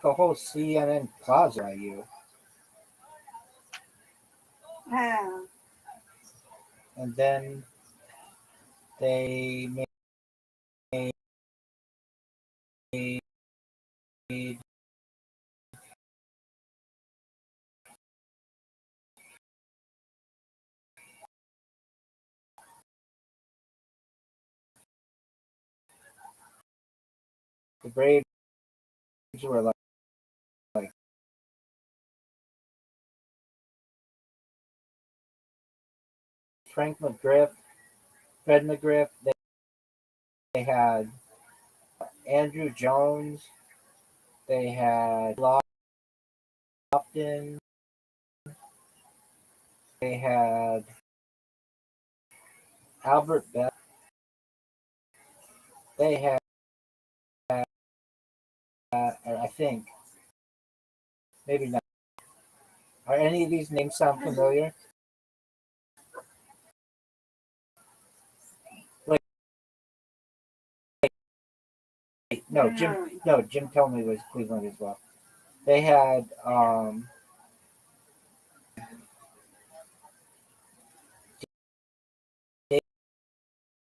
the whole CNN Plaza. Yeah. And then they made the Braves were like Frank McGriff, Fred McGriff. They had Andrew Jones. They had Lofton. They had Albert Bell. They had, I think, maybe not. Are any of these names sound familiar? Like, no, Jim Thome was Cleveland as well. They had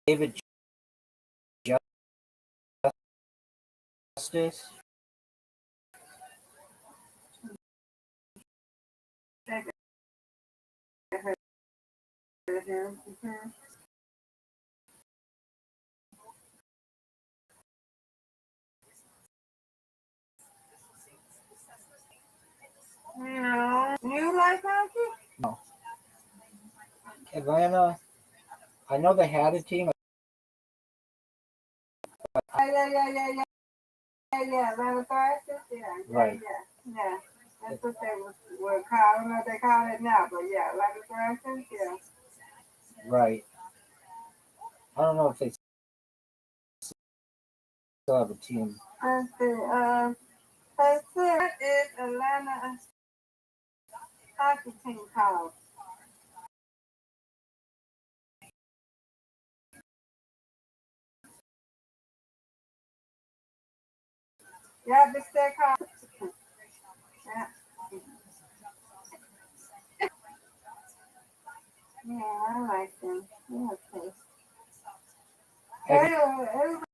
David Justice. No. You like hockey? No, Atlanta. I know they had a team. Yeah. Atlanta Thrashers? Yeah. Right. Yeah. That's what they were called. I don't know what they call it now, but yeah, Atlanta Thrashers, yeah. Right. I don't know if they still have a team. Let's see. What is Atlanta hockey team called? Yeah, this they called. Yeah. Yeah, I like them. Yeah, okay. Everybody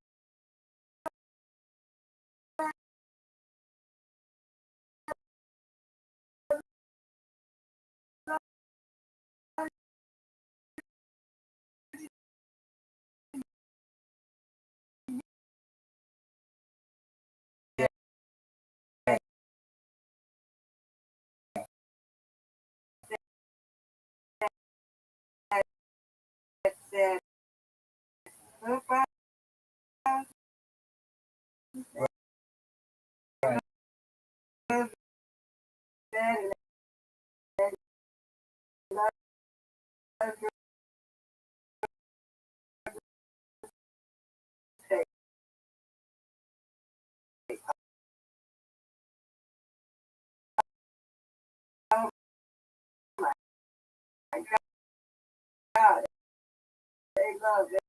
said, goodbye. Oh my God, they love them.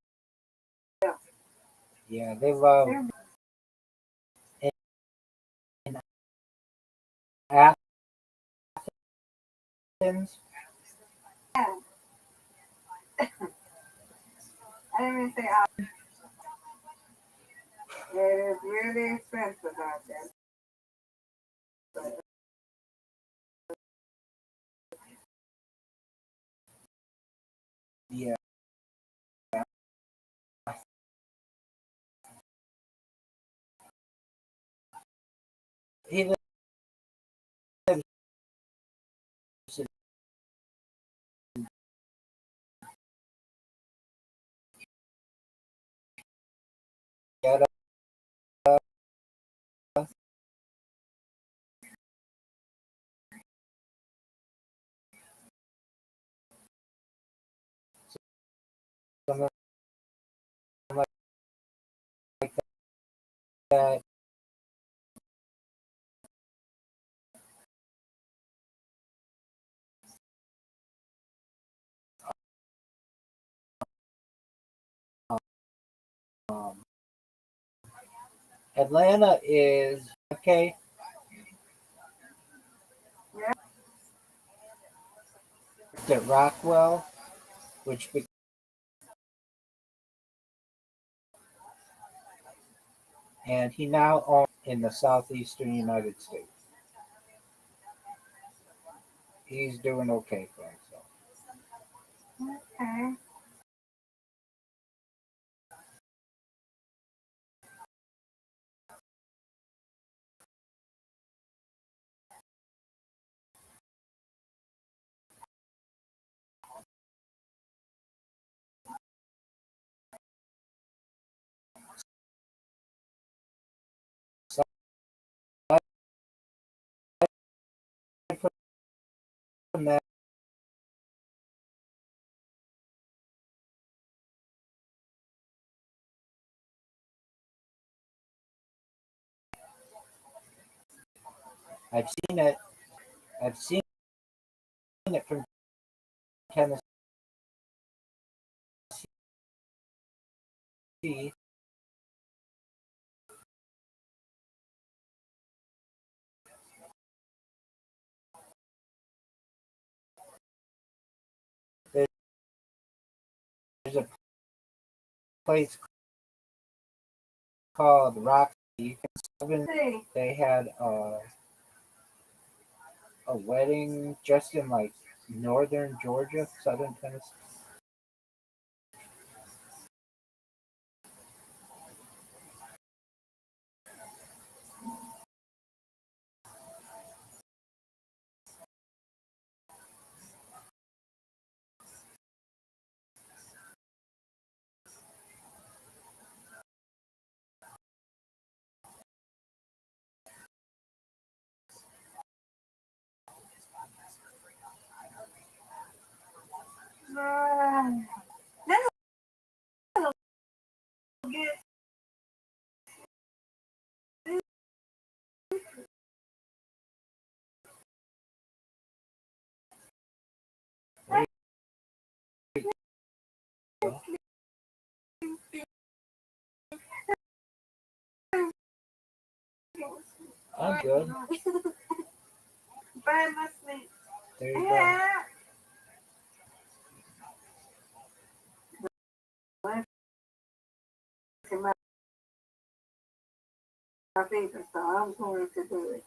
Yeah, they love. Athens. Yeah. I didn't even say it is really expensive out there. But Yeah. He lives in ghetto. Something like that. Um, Atlanta is okay. yeah, At Rockwell, which and he now owns in the southeastern United States. He's doing okay for himself. okay. Aside from that, I've seen it. I've seen it from Tennessee. There's a place called Rothschild. See, They had a wedding just in like northern Georgia, southern Tennessee. then we'll get I'm good. burn my sleep. There you go. Yeah. My paper, so I'm going to do it.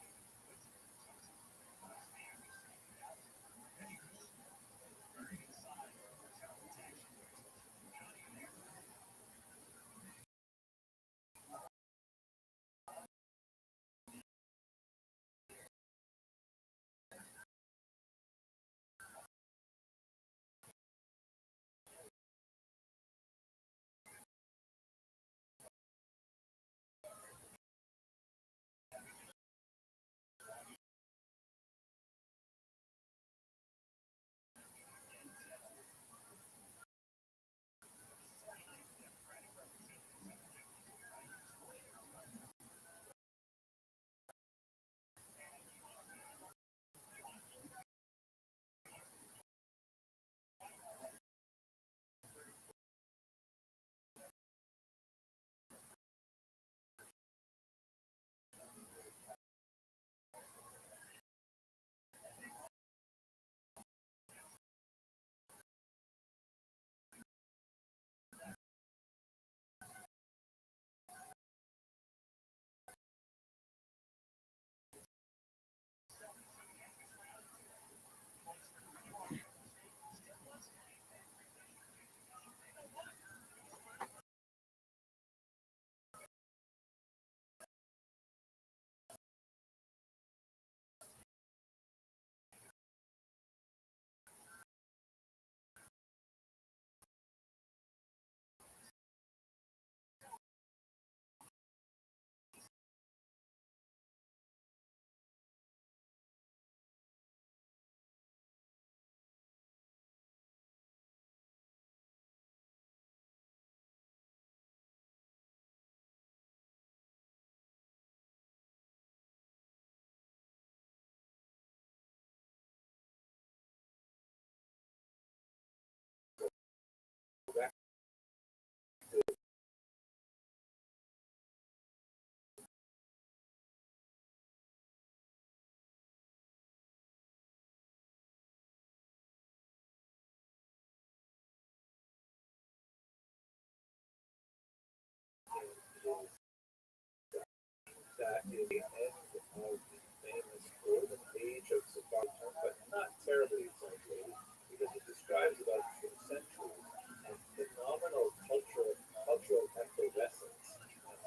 terribly exaggerated because it describes about 2 centuries of phenomenal cultural effervescence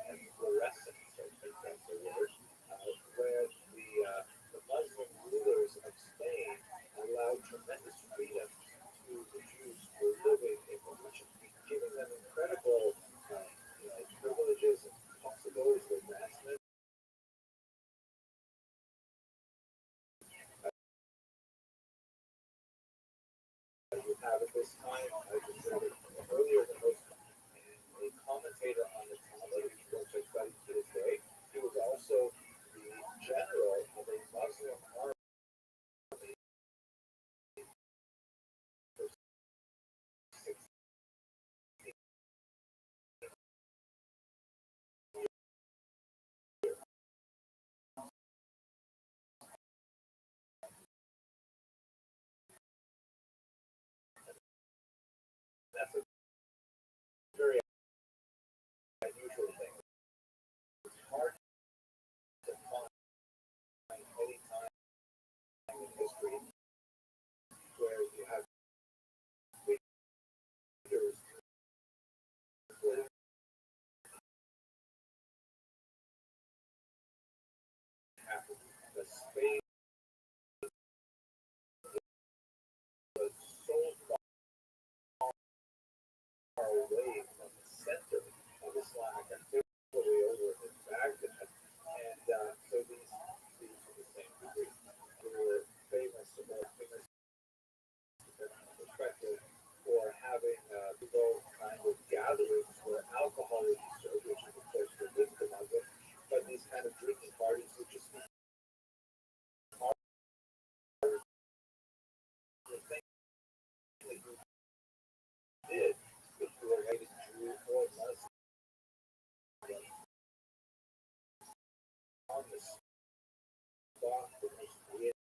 and fluorescence, I think that's the word, where the Muslim rulers of Spain allowed tremendous freedom to the Jews who were living in the region, giving them incredible privileges and possibilities of advancement. You have at this time, I considered earlier than most, a commentator on the Talmud, which I studied to this day. He was also the general of a Muslim army for 16 years. That's a very unusual thing. It's hard to find any time in history where you have leaders including Africa. The Spain was so far away from the center of Islamic activity over in Baghdad, and so these to the same degree were famous, more famous perspective for having people kind of gatherings where alcohol is served, which is of course forbidden to Muslims, but these kind of drinking parties would just be part of the thing that you did if you were a Jew or Muslim on the spot that was created.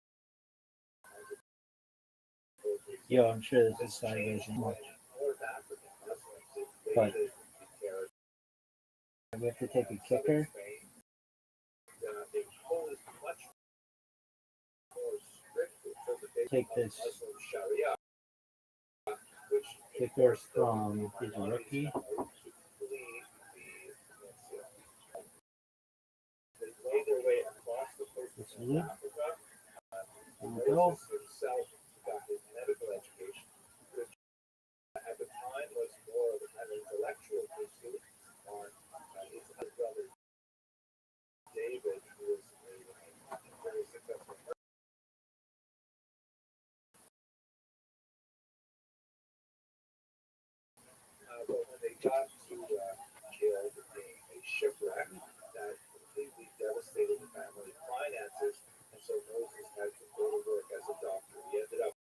Yo, I'm sure this is sideways and much. North African Muslims But invaded the territory. we have to take a kicker. Imposed much more strict interpretation Take of this Muslim Sharia, which kicker from his rookie. They made their way across the coast of This North wood. Africa. There we go. Moses himself got his medical education, which at the time was more of an intellectual pursuit on his brother David, who was a very successful person. But when they got to kill a shipwreck that completely devastated the family finances, and so Moses had to go to work as a doctor. He ended up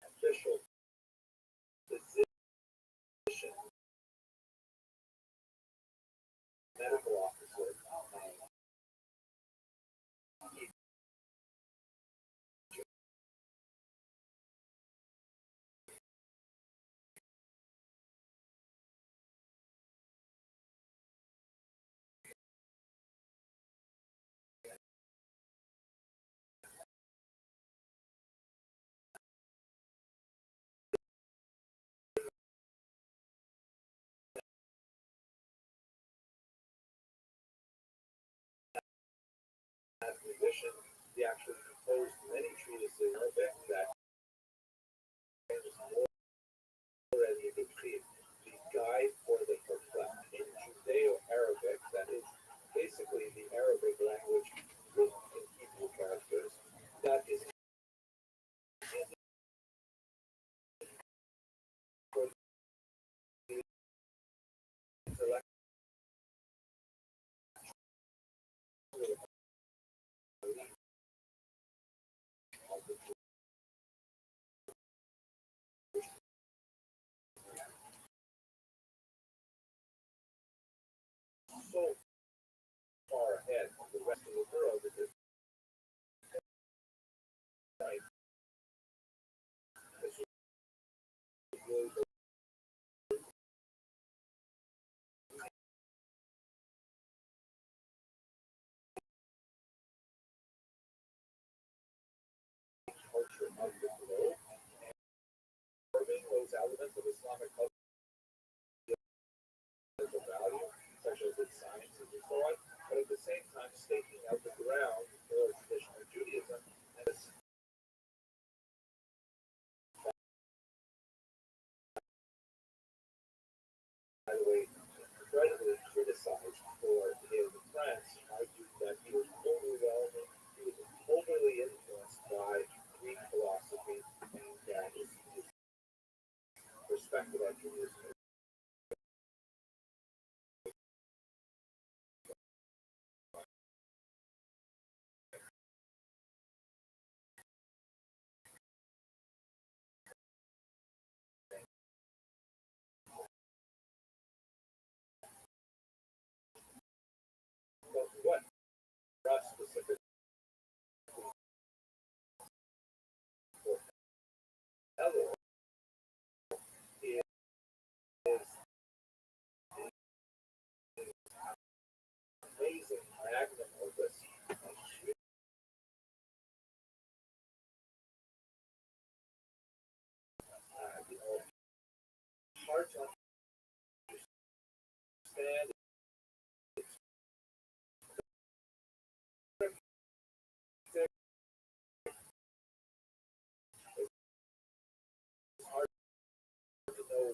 official physician, medical officer. culture of the globe, absorbing those elements of Islamic culture as a value, such as its sciences and so on, but at the same time staking out the ground for traditional Judaism. And this, by the way, incredibly criticized for his friends, argued that he was overly influenced by Greek philosophy and that his perspective on Judaism was what Russ specifically for Elul is amazing magnum opus, hard to understand. It's hard to know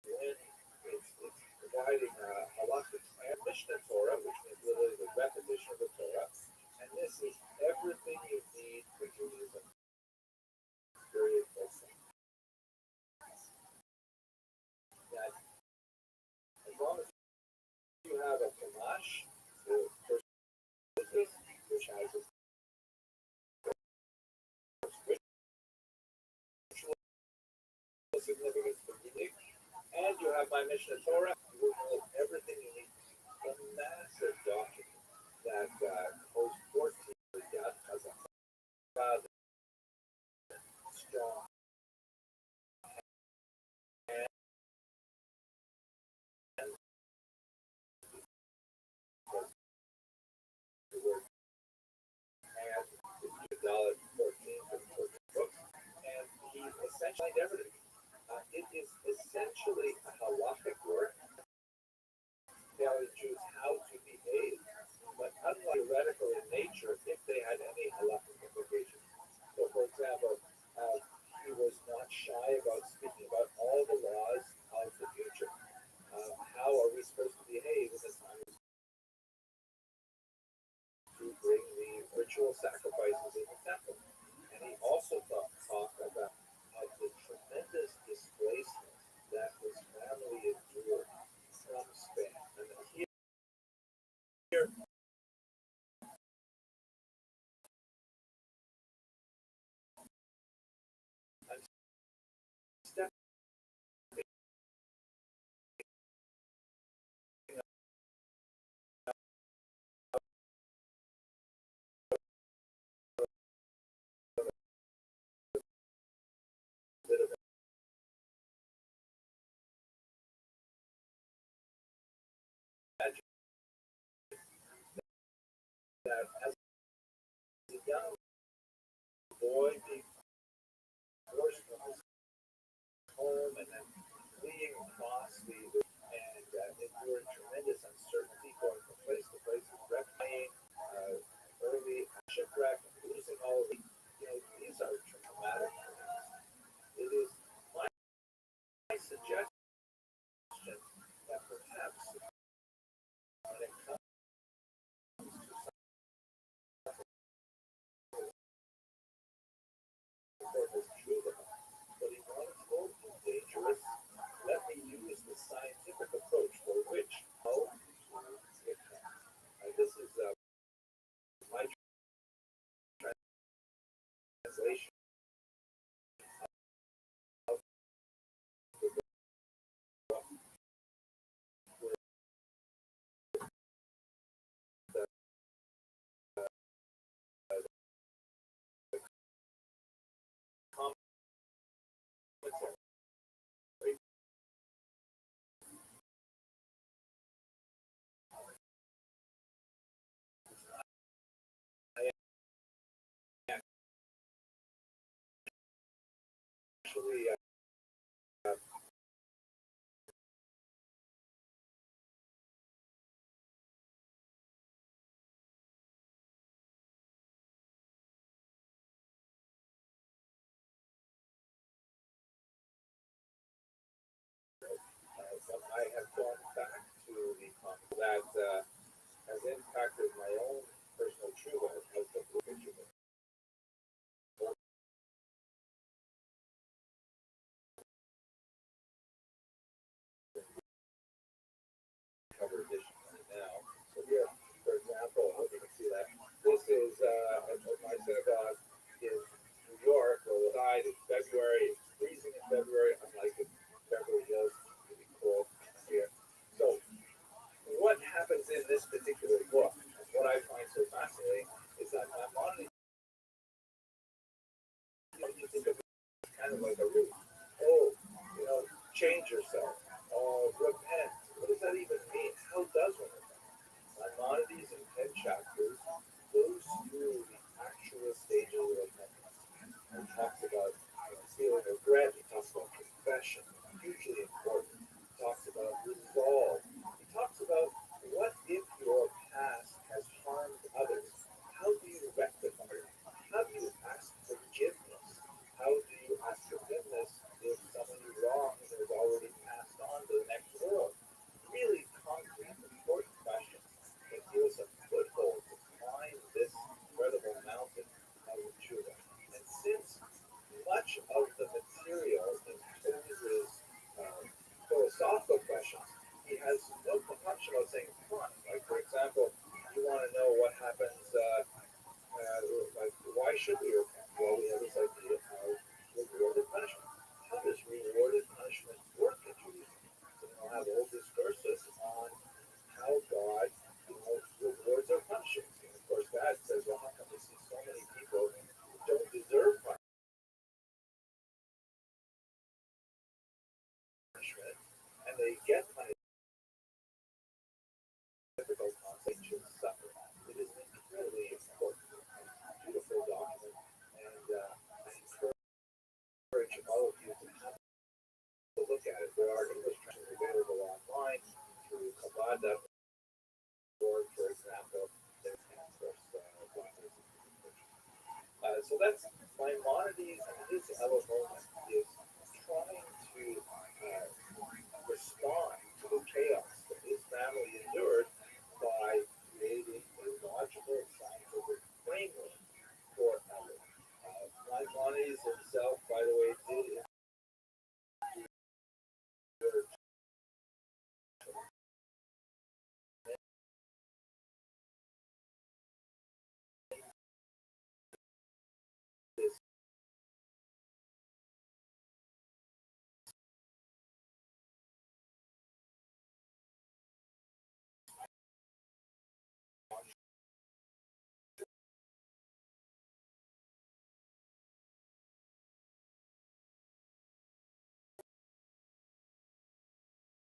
when it's providing halakhic and Mishnah Torah, which is literally the repetition of the Torah, and this is everything you need for Judaism. Very important. That as long as you have a Kamash, the first business, which has its ritual significance for unique, and you have my Mishnah Torah, you will know everything you need. A massive document that goes 14 to death as a strong and the word and it's $14 for the book, and he essentially everything. It is essentially a halachic work telling Jews how to behave, but unlike theoretical in nature, if they had any halachic implications. So, for example, he was not shy about speaking about all the laws of the future. How are we supposed to behave in this time to bring the ritual sacrifices in the temple? And he also talked about the tremendous displacement that his family endured from Spain. And here I'm stepping a bit of magic that as a young boy being forced from his home and then fleeing across and enduring tremendous uncertainty going from place to place, wrecking, early shipwreck, losing all the, these are traumatic things. It is my suggestion that perhaps when it comes to this Judah, but he wants to go dangerous actually I have gone back to the concept that has impacted my own personal true as the picture cover edition right now. So here, for example, you can see that this is my synagogue in New York, or the side in February. It's freezing in February, unlike in Beverly Hills, it's really cold here. So what happens in this particular book, and what I find so fascinating, is that Maimonides, you think of it as kind of like a root. Oh, change yourself. Oh, repent. What does that even mean? How does one repent? Maimonides in 10 chapters goes through the actual stages of repentance and talks about feeling regret. He talks about confession, hugely important. He talks about resolve. He talks about what if your past has harmed others? How do you rectify it? How do you ask forgiveness? How do you ask forgiveness if someone you wronged has already passed on to the next world? Really concrete, important questions that give us a foothold to climb this incredible mountain of Judah. And since much of the material in Tony's philosophical questions, he has no compunction about saying, come on, like for example, you want to know what happens, like why should we repent? Well, we have this idea of rewarded punishment. How does rewarded punishment work in Judaism? So we'll have all discourses on how God rewards our punishments. And of course, God says, well, how come we see so many people who don't deserve punishment, and they get punished? Difficult concept to suffer. It is an incredibly important, beautiful document, and I encourage all of you to have a look at it. There are English translations available online through Chabad.org, for example. There's so that's Maimonides, and his element is trying to respond to the chaos that his family endured by creating a logical scientific framework for others. Maimonides himself, by the way, did this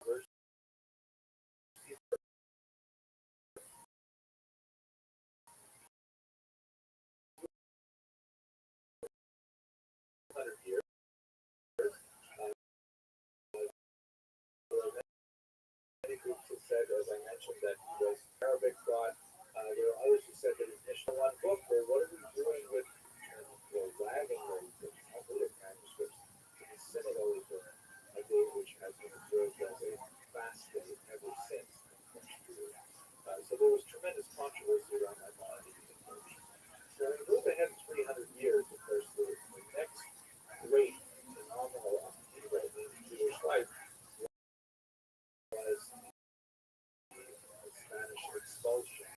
verse 100 years. Many groups have said, as I mentioned, that he was Arabic thought. There are others who said that his initial one book, or what are we doing with wagging the Talmudic manuscripts to be similarly burned, a day which has been observed as a fast day ever since. So there was tremendous controversy around Maimonides. So we move ahead 300 years, of course, the next great phenomenal upheaval in Jewish life was the Spanish expulsion.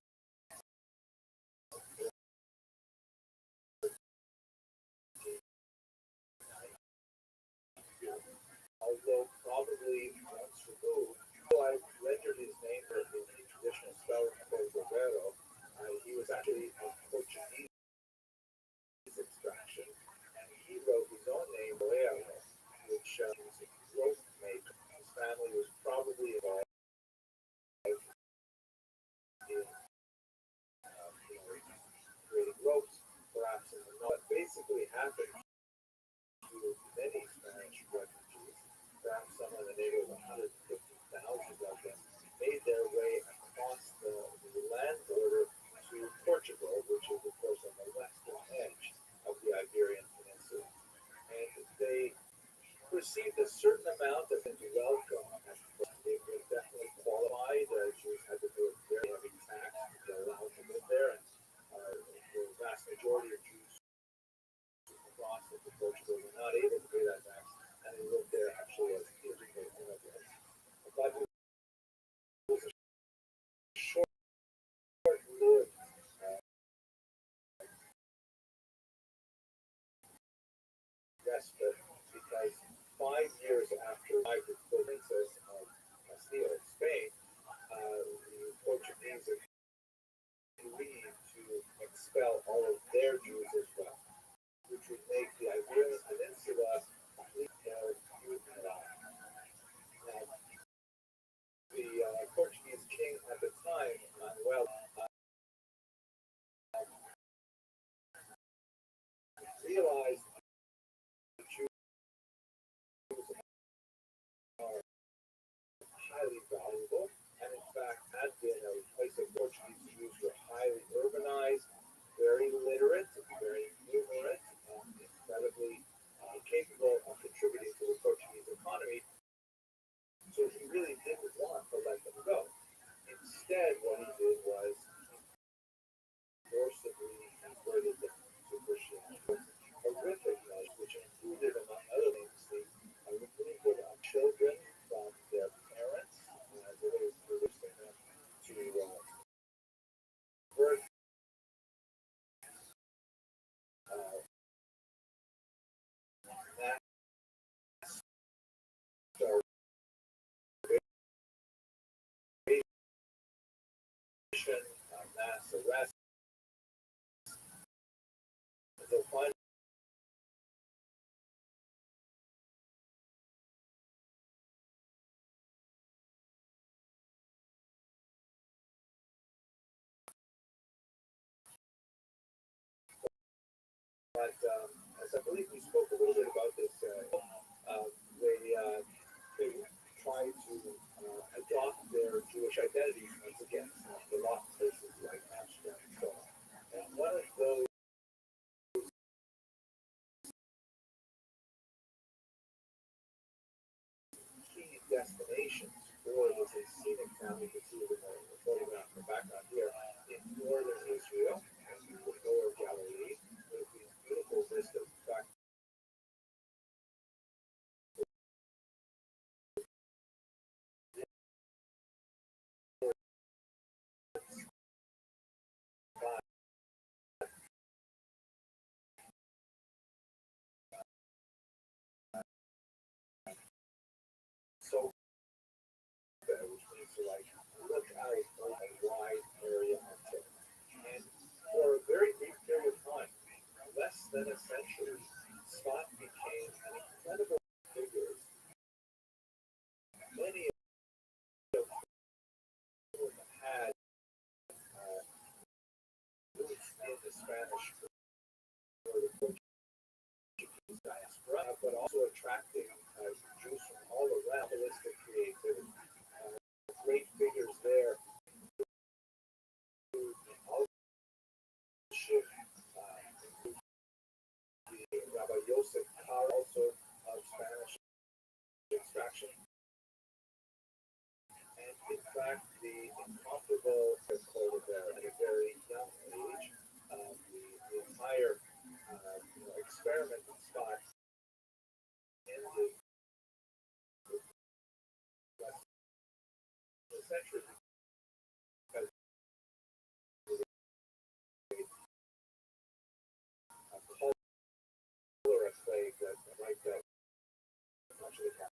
Although probably once removed, I rendered his name as the traditional spelling of Roberto. He was actually of Portuguese extraction, and he wrote his own name, Boero, which was a rope maker. His family was probably involved in creating ropes, perhaps in the north. What basically happened to many some in the neighborhood of 150,000 of them made their way across the land border to Portugal, which is, of course, on the western edge of the Iberian Peninsula. And they received a certain amount of welcome. They were definitely qualified. Jews had to pay a very heavy tax to allow them to live there, and the vast majority of Jews across into Portugal were not able to pay that tax, and they lived there actually as illegal immigrants. But it was a short-lived respite, because 5 years after the princess of Castile, Spain, the Portuguese agreed to expel all of their Jews as well, which would make the Iberian Peninsula completely Judefied. Now, the Portuguese king at the time, Manuel, realized the Jews are highly valuable, and in fact had been a place of Portuguese Jews were highly urbanized, very literate, very numerate, incredibly capable of contributing to the Portuguese economy. So he really didn't want to let them go. Instead, what he did was forcibly converted them to Christianity. Horrific measures, which included, among other things, the removal of children from their parents, as a way of forcing them to birth mass starvation, mass arrest. So finally, but as I believe we spoke a little bit about this, they try to adopt their Jewish identity once again. A lot of places like Amsterdam and so on. And one of those key destinations for this scenic town, you can see it in the photograph in the background here, in northern Israel, and the lower Galilee, with these beautiful vistas. In fact, so which means to like look out over a wide area of territory. And for a very brief period of time, less than a century, Scott became an incredible figure. Many of them had roots in the Spanish or the Portuguese diaspora, but also attracting Jews from all around. Holistic creativity. Great figures there. The Rabbi Yosef Kar, also of Spanish extraction. And in fact, the incomparable Dakota there at a very young age, the entire experiment with Scott ended the century because a cholera plague that wiped out much of the capital.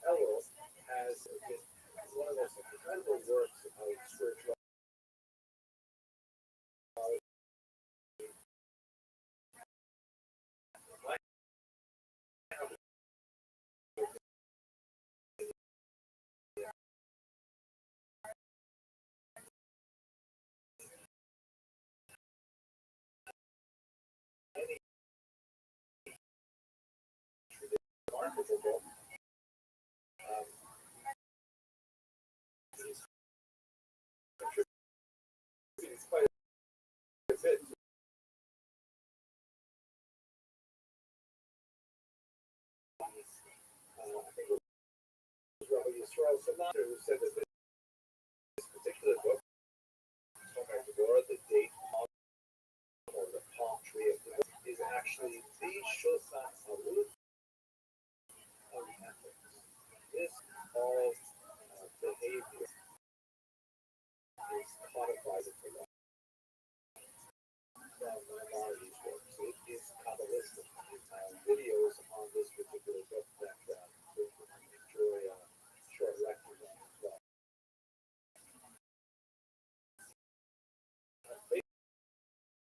Elul has one of the most incredible works of spirituality. Remarkable book. It's quite a bit. I think it was Rabbbi who said that this particular book, the date palm or the palm tree of the book, is actually the Shulchan Aruch of ethics. This all behavior is codified into law from Marty's works. It is Kabbalistic. Videos on this particular book that we can enjoy short lectures on as well.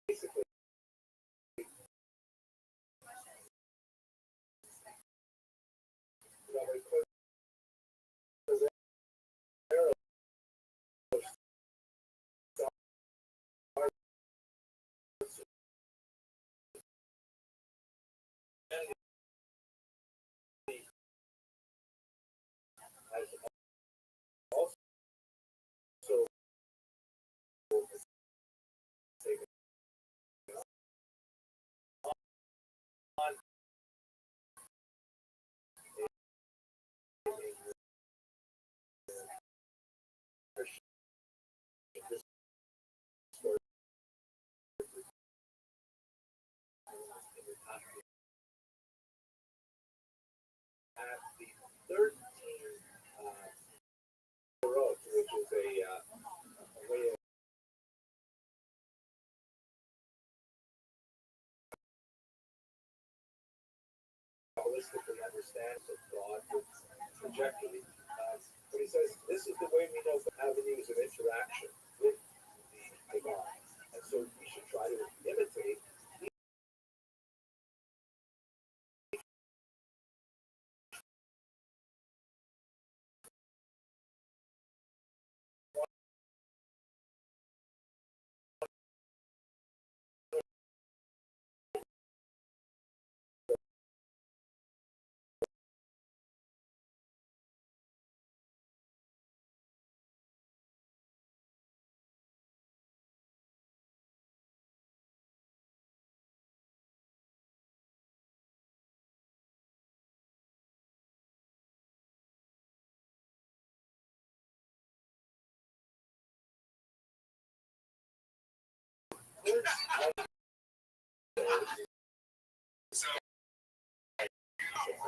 Basically, at the 13 road, which is a way of holistically understands of God's trajectory. But he says this is the way we know the avenues of interaction with the divine. And so we should try to imitate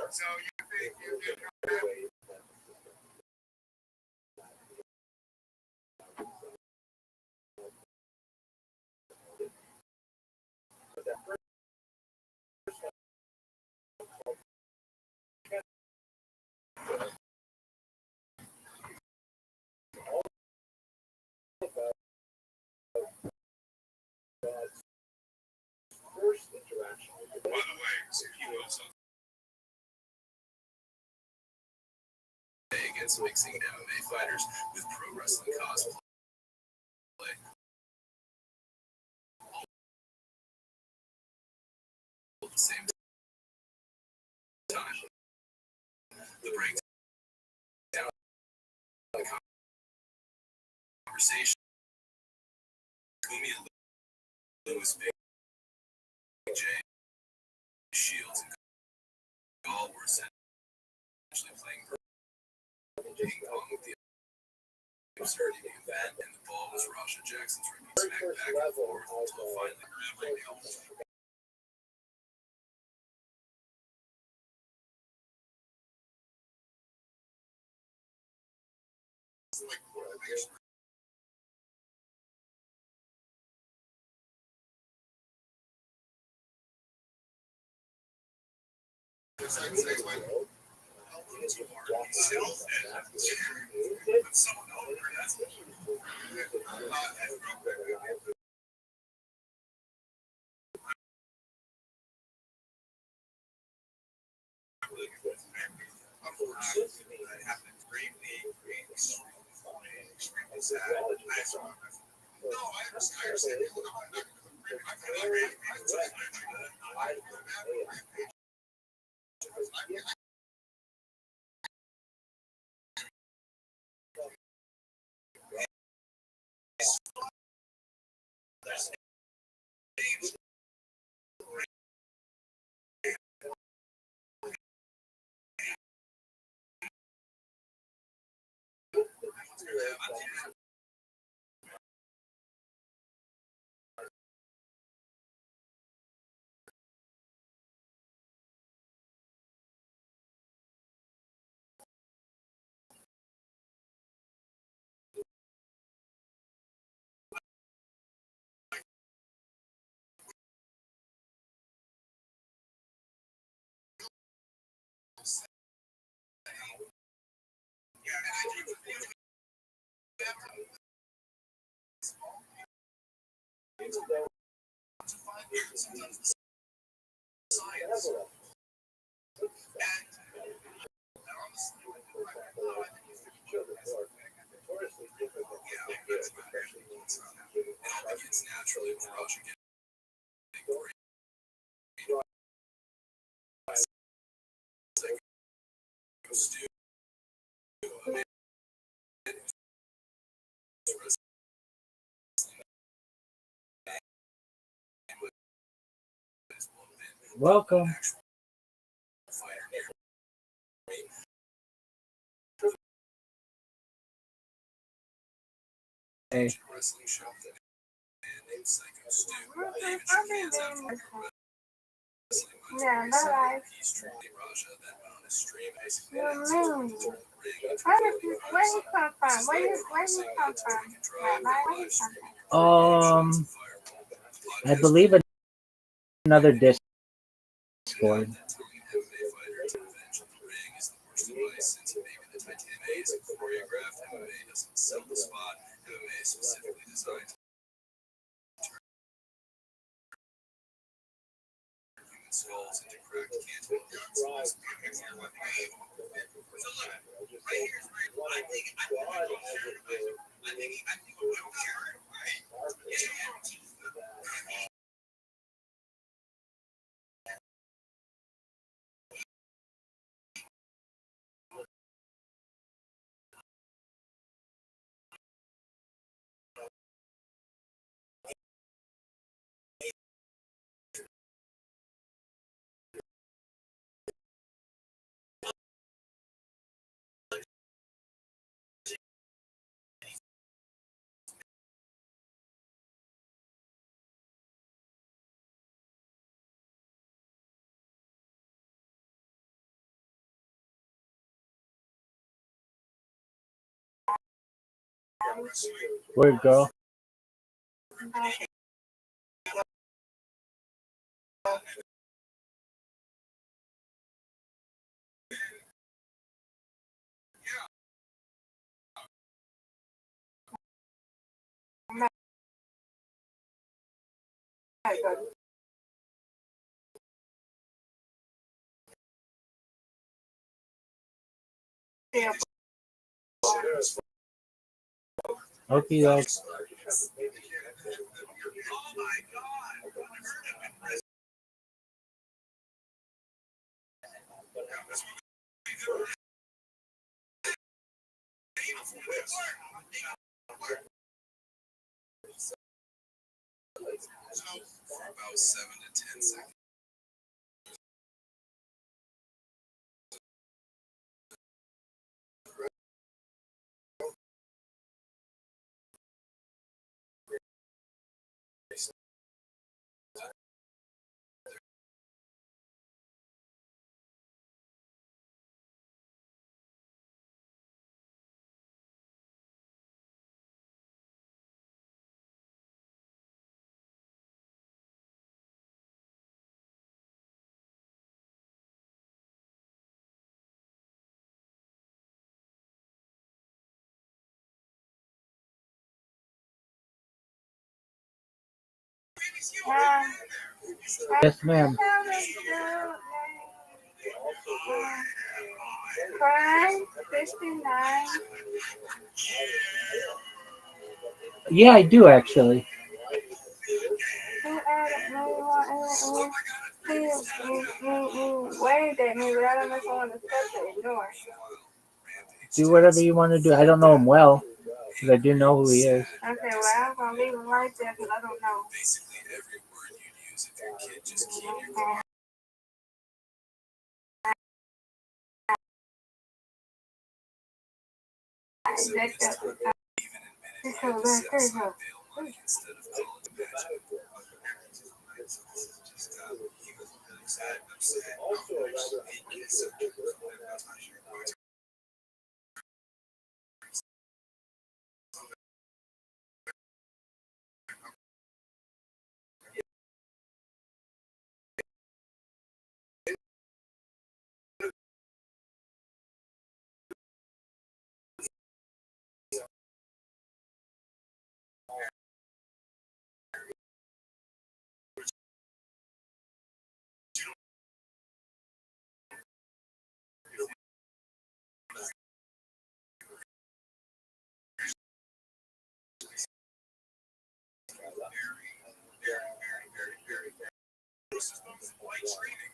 So you think you can come back? First interaction with the by the way, so you know something against mixing MMA fighters with pro wrestling cosplay. At the same time, the breakdown of the conversation. Kumi and Lewis Big J Shields and Gall were essentially playing ping pong with the absurdity of the event, and the ball was Rasha Jackson's ripping smack back and forth until finally With someone over, that's unfortunately, that happened extremely sad. No, I understand. It's naturally approaching it. Welcome. Hey. Wrestling show that named Psycho Stu. Yeah, bye. He's truly Raja that went on his stream basically. Where you come from? Where you come from? Rabbi, where you come from? I believe another Discord. Choreographed MMA doesn't sell the spot. MMA is specifically designed human skulls into cracked canton. So look, right here is where I think Word, girl. Okay, guys. so for about 7 to 10 seconds. Yes, ma'am. Crime 59. Yeah, I do actually. Waved at me, but I don't know if I want to touch or ignore. Do whatever you want to do. I don't know him well, but I do know who he is. Okay, well, I'm going to leave him right there because I don't know. Basically, every word you'd use if your kid just keep your even admitted So that's bail money instead of college imagine. Just he was really sad and upset.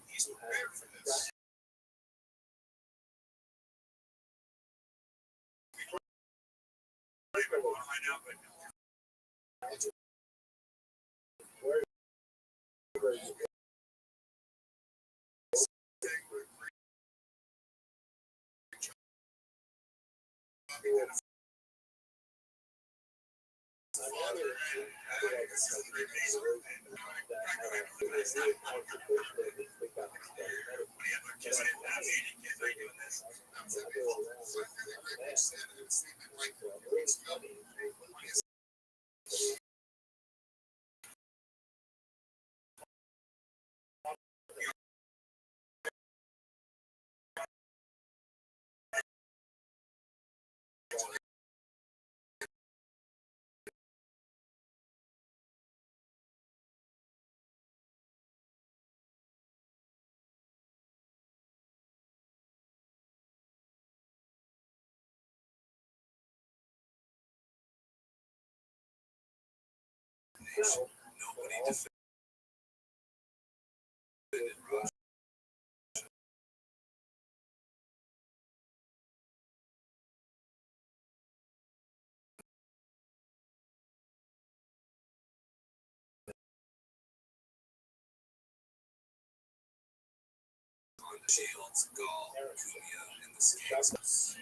He's prepared for this. Nobody defended Rothschild. On the Shields, Gaul, Cunha, and the Skanks.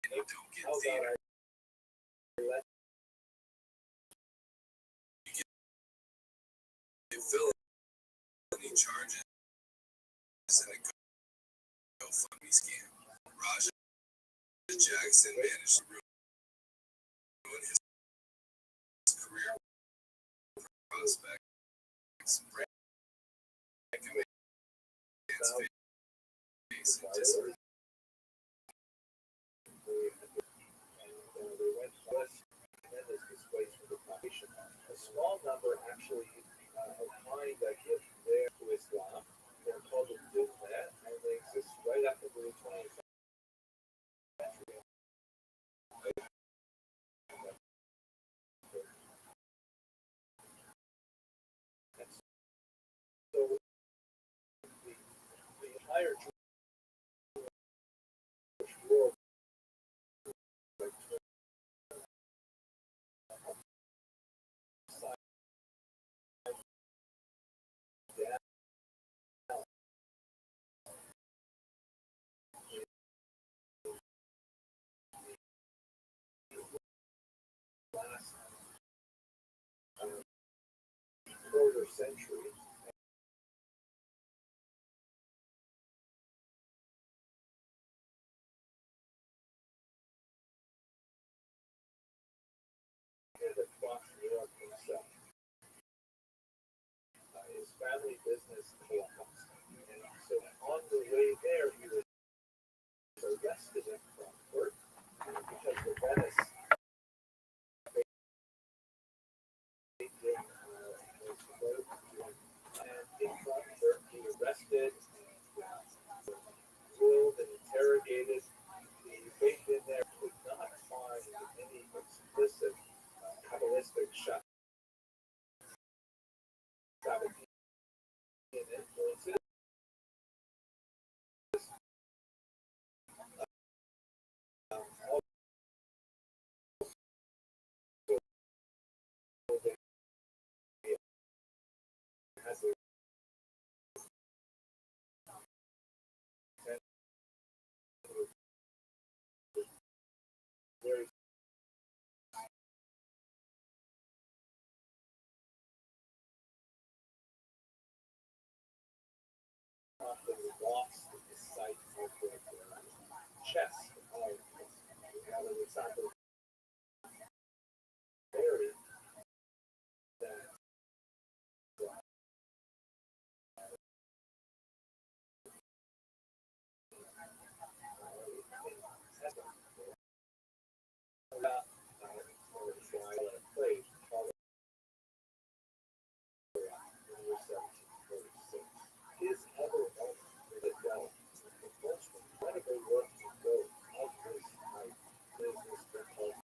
You don't get theater. You get felony charges and a GoFundMe scam. Raja Jackson managed to ruin his career prospects. A small number actually opined that if they're to Islam, they're called a Duthat, and they exist right after the 20th century. So the entire Jewish century. Across Europe himself. His family business collapsed. And so on the way there, he was arrested in Frankfurt because the Venice was closed. And in Frankfurt, he was arrested, grilled, and interrogated. The faith in there could not find any explicit Kabbalistic Sabbathean influences. Has a very often lost the sight of the chest of Alexander Berry that played his other element the most incredible work to go of this type is Mr. Paul.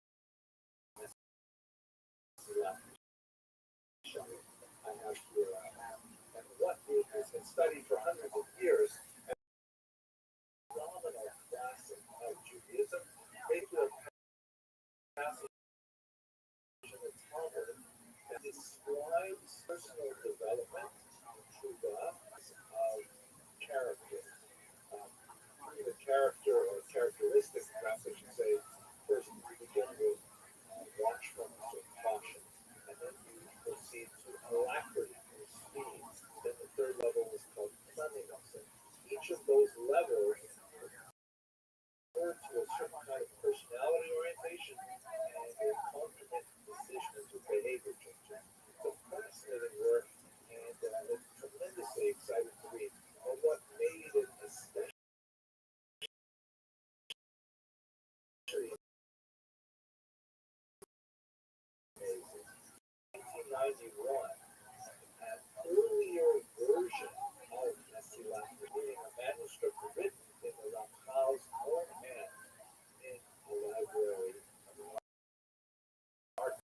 I have here, and what has been studied for hundreds of years, a phenomenal facet of Judaism, into a passage in the Talmud that describes personal development through the of character. The character or characteristic, perhaps I should say, first you begin with watchfulness or caution, and then you proceed to alacrity or speed. Then the third level is called cleanliness. And each of those levels refer to a certain kind of personality orientation and a confident decision to behavior changes. So fascinating work, and it's tremendously exciting to read. And what made it especially amazing, 1991, an earlier version of Messilat, meaning a manuscript written in the Rothschild's own hand in the library of the archive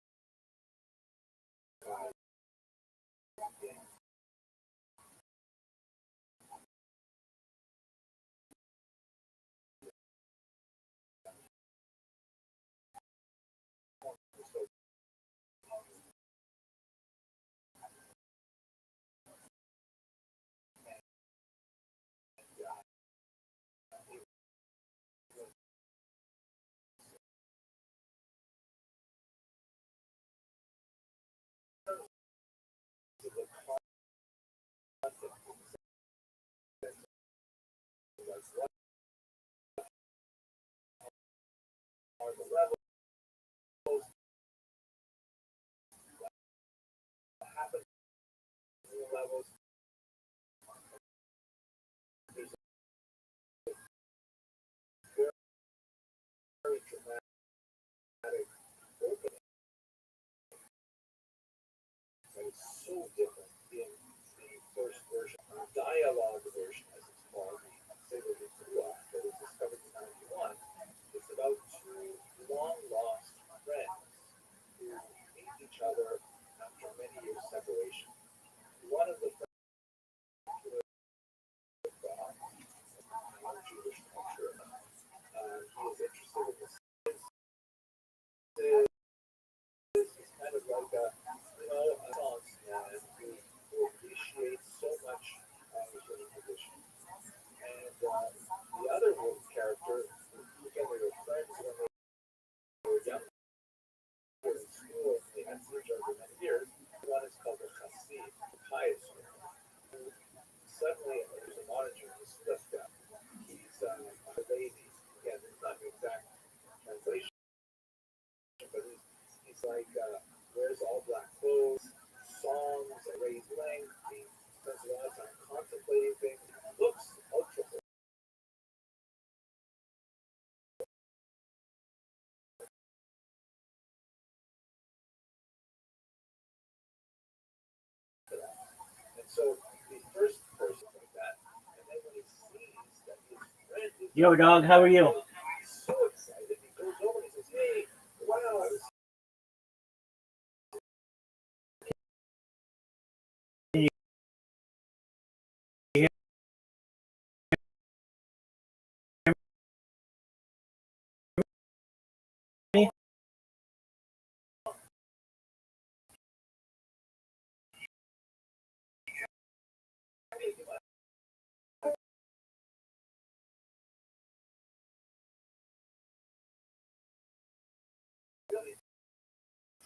Yo, dog, how are you? So excited. He goes over and he says, "Hey, wow, I was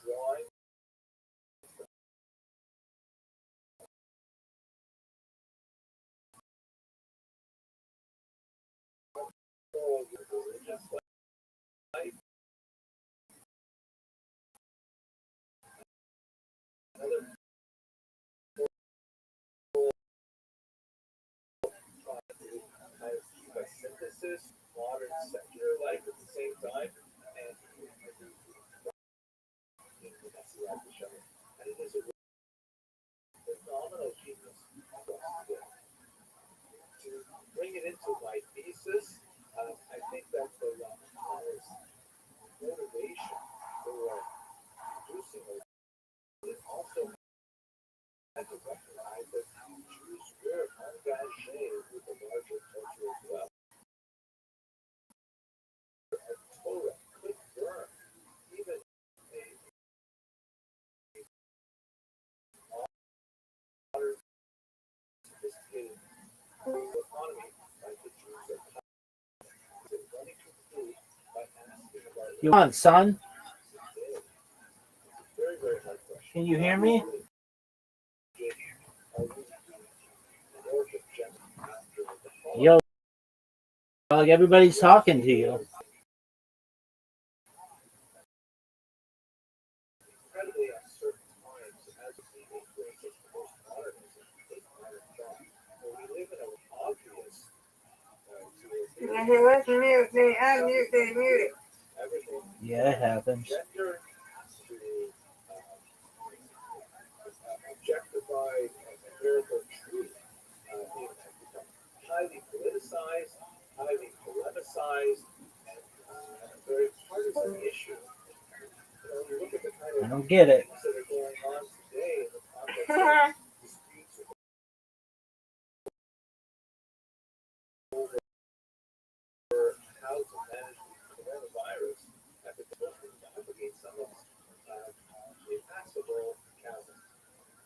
drawing all your religious life." Another has a synthesis, modern secular life at the same time, and that's the right show. And it is a phenomenal genius. To bring it into my thesis, I think that the motivation for producing it also had to recognize that Jews were engaged with the larger culture as well. Torah could burn even a modern, sophisticated economy like the Jews are running through by asking about You want, son? very, very hard question. Can you hear me? Yo, dog, everybody's talking to you. Incredibly uncertain times as the influence of postmodernism is modern thought. Well, we live in an obvious And he was mute, they unmute, they muted. everything Yeah, it happens. gender to objectify empirical truth has become highly politicized, highly polemicized, and a very partisan issue. When you look at the kind I of don't get it. things that are going on today in the context of disputes over how to manage the coronavirus, I think those things navigate some of impassable chasms.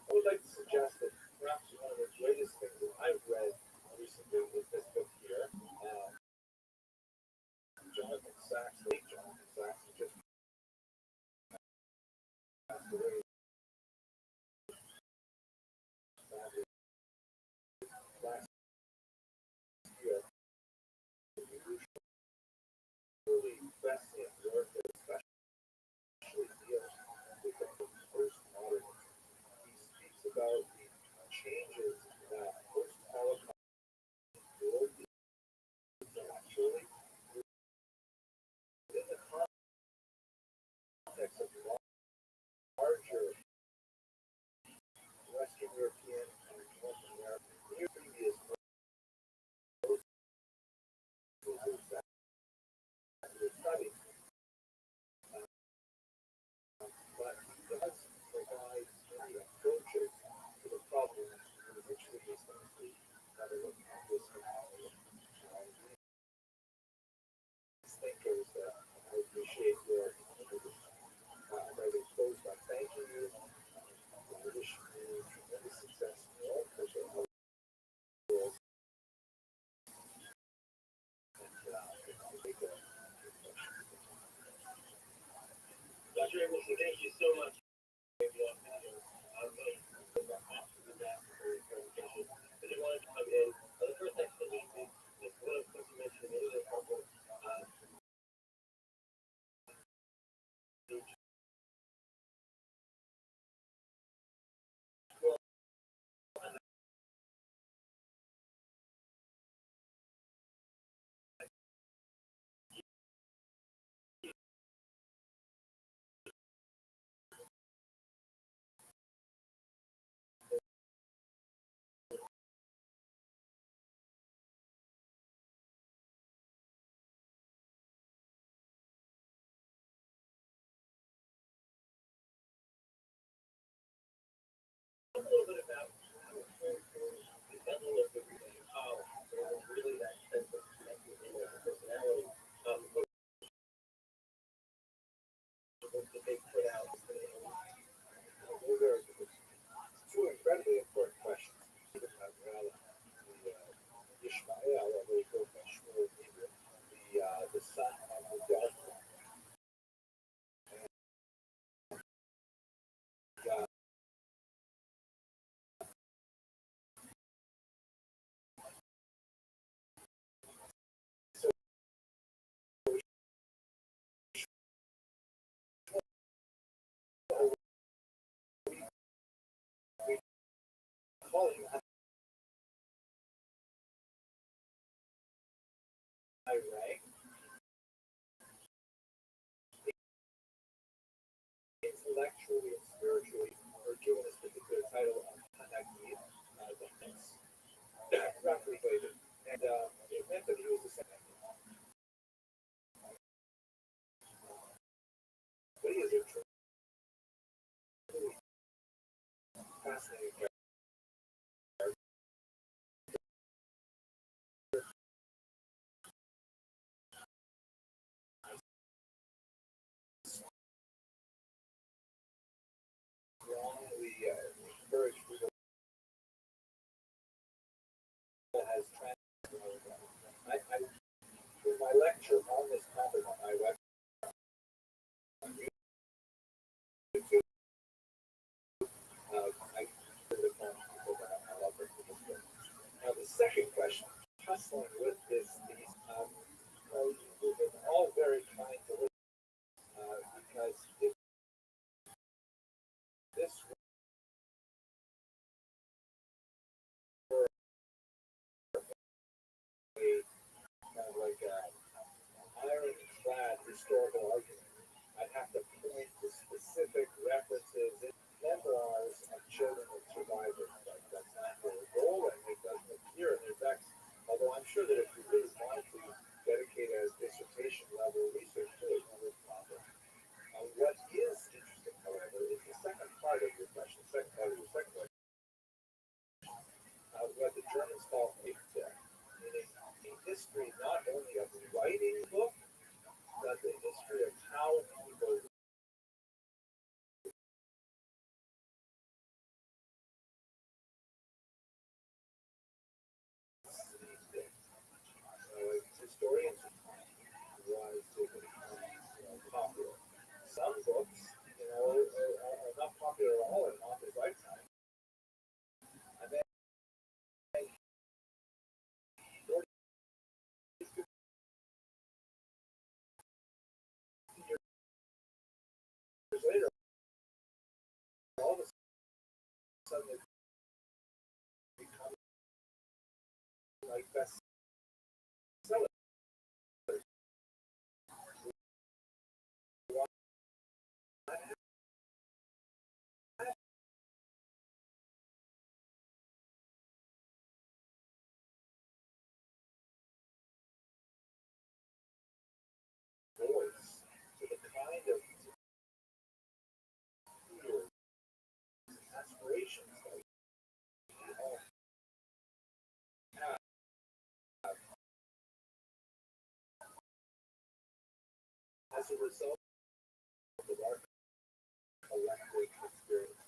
I would like to suggest that perhaps one of the greatest things that I've read recently is this book here. Jonathan Sachs, late Jonathan Sachs, who just passed away last year. Really fascinating work that especially deals with the post-modern. He speaks about the changes that post-Holocaust will be actually within the context of larger Western European and North American previous processes that we studied. But he does provide many approaches to the problem which we just have a look at this thinkers that I appreciate your I'd like to close by thanking you. I wish you tremendous success in all cultural world. Dr. Emerson, thank you so much. Germans call Fichte, meaning the history not only of writing the book, but the history of how people historians was to become popular. Some books, are not popular at all in an author's lifetime. And then 40 years later, all of a sudden it becomes like bestsellers. Voice to the kind of fears and aspirations that we all have as a result of our collective experience.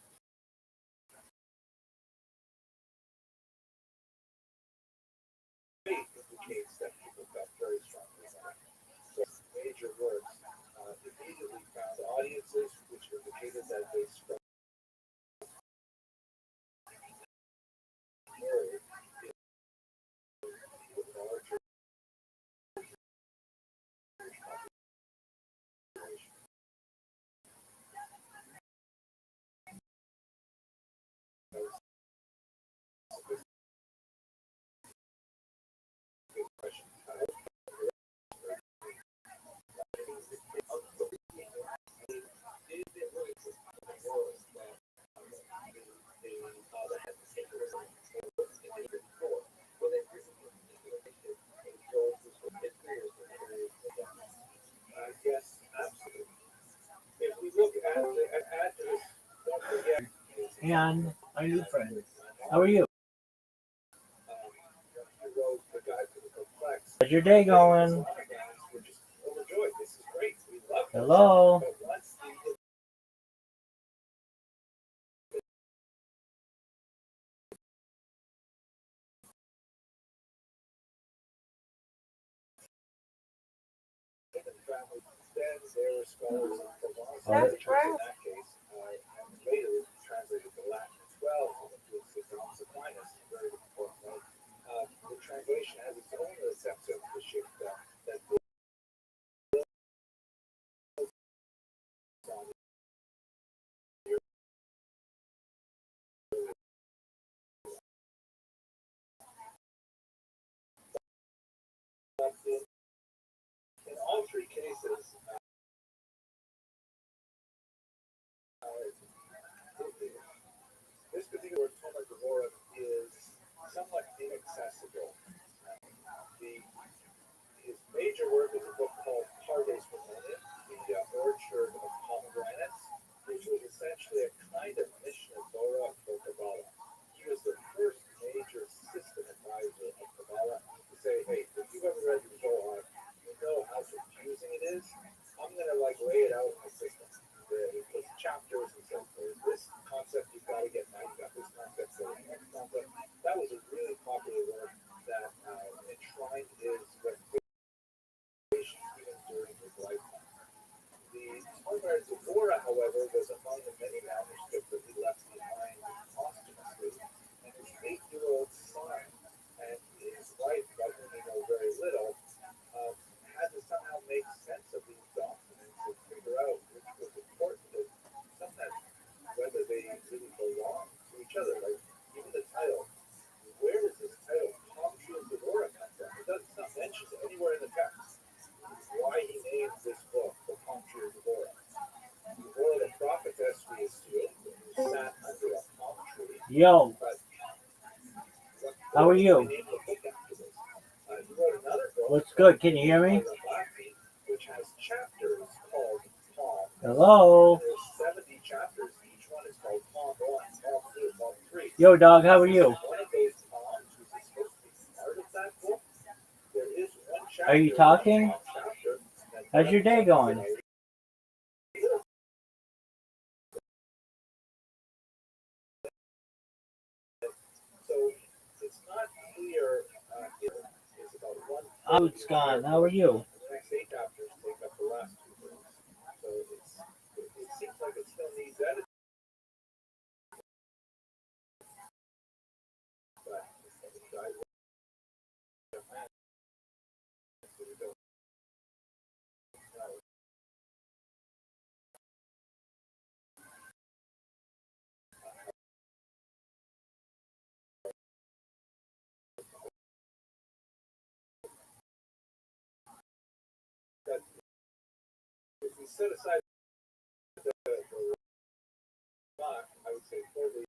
Faith indicates that people felt very strongly about it. So major works immediately found audiences, which indicated that they spread word in the larger population. Good question. Yes, absolutely. If we look at this, don't forget. And our new friend. How are you? He wrote The Guide to the Perplexed. How's your day going? We're just overjoyed. This is great. We love this. Hello. But once the family, then there are scholars of philosophy, which was in that case, and later translated to Latin as well, to Thomas Aquinas, very important. The translation has its own reception of the shift that in all three cases, this particular Toma Devorim is somewhat inaccessible. His major work is a book called Pardes Ramonium, the Orchard of Pomegranates, which was essentially a kind of Mishnah Torah for Kabbalah. He was the first major system advisor of Kabbalah to say, hey, if you've ever read the Zohar, you know how confusing it is. I'm going to lay it out in a system. With chapters and so forth. This concept you've got to get now. You've got this concept, so the next concept. That was a really popular work that enshrined his reputation even during his lifetime. The Talmud Devorah, however, was among the many manuscripts that he left behind posthumously, and his 8-year-old son and his wife, about whom we know very little, had to somehow make sense of these documents and figure out which was important and sometimes whether they really belong to each other. Like even the title, where does this title Palm Tree of Devorah come from? It's not mentioned anywhere in the text. Why he named this book the Palm Tree of Devorah. Devorah, the prophetess, we assume, who sat under a palm tree. Yo. But How are you? He named the book after this. He wrote another book. What's good? Can you hear me? Rabbbi, which has chapters called Palm. Hello. There's 70 chapters. Each one is called Palm 1, Palm 2, Palm 3. Yo, dog. How are you? One of those palms was Are you talking? How's your day going? So it's not clear it's about one. Oh, it's gone. How are you? The next 8 chapters take up the last 2 books. So it seems like it still needs editing. But if we set aside the rock, I would say for the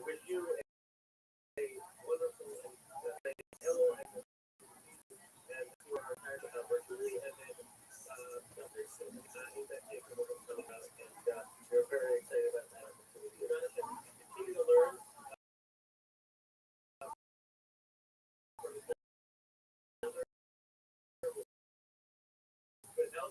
with you a wonderful hello and for our time anniversary and then we're very excited about that opportunity and continue to learn but now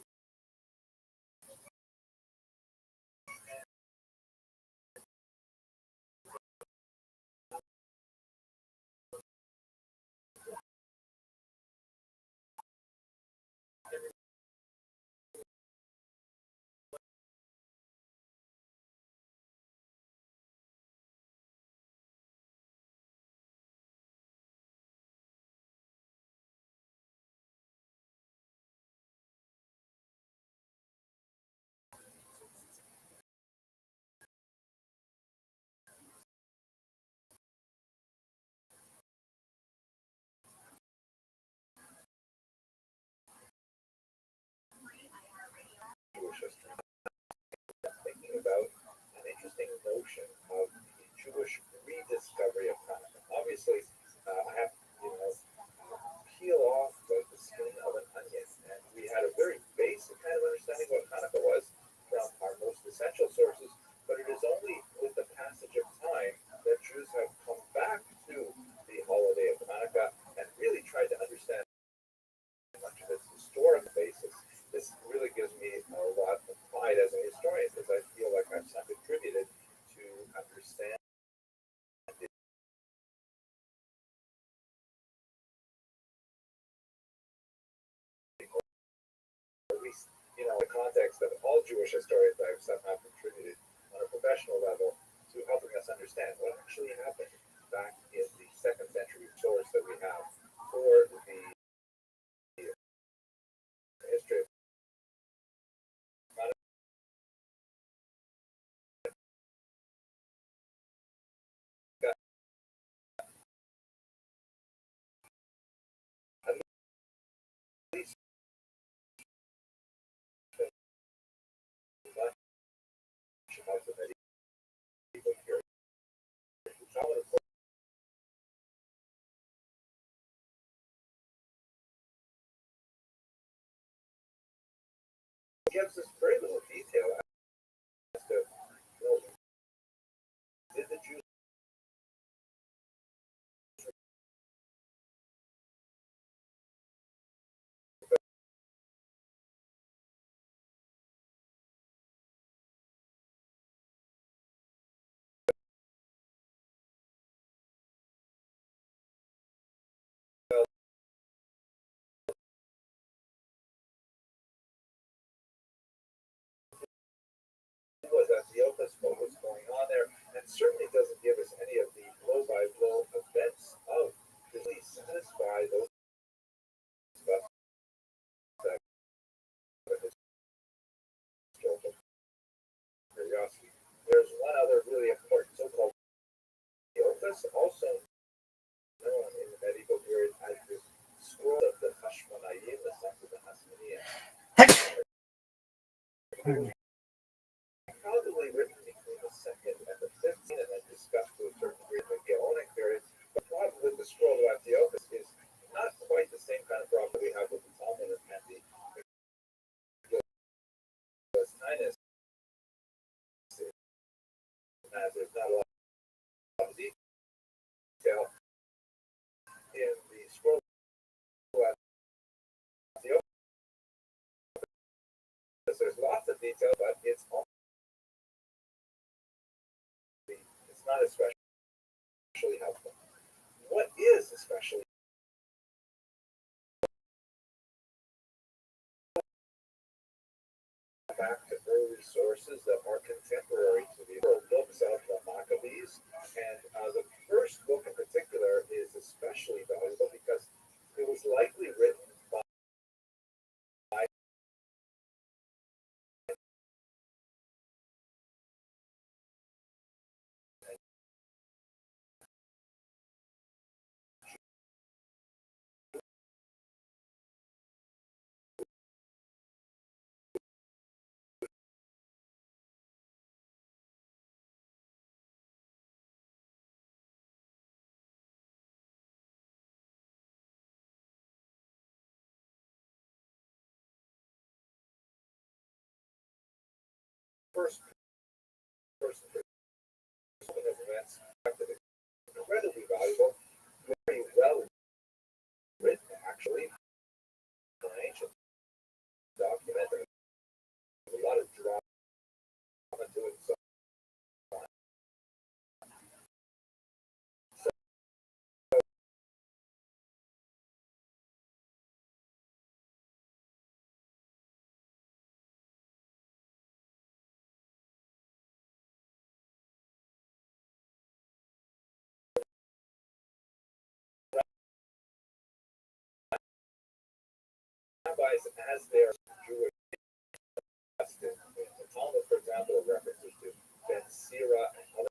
Jewish history, thinking about an interesting notion of the Jewish rediscovery of Hanukkah. Obviously, I have peel off the skin of an onion, and we had a very basic kind of understanding what Hanukkah was from our most essential sources. But it is only with the passage of time that Jews have come back to the holiday of Hanukkah and really tried to understand much of its historical basis. This really gives me a lot of pride as a historian because I feel like I've contributed to understand at least the context of all Jewish historians I've somehow contributed on a professional level to helping us understand what actually happened back in the second century source that we have for the history of at least much of the medieval period. It gives us very little detail as to did the Jews was Antiochus, what was going on there, and certainly doesn't give us any of the blow by blow events of really satisfy those stuff that historical curiosity. There's one other really important so-called Antiochus, also known in the medieval period as the scroll of the Hashmonayim, the sons of the Hasmoneans. especially helpful. What is especially back to early sources that are contemporary to the books of the Maccabees, and the first book in particular is especially valuable because it was likely written by first person of events, incredibly valuable, very well written actually, for an ancient document. There's a lot of drama to it. So rabbis, as their Jewish custom, the Talmud, for example, references to Ben Sira and other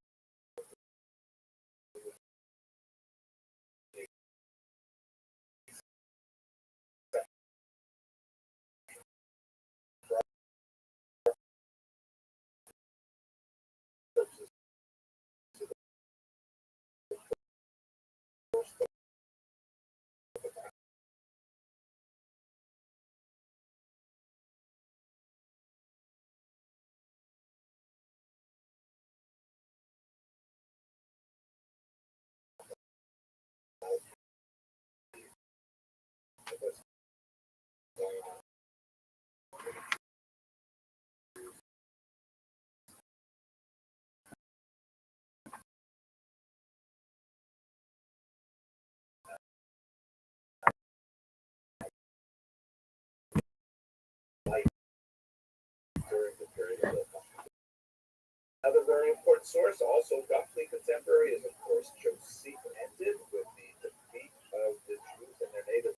sources to the first book of the Bible. During the period of the Another very important source, also roughly contemporary, is of course Josephus ended with the defeat of the Jews in their native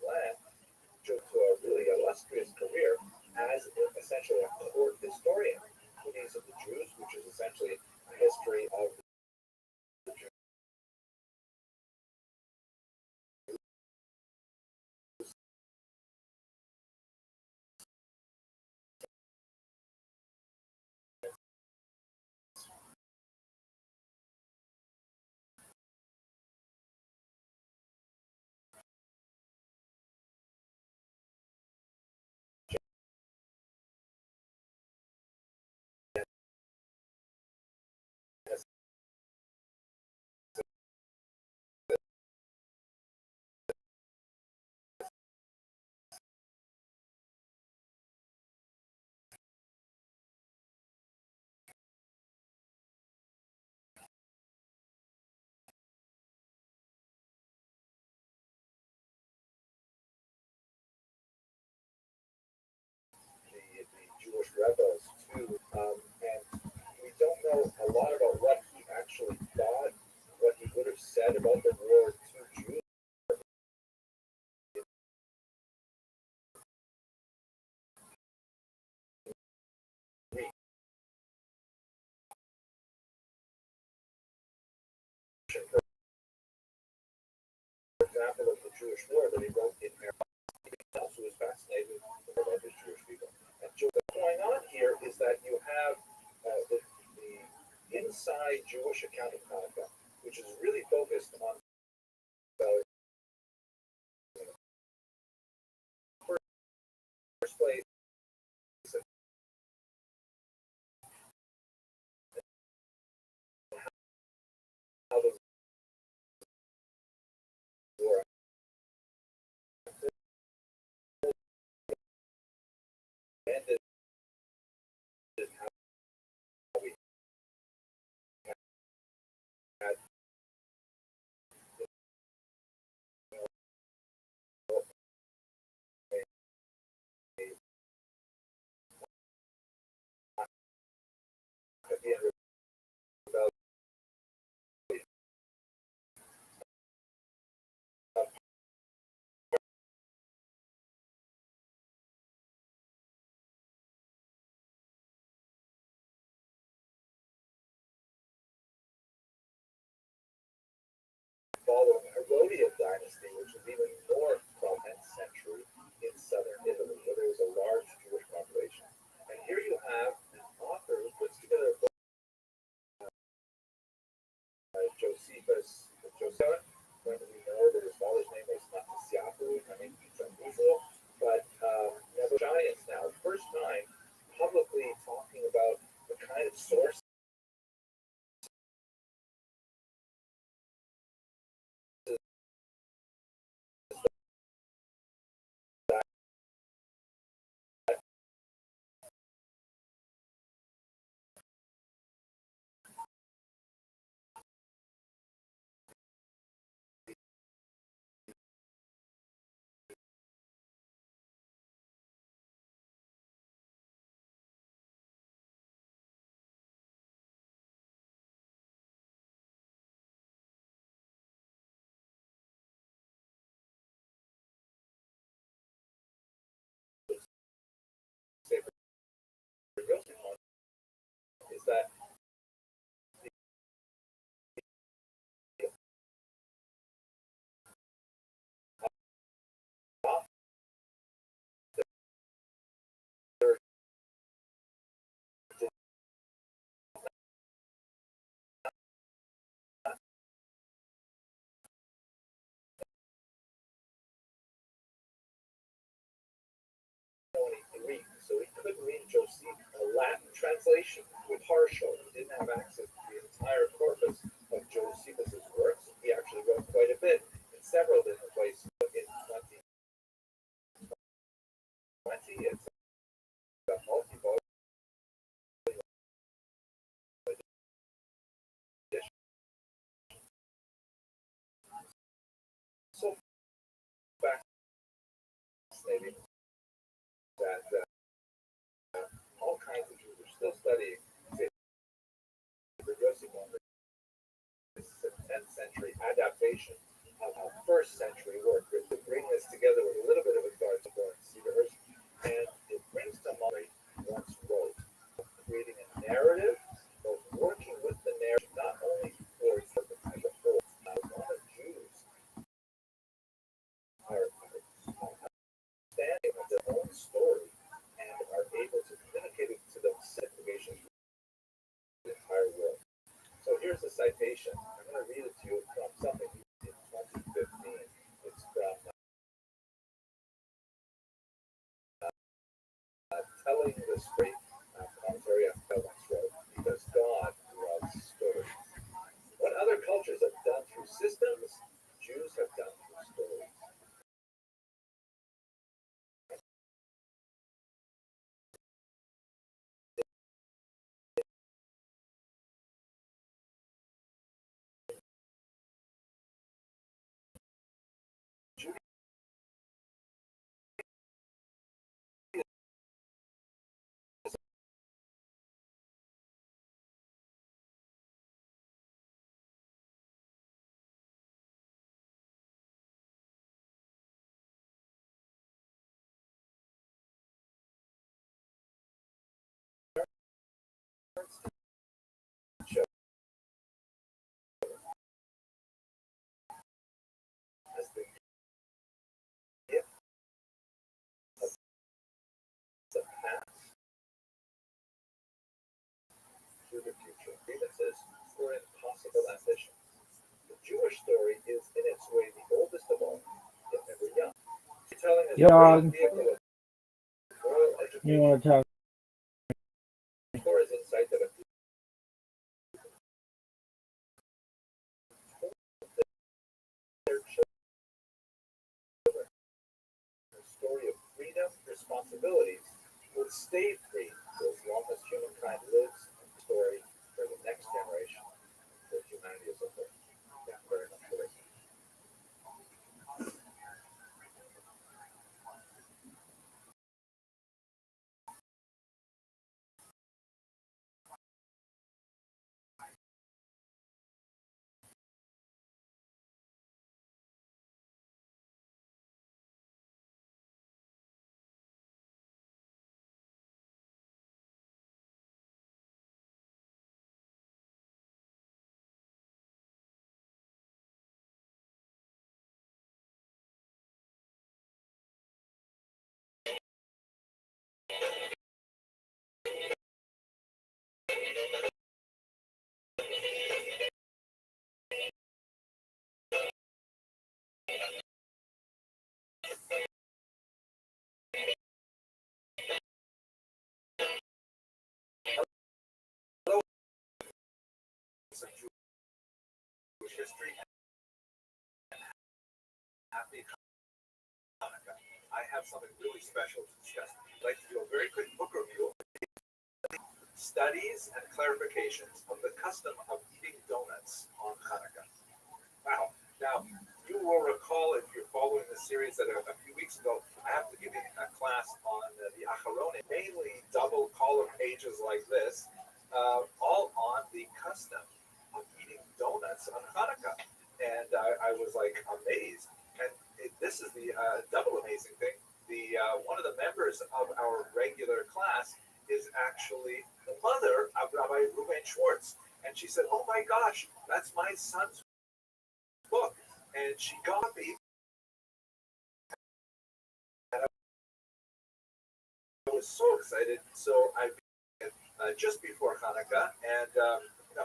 land. To a really illustrious career as essentially a court historian. Studies of the Jews, which is essentially a history of the Jews. The Jewish rebels too, and we don't know a lot about what he actually thought, what he would have said about the war to Jews. For example, of the Jewish war that he wrote in Arabic, he also was fascinated about the Jewish people. And what's going on here is that you have the inside Jewish account of Hanukkah, which is really focused on the first place how the war ended that Greek, so he couldn't read Josephus, a Latin translation was partial. He didn't have access to the entire corpus of Josephus's works. He actually wrote quite a bit in several different places. In 2020, it's a multi-volume edition. So fascinating that all kinds of Jews are still studying this 10th century adaptation of a first century work. To bring this together with a little bit of a Darth Cedars, and it brings to mind once wrote, creating a narrative, both working with the narrative, not only for the as a whole. Now, a lot of Jews are understanding of their own story and are able to communicate it to the segregation of the entire world. So here's a citation. I'm going to read it to you from something in 2015. It's from telling the story, commentary on Kelvin's wrote, because God loves stories. What other cultures have done through systems, Jews have done through stories. As the gift of the past to the future, grievances for impossible ambitions. The Jewish story is in its way the oldest of all, yet never young. Telling is a great vehicle of moral education. Or is insight that a their children, a story of freedom, responsibilities, will stay free for as long as humankind lives, and the story for the next generation, for humanity as a whole. Thank you very much for listening. Some Jewish history and happy Hanukkah. I have something really special to discuss. I'd like to do a very quick book review. Studies and clarifications of the custom of eating donuts on Hanukkah. Wow. Now, you will recall if you're following the series that a few weeks ago, I have to give you a class on the Acharonim, mainly double column pages like this, all on the custom of eating donuts on Hanukkah. And I was like amazed. And this is the double amazing thing. The one of the members of our regular class is actually the mother of Rabbi That's my son's book. And she got me. And I was so excited. So I just before Hanukkah, and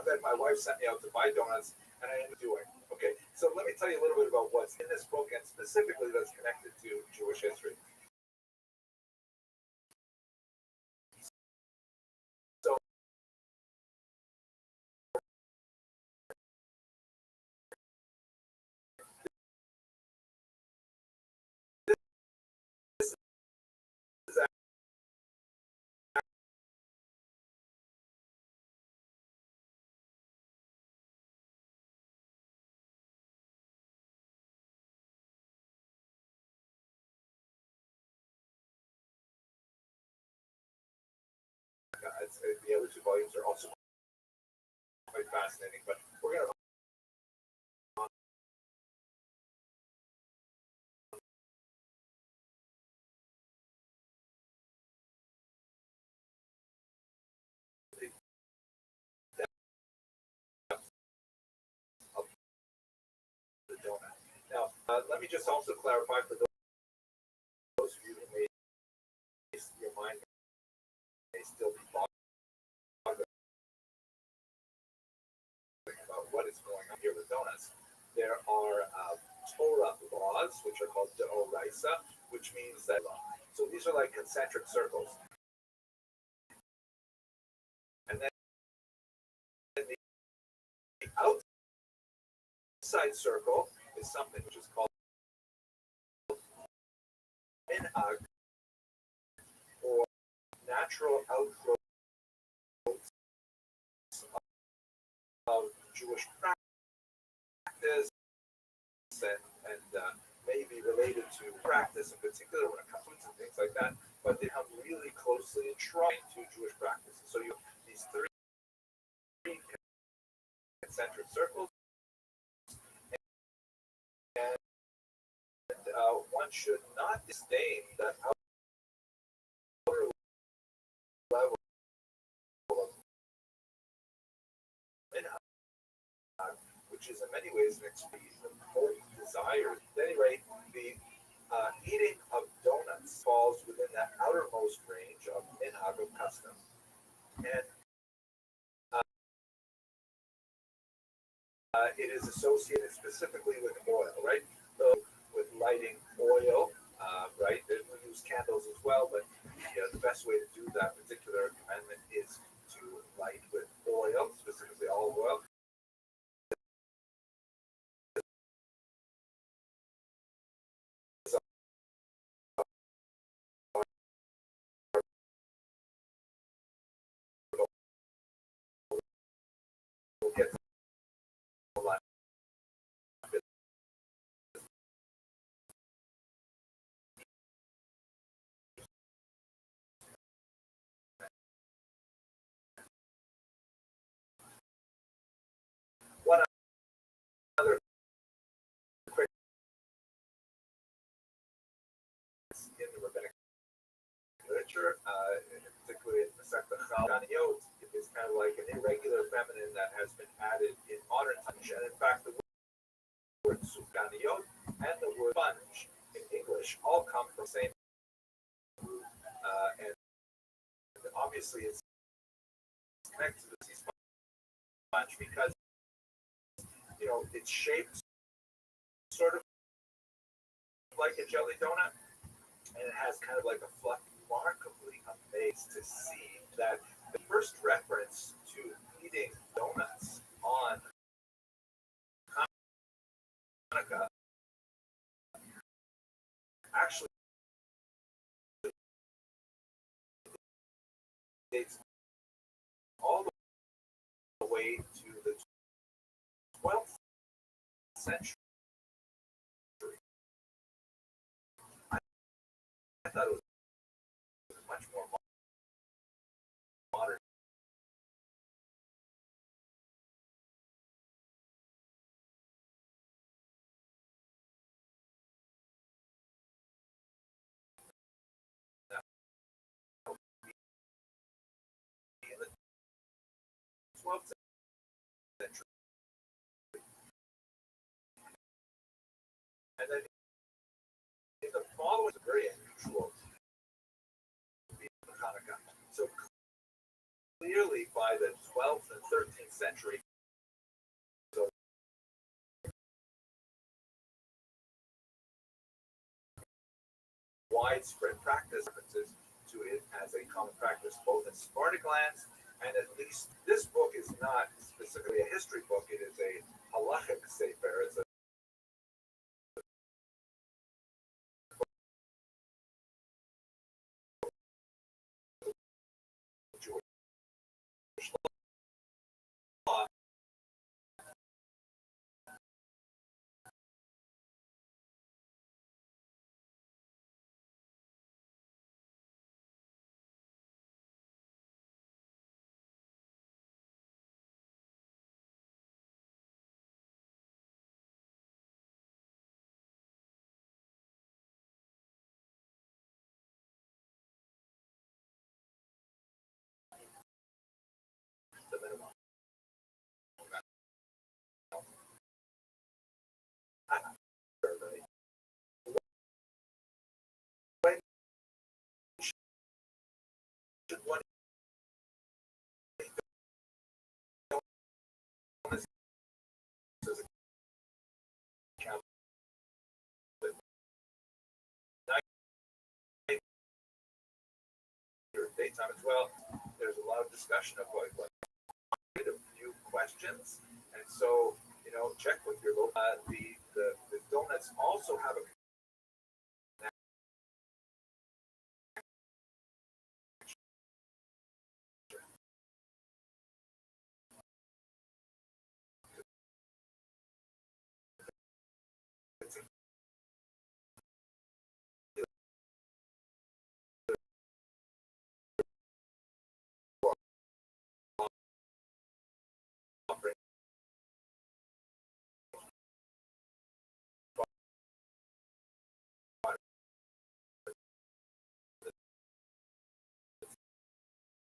then my wife sent me out to buy donuts, and I ended up doing. Okay, so let me tell you a little bit about what's in this book, and specifically that's connected to Jewish history. So this is the other two volumes are also quite fascinating, but we're going to the donut. Now, let me just also clarify for those of you who may your mind may still be bogged about what is going on here with donuts. There are Torah laws, which are called deoraisa, which means that. So these are like concentric circles. And then the outside circle is something which is called minhag, or natural outgrowths of Jewish practice, and may be related to practice in particular when it comes to things like that, but they come really closely entwined to Jewish practices. So you have these three concentric circles, and one should not disdain that outer level of minhag, which is in many ways an expression of hope, desire. At any rate, the eating of donuts falls within that outermost range of minhag, of custom. And it is associated specifically with oil, right? So with lighting oil, right? We use candles as well, but the best way to do that particular commandment is to light with oil, specifically olive oil. We'll get to a lot. One other quick in the rabbinic literature, particularly in the Masechta Chal, is kind of like an irregular feminine that has been added in modern times. And in fact, the word suganiyot and the word sponge in English all come from the same root. And obviously, it's connected to the sponge because it's shaped sort of like a jelly donut, and it has kind of like a fluff. Remarkably amazed to see that the first reference to eating donuts on Hanukkah actually dates all the way to the 12th century. I thought it was much more modern. In the 12th century, And then in the following, very unusual Hanukkah. So clearly by the 12th and 13th century, so widespread practice to it as a common practice, both in Sephardic lands and at least this book is not specifically a history book. It is a halachic sefer. It's a Jewish law. The minimum. When should one daytime as well? There's a lot of discussion of like a few questions, and so check with your local. The donuts also have a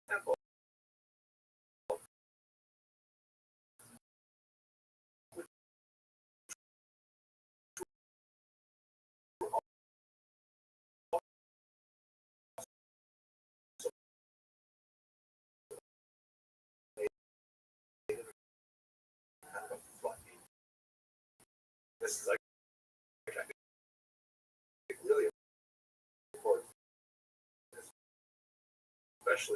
temple. This is like I think really important, especially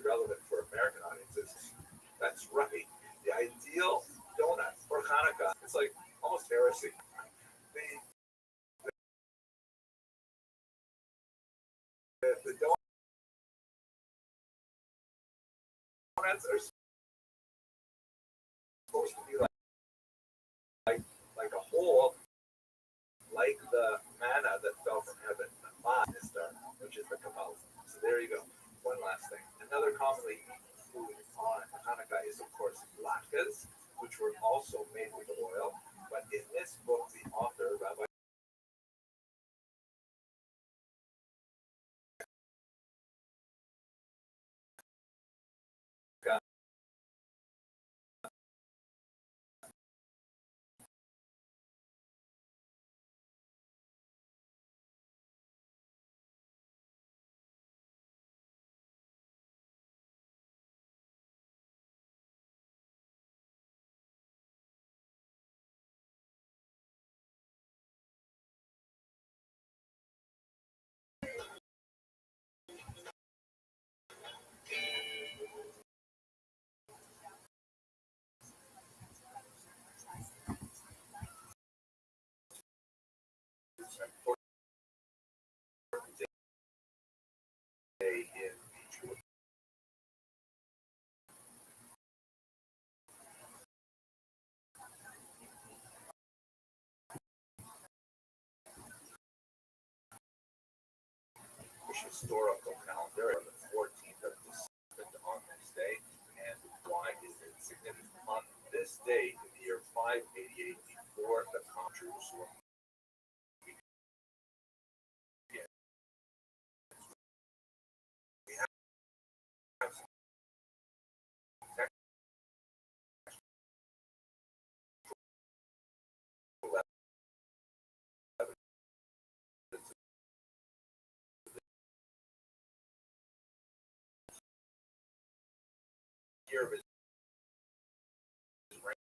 relevant for American audiences. That's Rabbbi. The ideal donut for Hanukkah. It's like almost heresy. The donuts are supposed to be like a whole, like the manna that fell from heaven, which is the kamal. So there you go. One last thing. Another commonly eaten food on Hanukkah is, of course, latkes, which were also made with oil. But in this book, the author, Rabbi day in Jewish. Historical calendar on the 14th of December on this day. And why is it significant? On this day, in the year 588 before the Jerusalem began, we have year of his reign.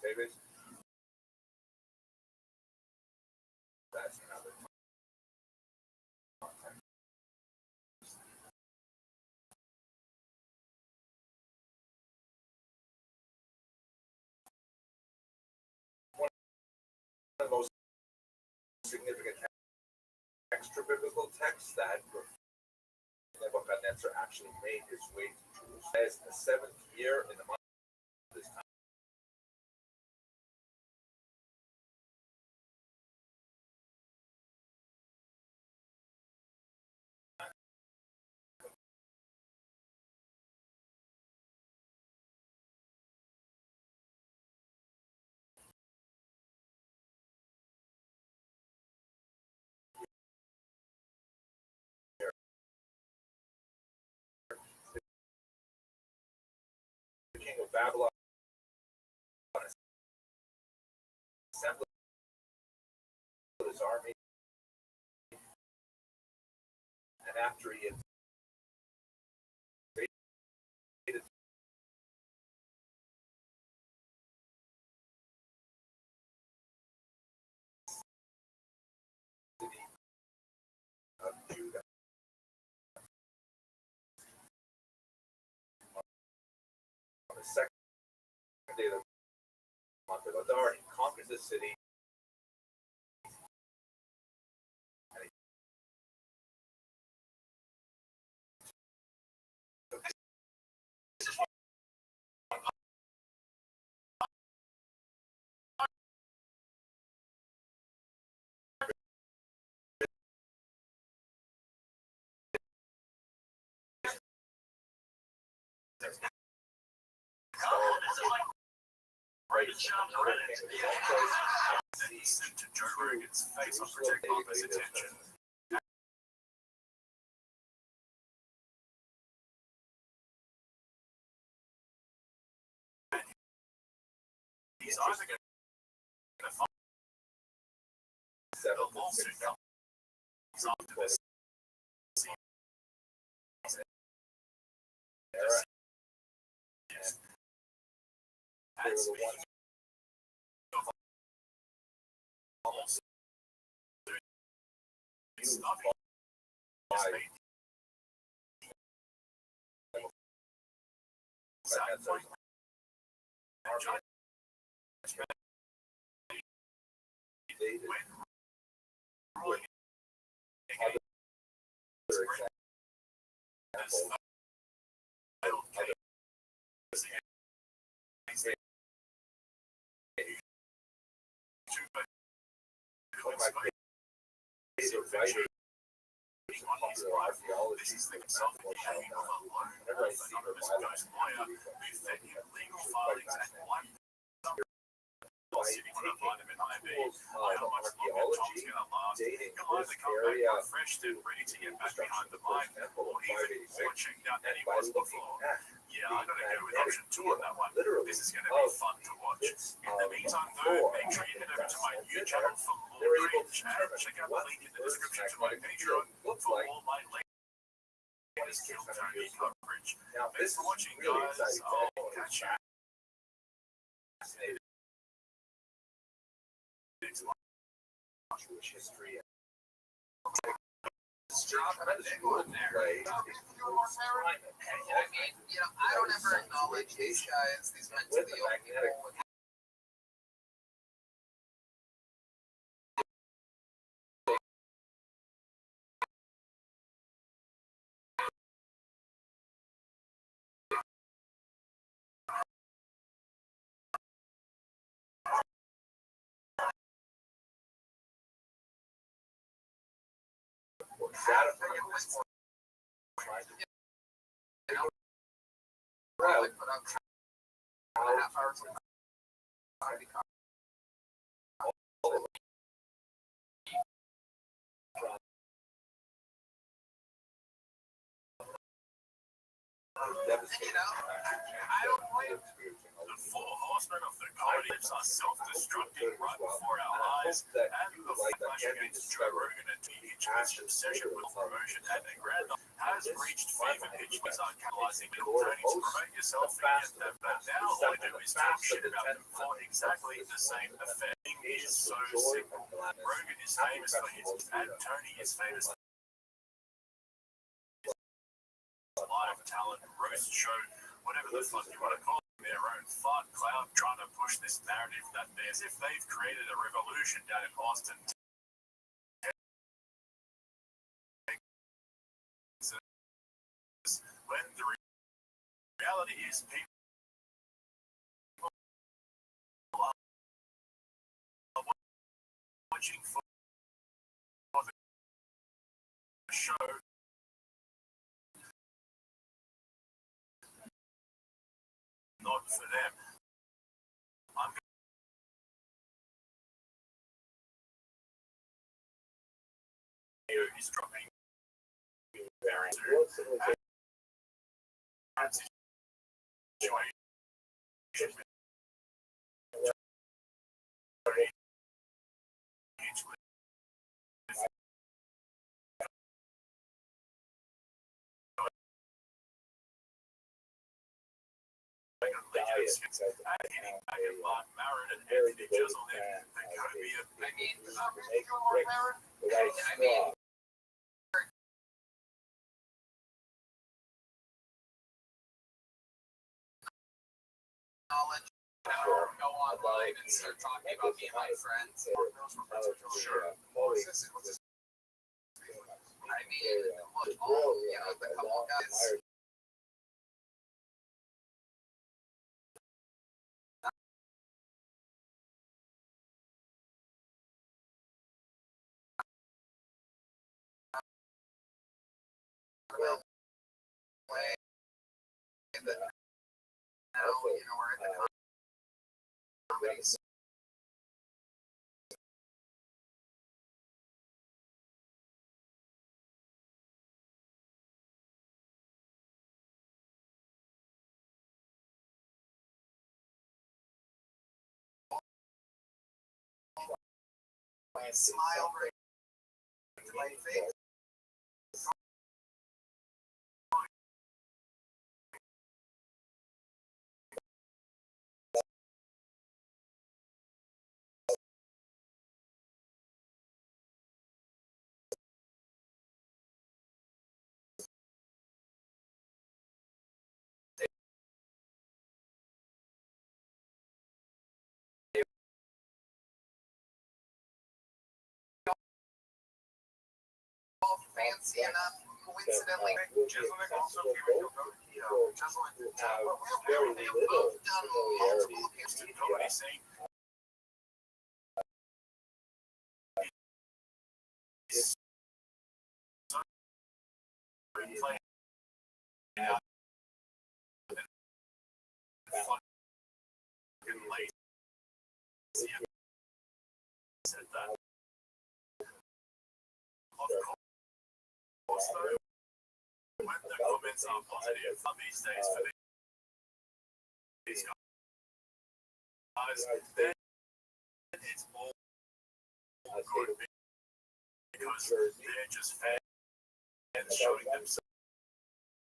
David, that's another one of the most significant extra biblical texts that Nebuchadnezzar actually made his way to Jerusalem. As the 7th year in the month of this time. The king of Babylon assembled his army, and after he had invaded the city of Judah on the second day of the month of Adar, he conquered the city. He's either going to find the lawsuit comes after this era. And speaking of lawsuits, refreshed and ready to get back behind the mic, or even more checked out than he was before. Yeah, I'm going to go with option 2 on that one. This is going to be fun to watch. In the meantime, though, make sure you head over to my YouTube channel for more reviews and check out the link in the description to my Patreon for all my latest Kill Tony coverage. Thanks for watching, guys. I'll catch you. Jewish history. Extraordinary. I don't ever acknowledge these guys, these mentally ill people. Well, I put out 2.5 hours of I don't blame the four horsemen of the commodities are self-destructing right before our eyes, and the backlash against Joe Rogan and TH's obsession with promotion and aggrandizement has reached fever pitch. These are catalyzing little Tony to promote yourself and get them, but now all I do is talk shit about them for exactly the same effect. It is so simple. Rogan is famous for his, and Tony is famous for live talent, roast show, whatever the fuck you want to call it, their own fart cloud trying to push this narrative that as if they've created a revolution down in Austin. When the reality is people are watching for the show. Not for them. I'm is dropping very soon. Mark Maron and Anthony Jeselnik, knowledge. Go online and start talking about me and my friends. Sure. I mean, look, all, the couple guys. Will play that now, we're in the comedies. Smile right to my face. Fancy enough, coincidentally. Jeselnik also came into Jeselnik we've both done multiple appearances to comedy scene. Said that. Of course, when the comments are positive these days for these guys, then it's all good because they're just fans showing themselves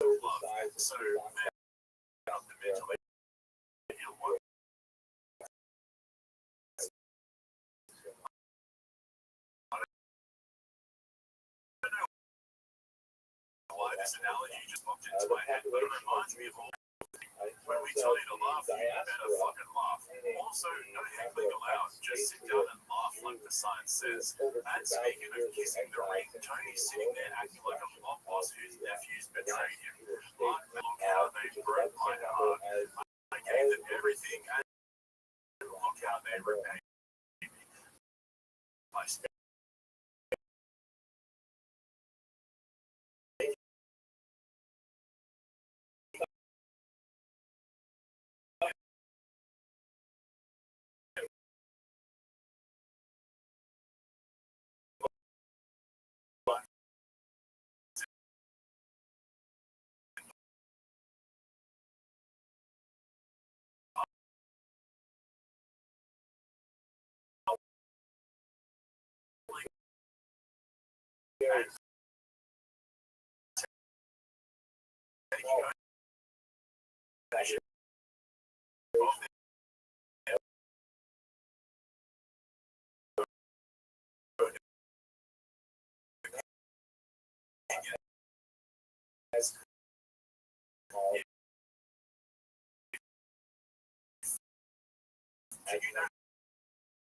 love. So they're fundamentally ill one. Why this analogy just popped into my head, but it reminds me of all when we tell you to laugh, you better fucking laugh. Also, no heckling allowed, just sit down and laugh like the sign says. And speaking of kissing the ring, Tony's sitting there acting like a mob boss whose nephews betrayed him. But look how they broke my heart. I gave them everything, and look how they repaid me. I spent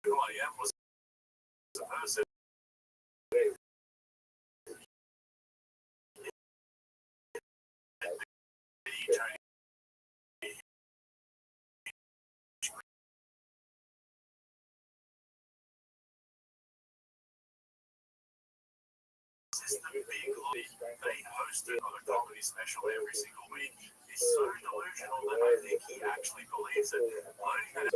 Who I am was a person. The big lobby they hosted on a comedy special every single week is so delusional that I think he actually believes it. Learning that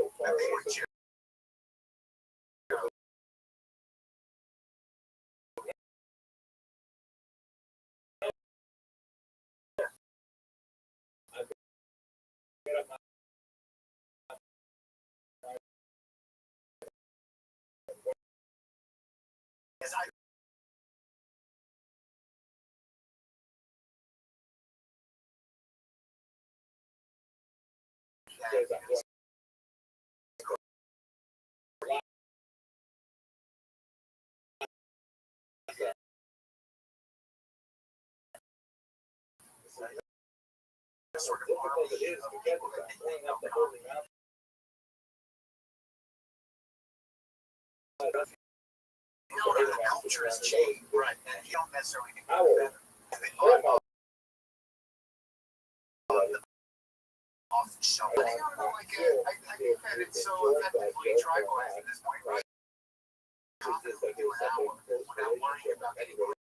sort of army of people that think of comedy. You know, the culture has changed, right? And you don't necessarily think it's better. And they off the shelf. But they don't know, like, I think that it's so effectively tribalized at this point, right? Confidently do an hour without worrying about anybody.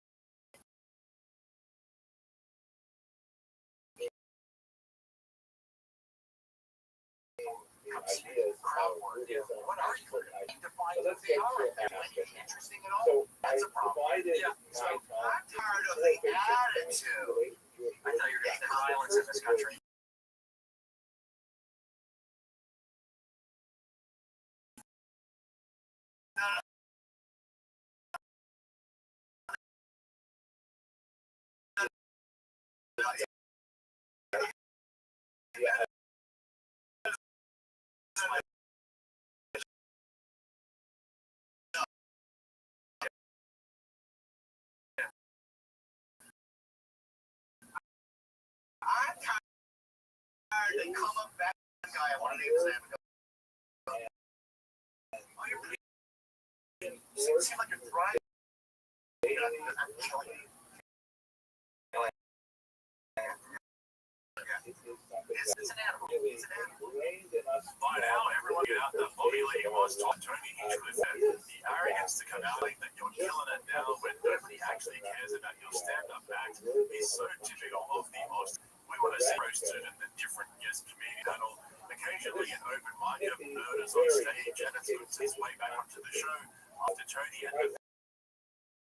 Crowd work. What are you defining what they are? Interesting at all? That's a problem. Yeah. So I'm tired of the attitude. I thought you were getting the violence in this country. I'm tired of come up back guy. I want to examine. Seems like you're trying. It's an animal. It's an animal. By now, everyone get out the body lady was Tony Hinchcliffe said the arrogance to come out like that you're killing it now when nobody actually cares about your stand-up act is so typical of the most. We want to see roasted and the different guest comedian panel. Occasionally, an open mic of murders on stage, and it's moved its way back onto the show after Tony and the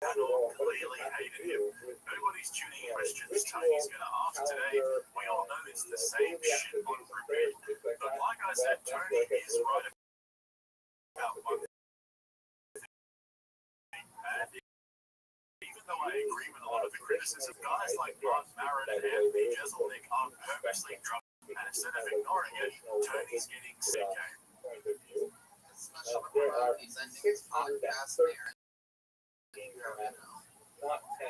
panel clearly hated him. Nobody's tuning in questions Tony's going to ask today. We all know it's the same shit on repeat. But like I said, Tony is right about one thing. And even though I agree with a lot of the criticism, guys like Mark Maron and Anthony Jeselnik are purposely drunk. And instead of ignoring it, Tony's getting sick. There are 630 not 10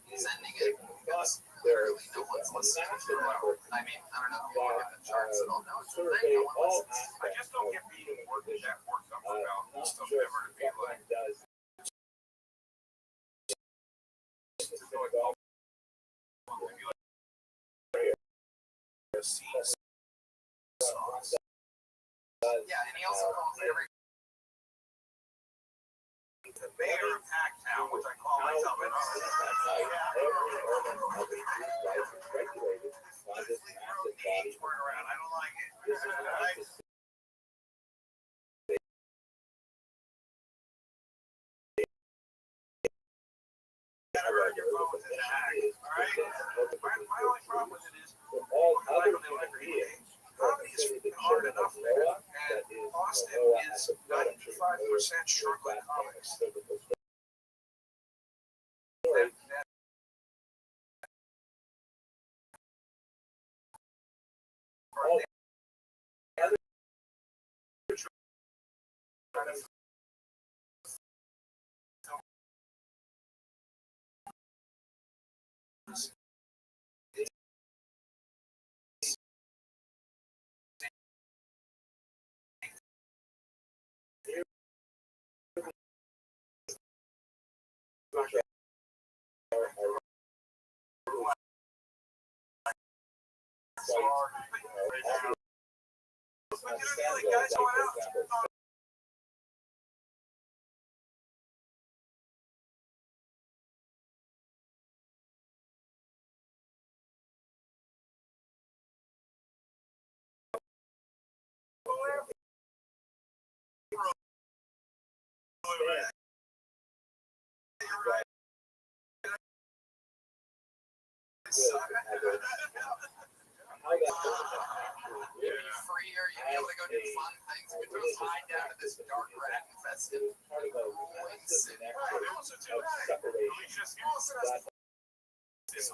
He's ending it because there's no one's listening to massive it. network I mean, I don't know if you look at the charts at all. No, it's no one listens. I just don't get being worked up about stuff ever to be like. Yeah, and he also calls every the mayor of Packtown, which I call myself. I don't like it. Your phone with an hack, all right? My only problem with it is comedy is hard enough there, and Austin is 95% Charlotte comics. And guys going out. Free or you'd be able to go do fun things. We throw hide down to this dark rat infested rolling city. This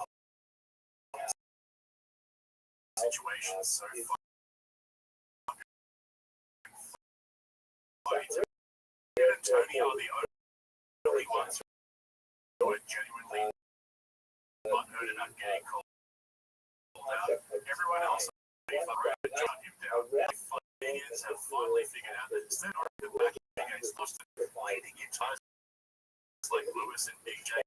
situation is so fucking and Tony are the only ones who are genuinely not heard about getting called out. Everyone else Canadians have finally figured out that instead of the back against Boston, leading guitars like Lewis and Big J,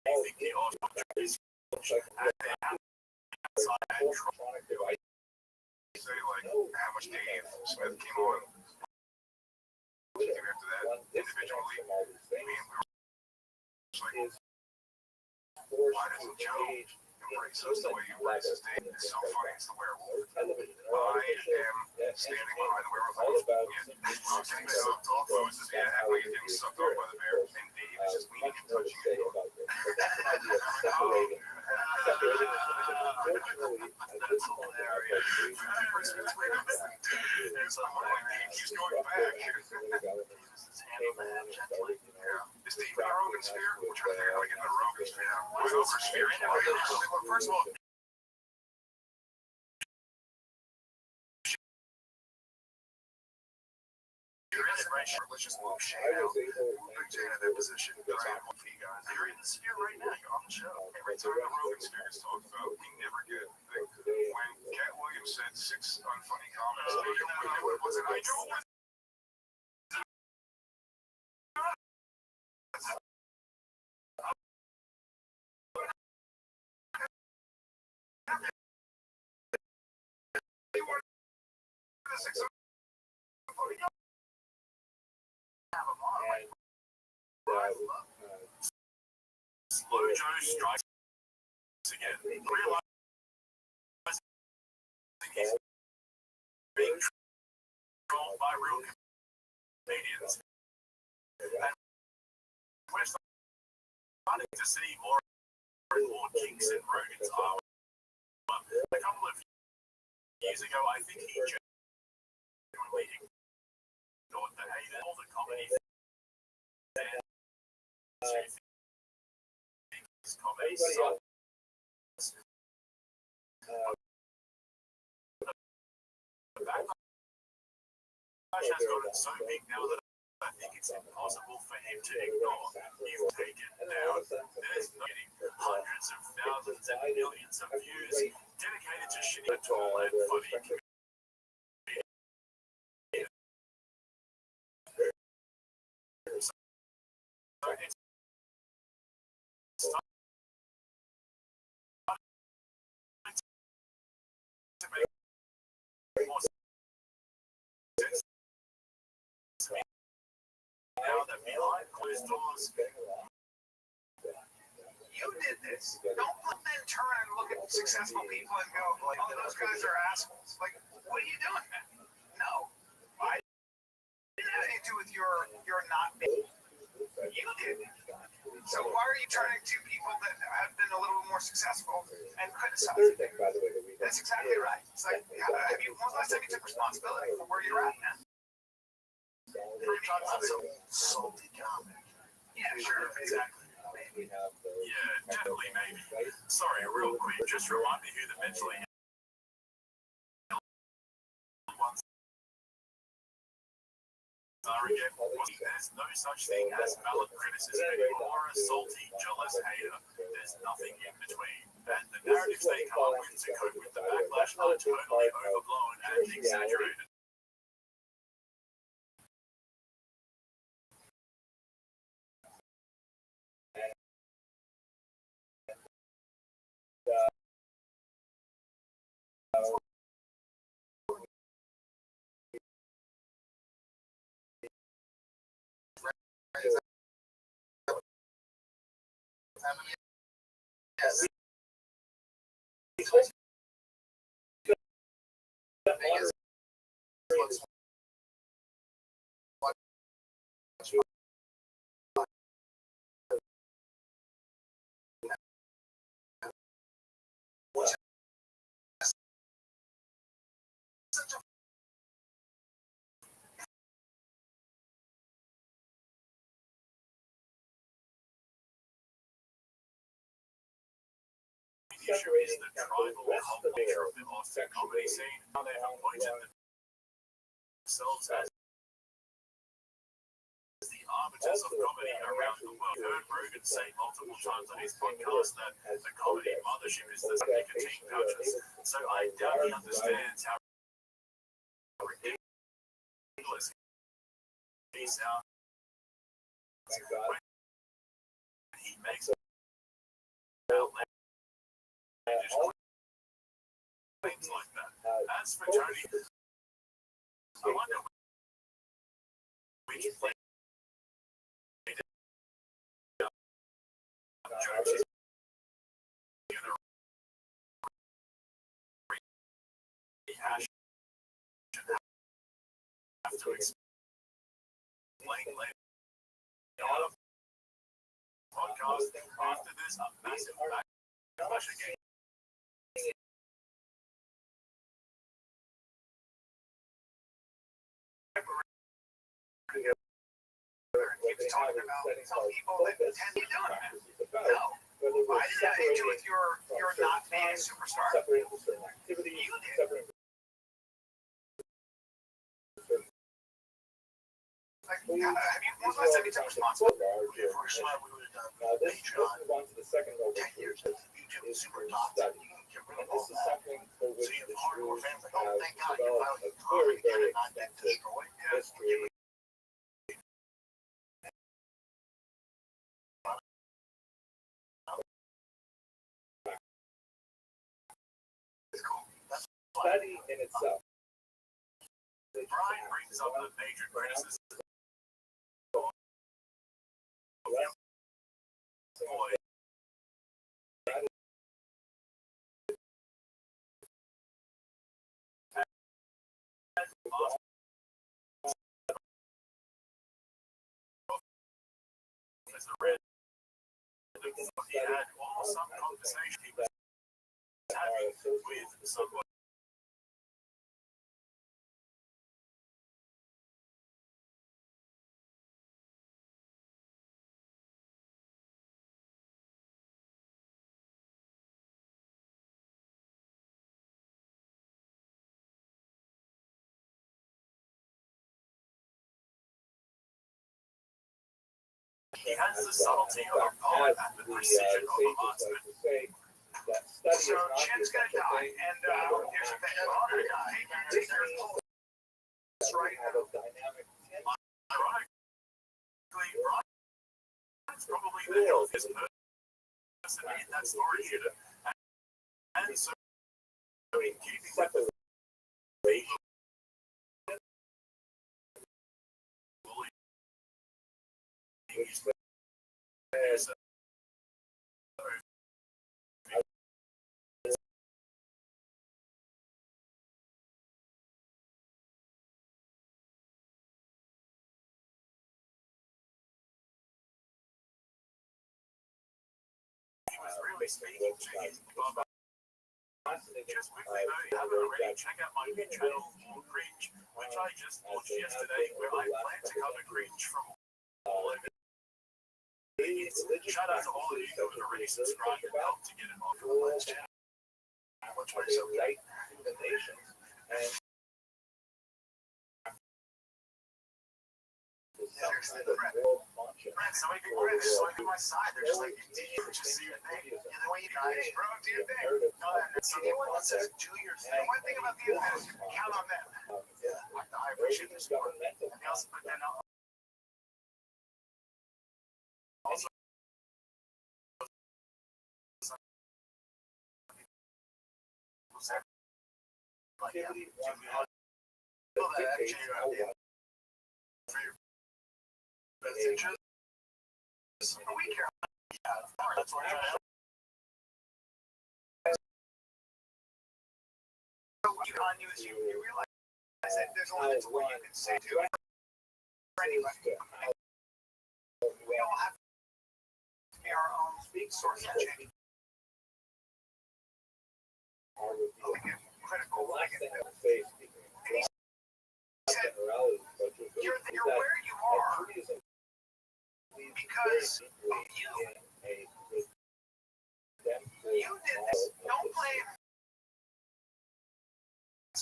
they think the odds is at their outside and try. Say like how much Dave Smith came on after that individually. I mean, we were like, why doesn't Joe embrace us the way he embraces Dave? It's so funny. It's the werewolf. I am standing behind the werewolf. Getting sucked off. Lewis is acting like he's getting sucked off by the bear, and Dave is just leaning and touching it. That's hilarious. There's a he's going back. Is Dave in the Rogan sphere? We're trying to figure out how to get in the Rogan sphere. First of all, let's just move Shane out. Big Jane in that position. You're in the sphere right now. You're on the show. Every time the Rogan sphere is talked about, we never get when Cat Williams said 6 unfunny comments. Was it Nigel? They were the 6 unfunny comments. Slow Joe strikes again. Realizing he's being controlled by real comedians. And we're starting to see more and more kinks in Rogan's armor. A couple of years ago, I think he genuinely ignored the hate all the comedy fans. His comedy sucks. The backlash has gotten so big now that I think it's impossible for him to ignore. He's taken down. There's getting hundreds of thousands and millions of views dedicated to shitty, tall, and funny. So it's to make more sense now that behind closed doors. You did this. Don't let them turn and look at successful people and go, like, oh, those guys are assholes. Like, what are you doing, man? No. I didn't have anything to do with your not being. You did. So why are you turning to people that have been a little more successful and criticizing? That's exactly right. It's like, when was the last time you took responsibility for where you're at, man? Salty comment. Yeah, sure, exactly. Yeah, definitely, maybe. Sorry, real quick, just remind me who the mentally ill ones are again. There's no such thing as valid criticism anymore, a salty, jealous hater. There's nothing in between. And the narratives they come up with to cope with the backlash are totally overblown and exaggerated. Yes. Future is the tribal culture of the Austin comedy scene. They have appointed themselves as the arbiters of comedy around the world. Heard Rogan say multiple times on his podcast that the comedy mothership is the nicotine pouches. So I doubt he understands how ridiculous he sounds when he makes outlandish things like that. As for Tony, I wonder which play jokes he's gonna rehash and have to explain later on a podcast. After this, a massive backlash again. Keeps talking about some people that tend to do it. No, I didn't have issue with your not being a superstar. You did. Like, have you, when's the last time you took responsibility? First time we would have done Patreon 10 years of YouTube super dots, and you can get rid of all that. So you have hardcore fans like, oh, thank God you finally finally get it, not get destroyed. Yeah. Study in itself. Brian brings up the major criticism as a red. He had almost some conversation he was having with someone. He has the subtlety of a poet and the precision of a marksman. So Chen's gonna die, and here's the thing: we're all gonna die. Take your pulse right now. Ironically, Brian's probably the healthiest person in that storage unit, and so in keeping with the he was really speaking to his Bubba. Just quickly though, if you haven't already, check out my new channel, Cringe, which I just launched yesterday, where I plan to cover cringe from all over. Shout out to all of you who have already subscribed and helped to get it on the channel. Which way so late recommendations. And seriously, the friends, so many people are just like on my side. They're just like, just see your thing. And then when you guys, bro, do your thing. So anyone that says do your thing, the one thing about the internet is you can count on them. Yeah, I appreciate this support. And they also put that out. Also, like, yeah, people that actually are for your best interest. We care. Yeah, that's what I'm trying to. So on you is you realize that there's a limit to what you can say to anybody. We all have to be our own source of change. Critical. You're where you are because of you. You did this. Don't blame.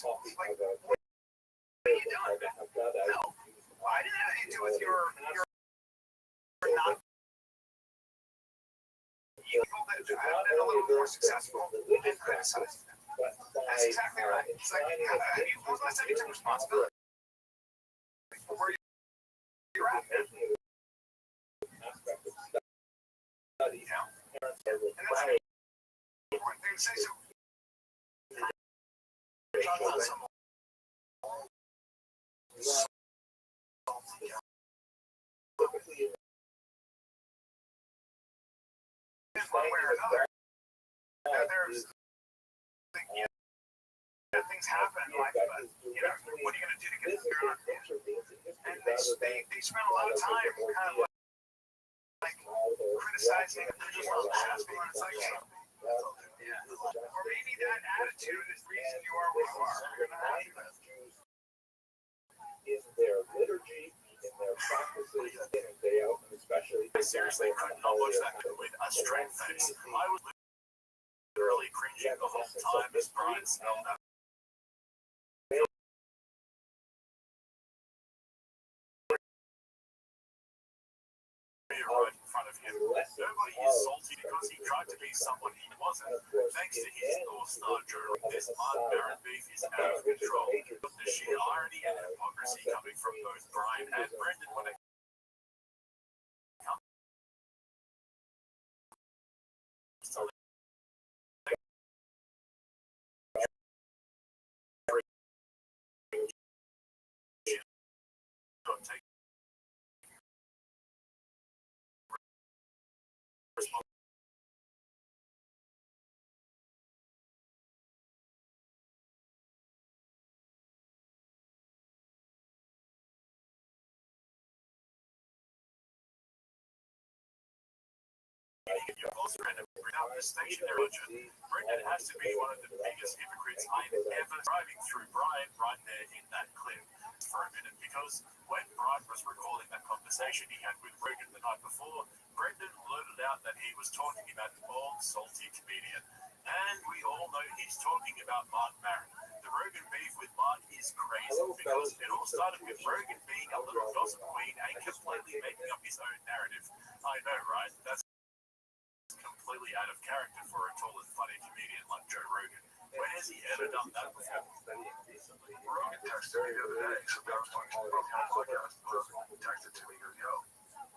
Like, what are you doing? No. Why did it have to do with your not people that have been a little more successful and criticizing them? That's exactly right. It's like, well, that's a big responsibility. Where you're at, man. You know? And that's an important thing to say. So, one way or another, there's things happen in life, but what are you going to do to get through it? And they spend a lot of time kind of like criticizing and just successful, and it's like, or maybe that attitude is the reason you are where you are. You're going to have to in their liturgy, in their practices, day in, day out, and especially. I seriously couldn't publish that with a straight face. I was literally cringing the whole time as Brian smelled that. Right in front of him. Nobody is salty because he tried to be someone he wasn't. Thanks to his North Star journal, this Baron beef is out of control. The sheer irony and hypocrisy coming from both Brian and Brendan when it comes to take without the stationary budget, Brendan has to be one of the biggest hypocrites I've ever driving through Brian right there in that clip for a minute, because when Brian was recalling that conversation he had with Rogan the night before, Brendan blurted out that he was talking about the old salty comedian, and we all know he's talking about Mark Maron. The Rogan beef with Mark is crazy because it all started with Rogan being a little gossip queen and completely making up his own narrative. I know, right? That's completely out of character for a tall and funny comedian like Joe Rogan. When has he ever done that before? Rogan texted me the other day, so I was talking about my podcast. Rogan texted to me, he goes, yo,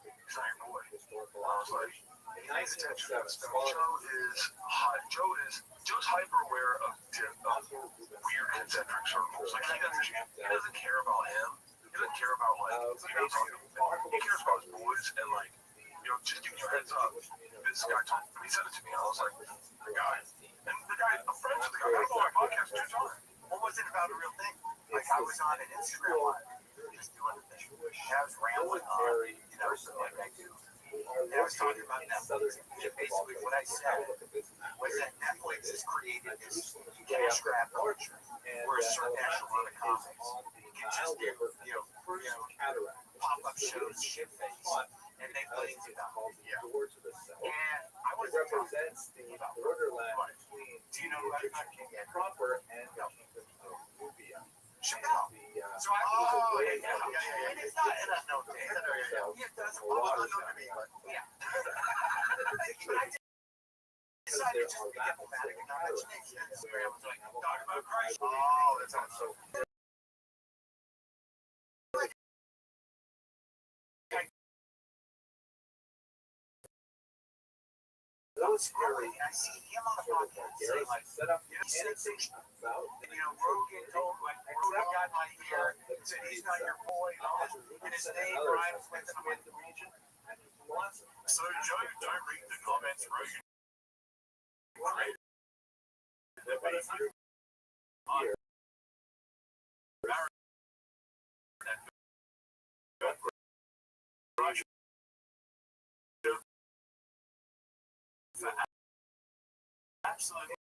he's not your boy. I was like, he pays attention to this. Joe's hyper aware of weird concentric circles. Like, he doesn't care about him. He doesn't care about, like, he cares about his boys and, like, just giving you a heads up. This guy told me, he said it to me, and I was like, the guy, I'm friends with the guy. I've been on my podcast 2 times. What was it about a real thing? Like, I was on an Instagram live, just doing the thing. I was rambling on, like I do. And I was talking about Netflix. And basically, what I said was that Netflix has created this cash grab culture where a certain national amount of comics can just do, pop-up shows, shit face, and they play into that. And I was represents the borderline between do you know what I'm proper and Nubia. So I and it's not in a note day. It does a lot of me, but yeah. I decided just to be diplomatic and not mention names. I was like, talk about Christ. Oh, that sounds so. Those scary. I see him on the podcast saying like, he said things about, Rogan told Rogan got my ear, said he's not your boy, and his name rhymes with the region. and he wants. So, Joe, don't read the comments, Rogan. Great. But if you're here, absolutely.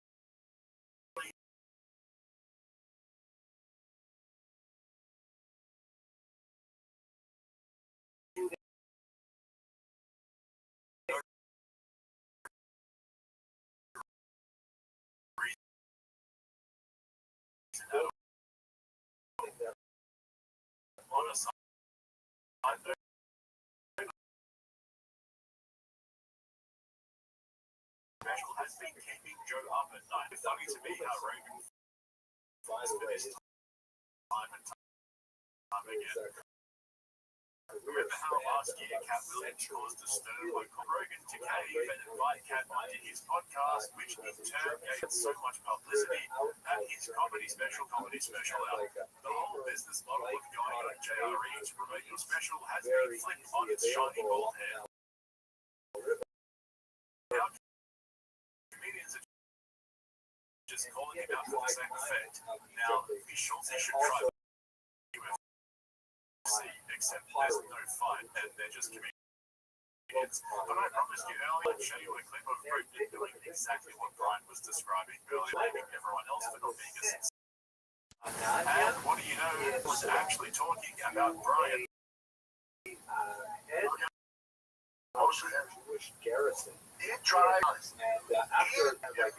On a side note, special has been keeping Joe up at night. It's funny to me how Rogan fights for this time and time again. Remember how last year Cat Williams caused a stir by Rogan to cave and invite Cat onto his podcast, which in turn gave so much publicity at his comedy special out. The whole business model of going on JRE to promote your special has been flipped on its shiny bald head. Now, comedians are just calling him out for the same effect. Now, be sure they should try UFC, except there's no fight and they're just comedians. But I promised you earlier I'd show you a clip of Rogan doing exactly what Brian was describing earlier, blaming everyone else for not being a success. And what do you know, it was actually talking about Brian. head of Jewish garrison. It drives. And after like a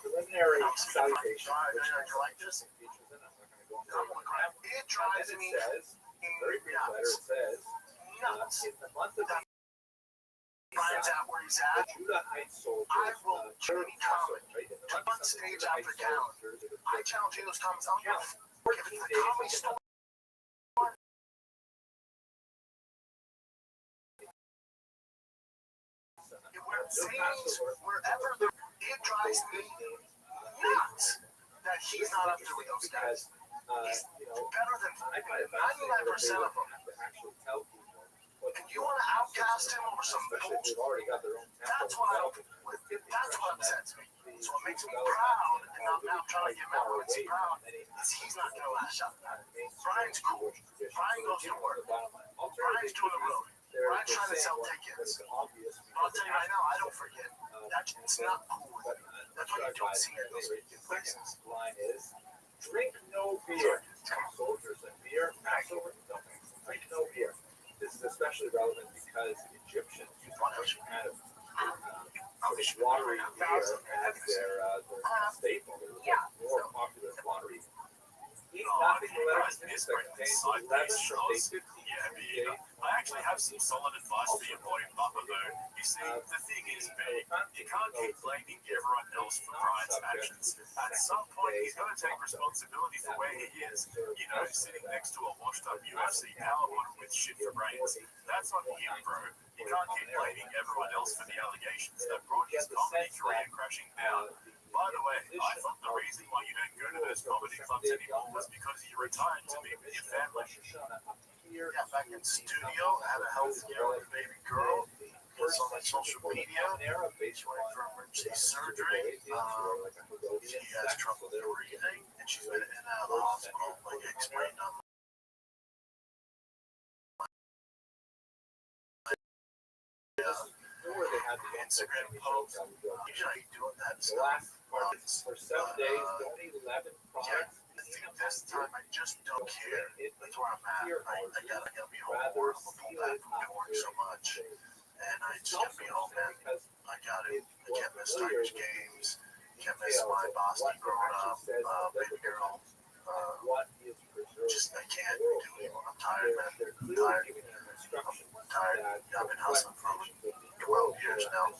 preliminary salutation, which features in, I'm not going to go into it. It drives And me it says, very brief letter, it says, in the month of Brian's at where he's at. Judahite soldiers, I will journey comment right? to one stage after calendar. I challenge you those comments. I'll give it the comedy store. Wherever it drives me nuts that he's not up there with those guys. He's better than 99% of them. And you want to outcast him over some bullshit? That's what I don't. That's what upsets me. So what makes me proud, and I'm now trying to get Matt Rhodes proud, is he's not going to lash out. Brian's cool. Brian goes to work. Brian's doing the road. Brian's trying to sell tickets. But I'll tell you right now, I don't forget. That's not cool with me. That's what you don't see in those places. Line is, drink no beer. Soldiers and beer, Passover, no, drink no beer. This is especially relevant because Egyptians use kind of watery beer as their staple. It's more popular than watery. Eat nothing less than contains 11 from day 15. I actually have some solid advice for your boy Bubba though. You see, the thing is, babe, you can't keep blaming everyone else for Brian's actions. At some point, he's got to take responsibility for where he is. Sitting next to a washed-up UFC power bottom with shit for brains. That's on him, bro. You can't keep blaming everyone else for the allegations that brought his comedy career crashing down. By the way, I thought the reason why you don't go to those comedy clubs anymore was because you retired to be with your family. Got back in the studio, had a healthy year with a baby girl. It's on my social media. She's waiting for emergency surgery. She has trouble breathing, and she's been in and out of the hospital, like I explained on Instagram post. Usually doing that stuff. For 7 days, don't eat 11 products. This time I just don't care. That's where I'm at. I gotta be home more. I'm pull back from doing work so much. And I just gotta be home, man. I can't miss Tigers games. Can't miss my Boston growing up. Baby girl. I can't do it anymore. I'm tired, man. I'm tired. I'm tired. I've been hustling for 12 years now.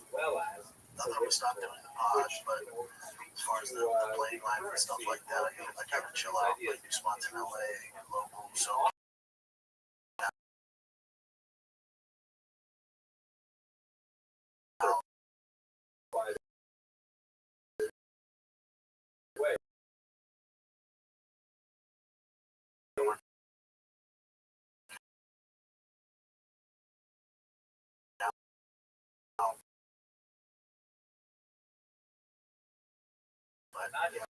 Not that I'm gonna stop doing the pod, but as far as the playing line and stuff like that, I gotta chill out, play new spots in LA and local. So But yeah.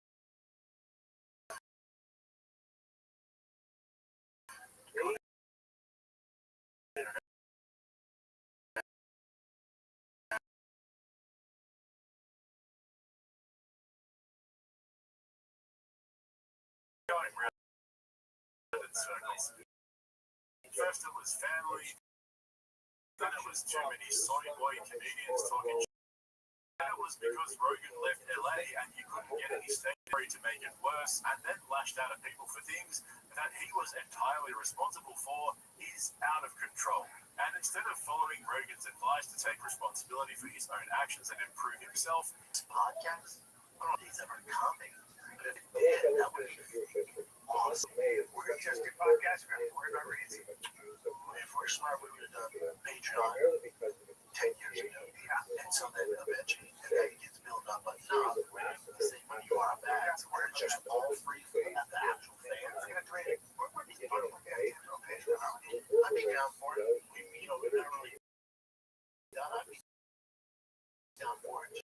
Going round in circles. First it was family, then it was too many soy boy comedians talking shit. Then it was because Rogan left LA and he couldn't get any state to make it worse, and then lashed out at people for things that he was entirely responsible for. Is out of control. And instead of following Rogan's advice to take responsibility for his own actions and improve himself, this podcast, I don't know if he's ever coming. But if it did, that would be awesome. We're going to just do podcasts. We're going to worry about raising. If we're smart, we would have done Patreon 10 years ago. Yeah. And so then eventually it gets built up. But no, when you are back, we're just all free at the actual fans. We're going to trade it. We're okay. I'd be down for it. We're not really done. I'd be down for it.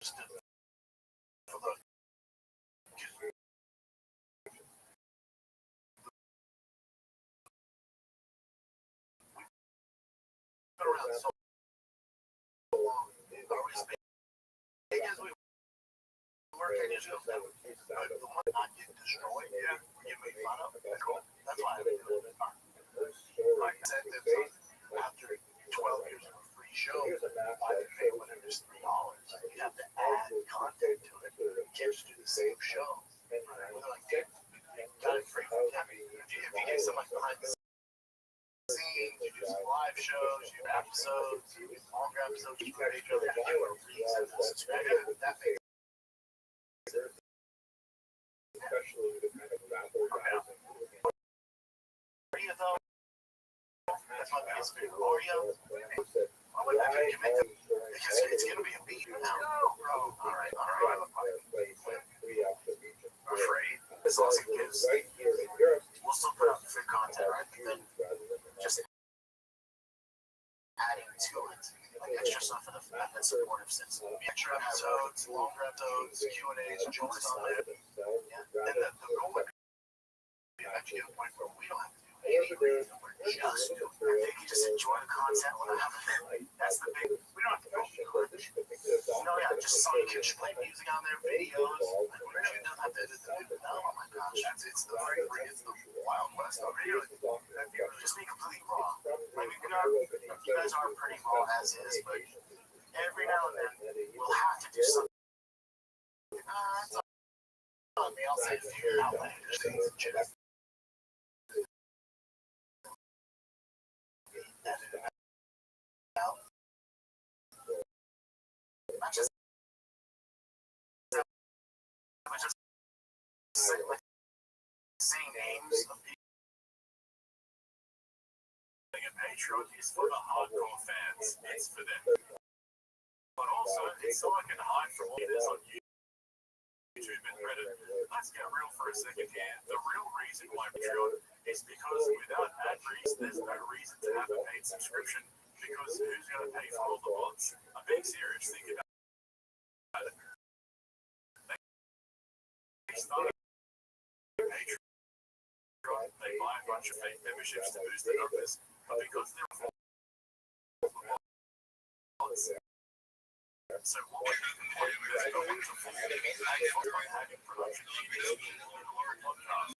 Just for the around so long. Are we as big as we were 10 years ago? The one not getting destroyed, yeah, we get made fun of. That's cool. That's why I do it. Like I said, after 12 years of a free show, I would pay whatever is $3. You have to add content to it. You can't just do the same show. They're like, got it free from them. If you get someone behind the scenes, you do some live shows, you do episodes, you do longer episodes, you can make sure that you give a reason to subscribe. That makes sense. Especially the kind of Oreo though, that's my biggest favorite. Oreo. I wouldn't have to commit them because it's gonna be a beat now. Bro, all right. Afraid. As long as it gives, we'll still put out good content, right? But then just adding to it, like extra stuff for the supportive system. Extra episodes, longer episodes, Q&As, jokes on it. Yeah. And the goal would be eventually get to a point where we don't have to do anything. We're just doing it. They can just enjoy the content when I have it. That's the big. We don't have to go much. Just so you can just play music on their videos. Like, we really don't have to edit the video. Oh my gosh, it's the Wild West. Really, just be completely raw. Like, you guys are pretty raw as is, but every now and then we'll have to do something. It's on me. I'll say a few outlandish things and shit. Not just saying names of people. A Patreon is for the hardcore fans. It's for them. But also, it's so I can hide from what it is on YouTube and Reddit. Let's get real for a second here. The real reason why Patreon is because without ad reads, there's no reason to have a paid subscription. Because who's going to pay for all the bots? I'm being serious. Think about it. They started Patreon. They buy a bunch of fake memberships to boost the numbers. But because they're bots, so what we do is go into full having production teams in our podcast.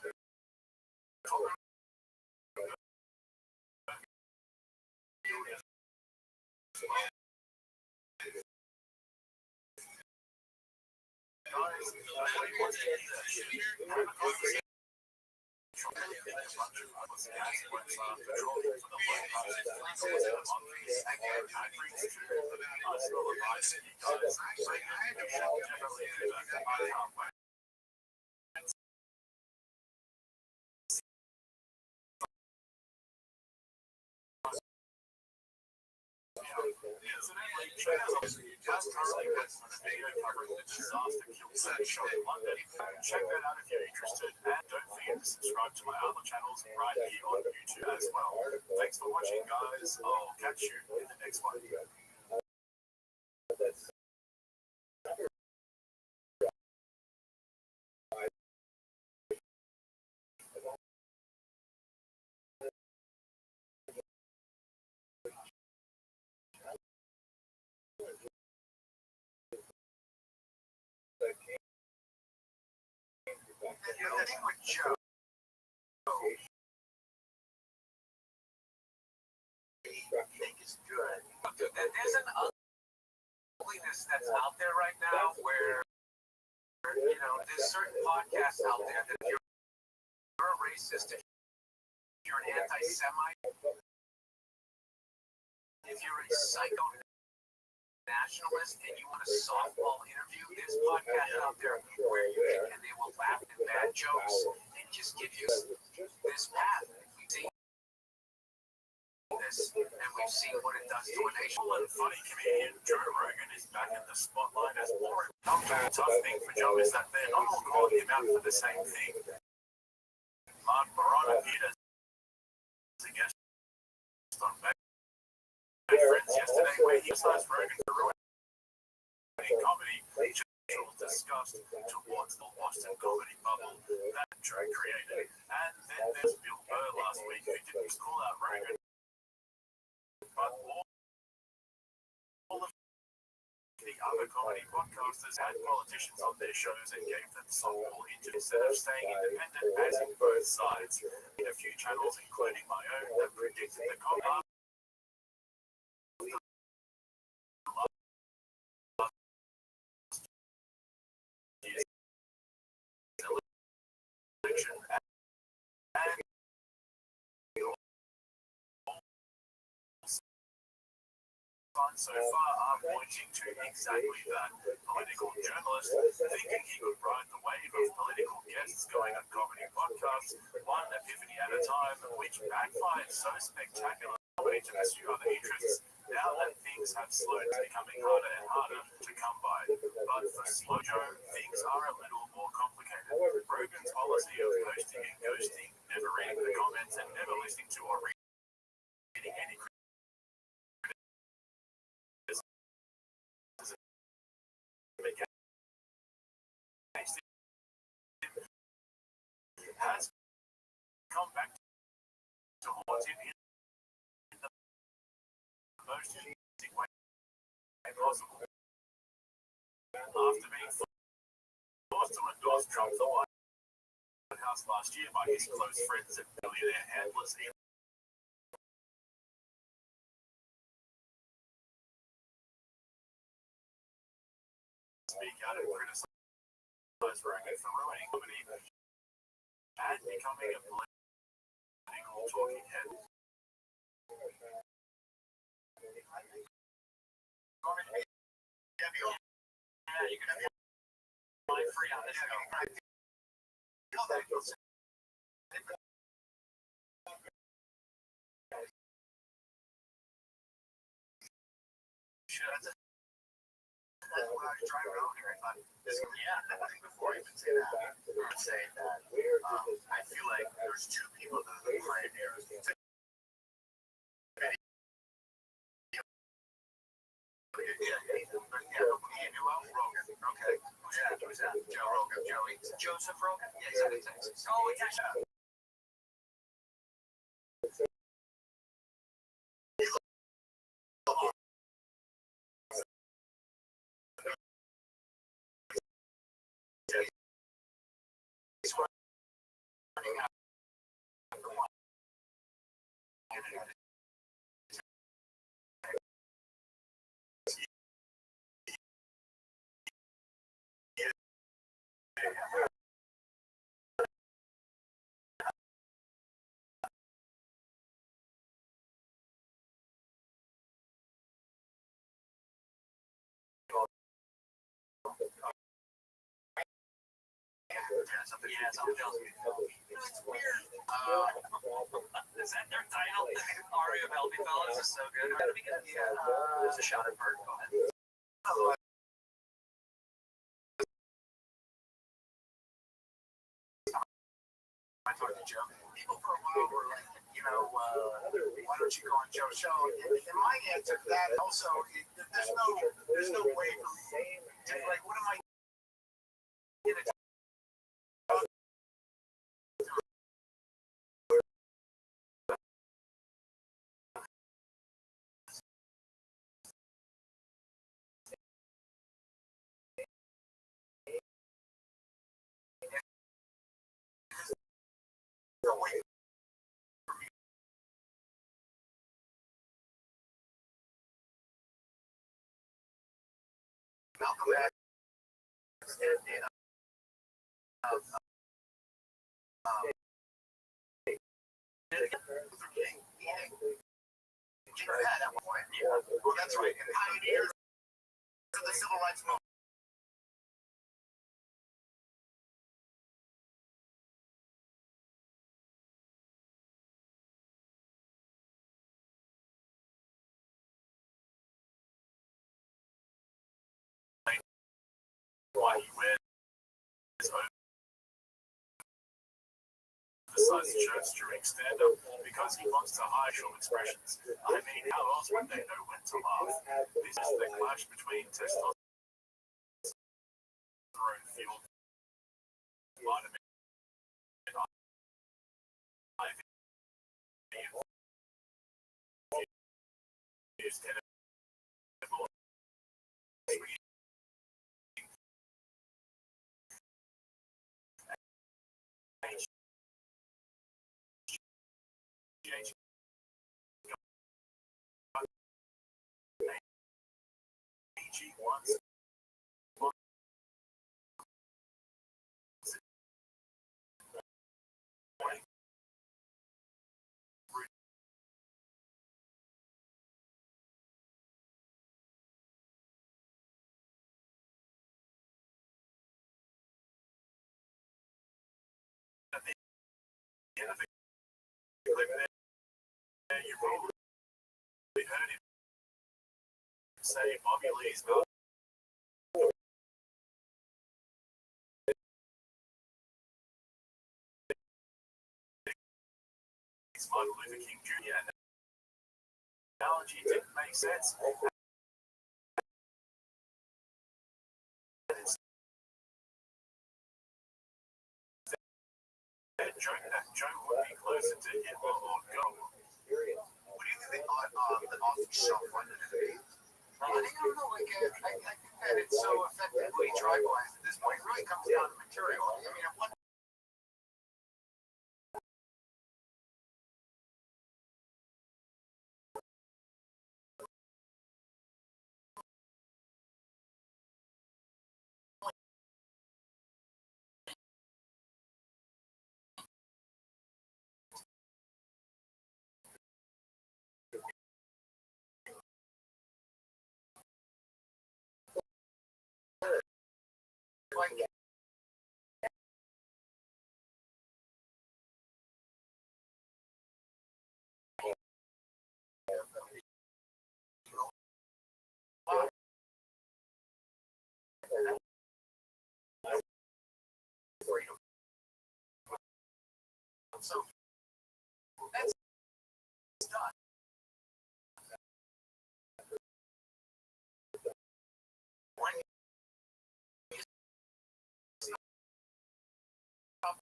Check that out if you're interested, and don't forget to subscribe to my other channels right here on YouTube as well. Thanks for watching, guys. I'll catch you in the next one. the thing with Joe, I think is good. There's an ugliness that's out there right now where, there's certain podcasts out there that if you're a racist, if you're an anti-Semite, if you're a psycho nationalist and you want a softball interview, there's podcasts out there where you can, and they will laugh at bad jokes and just give you this path. We've seen this, and we've seen what it does to a nation. And funny comedian Joe Rogan is back in the spotlight as boring. The tough thing for Joe is that they're not all calling him out for the same thing. Mark Morano Peters against on friends yesterday where he criticized Rogan for ruining comedy, which was discussed towards the Boston comedy bubble that Joe created. And then there's Bill Burr last week who didn't call out Rogan, but all of the other comedy podcasters had politicians on their shows and gave them softball interviews instead of staying independent, as in both sides. In a few channels, including my own, that predicted the comedy. So far, I'm pointing to exactly that. Political journalist thinking he could ride the wave of political guests going on comedy podcasts, one epiphany at a time, which backfired so spectacularly to pursue other interests. Now that things have slowed, it's becoming harder and harder to come by. But for Slow Joe, things are a little more complicated. Rogan's policy of posting and ghosting, never reading the comments, and never listening to or reading any has come back to haunt him in the most interesting way possible. After being forced to endorse Trump the White House last year by his close friends and billionaire handlers, speak out and criticize Rogan for ruining comedy and becoming a political talking head. Yeah, you can have my free on this show. When I was driving over here, I thought, I think before I even say that, I would say that I feel like there's two people that are the pioneers. Okay. Who's that? Joe Rogan. Joey. Joseph Rogan? Yeah, exactly. Oh, yeah. Yeah, something else. It's weird. Is that their title? Aria of Healthy Fellas is so good. There's a shot at Bird. Go ahead. I talked to Joe. People for a while were like, why don't you go on Joe's show? And my answer to that also, there's no way for me to, like, what am I going to Malcolm X and Luther King meeting. At one point. Yeah. Well, that's right. And pioneers of the civil rights movement. Why he wears his oversized shirts during stand-up because he wants to hide facial expressions. I mean, how else would they know when to laugh? This is the clash between testosterone fueled vitamin infused you probably heard him say Bobby Lee's Martin Luther King Jr. analogy didn't make sense. That Joe would be closer to Hitler or Goebbels. What do you think the author self-funded it? I don't know. I think that it's so effectively tribalized at this point. It really comes down to material. I mean, at one so that's done. When you stop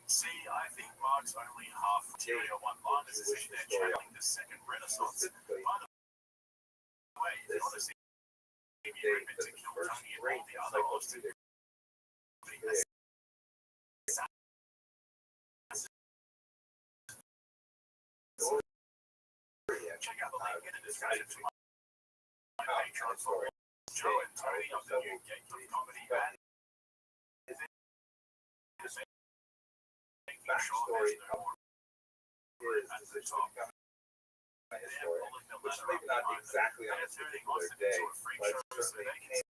see, I think Mark's only half material one-liners is if they're channeling the second Renaissance. By the way, if you want to see him to kill Tony and all the other Austin check out the link in the description to my Patreon for Joe and Tony of the new Gatekeep Comedy Band. Story at the top. Which maybe not exactly on this particular day, but certainly came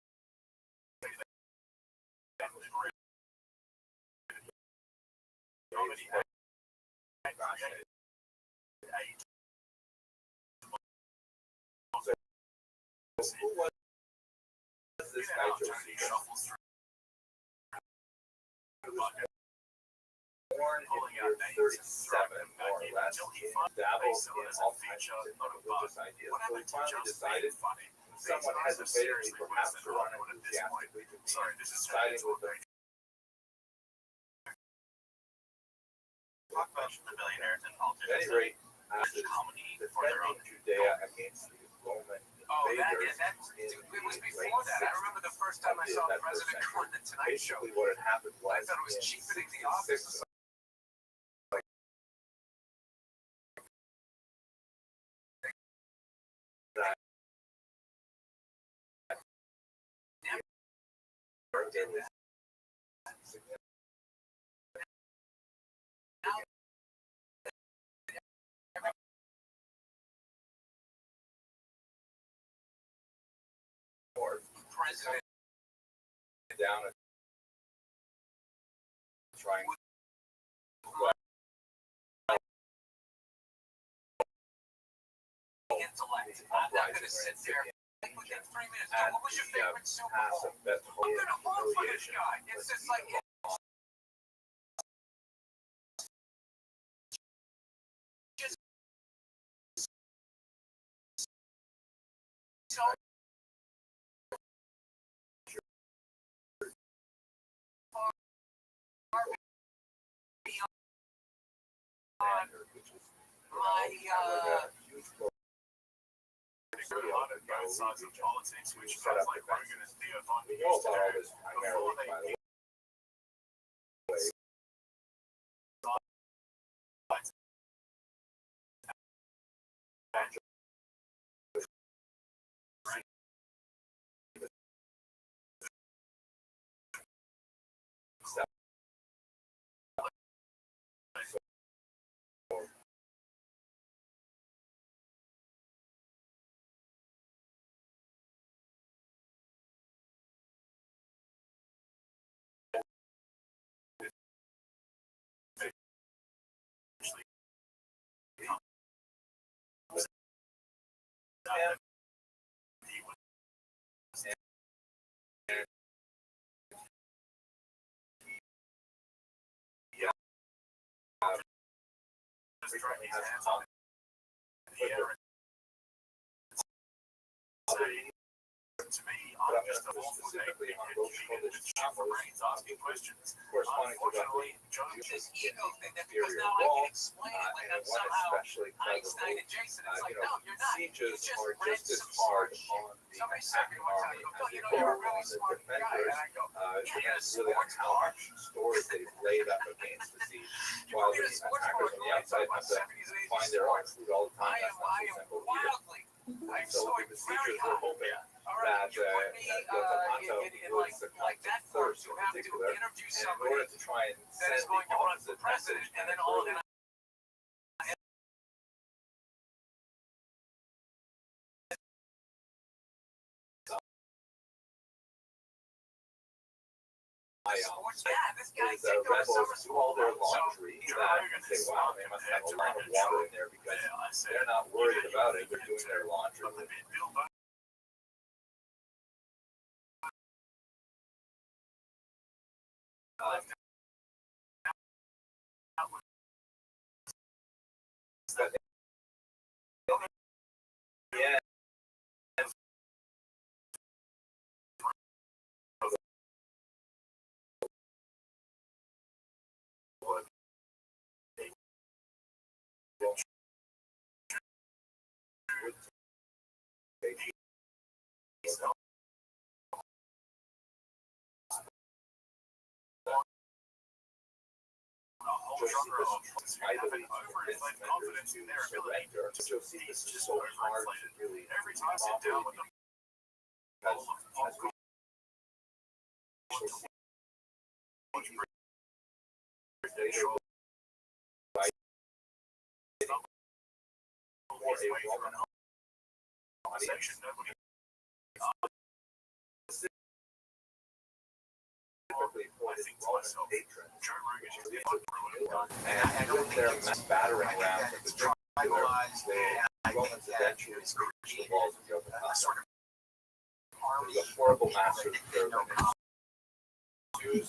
so who was this guy Joseph? Born in 37, more or less, he dabbled in all kinds of different religious ideas. So he finally decided, somewhat hesitantly perhaps to run enthusiastically to be siding with the talk about the billionaires and politicians. At any rate, defending Judea against the Roman invaders it was before that. I remember the first time I saw that President first on the Tonight Show. Basically, what had happened was I thought it was in cheapening the 66, office. that Did that. President down and trying intellect. I'm not going to sit there within 3 minutes. at What was your the favorite Super pass Bowl? of that I'm whole going to vote for this humiliation. guy. It's just like just so far beyond Which is my huge a lot of guys sides of politics, which set sounds up like the we're going to be a fun we know about all this primarily before by they the throwing his hands on the air and say, to me, I'm just a awful specifically on name those with for brains asking questions. corresponding to Unfortunately, roughly Joe, this ego thing that because inferior now I wall, can explain it like and I'm one somehow especially Einstein and Jason. It's like, no, you're not. You sieges just are read just as some hard smart on shit. the Somebody said me attacking one time, army oh, as you they know, you're are a really on the smart guy. defenders. And I go, yeah, you're a Depends really on sports how bar. much stores they've laid up against the siege. You While go the to a sports bar attackers on the going outside about have to 70s and 80s find their own sports. food all the time. I That's am not so simple either. wildly. I'm So soaring the very besiegers were high. hoping All right, that you put me in would like succumb to that thirst course, you in have to particular, interview and in somebody order to try and that send is going the to run for opposite president, message and then and all further this guy is take over rebels summer do school. all their So, laundry Joe that Rogan and say, is wow, they must have a lot of water in there because they're not worried about it. They're doing their laundry. Yeah. Confidence in their ability. It's just so hard to really Every time I sit down with them, they show conversation. Nobody I think to myself, Joe Rogan should be and with their mass battering rams at the tribalized, the Romans eventually breached the walls of the open sort of It was a horrible master of the Jews.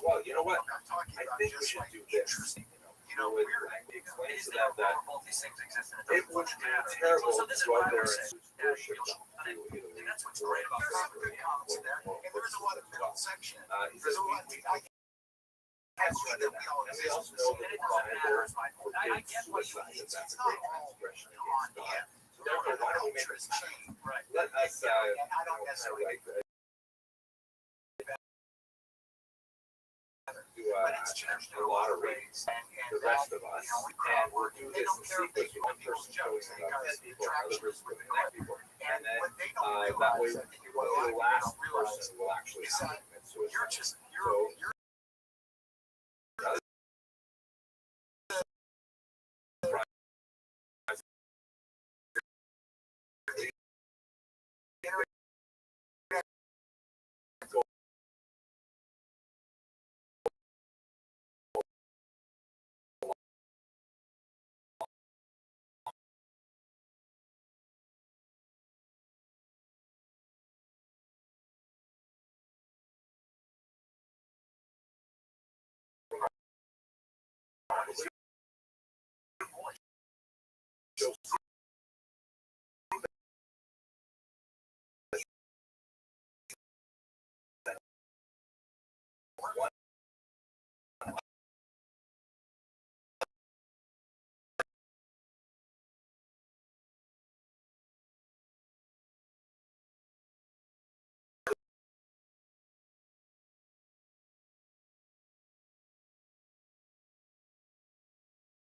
well, you know what? I'm talking I about think we just should like do this. interesting. You know, Weird. explain Is to there them that both these things exist and it would be terrible So to this is go what out I there would and say. worship You'll- them. and that's what's great about there's some good comments in there, and there's a lot of middle section. He says There's a lot. I can't believe that we all and we exist. also know And that it the doesn't matter. Bible I forbids get what you suicide, mean. and that's It's a not great all transgression on against God. him. So therefore, why don't we make Culture has changed. Right. let us And I don't necessarily like do a lottery, the rest of us, and we'll do this in sequence with one person showing about 10 people, another person with the next people, and then that way the last person will actually commit You're suicide. just So you're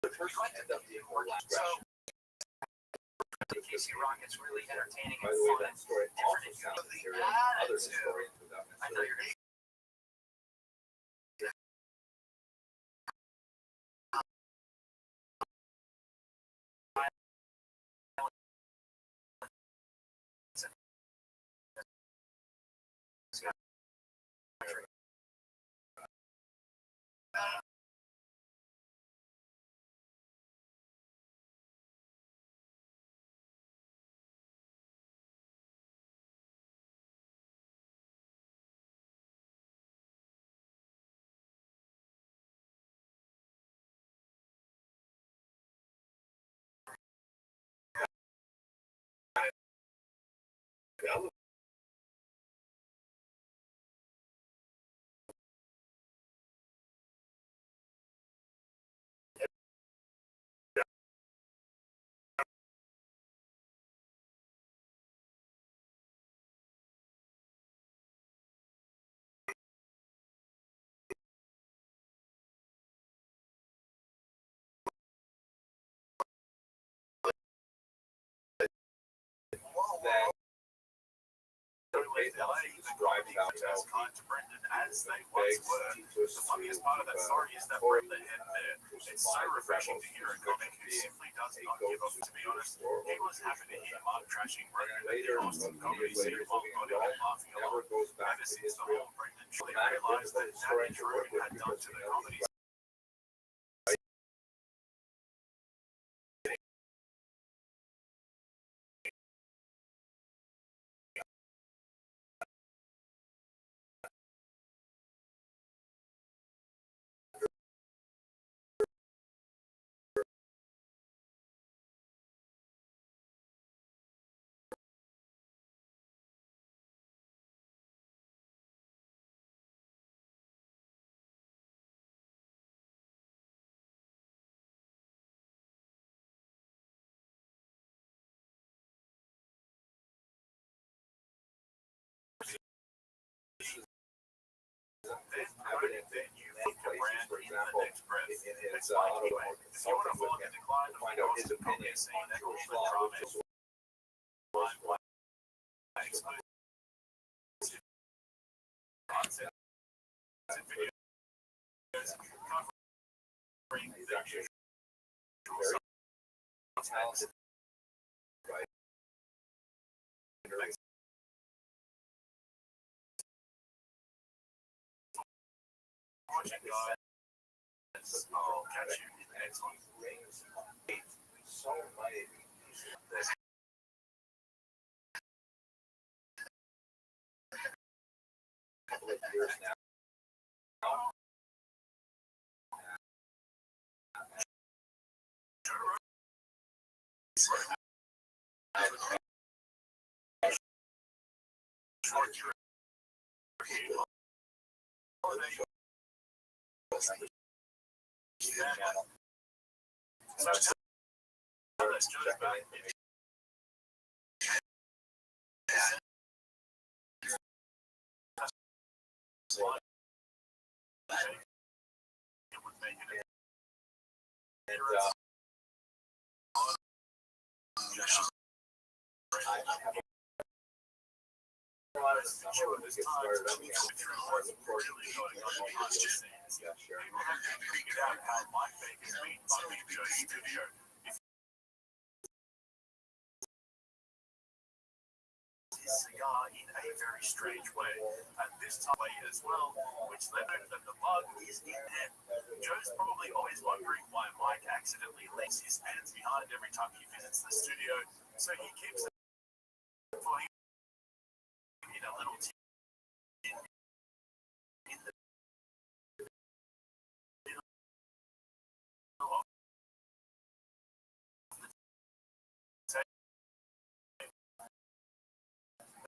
the person end up being more discretion. Casey Rocket's really entertaining By and the way, fun. that story also sounds material in other historians without I know necessarily you're gonna then drives out to Brendan as they begs once were. Jesus The funniest part of that to story is that avoid Brendan had it's so crucify the refreshing rebels to hear a who comic who be simply does a not give up. ghost To be honest, or he was happy to hear Mark trashing Brendan and later, Austin comedy years later, series while going out laughing a lot. never goes back Ever to since the Israel. whole Brendan truly Not a realized that difficult story damage to work Rogan with had done because to we the know comedy. Then you put the brand For in the example, next breath. in his It's like anyway, automotive if you want to consulting follow with the him decline to of find the out his Austin comedy opinion scene, on that Jewish movement law, drama which is concept and videos covering he's actually the very talented writer. project guy. I'll catch you in the next one. So many. There's a couple of years now. Cigar in a very strange way, and this time way as well, which led out that the bug is in him. Joe's probably always wondering why Mike accidentally leaves his hands behind every time he visits the studio, so he keeps it for him in a little tin in the middle of the table.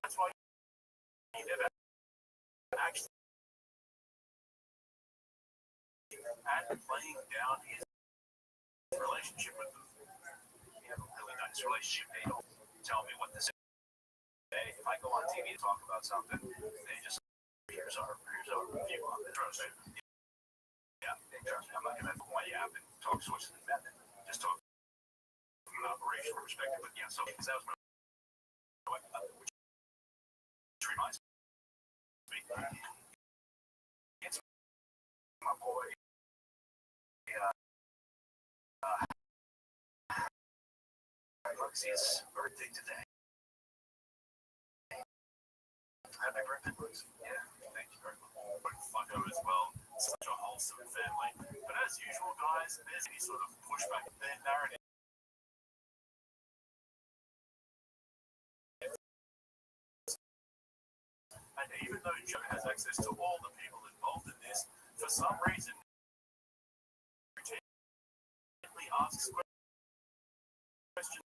That's why he never actually and playing down his relationship with them. He had a really nice relationship. They don't tell me what to say. If I go on TV to talk about something, they just here's our review on this. Yeah, trust me, I'm not gonna point you out and talk sources and method. Just talk from an operational perspective. But yeah, so that was my which reminds me, it's my boy. His birthday today. Happy birthday, Brooks. Yeah, thank you very much. Fucko as well. Such a wholesome family. But as usual, guys, there's any sort of pushback in their narrative. And even though Joe has access to all the people involved in this, for some reason, he routinely asks questions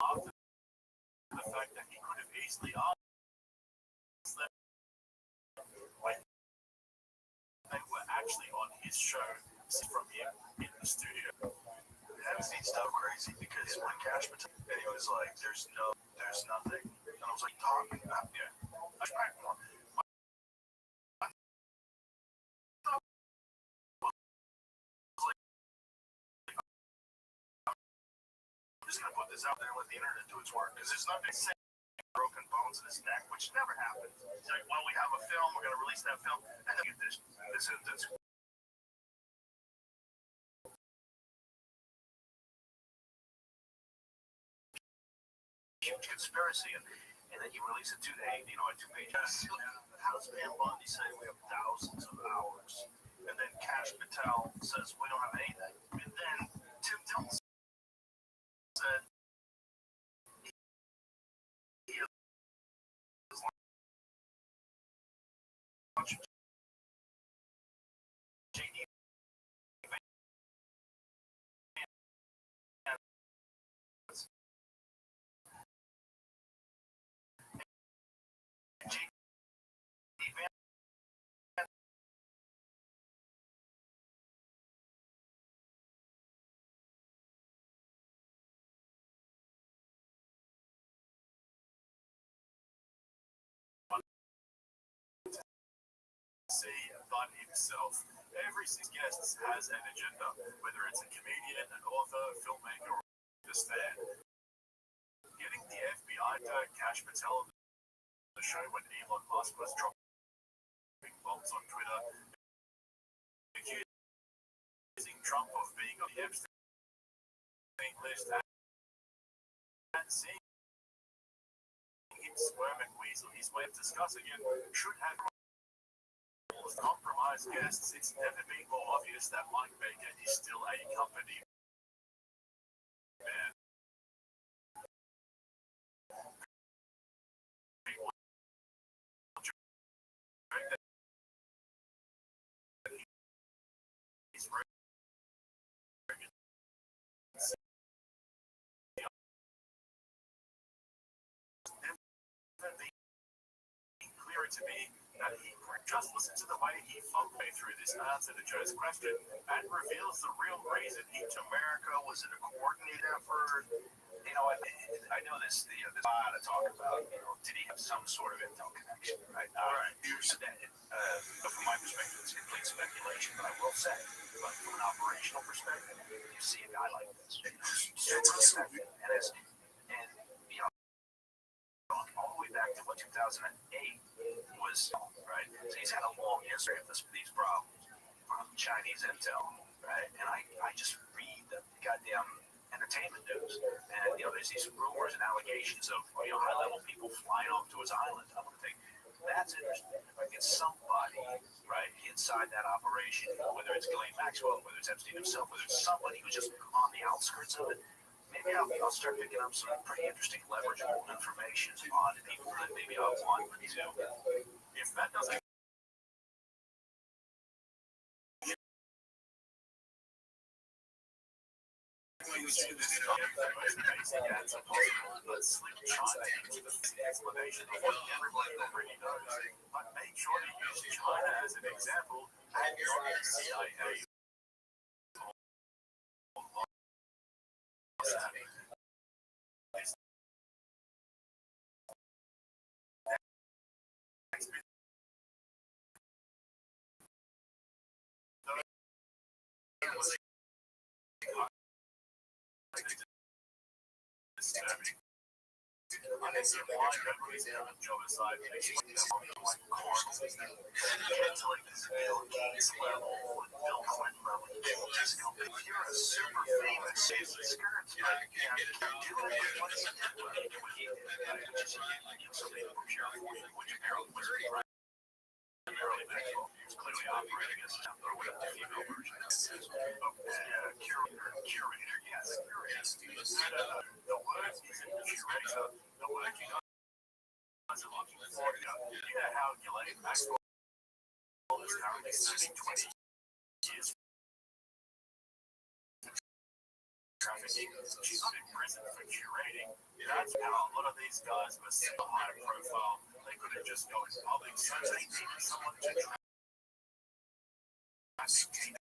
after the fact that he could have easily asked them when they were actually on his show from him in the studio. That was so crazy because when Cash and he was like, there's nothing. And I was like, talking about, yeah. I'm just gonna put this out there and let the internet do its work because there's nothing saying broken bones in his neck, which never happened. He's like, well, we have a film, we're gonna release that film, and then get this huge conspiracy, and then you release a 2-page, a 2-page. How does Van Bundy say we have thousands of hours? And then Cash Patel says we don't have anything. And then Tim Dillon said he has launched JD Van himself. Every guest has an agenda, whether it's a comedian, an author, a filmmaker, or just fan. Getting the FBI to Cash Patel on the show when Elon Musk was dropping bombs on Twitter, accusing Trump of being on the Epstein list, and seeing him squirm and weasel his way of discussing it should have compromised guests. It's never been more obvious that Mike Baker is still a company man. He's appear to be that he just listen to the way he way through this answer to Joe's question and reveals the real reason each America was in a coordinated effort. You know, I know this. There's a lot to talk about. You know, did he have some sort of intel connection? Right. All right. But from my perspective, it's complete speculation. But I will say, but from an operational perspective, you see a guy like this, super effective, and you know, all the way back to what 2008 was, right? So he's had a long history of these problems from Chinese intel, right? And I just read the goddamn entertainment news, and you know, there's these rumors and allegations of high-level people flying off to his island. I would think that's interesting. If I get somebody right inside that operation, whether it's Ghislaine Maxwell, whether it's Epstein himself, whether it's somebody who's just on the outskirts of it, maybe I'll start picking up some pretty interesting leverageable information on people that maybe I want to. If that doesn't let's China the explanation of what everybody already knows. But make sure to use China as an example and your CIA. Clearly operating as a female version. Curator, yes. The word isn't curator. The word you guys are looking for, you know how Ghislaine Maxwell is currently serving 20 years trafficking. She's not in prison for curating. That's how a lot of these guys were so high profile. They couldn't just go in public. So they needed someone to traffic teenagers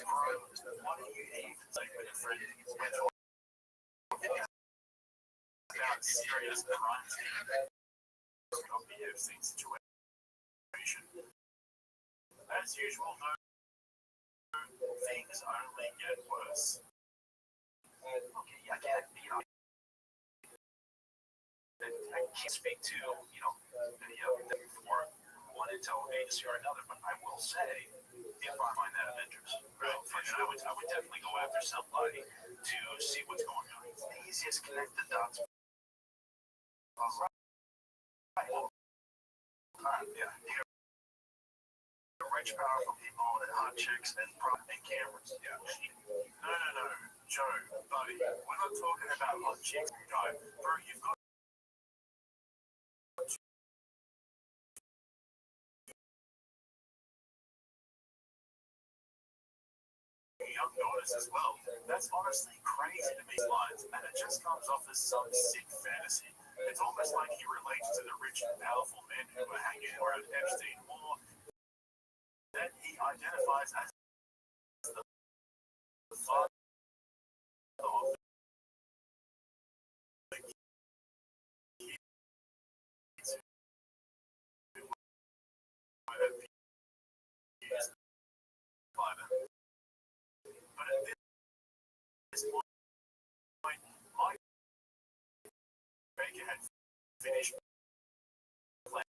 for them. What do you need? Like with a friend, about serious crime of the UFC situation. As usual, though, things only get worse. Okay, I can't, I can't speak to, the for one intel agency or another, but I will say, if I find that of interest, right, then I would definitely go after somebody to see what's going on. It's the easiest connect the dots. Yeah. The rich, powerful people and hot chicks and cameras. Yeah. No. Joe, buddy, we're not talking about hot chicks, guy. Bro, you've got young daughters as well. That's honestly crazy to me, lines, and it just comes off as some sick fantasy. It's almost like he relates to the rich and powerful men who were hanging around Epstein more than he identifies as the father of the kids who were abused by them. But at this point, Mike Baker had finished playing.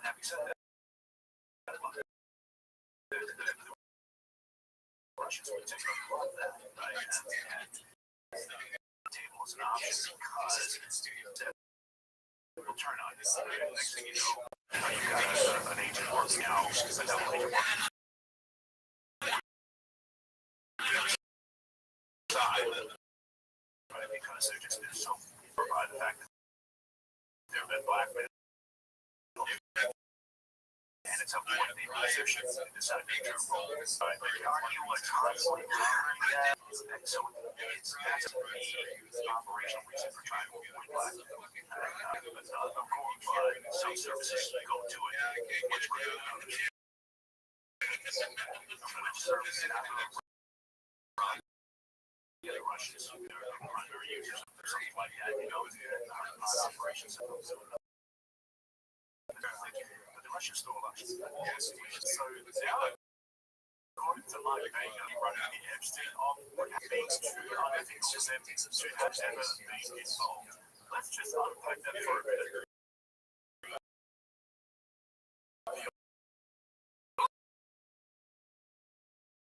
Having said that, the Russians would take a lot of that, right? And the table is an option because will turn on. Next thing you know, you've got an agent working out because I don't think about because they're just so by the fact that they've been blackmailed. And it's up to what they position and decide to do wrong. They argue like constantly that. And so that's the operational reason for trying to avoid black. Of course, some services go to it much quicker than others. Which service the Russians run their users or something like that, operations. But the Russians stole elections. So now, according to Mike Baker, running the Epstein of what being true unethical methods to have ever been involved. Let's just unpack that for a minute.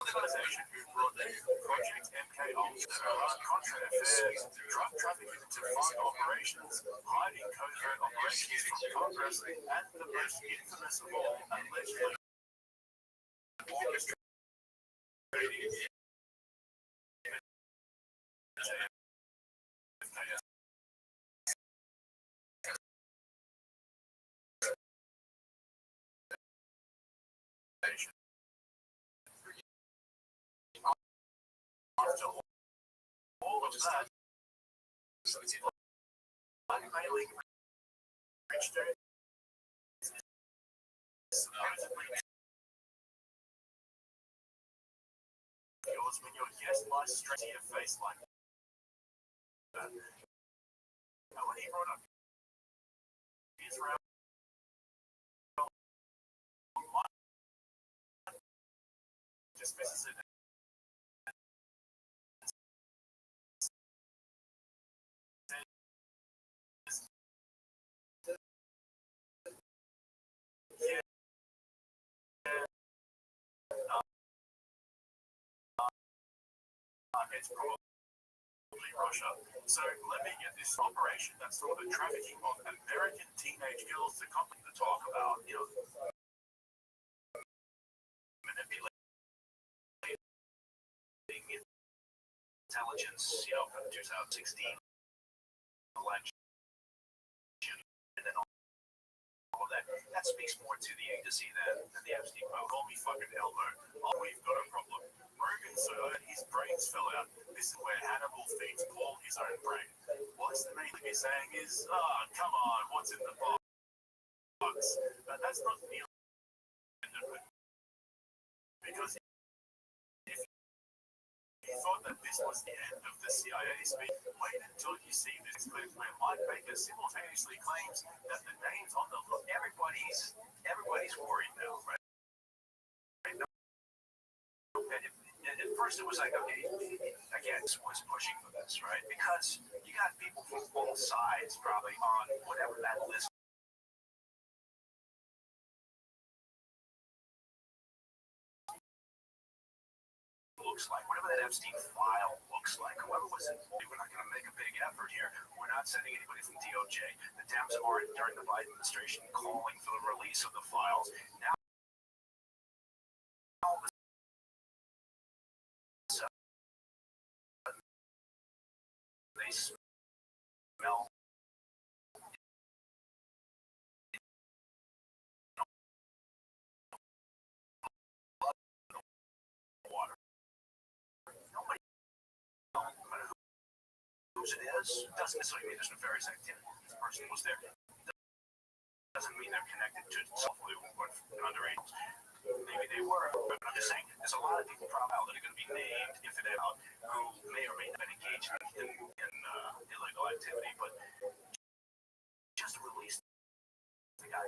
Organization who brought the Project MK Ultra, contract affairs, drug trafficking to foreign operations, hiding covert operations from Congress, and the most infamous of all, allegedly orchestrating after all of that, blackmailing rich dude supposedly yours when your yes lies straight to your face like that. Now, when he brought up Israel, dismisses it. It's probably Russia. So let me get this operation that's sort of the trafficking of American teenage girls to come to talk about, manipulating intelligence, for the 2016 election, and then all of that. That speaks more to the A to Z than the Epstein file. Call me fucking Elmo. Oh, we've got a problem. Rogan said his brains fell out. This is where Hannibal feeds Paul his own brain. What's the main thing he's saying is, come on, what's in the box? That's not the end of it. Because if you thought that this was the end of the CIA speak, wait until you see this clip where Mike Baker simultaneously claims that the names on the look, everybody's worried now, right? At first it was like, okay, again, was pushing for this, right? Because you got people from both sides probably on whatever that list looks like, whatever that Epstein file looks like, whoever was it, we're not going to make a big effort here. We're not sending anybody from DOJ. The Dems aren't, during the Biden administration, calling for the release of the files. Now, they smell water. Nobody, no matter whose it is, doesn't necessarily mean there's nefarious activity. This person was there. Doesn't mean they're connected to software or underage. Maybe they were, but I'm just saying, there's a lot of people probably that are going to be named if they're out who may or may not have been engaged in illegal activity, but just release the guy.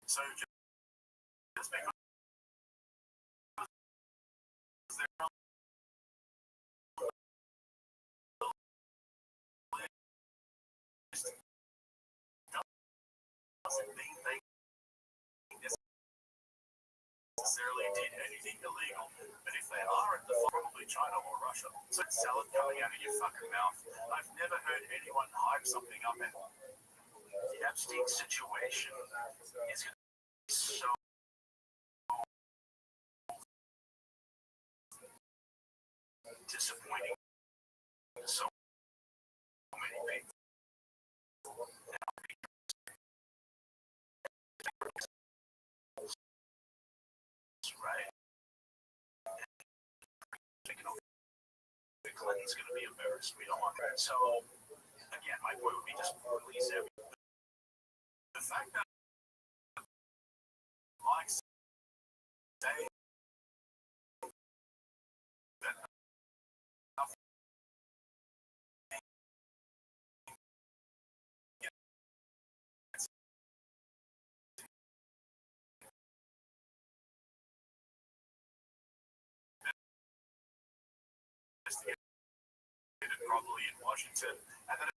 So just because they're doesn't mean they necessarily did anything illegal, but if they are at the probably China or Russia, so salad coming out of your fucking mouth. I've never heard anyone hype something up and the Epstein situation is going to be so disappointing to so many people. Right? Clinton's going to be embarrassed. We don't want that. So, again, my point would be just release everything. The fact that Mike say that nothing investigated properly in Washington, and then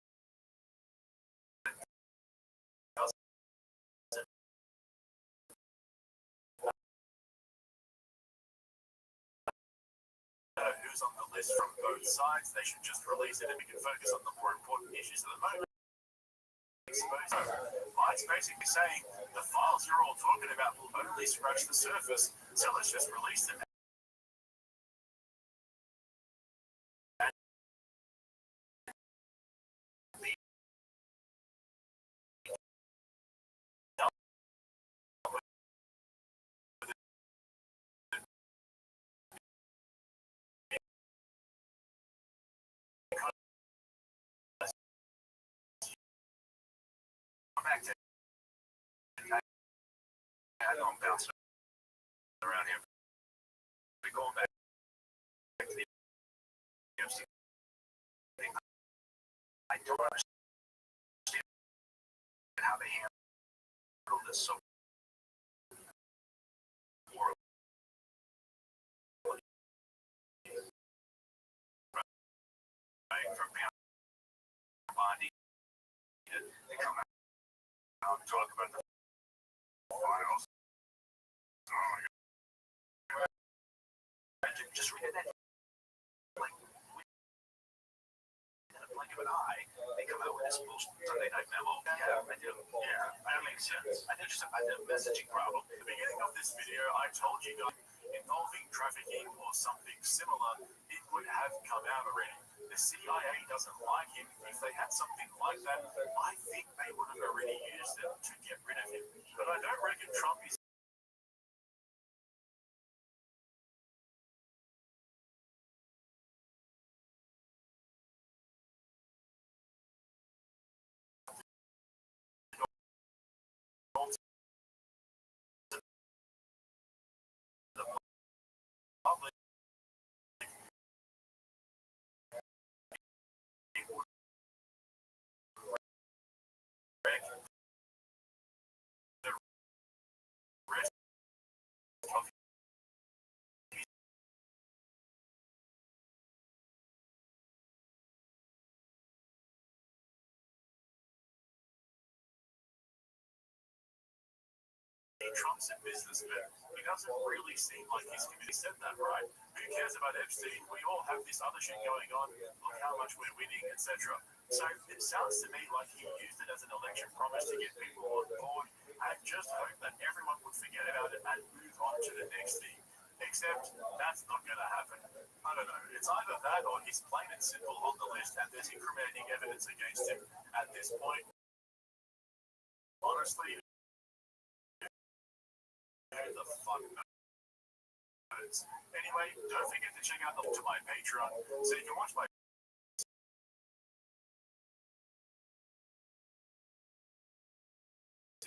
who's on the list from both sides. They should just release it and we can focus on the more important issues of the moment. Mike's basically saying the files you're all talking about will only scratch the surface, so let's just release them. Back to I know I'm bouncing around here. We're going back to the UFC thing. I don't understand how they handle this so poorly. Right? From Bondi, they come out and talk about the files. Oh my God. Just read that. Like, in a blink of an eye, they come out with this bullshit Sunday night memo. Yeah, I do. Yeah, that makes sense. I did a messaging problem. At the beginning of this video, I told you guys involving trafficking or something similar, it would have come out already. The CIA doesn't like him. If they had something like that, I think they would have already used it to get rid of him. But I don't reckon Trump is the public. The rest of Trump's a businessman. He doesn't really seem like he's committed. Said that, right? Who cares about Epstein? We all have this other shit going on. Look how much we're winning, etc. So it sounds to me like he used it as an election promise to get people on board and just hope that everyone would forget about it and move on to the next thing. Except that's not going to happen. I don't know. It's either that or he's plain and simple on the list and there's incriminating evidence against him at this point. Honestly, who the fuck knows? Anyway, don't forget to check out the link to my Patreon so you can watch my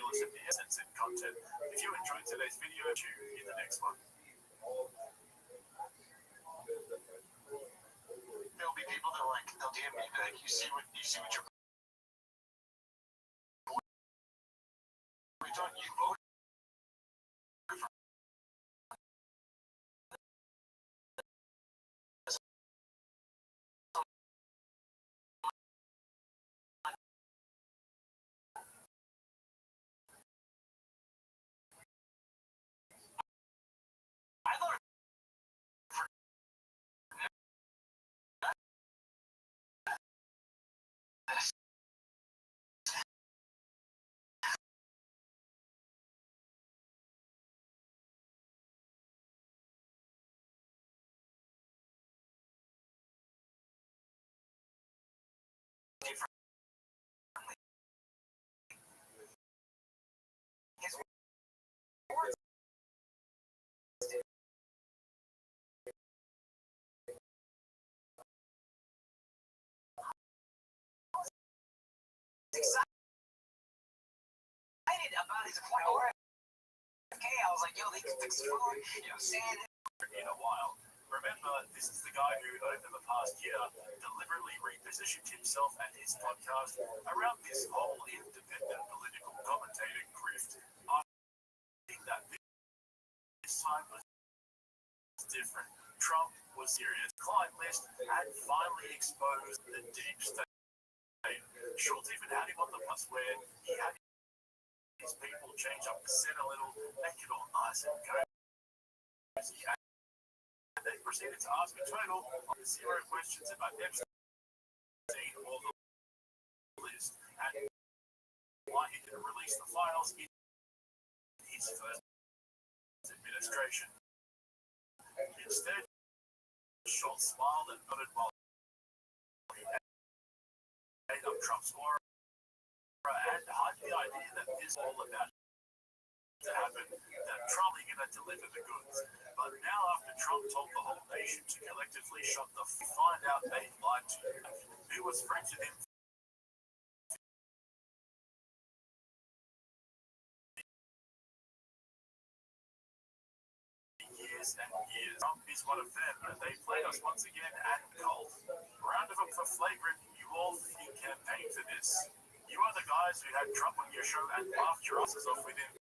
listen to essence and content. If you enjoyed today's video, tune in the next one. There'll be people that they'll DM me like, you see what you're doing, you voted for I voted differently. His words excited about his point. Okay, I was like, yo, they can fix the food. You know, saying in a while. Remember, this is the guy who, over the past year, deliberately repositioned himself and his podcast around this whole independent political commentator grift. I think that this time was different. Trump was serious. Client list had finally exposed the deep state. Schultz even had him on the bus where he had his people change up the set a little, make it all nice and cozy. And they proceeded to ask a total of 0 questions about Epstein or the list and why he didn't release the files in his first administration. Instead, Schultz smiled and nodded while he ate up Trump's aura and had the idea that this all about to happen, that Trump is going to deliver the goods. But now, after Trump told the whole nation to collectively shut the find out they lied to him, who was friends with him years and years. Trump is one of them, and they played us once again and cold. Round of applause for flagrant. You all think campaign for this. You are the guys who had Trump on your show and laughed your asses off with him.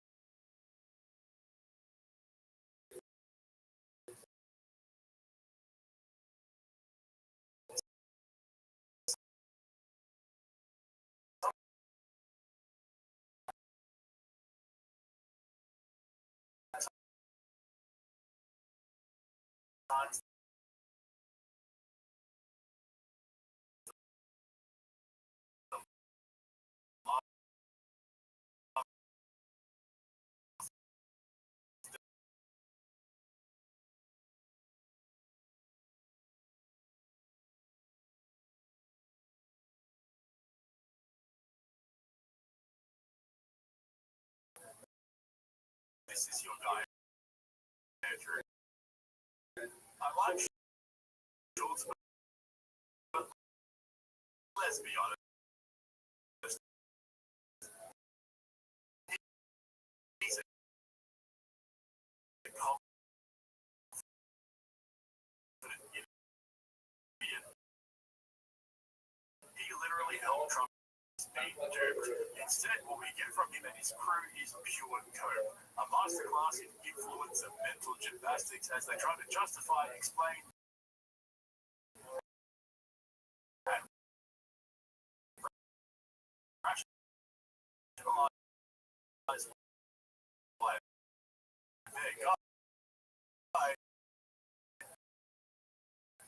This is your guy, Andrew. I like Schultz, but let's be honest. He's a confident idiot. He literally helped Trump being duped. Instead, what we get from him and his crew is pure cope. A masterclass in influence and mental gymnastics as they try to justify, explain, and rationalize why their guy,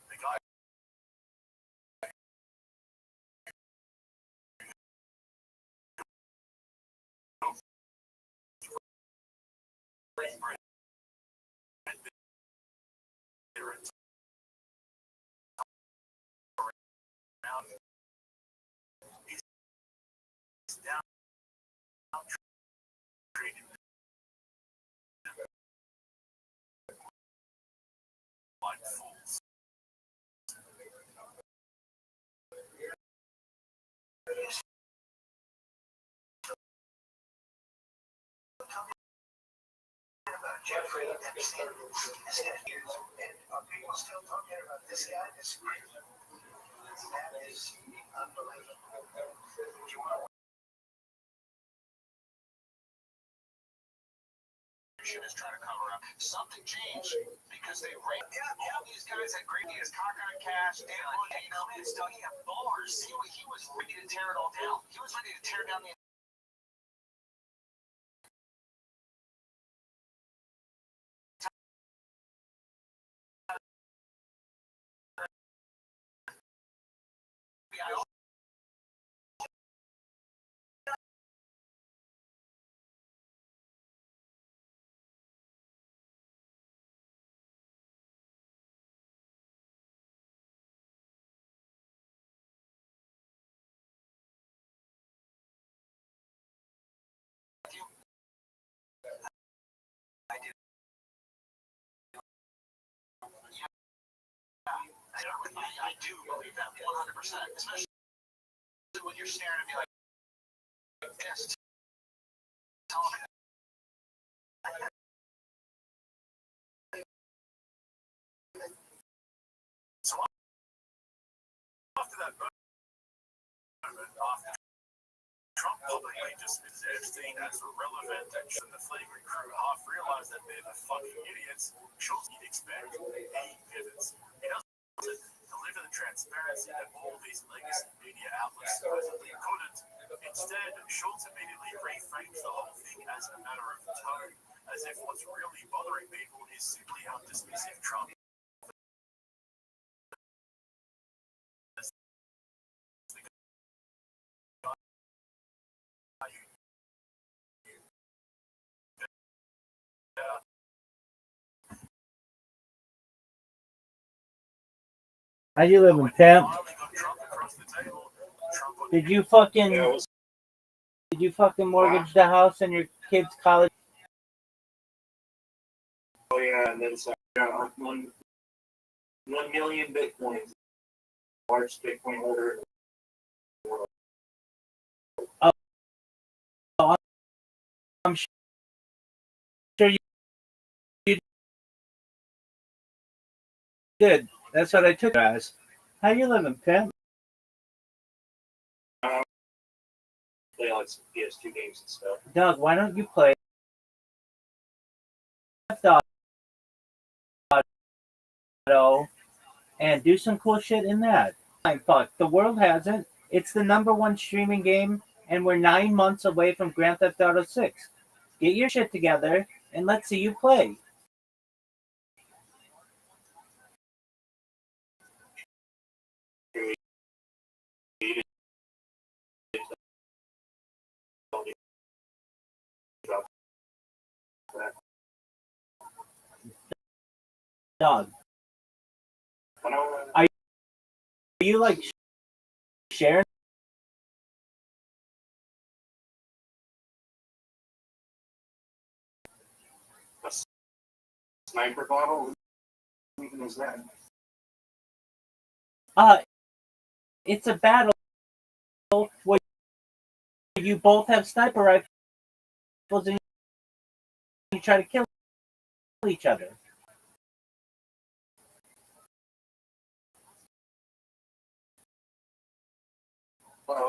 the guy is down treating them like fools. Jeffrey Epstein is confused, and are people still talking about this guy? This that is unbelievable. Do you want to is trying to cover up. Something changed because they raped. Yeah, these guys had great ideas, cockeyed cash, you know, man, still he had bars. He was ready to tear it all down. He was ready to tear down the FBI 100%. Especially when you're staring at me like this, telling me so after that moment, after Trump publicly dismissed Epstein as irrelevant and the flagrant crew half realized that they're the fucking idiots, Schultz you'd expect he pivots. He doesn't deliver the transparency that all these legacy media outlets supposedly couldn't. Instead, Schultz immediately reframes the whole thing as a matter of tone, as if what's really bothering people is simply how dismissive Trump is. How you living, pimp? Did you fucking mortgage the house and your kids' college? Oh yeah, and then got 1 million bitcoins. Largest Bitcoin holder. Oh, I'm sure you did. That's what I took it as. How you living, pimp? Play like some PS2 games and stuff. Doug, why don't you play Theft Auto and do some cool shit in that? Fuck, the world hasn't. It's the #1 streaming game, and we're 9 months away from Grand Theft Auto 6. Get your shit together, and let's see you play. Doug, are you like sharing? A sniper bottle? What even is that? It's a battle where you both have sniper rifles and you try to kill each other. Well,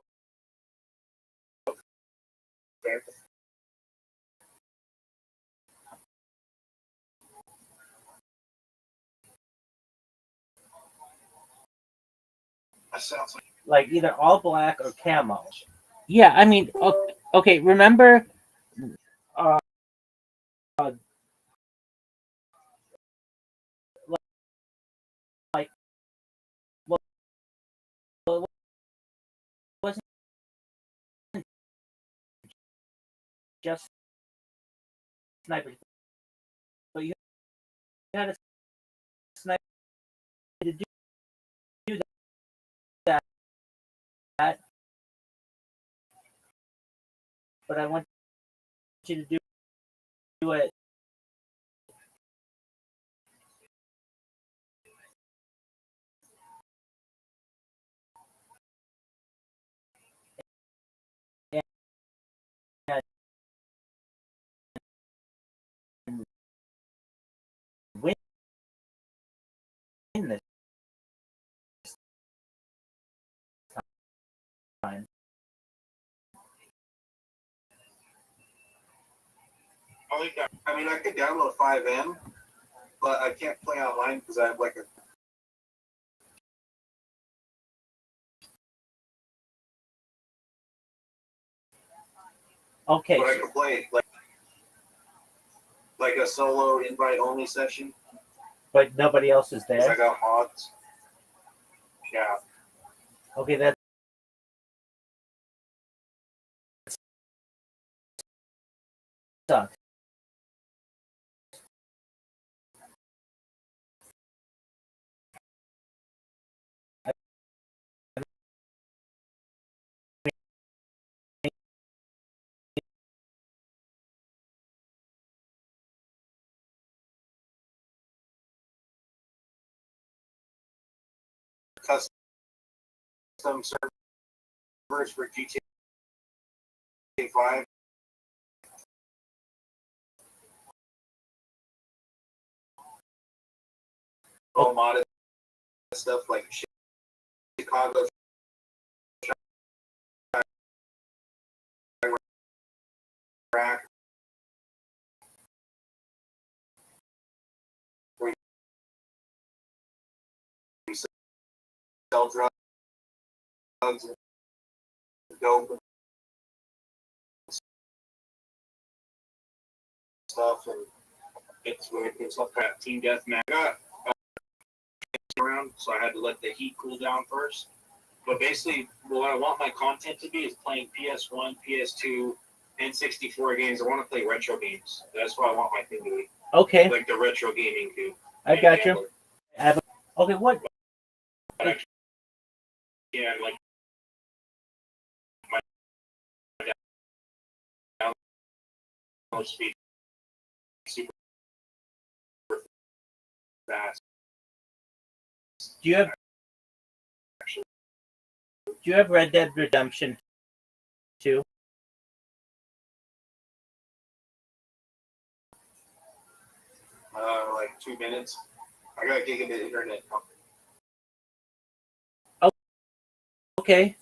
that sounds Like either all black or camo. Yeah, I mean, okay, remember uh, like well, it wasn't just snipers, but you had a sniper to do that. But I want you to do it and win this time. I mean, I could download 5M, but I can't play online because I have like a. Okay. But I can play like a solo invite only session. But nobody else is Because I there. got mods. Yeah. Okay, that sucks. Custom some servers for GTA 5. All modded stuff like Chicago. Iraq, where you sell drugs and dope and stuff, and it's weird. It's like that team deathmatch. I got around, so I had to let the heat cool down first. But basically, what I want my content to be is playing PS1, PS2, N64 games. I want to play retro games. That's what I want my thing to be. Okay. Like the retro gaming too. I got you. Okay, what? Yeah, like my download speed super fast. Do you have Red Dead Redemption 2? Like 2 minutes. I got gigabit internet. Okay.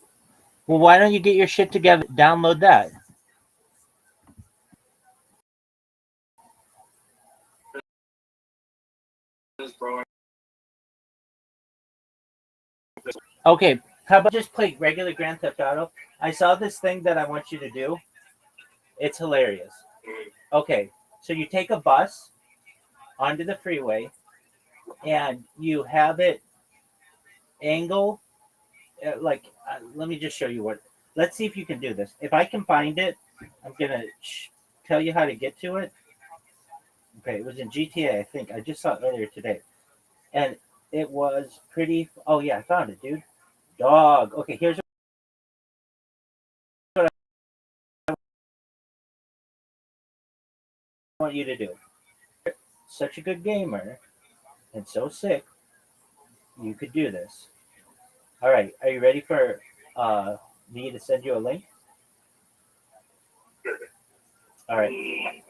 Well, why don't you get your shit together? Download that. Okay. How about just play regular Grand Theft Auto? I saw this thing that I want you to do. It's hilarious. Okay. So you take a bus onto the freeway and you have it angle let me just show you what. Let's see if you can do this. If I can find it, I'm gonna tell you how to get to it. Okay, it was in GTA, I think. I just saw it earlier today, and it was pretty. Oh yeah, I found it, dude. Dog. Okay, here's what I want you to do. Such a good gamer, and so sick. You could do this. All right, are you ready for me to send you a link? All right.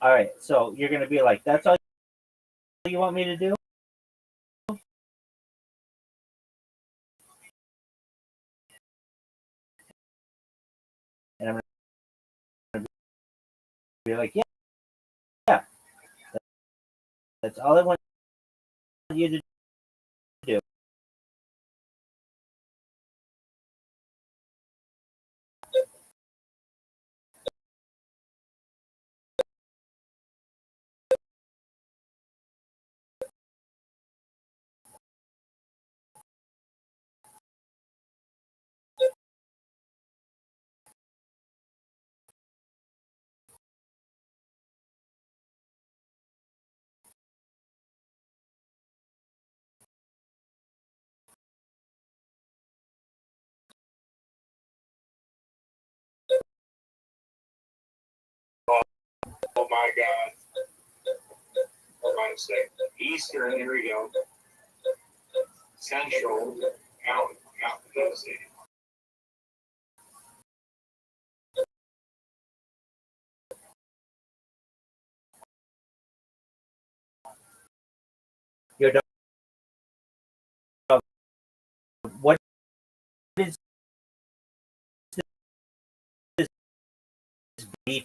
All right. So you're gonna be like, "That's all you want me to do?" And I'm gonna be like, "Yeah, yeah. That's all I want you to do." Oh my God. For my sake. Eastern, here we go. Central, Mountain devastating. Your dog. What is this beef?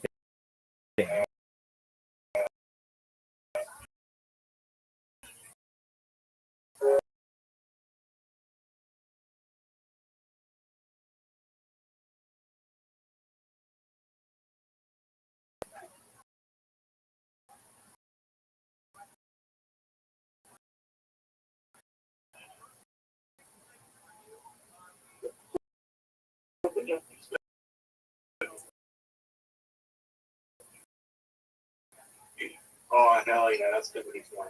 Oh, hell yeah, that's gonna be fun.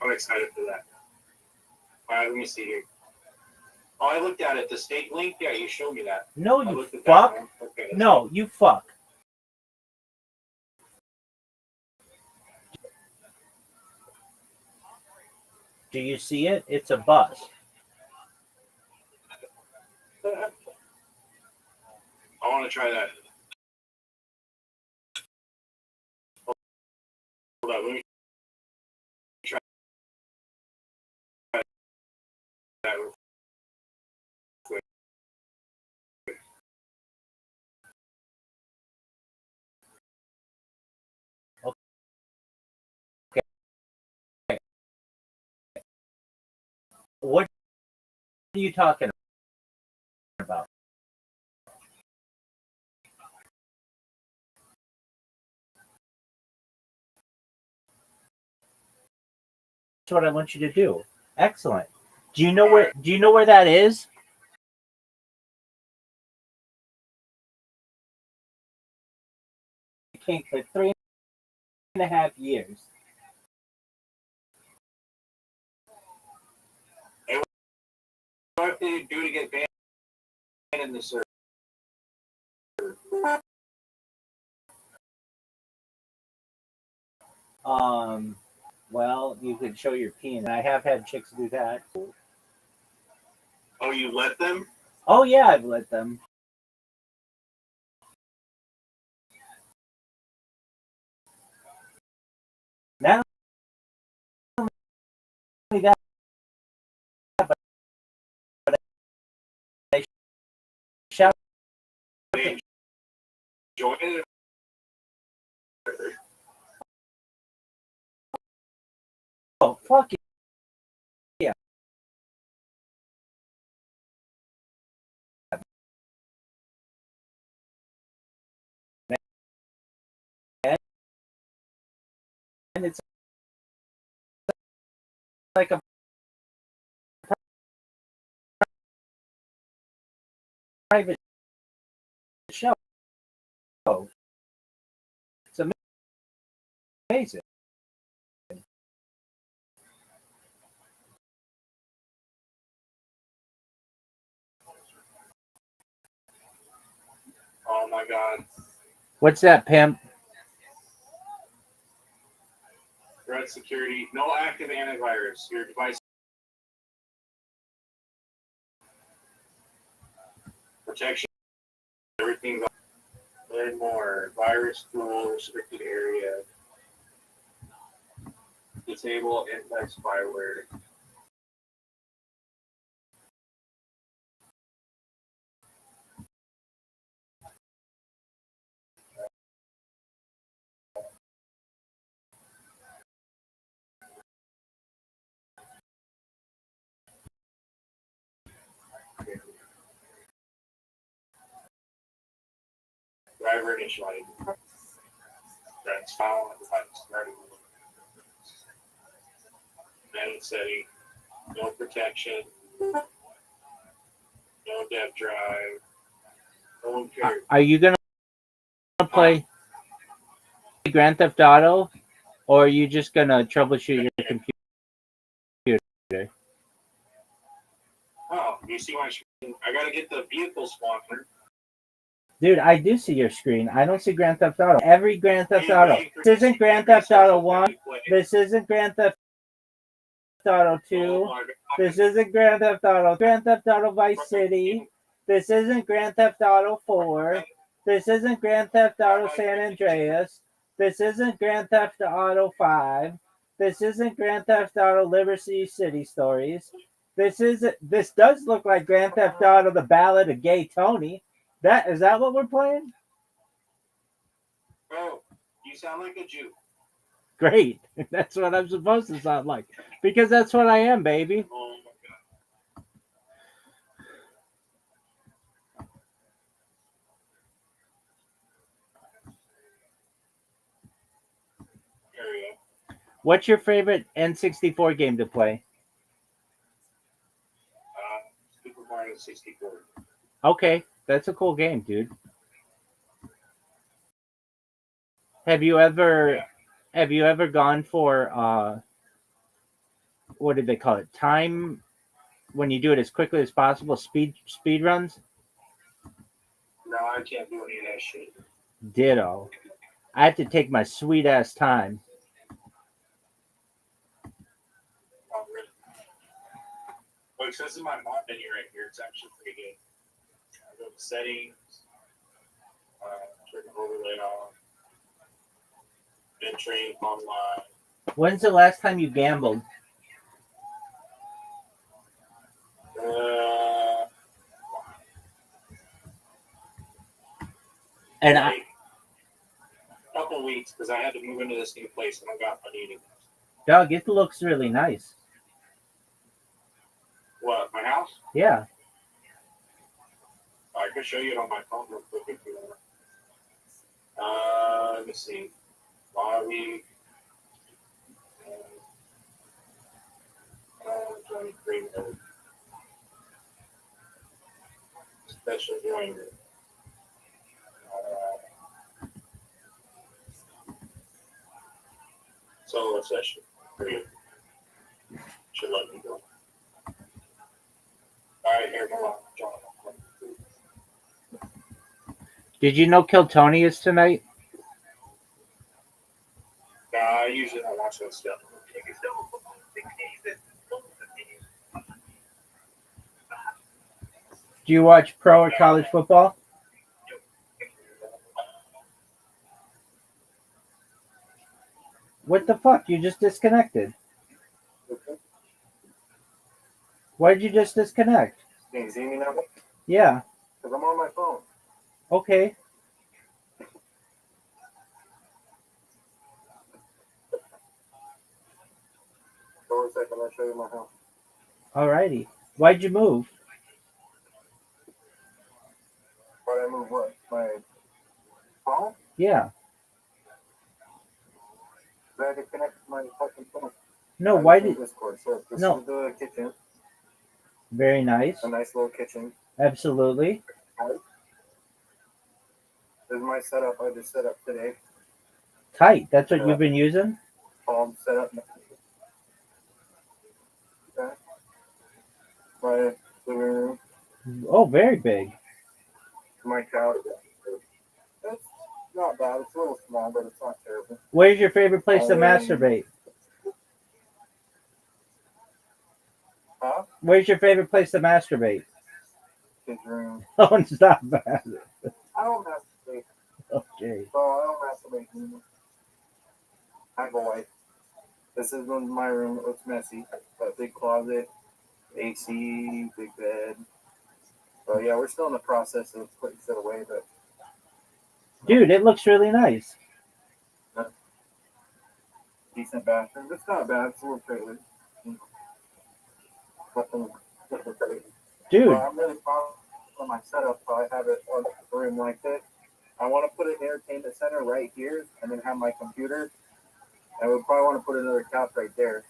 I'm excited for that. All right, let me see here. Oh, I looked at it. The state link? Yeah, you showed me that. No, I you looked at fuck. that one. Okay, No, you fuck. Do you see it? It's a bus. I want to try that. Hold on, let me try that real quick. What are you talking about? That's what I want you to do. Excellent. Do you know where that is? King for 3.5 years. Hey, what did you do to get banned in the server? Well, you could show your pee, and I have had chicks do that. Oh, you let them? Oh yeah, I've let them. Not only that, but I shout. They enjoyed it? Oh fuck yeah! And it's like a private show. It's amazing. Oh my god. What's that, pimp? Threat security. No active antivirus. Your device protection. Everything's on. Learn more. Virus tool. Restricted area. Disable index spyware. Driver initialized. That's found on the device. Manage setting. No protection. No dev drive. No one cares. Are you gonna play Grand Theft Auto, or are you just gonna troubleshoot your computer? Oh, you see my screen? I gotta get the vehicle spawner. Dude, I do see your screen. I don't see Grand Theft Auto. Every Grand Theft Auto. This isn't Grand Theft Auto 1. This isn't Grand Theft Auto 2. This isn't Grand Theft Auto. Grand Theft Auto Vice City. This isn't Grand Theft Auto 4. This isn't Grand Theft Auto San Andreas. This isn't Grand Theft Auto 5. This isn't Grand Theft Auto Liberty City Stories. This does look like Grand Theft Auto The Ballad of Gay Tony. Is that what we're playing? Bro, you sound like a Jew. Great. That's what I'm supposed to sound like. Because that's what I am, baby. Oh my god. There we go. What's your favorite N64 game to play? Super Mario 64. Okay, that's a cool game, dude. Have you ever gone for what did they call it? Time when you do it as quickly as possible, speed runs? No, I can't do any of that shit. Ditto. I have to take my sweet ass time. Oh, really? Well, it says in my mod menu right here, it's actually pretty good. settings, turn the overlay on, entering online. When's the last time you gambled? And Like a couple weeks because I had to move into this new place and I got my eating. Doug, it looks really nice. What, my house? Yeah. I can show you it on my phone real quick if you want. Let me see. Lobby. Johnny Green mode. Special joiner. Solo session. Great. Should let me go. Alright, here, come on, John. Did you know Kill Tony is tonight? I usually don't watch that stuff. Do you watch pro or college football? What the fuck? You just disconnected. Why did you just disconnect? Can you see me now? Yeah. Because I'm on my phone. Okay. Hold on a second, I'll show you my house. Alrighty. Why'd you move? Why'd I move what? My phone? Yeah. I had to connect to my fucking phone. No, why did... Discord. So this No. is the kitchen. Very nice. A nice little kitchen. Absolutely. This is my setup I just set up today. Tight. That's what you've been using? All set up. Okay. My living room. Oh, very big. My couch. It's not bad. It's a little small, but it's not terrible. Where's your favorite place to masturbate? Huh? Where's your favorite place to masturbate? Kids' room. Oh, it's not bad. I don't masturbate. Okay. Well, I don't masturbate anymore. I go away. This is my room. It looks messy. Got a big closet, AC, big bed. So yeah, we're still in the process of putting shit away, but Dude, it looks really nice. decent bathroom. It's not bad. It's a little trailer. Nothing crazy. Dude. Well, I'm really proud of my setup. So I have it on the room like this. I want to put an entertainment center right here, and then have my computer. And we probably want to put another couch right there.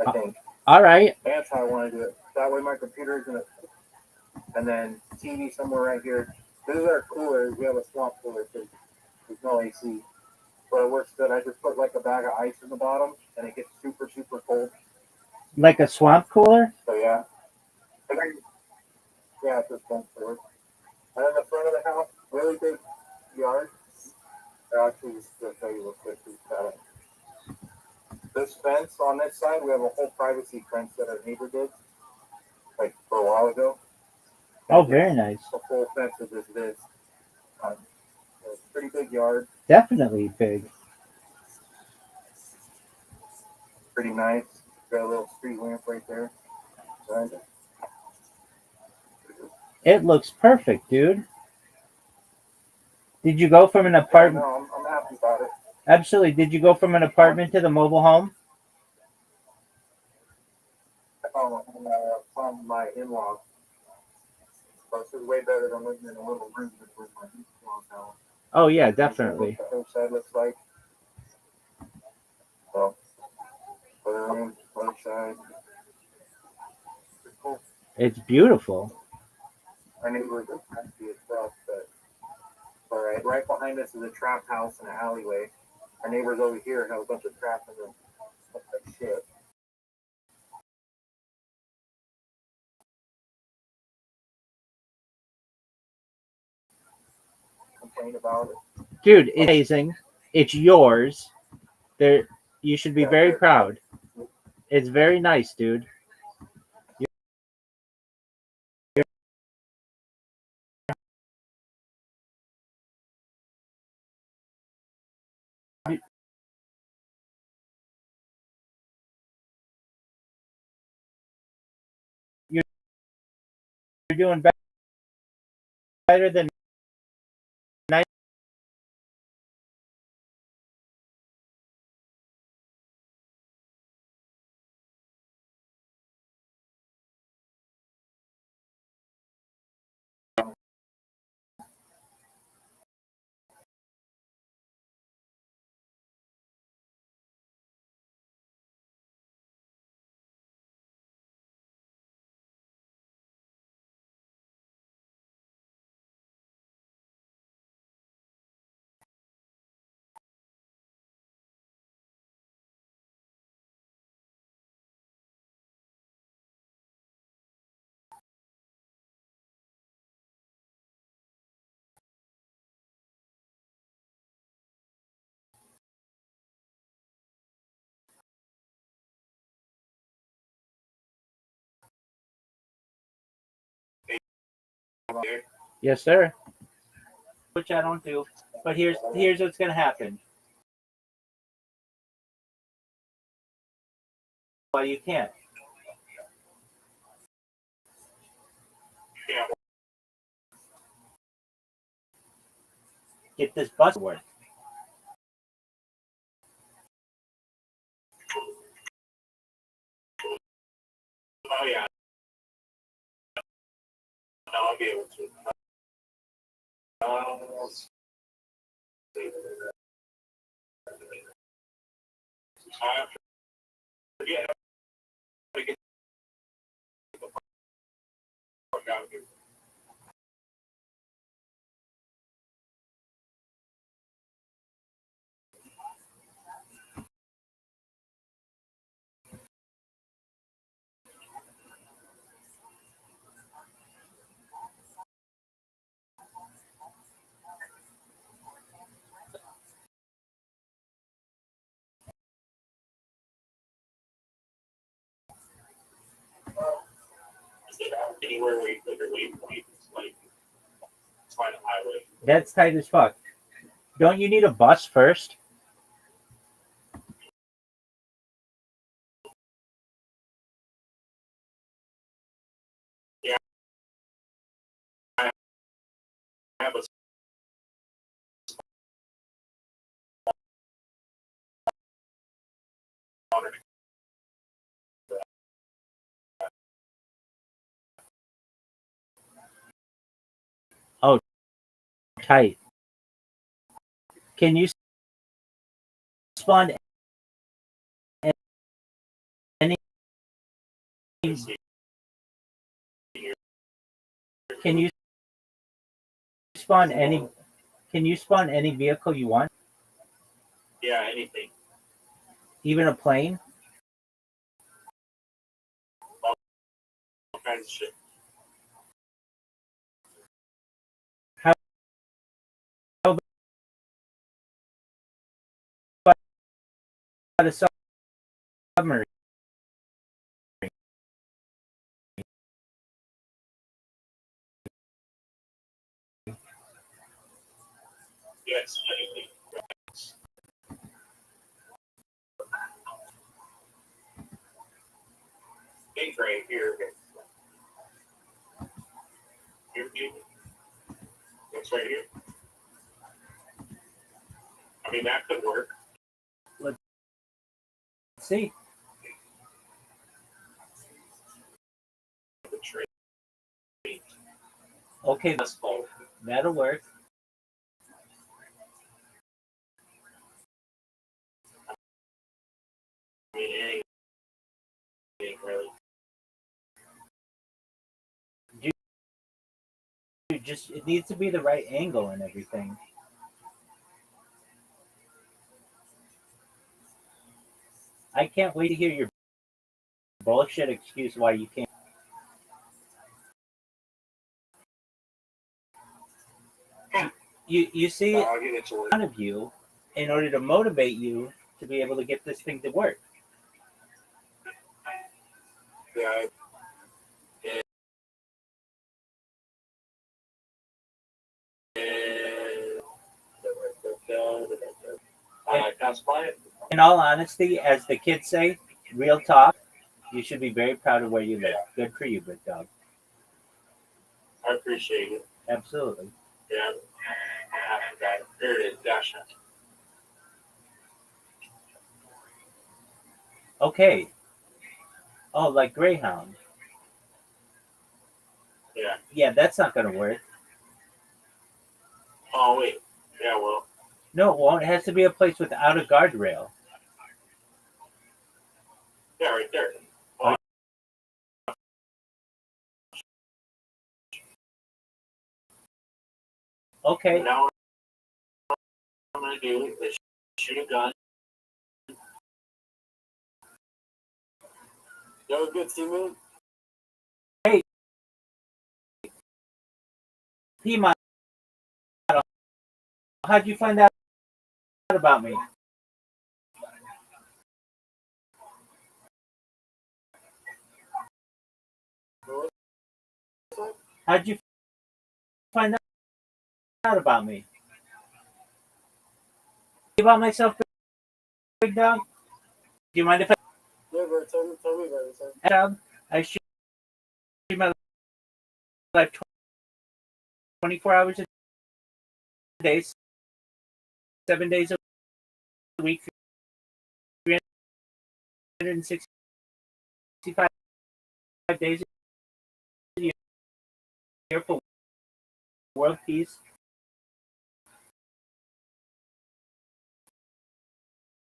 I think. All right. That's how I want to do it. That way my computer is gonna, and then TV somewhere right here. This is our cooler. We have a swamp cooler because there's no AC, but it works good. I just put like a bag of ice in the bottom, and it gets super cold. Like a swamp cooler? So yeah, yeah, it's just swamp cooler. And then the front of the house, really big yard. I'll actually just show you real quick. This fence on this side, we have a whole privacy fence that our neighbor did, like for a while ago. Oh, very nice. The whole fence is just this. It's a pretty big yard. Definitely big. Pretty nice. Got a little street lamp right there. It looks perfect, dude. Did you go from an apartment? No, I'm happy about it. Absolutely. Did you go from an apartment to the mobile home? From my in-laws. So this is way better than living in a little room with my in-laws now. Oh, yeah, definitely. What the outside looks like. So, other room, other side. Cool. It's beautiful. Our neighbors are happy as well, but all right behind us is a trap house and an alleyway. Our neighbors over here have a bunch of traps in them. Look like shit. Complain about it. Dude, it's amazing. It's yours. There, you should be very proud. It's very nice, dude. doing better than 90. Yes, sir. Which I don't do. But here's what's gonna happen. Well, you can't get this bus work. Oh yeah. No, I'll be able to. Yeah. Anywhere where you put your waypoint, like it's find a highway. That's tight as fuck. Don't you need a bus first? Yeah. I have a Oh, tight. Can you spawn any? Can you spawn any? Can you spawn any vehicle you want? yeah, anything. Even a plane? All kinds of shit. How about a submarine? Yes, anything. Things right here. Here, what's right here? I mean, that could work. Let's see. The trade. Okay, that'll work. I mean, anything really. Dude, just it needs to be the right angle and everything. I can't wait to hear your bullshit excuse why you can't. You see it I'll get it to work. in front of you in order to motivate you to be able to get this thing to work. Yeah. In all honesty, as the kids say, real talk, you should be very proud of where you live. Good for you, big dog. appreciate it. Absolutely. Yeah. After that, there it is. Gotcha. Okay. Oh, like Greyhound. Yeah. Yeah, that's not going to work. Oh, wait. Yeah, well. No, it won't. It has to be a place without a guardrail. Yeah, right there. Okay. Now what I'm going to do is shoot a gun. That was good, Steven. Hey, P-Model, how'd you find out about me? How'd you find out about me? About myself, big dog? Do you mind if I... Yeah, bro, tell me about it, son. Dog, I shoot my life 24 hours a day, 7 days a week, 365 days a year for world peace.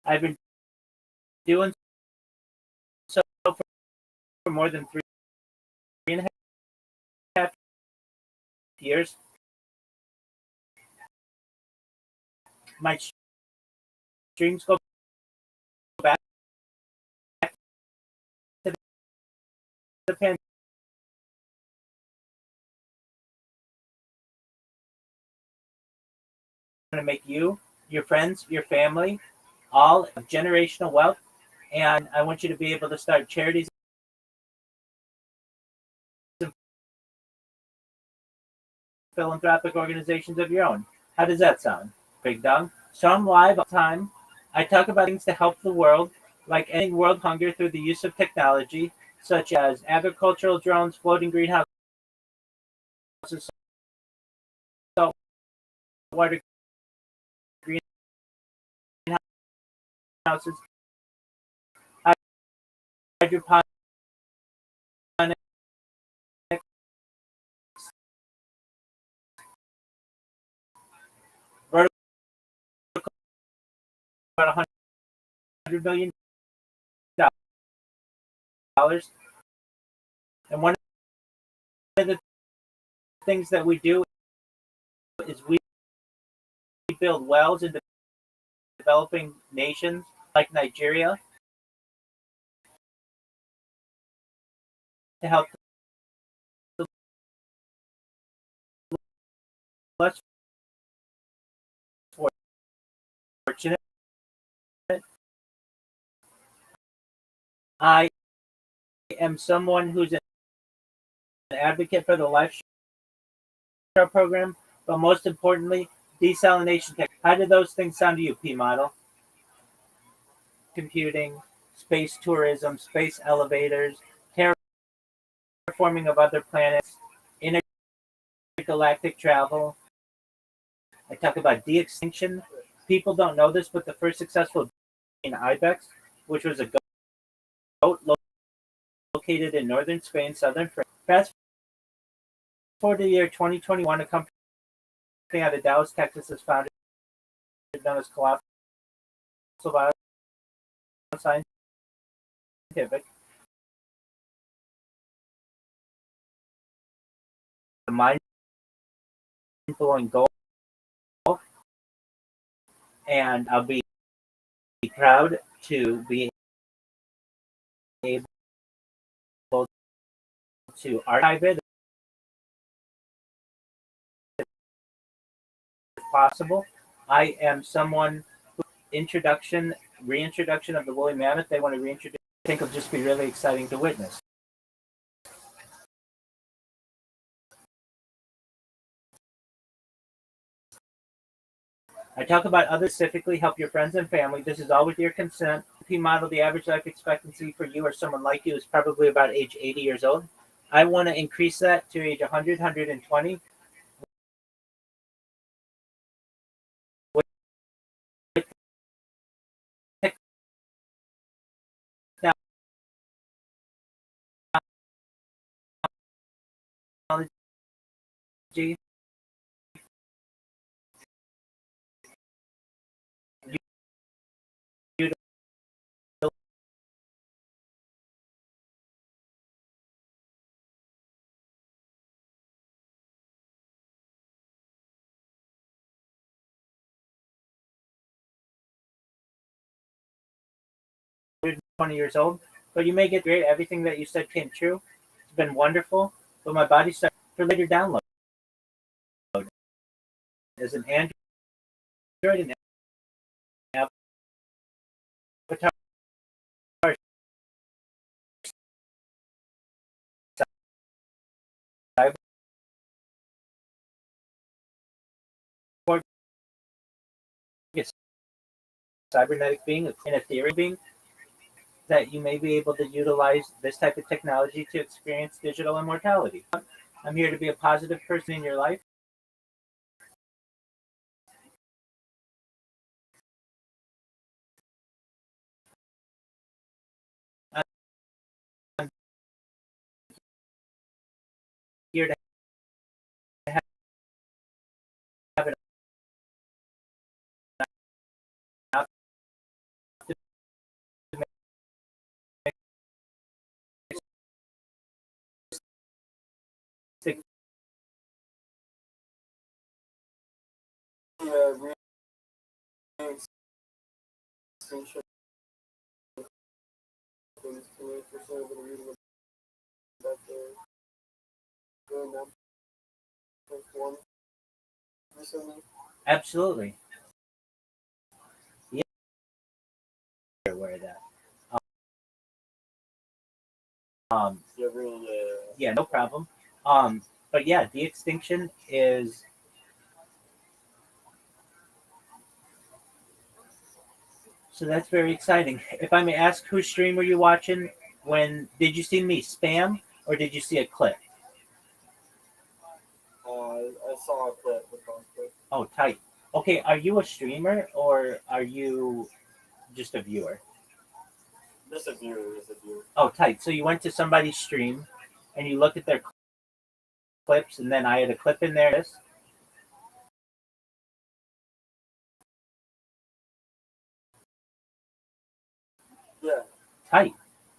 I've been doing so for more than 3.5 years. My streams go back to the pandemic. To make you, your friends, your family, all of generational wealth, and I want you to be able to start charities and philanthropic organizations of your own. How does that sound, Big Dog? So I'm live all the time. I talk about things to help the world, like ending world hunger through the use of technology, such as agricultural drones, floating greenhouses, saltwater greenhouses, hydroponics, vertical, about $100 billion. And one of the things that we do is we build wells in developing nations like Nigeria to help the less fortunate. I am someone who's an advocate for the Life Share program, but most importantly, desalination tech. How do those things sound to you, P Model? Computing, space tourism, space elevators, terraforming of other planets, intergalactic travel. I talk about de-extinction. People don't know this, but the first successful in ibex, which was a goat located in northern Spain, southern France. Fast forward to the year 2021, a company out of Dallas, Texas, is founded, known as Colossal Scientific. The mind-blowing goal, and I'll be proud to be able to archive it if possible. I am someone who reintroduction of the woolly mammoth. They want to reintroduce. I think it'll just be really exciting to witness. I talk about others specifically, help your friends and family. This is all with your consent. P Model, the average life expectancy for you or someone like you is probably about age 80 years old. I want to increase that to age 100, 120. With technology, you're 20 years old, but you may get great. Everything that you said came true. It's been wonderful, but my body started for later download as an Android and Avatar cyborg, a cybernetic being, an ethereal being, that you may be able to utilize this type of technology to experience digital immortality. I'm here to be a positive person in your life. I'm here to have an optimistic extinction is 28% of the reason that they're doing that one recently. absolutely. Yeah, you're aware of that. Yeah, really, Yeah, no problem. But yeah, de-extinction is so that's very exciting. If I may ask, whose stream were you watching? When did you see me spam or did you see a clip? I saw a clip with cosplay. Oh, tight. Okay, are you a streamer or are you just a viewer? Just a viewer, Oh, tight. So you went to somebody's stream and you looked at their clips, and then I had a clip in there. This Yeah. tight.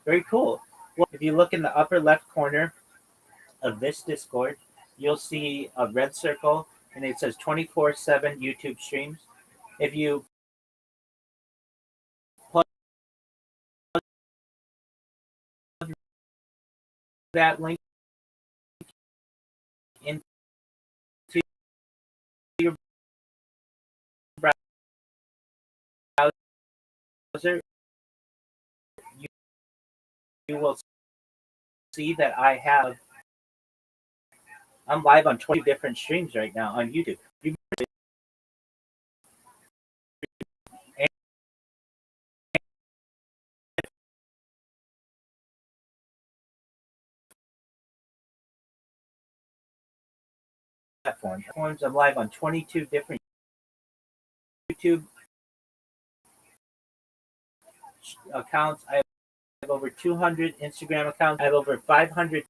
Very cool. Well, if you look in the upper left corner of this Discord, you'll see a red circle and it says 24/7 YouTube streams. If you plug that link into your browser, you will see that I'm live on 20 different streams right now on YouTube. Platforms. I'm live on 22 different YouTube accounts. I have over 200 Instagram accounts. I have over 500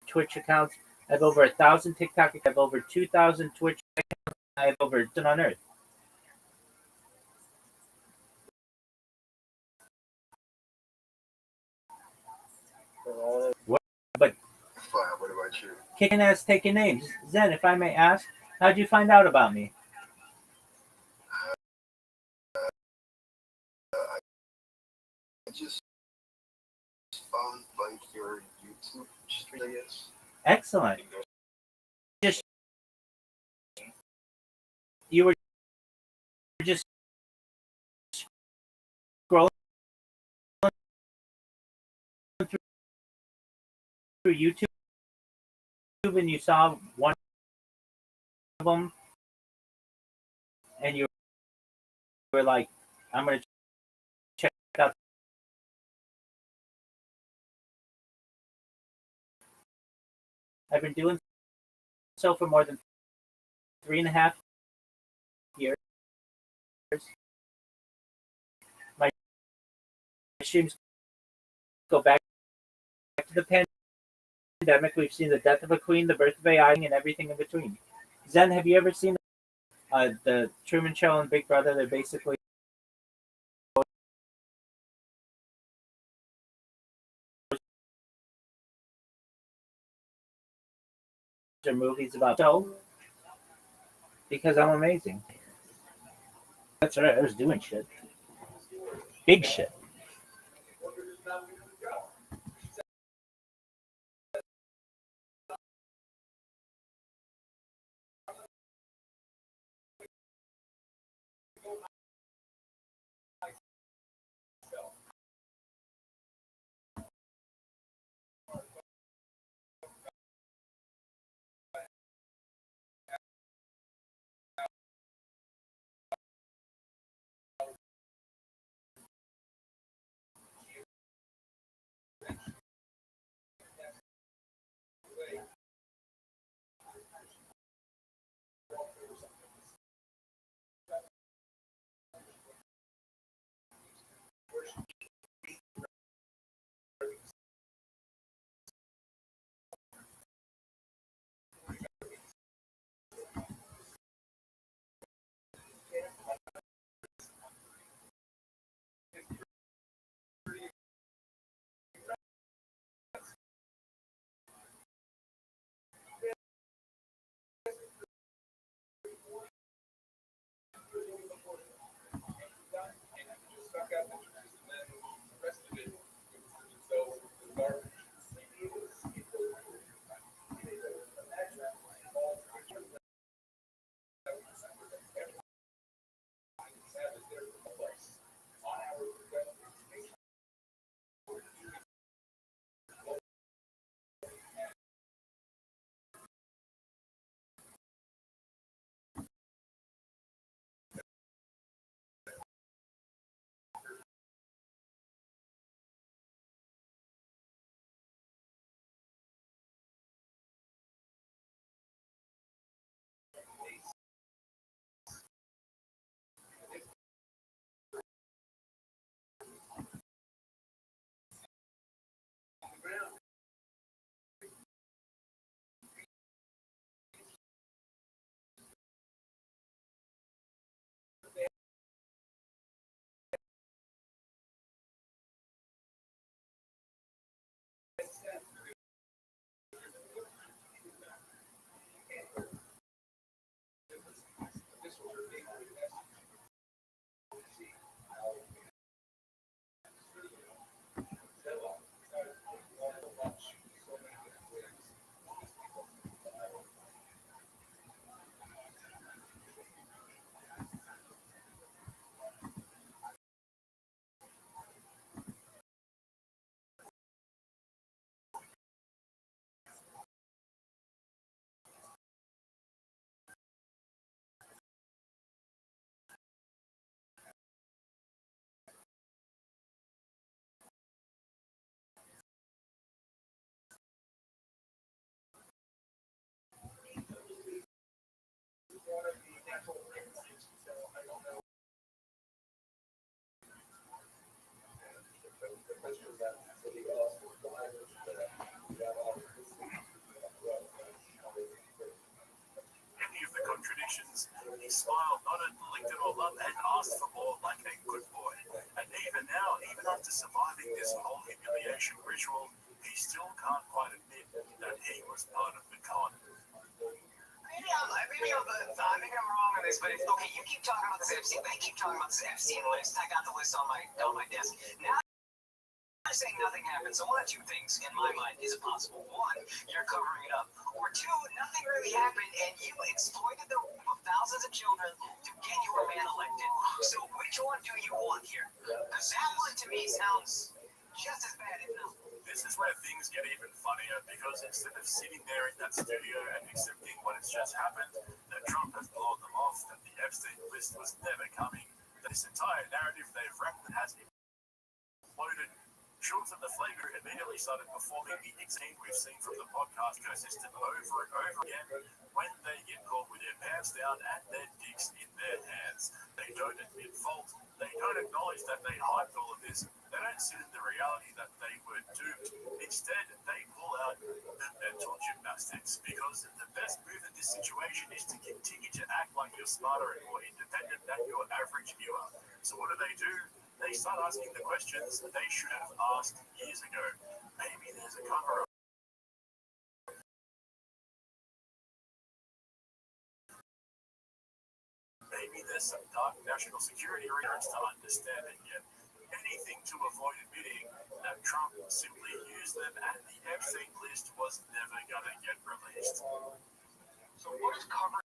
Twitch accounts. I have over 1,000 TikTok accounts. I have over 2,000 Twitch accounts. I have over on Earth. But What about you? kicking ass, taking names. Zen, if I may ask, how'd you find out about me? I just found like your YouTube stream, I guess. Excellent. You were just scrolling through YouTube and you saw one of them and you were like, I'm going to check out I've been doing so for more than 3.5 years. My streams go back to the pandemic. We've seen the death of a queen, the birth of AI, and everything in between. Zen, have you ever seen the Truman Show and Big Brother? They're basically movies about so because I'm amazing. That's right. I was doing shit, big shit. Any of the contradictions, he smiled, nodded, licked it all up, and asked for more like a good boy. And even now, even after surviving this whole humiliation ritual, he still can't quite admit that he was part of the con. Maybe I'm wrong on this, but it's okay. You keep talking about this Epstein. They keep talking about this Epstein list. I got the list on my desk. Now you're saying nothing happened. So one of two things in my mind is possible. One, you're covering it up, or two, nothing really happened, and you exploited the rape of thousands of children to get your man elected. So which one do you want here? Because that one to me sounds just as bad, if not. This is where things get even funnier, because instead of sitting there in that studio and accepting what has just happened, that Trump has blown them off, that the Epstein list was never coming, this entire narrative they've wrapped that has imploded, Schultz and the Flavor immediately started performing the scene we've seen from the podcast ecosystem over and over again when they get caught with their pants down and their dicks in their hands. They don't admit fault. They don't acknowledge that they hyped all of this. They don't sit in the reality that they were doomed. Instead, they pull out the mental gymnastics because the best move in this situation is to continue to act like you're smarter and more independent than your average viewer. So what do? They start asking the questions that they should have asked years ago. Maybe there's a cover-up. Maybe there's some dark national security reasons to understand it yet. Anything to avoid admitting that Trump simply used them and the Epstein list was never going to get released. So what is covering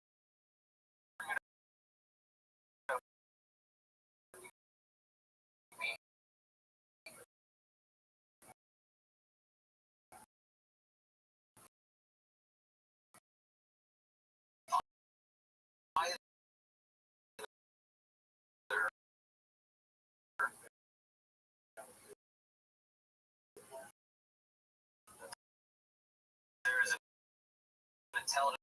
there is an intelligence.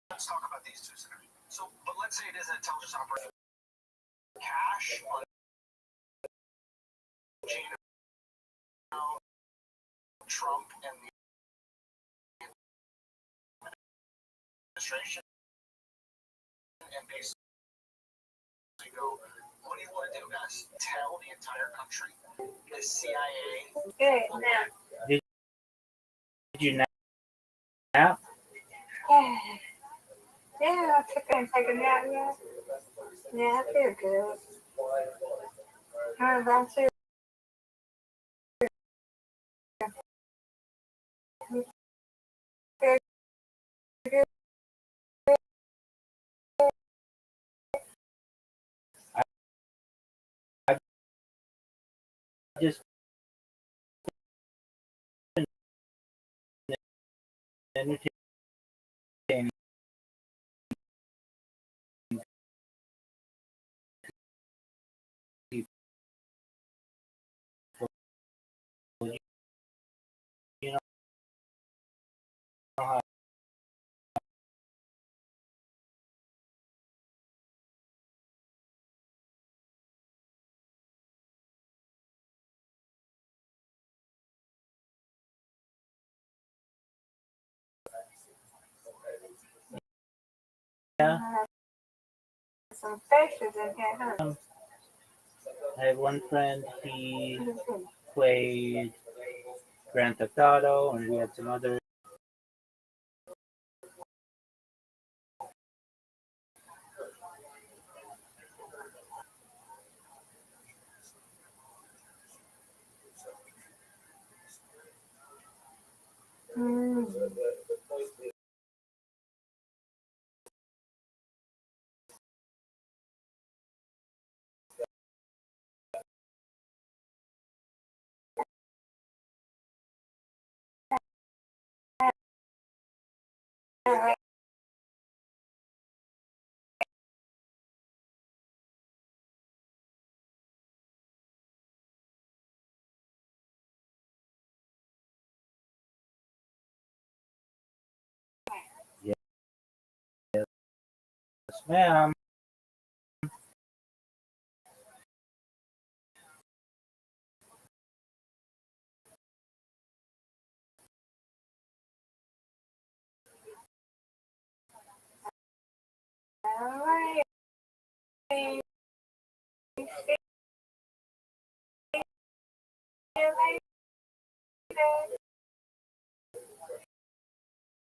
Let's talk about these two scenarios. So, but let's say it is an intelligence operation. Cash on Trump and the administration, and basically go, what do you want to do, guys? Tell the entire country, the CIA. Okay, now. Did you nap? Yeah, I couldn't take a nap yet. Yeah, I feel good. How about you? Feel good? I just entertaining people. You know how yeah. Some faces in here, huh? I had one friend, he played Grand Theft Auto, and we had some other. Mm. Yes, ma'am. All right.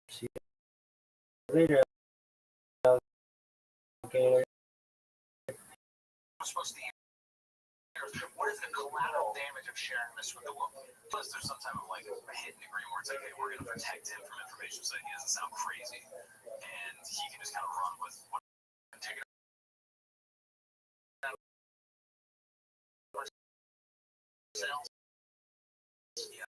See you later, alligator. We're supposed to hear, what is the collateral damage of sharing this with the world? Plus, there's some type of like a hidden agreement where it's like, hey, we're going to protect him from information so that he doesn't sound crazy, and he can just kind of run with what take it. Yeah.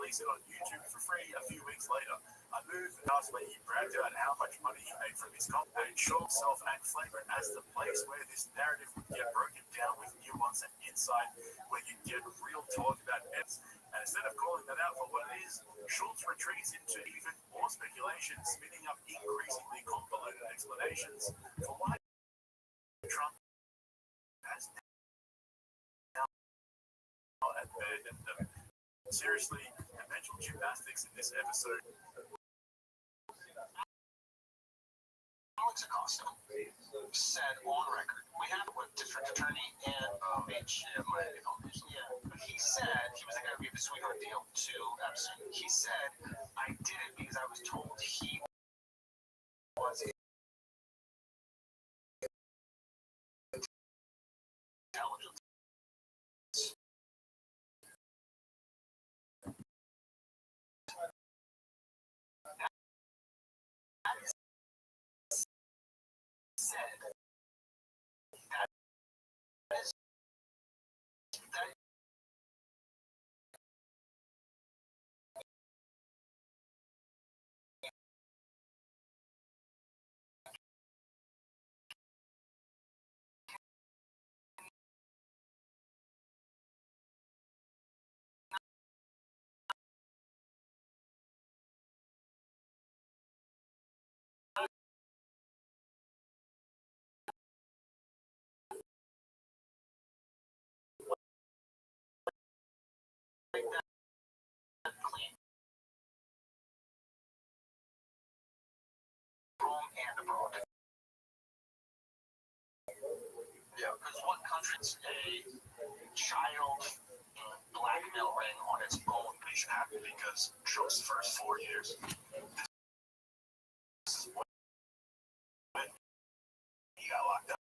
Release it on YouTube for free a few weeks later. I moved and asked where he bragged about how much money he made from his comp and showed himself and flagrant as the place where this narrative would get broken down with nuance and insight, where you get real talk about myths. And instead of calling that out for what it is, Schultz retreats into even more speculation, spinning up increasingly convoluted explanations for why Trump has now abandoned them. Seriously, the mental gymnastics in this episode. Alex Acosta said on record, we have a district attorney and he said he was going to give a sweetheart deal to Epstein. He said, I did it because I was told he was intelligent. Home and abroad. Yeah, because what country's a child blackmail ring on its own should happen because Trump's first 4 years. This is when he got locked up.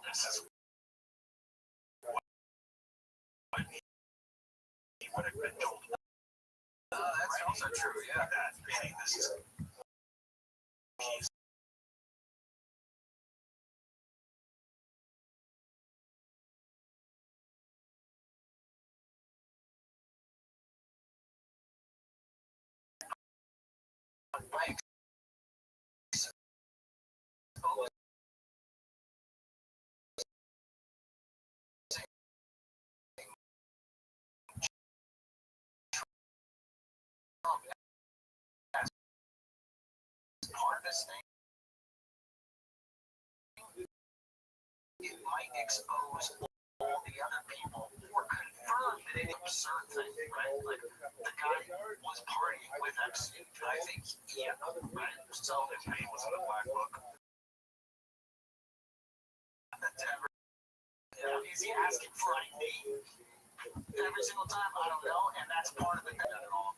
This is when he would have been told. That's also true, yeah. That, hey, this is. He's right. Part of this thing, it might expose all the other people or confirm that it's an absurd thing, right? Like the guy was partying with Epstein, and I think, yeah, right? So his name was in the black book. Is he asking for ID every single time? I don't know, and that's part of the thing at all.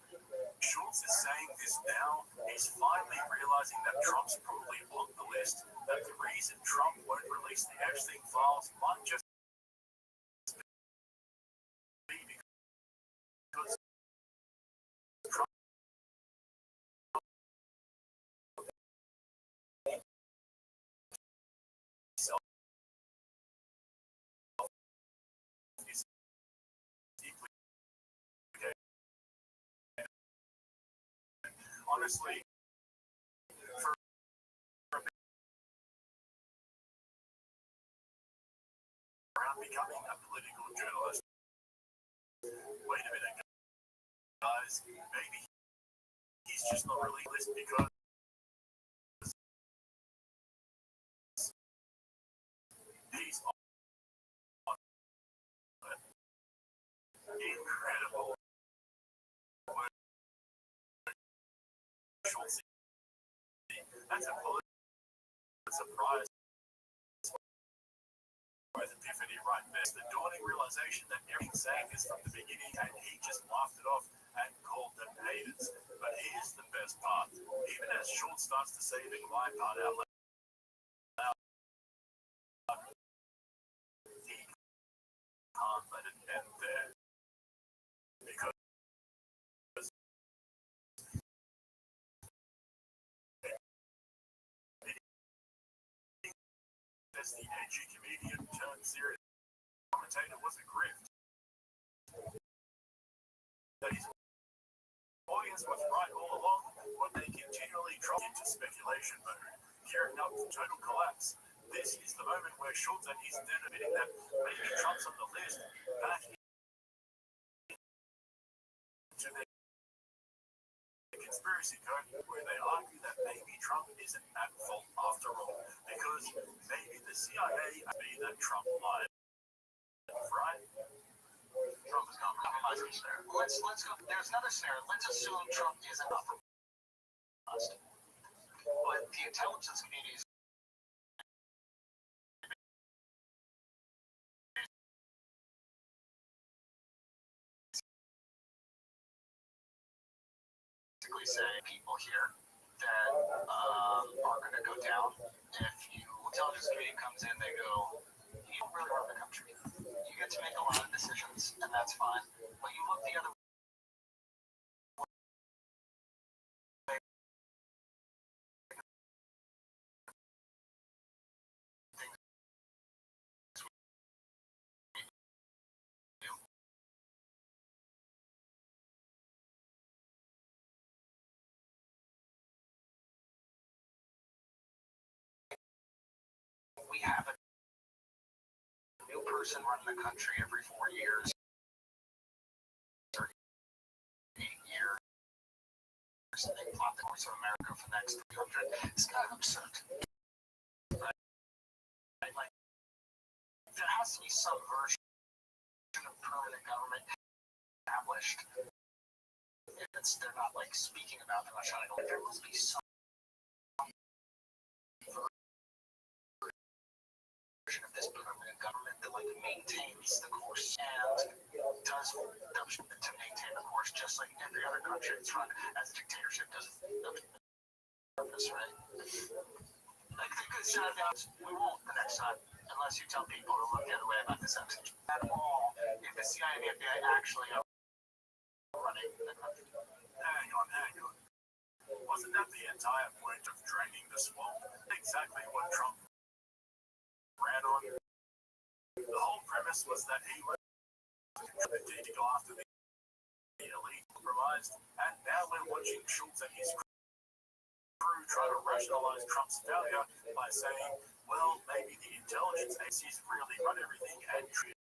Schultz is saying this now. He's finally realizing that Trump's probably on the list. That the reason Trump won't release the Epstein files might just be because Trump is deeply gay. Honestly, around becoming a political journalist. Wait a minute, guys. Maybe he's just not really list because he's on incredible Schultz. That's a Pulitzer Prize epiphany right there. The dawning realization that everything saying is from the beginning, and he just laughed it off and called them haters. But here's the best part. Even as Schultz starts to say the goodbye part out loud, he can't let it end there. Because as the edgy comedian turned serious commentator was a grift. That his audience was right all along, but they continually dropped into speculation mode, gearing up for total collapse. This is the moment where Schultz and he's then admitting that maybe Trump's on the list back into the conspiracy code where they argue that maybe Trump isn't at fault after all, because maybe the CIA be that Trump lied. Right? Trump is compromising there. Let's go. There's another scenario. Let's assume Trump isn't compromised. But the intelligence community is basically saying people here that are going to go down. If you intelligence community comes in, they go, you don't really run the country. You get to make a lot of decisions, and that's fine. But you look the other way. We have a new person running the country every 4 years or 8 years. And they plot the course of America for the next 300. It's kind of absurd. Right? Like, there has to be some version of permanent government established. They're not like speaking about, they're not trying to go, there must be some version of this permanent government that like maintains the course and does to maintain the course just like every other country that's run as a dictatorship does purpose, right? Like the good side of that, we won't the next time unless you tell people to look the other way about this episode at all. If the CIA and the FBI actually are running the country. Hang on. Wasn't that the entire point of draining the swamp? Exactly what Trump ran on. The whole premise was that he was going to go after the elite compromised, and now we're watching Schultz and his crew try to rationalize Trump's failure by saying, well, maybe the intelligence agencies really run everything and treat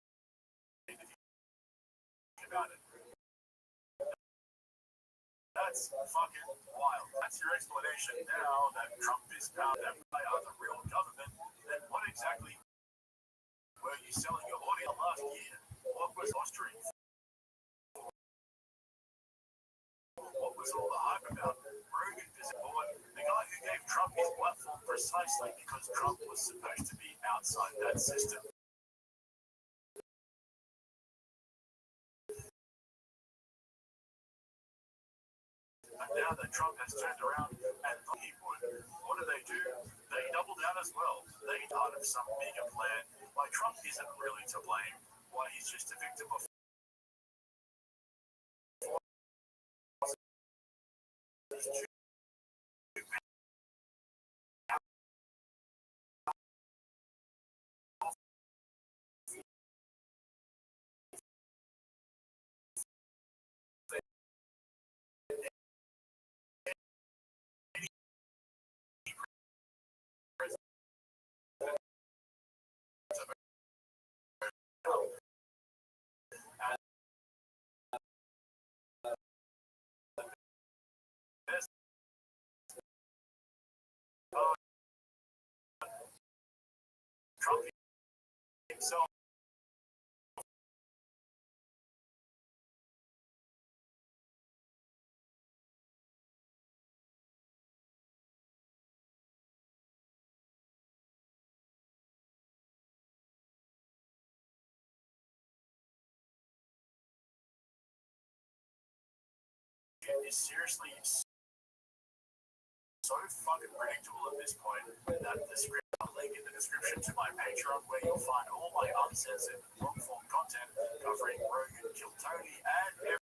about it. That's fucking wild. That's your explanation now that Trump is now that by the real government. Then what exactly were you selling your audience last year? What was fostering? What was all the hype about? Rogan Visiboard, the guy who gave Trump his platform precisely because Trump was supposed to be outside that system. But now that Trump has turned around and thought he would, what do? They double down as well. They part of some bigger plan. Why Trump isn't really to blame. Why he's just a victim of is seriously so fucking predictable at this point that the script link in the description to my Patreon, where you'll find all my uncensored long form content covering Rogan, Kill Tony, and everything.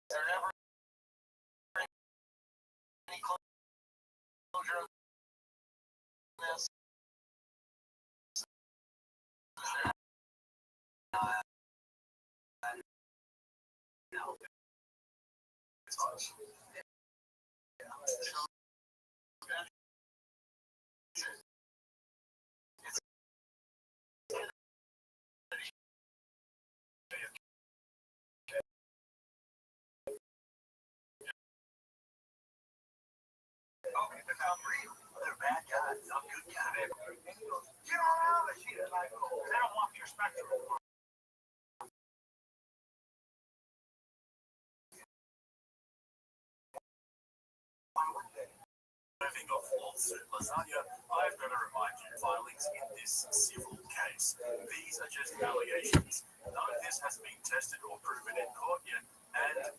There never any closure on this? No. They're bad guys. I'm good guys. Get around the shit. They don't want your spectrum. Moving off lawsuit lasagna, I've got to remind you, filings in this civil case. These are just allegations. None of this has been tested or proven in court yet, and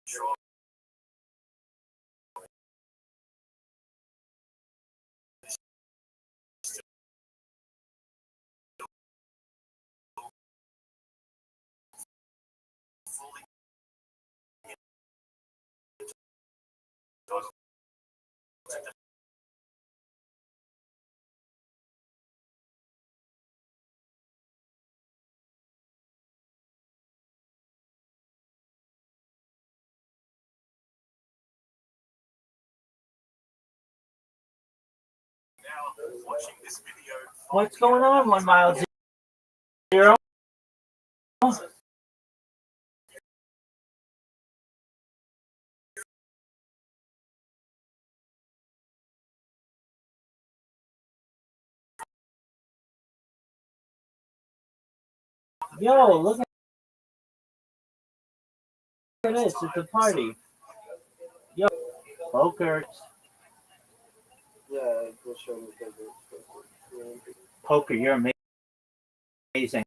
sure. Fully now watching this video. What's going on, 1 mile 0? Yo, look at this. It's a party. Yo, poker. Yeah, just show me the Poker, you're amazing.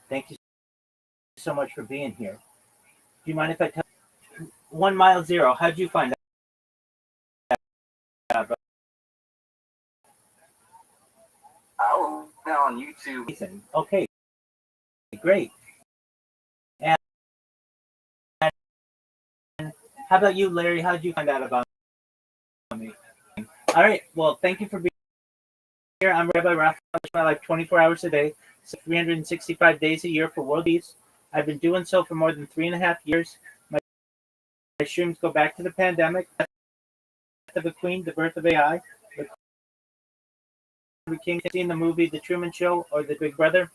Thank you so much for being here. Do you mind if I tell 1 mile 0? How'd you find out? I was on YouTube. Okay, great. And how about you, Larry? How'd you find out about me? All right. Well, thank you for being here. I'm Rabbi Rothschild. I live my life 24 hours a day, 365 days a year for world peace. I've been doing so for more than 3.5 years. My streams go back to the pandemic, the death of a queen, the birth of AI, the king, seeing the movie The Truman Show or The Big Brother.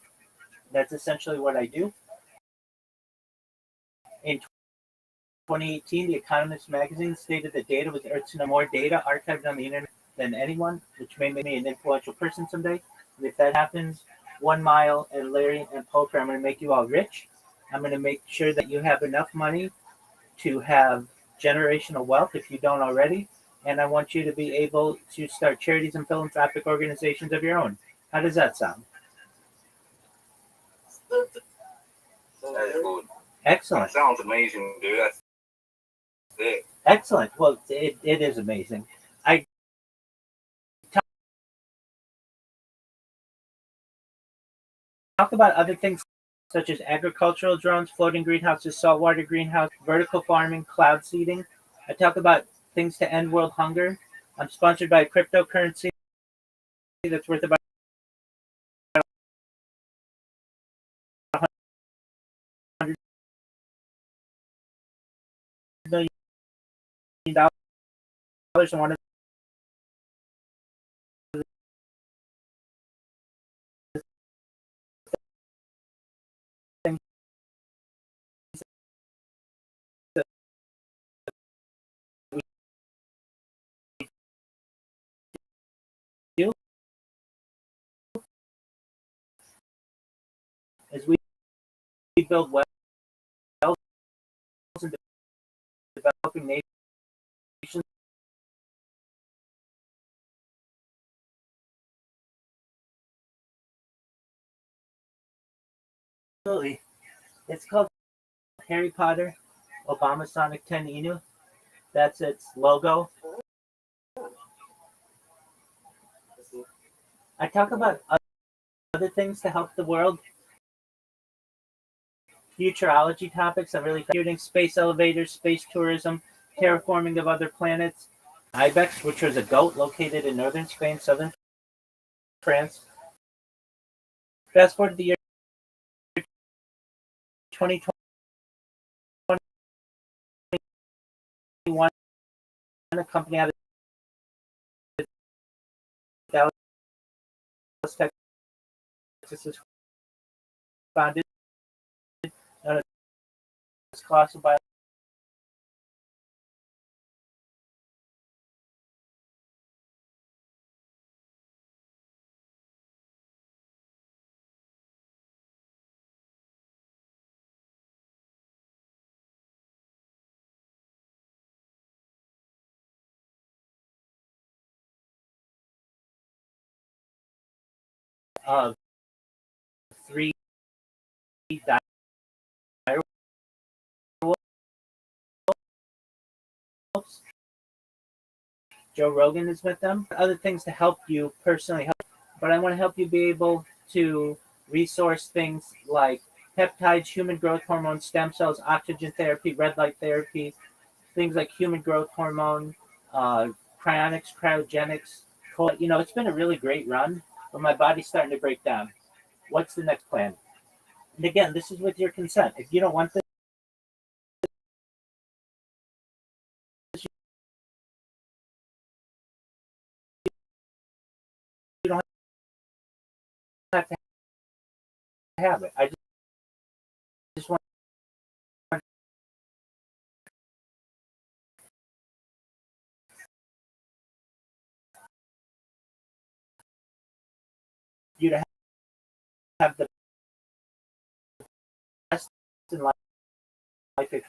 That's essentially what I do. In 2018, The Economist magazine stated that data was Earth's more data archived on the internet than anyone, which made me an influential person someday. And if that happens, 1 mile and Larry and Poker, I'm going to make you all rich. I'm going to make sure that you have enough money to have generational wealth if you don't already. And I want you to be able to start charities and philanthropic organizations of your own. How does that sound? That's good. Excellent. That sounds amazing, dude. That's it. Excellent. Well, it is amazing. I talk about other things such as agricultural drones, floating greenhouses, saltwater greenhouse, vertical farming, cloud seeding. I talk about things to end world hunger. I'm sponsored by a cryptocurrency that's worth about $100 million. And one of the things that as we build wells in developing nations. Absolutely. It's called Harry Potter Obama Sonic 10 Inu. That's its logo. I talk about other things to help the world. Futurology topics. I'm really shooting space elevators, space tourism, terraforming of other planets. Ibex, which was a goat located in northern Spain, southern France. Fast forward to the year 2021, a company out of Dallas, Texas, is founded known as Colossal Bio. Of three direwolves. Joe Rogan is with them. Other things to help you personally help, but I want to help you be able to resource things like peptides, human growth hormone, stem cells, oxygen therapy, red light therapy, things like human growth hormone, cryonics, cryogenics. It's been a really great run, but my body's starting to break down. What's the next plan? And again, this is with your consent. If you don't want this, you don't have to have it. I just want you to have the best in life if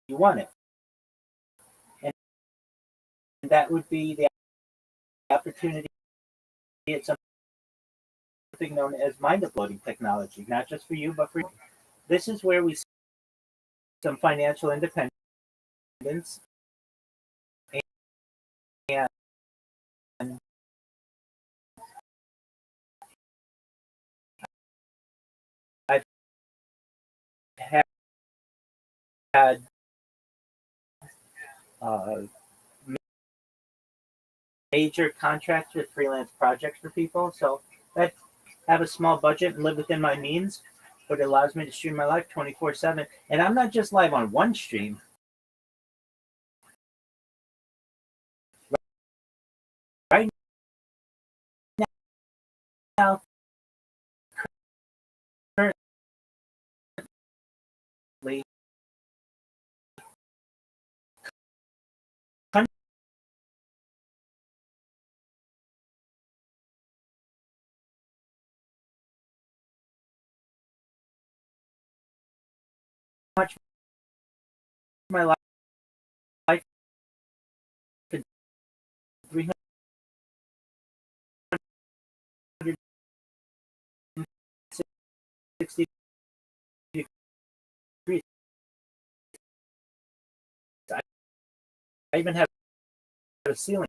you want it. And that would be the opportunity at something known as mind uploading technology, not just for you, but for you. This is where we see some financial independence and I've had uh, major contracts with freelance projects for people. So that have a small budget and live within my means, but it allows me to stream my life 24/7. And I'm not just live on one stream. Right now, currently, much my life in 360 degrees. I even have a ceiling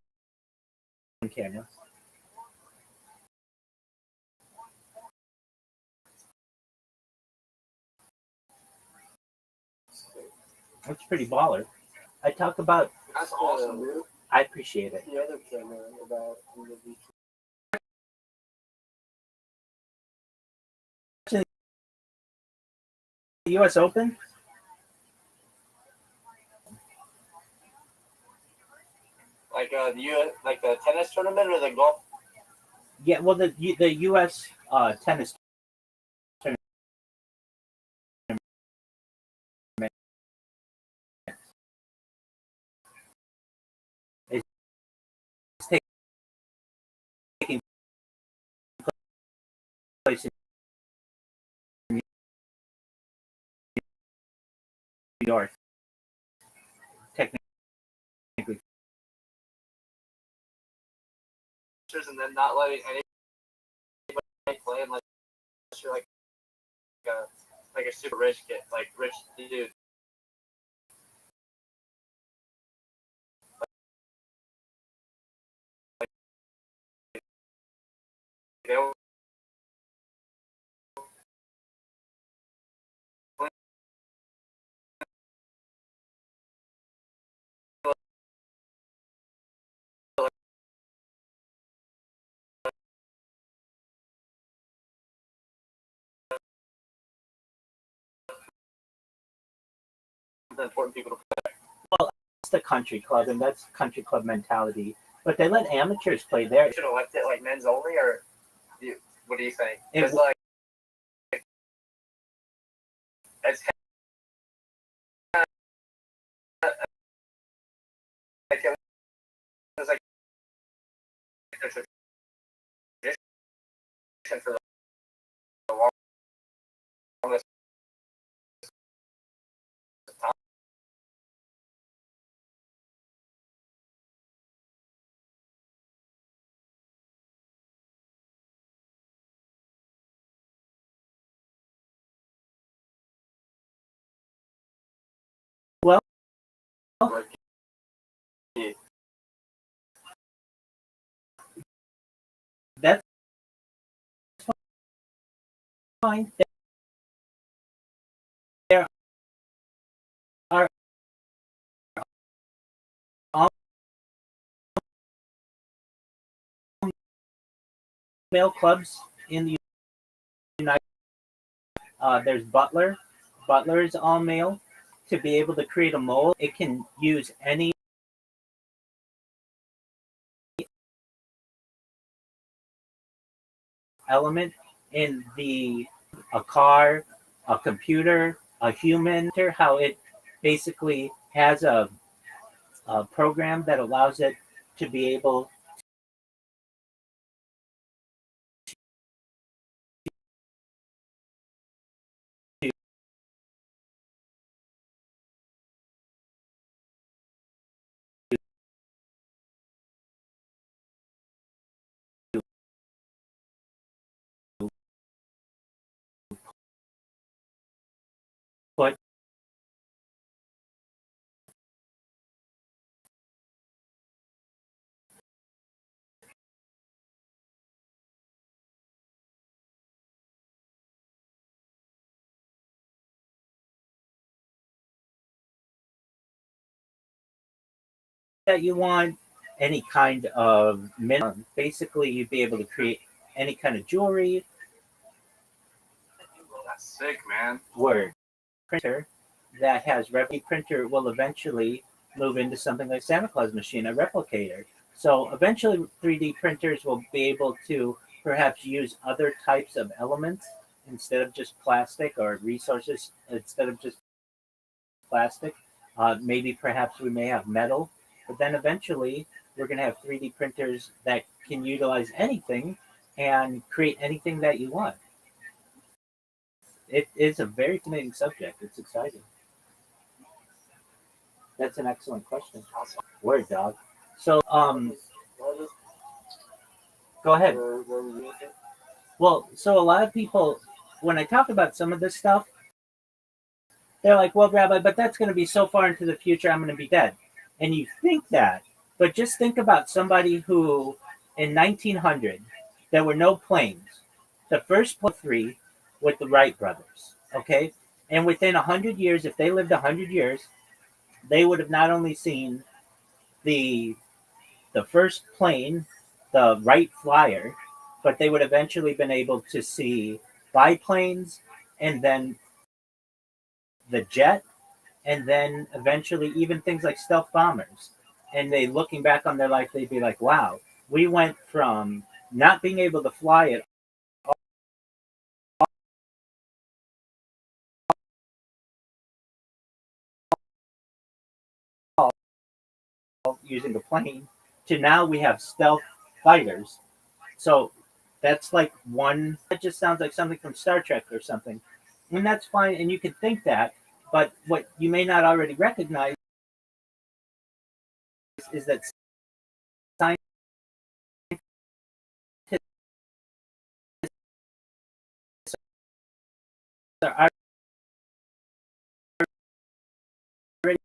camera. That's pretty baller. I talk about. That's awesome, dude. I appreciate it. The other camera about The U.S. Open. like the tennis tournament or the golf. Yeah, well, the U.S. Tennis tournament is taking place in New York, technically. And then not letting anybody play unless you're like a super rich kid, like rich dude. They don't the important people to play. Well, that's the country club, and that's country club mentality. But they let amateurs play there. You should have left it like men's only, or what do you think? It- Because like it's like it was like a tradition for the longest time. Well, that's fine. There are all male clubs in the United States. There's Butler. Butler is all male. To be able to create a mold, it can use any element in a car, a computer, a human, how it basically has a program that allows it to be able put that you want, any kind of minimum. Basically, you'd be able to create any kind of jewelry, That's sick, man. word printer that has Rabbbi printer will eventually move into something like Santa Claus machine, a replicator. So eventually 3D printers will be able to perhaps use other types of elements instead of just plastic, or resources instead of just plastic. Maybe perhaps we may have metal, but then eventually we're going to have 3D printers that can utilize anything and create anything that you want. It is a very fascinating subject. It's exciting. That's an excellent question. Word, dog. So, go ahead. Well, so a lot of people, when I talk about some of this stuff, they're like, well, Rabbi, but that's going to be so far into the future, I'm going to be dead. And you think that, but just think about somebody who, in 1900, there were no planes. The first three with the Wright brothers, okay? And within 100 years, if they lived 100 years, they would have not only seen the first plane, the Wright Flyer, but they would eventually been able to see biplanes, and then the jet, and then eventually even things like stealth bombers. And they, looking back on their life, they'd be like, wow, we went from not being able to fly it all using the plane to now we have stealth fighters. So that's like one just sounds like something from Star Trek or something. And that's fine, and you can think that, but what you may not already recognize is that scientists are already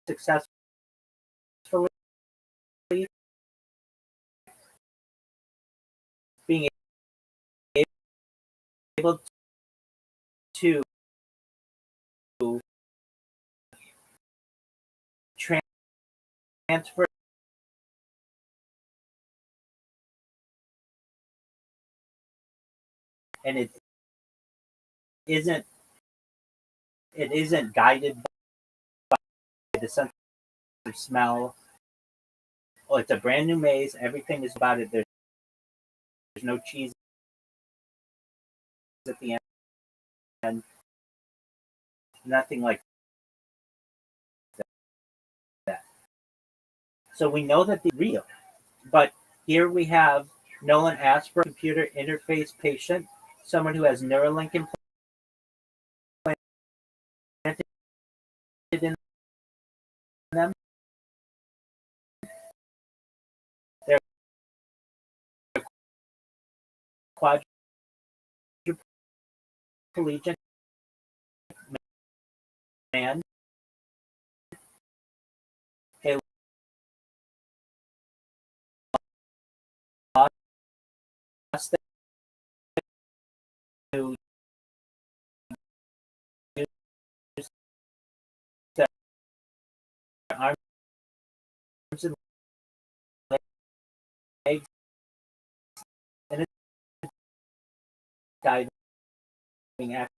successfully being able to transfer and isn't it isn't guided by the sense of smell. Oh, it's a brand new maze. Everything is about it. There's no cheese at the end. Nothing like that. So we know that they're real. But here we have Nolan asked for a computer interface patient, someone who has Neuralink implanted in them. They're quadriplegic man. They lost to use their arms and legs in a diving accident.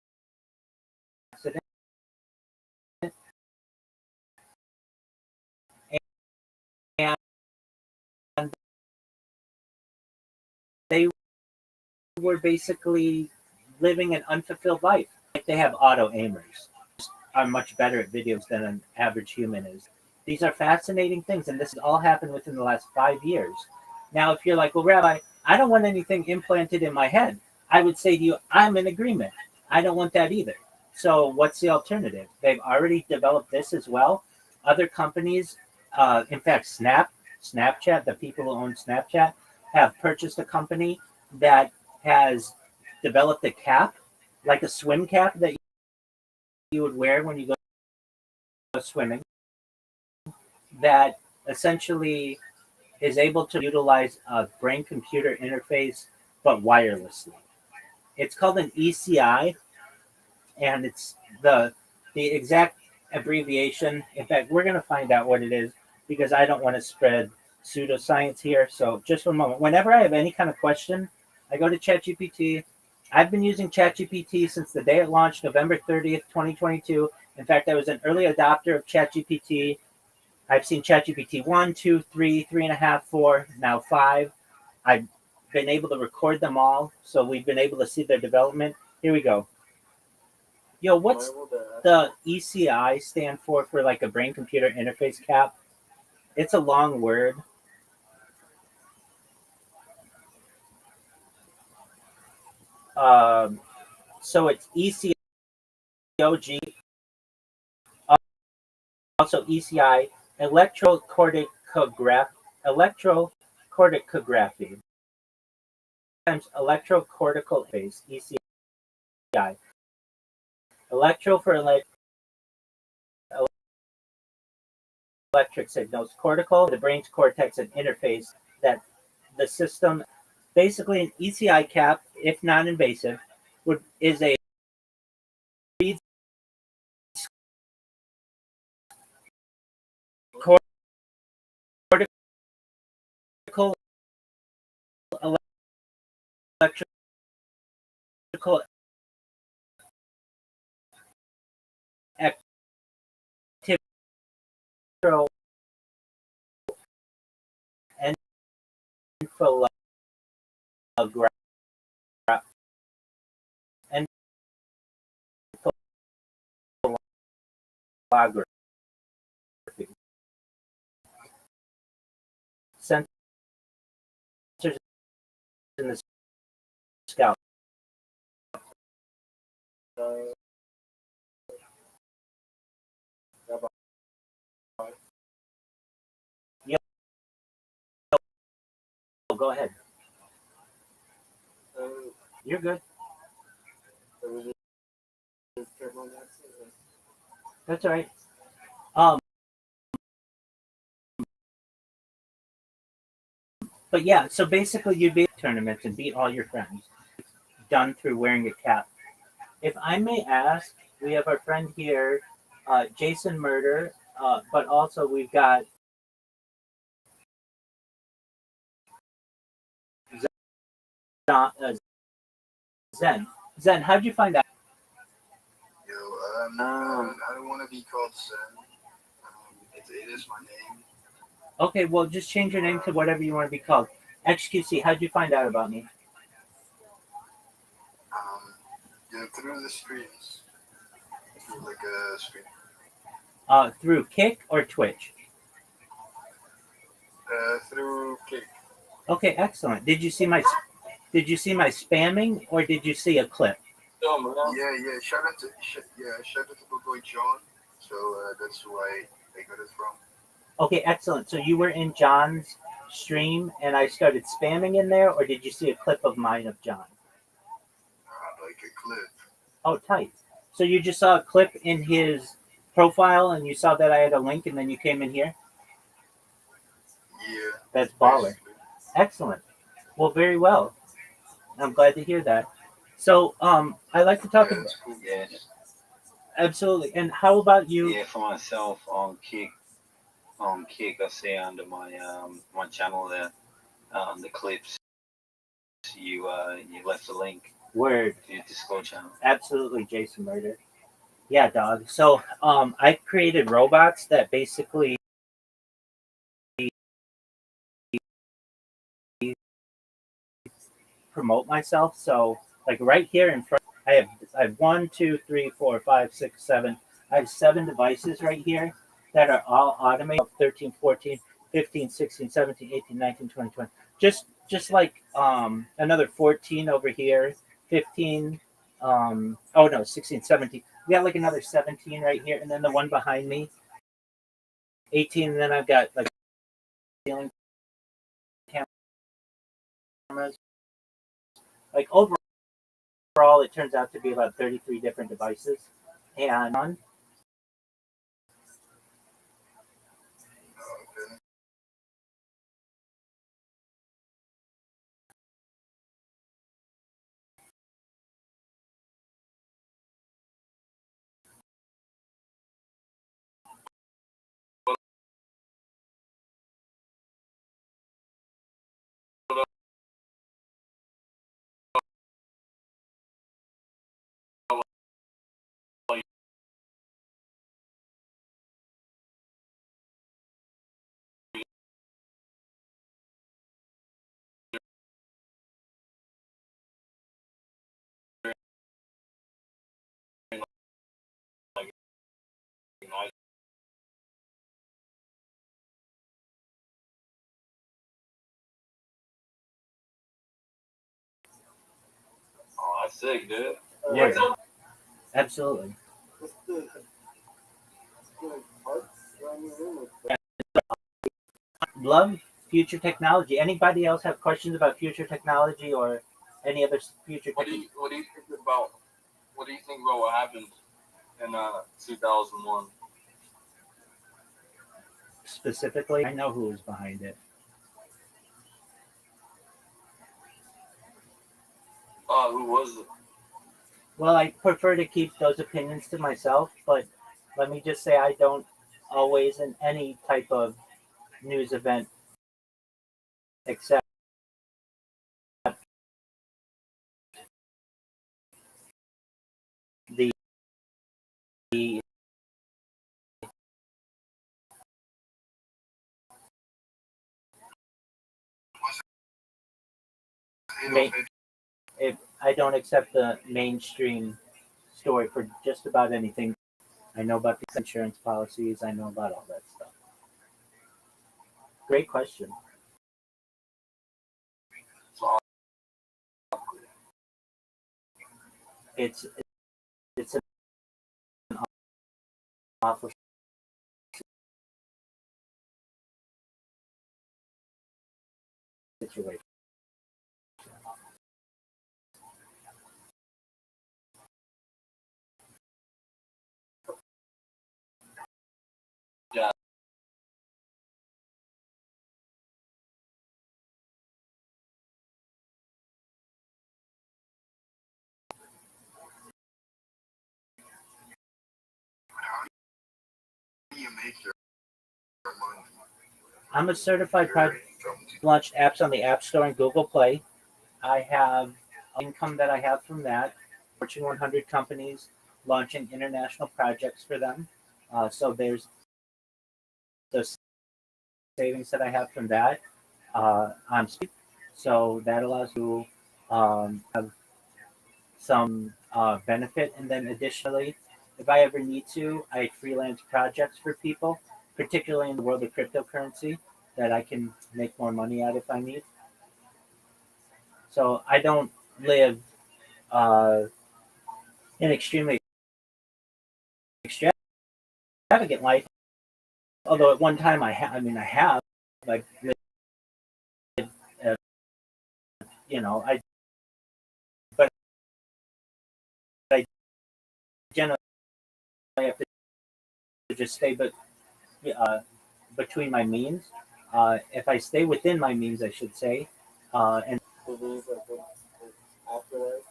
And they were basically living an unfulfilled life. Like they have auto aimers, are much better at videos than an average human is. These are fascinating things, and this has all happened within the last 5 years. Now, if you're like, well, Rabbi, I don't want anything implanted in my head, I would say to you, I'm in agreement. I don't want that either. So what's the alternative? They've already developed this as well. Other companies, in fact, Snapchat, the people who own Snapchat, have purchased a company that has developed a cap, like a swim cap that you would wear when you go swimming, that essentially is able to utilize a brain computer interface but wirelessly. It's called an ECI, and it's the exact abbreviation. In fact, we're going to find out what it is because I don't want to spread pseudoscience here. So just for a moment, whenever I have any kind of question, I go to ChatGPT. I've been using ChatGPT since the day it launched, November 30th, 2022. In fact, I was an early adopter of ChatGPT. I've seen ChatGPT 1, 2, 3, 3.5, 4, now 5. I've been able to record them all, so we've been able to see their development. Here we go. Yo, what's the ECI stand for like a brain computer interface cap? It's a long word. So it's ECOG, also ECI, electrocorticography, sometimes electrocortical phase, ECI. Electro for electric signals, cortical, the brain's cortex and interface that the system, basically an ECI cap, if non-invasive, is a cortical electrical activity encephalography. Sensors in the Scout. Yeah, go ahead. You're good. That's all right. But yeah, so basically you beat tournaments and beat all your friends, done through wearing a cap. If I may ask, we have our friend here, Jason Murder, but also we've got Zen. Zen, how'd you find out? Yo, I don't want to be called Zen. It is my name. Okay, well, just change your name to whatever you want to be called. XQC, how'd you find out about me? Through the streams. Through like a stream. Through Kick or Twitch? Through Kick. Okay, excellent. Did you see my spamming or did you see a clip? Yeah. Shout out to my boy John. So that's who I got it from. Okay, excellent. So you were in John's stream and I started spamming in there, or did you see a clip of mine of John? Like a clip. Oh, tight. So you just saw a clip in his profile and you saw that I had a link and then you came in here? Yeah. That's baller. Basically. Excellent. Well, very well. I'm glad to hear that. So, I like to talk about. Cool. Yeah, Absolutely. And how about you? yeah. For myself, on Kick, I say under my channel there, the clips. You left a link Word. to your Discord channel. Absolutely, Jason Murder. Yeah, dog. So, I created robots that basically promote myself. So, like right here in front, I have 1, 2, 3, 4, 5, 6, 7. I have 7 devices right here that are all automated. 13, 14, 15, 16, 17, 18, 19, 20, 20. Just like another 14 over here, 15. Oh no, 16, 17. We got like another 17 right here, and then the one behind me, 18. And then I've got like ceiling cameras. Like overall, it turns out to be about 33 different devices. And Oh, that's sick, dude. yeah, absolutely. Love future technology. Anybody else have questions about future technology or any other future What do you think about what happened in 2001? specifically? I know who was behind it. Who was it? Well, I prefer to keep those opinions to myself, but let me just say I don't always in any type of news event accept the main, if I don't accept the mainstream story for just about anything. I know about the insurance policies. I know about all that stuff. Great question. it's an awful situation. Yeah. How do you make your money? I'm a certified project launched apps on the App Store and Google Play. I have income that I have from that. Fortune 100 companies launching international projects for them. So there's the savings that I have from that. I'm so that allows you have some benefit, and then additionally, if I ever need to, I freelance projects for people, particularly in the world of cryptocurrency, that I can make more money at if I need. So I don't live uh, an extremely extravagant life. Although at one time I have, like, uh, I, but I generally have to just stay, uh, between my means. If I stay within my means, I should say, and Believe like in afterlife,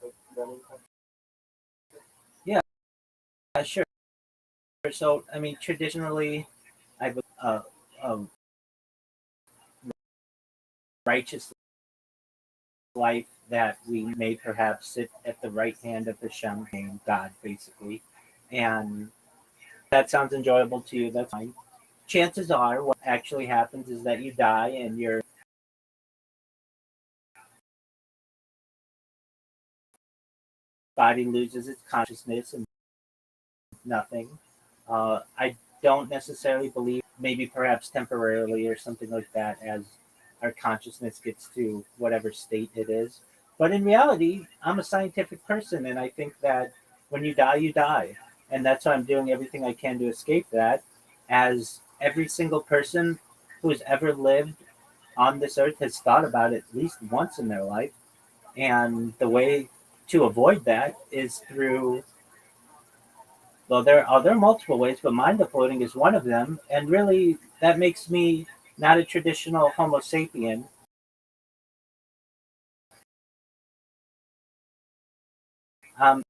like running. yeah, sure. So I mean, traditionally, I've a righteous life that we may perhaps sit at the right hand of Hashem, God, basically, and that sounds enjoyable to you. That's fine. Chances are, what actually happens is that you die and your body loses its consciousness and nothing. I don't necessarily believe, maybe perhaps temporarily or something like that, as our consciousness gets to whatever state it is. But in reality, I'm a scientific person, and I think that when you die, you die. And that's why I'm doing everything I can to escape that, as every single person who has ever lived on this earth has thought about it at least once in their life. And the way to avoid that is through, well, there are multiple ways, but mind uploading is one of them. And really, that makes me not a traditional Homo sapien. Um,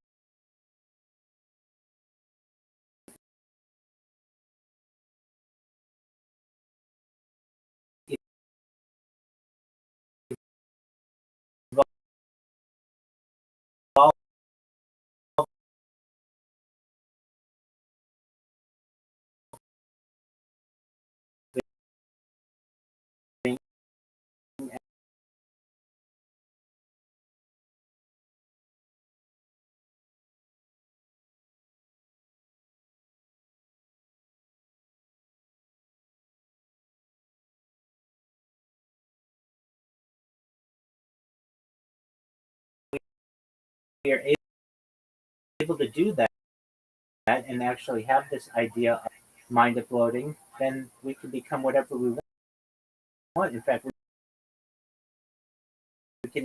we are able to do that and actually have this idea of mind uploading, then we can become whatever we want. In fact, we can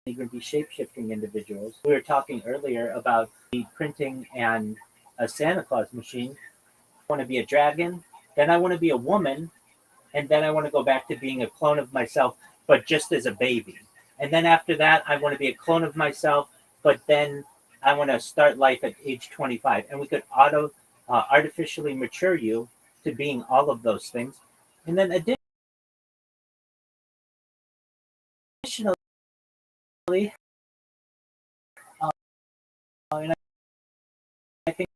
even be shape-shifting individuals. We were talking earlier about the printing and a Santa Claus machine. I want to be a dragon, then I want to be a woman, and then I want to go back to being a clone of myself, but just as a baby. And then after that, I want to be a clone of myself, but then I want to start life at age 25. And we could artificially mature you to being all of those things. And then additionally, and I think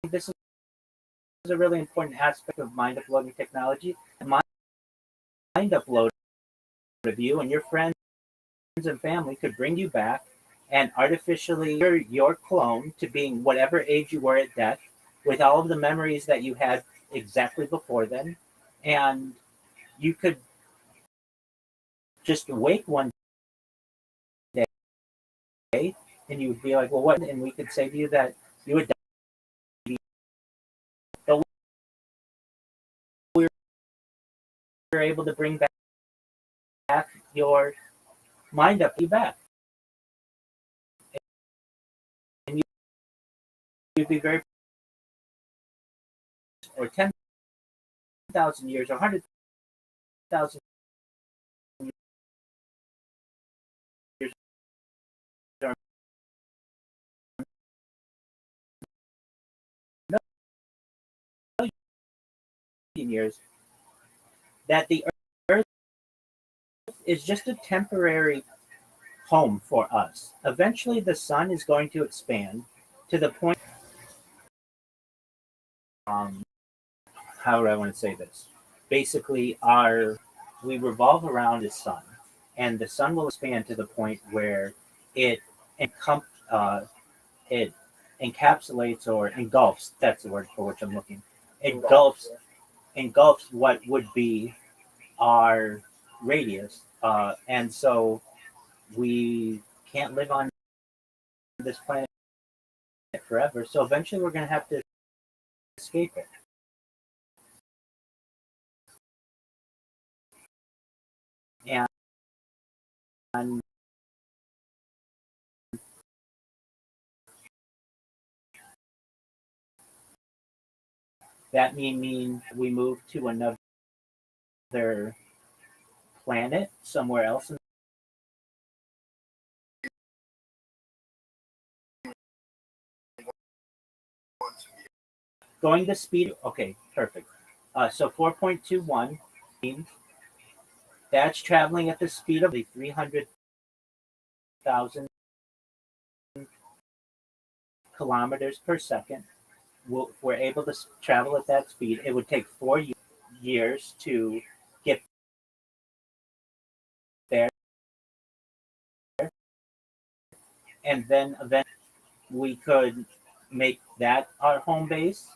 this is a really important aspect of mind uploading technology. Mind upload of you and your friends and family could bring you back and artificially your clone to being whatever age you were at death, with all of the memories that you had exactly before then. And you could just wake one day and you would be like, well, what? And we could say to you that you would die. But we were able to bring back your mind up, you back. And you'd be very, or 10,000 years, or 100,000 years, or million years, that the Earth is just a temporary home for us. Eventually, the sun is going to expand to the point. How do I want to say this? Basically, we revolve around the sun, and the sun will expand to the point where it it encapsulates or engulfs. That's the word for which I'm looking. Engulfs what would be our radius, and so we can't live on this planet forever. So eventually, we're going to have to escape it. And that means we move to another planet somewhere else. Going to speed. Okay, perfect. So 4.21 means that's traveling at the speed of 300,000 kilometers per second. If we're able to travel at that speed, it would take 4 years to get there. And then eventually we could make that our home base.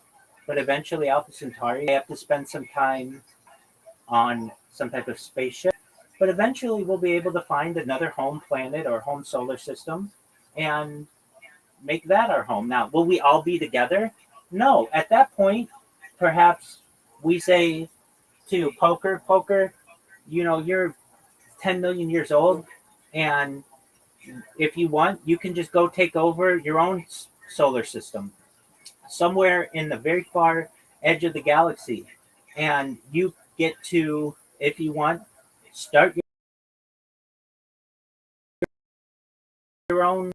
But eventually Alpha Centauri, they have to spend some time on some type of spaceship. But eventually we'll be able to find another home planet or home solar system and make that our home. Now, will we all be together? No. At that point, perhaps we say to Poker, you're 10 million years old, and if you want, you can just go take over your own solar system somewhere in the very far edge of the galaxy, and you get to, if you want, start your own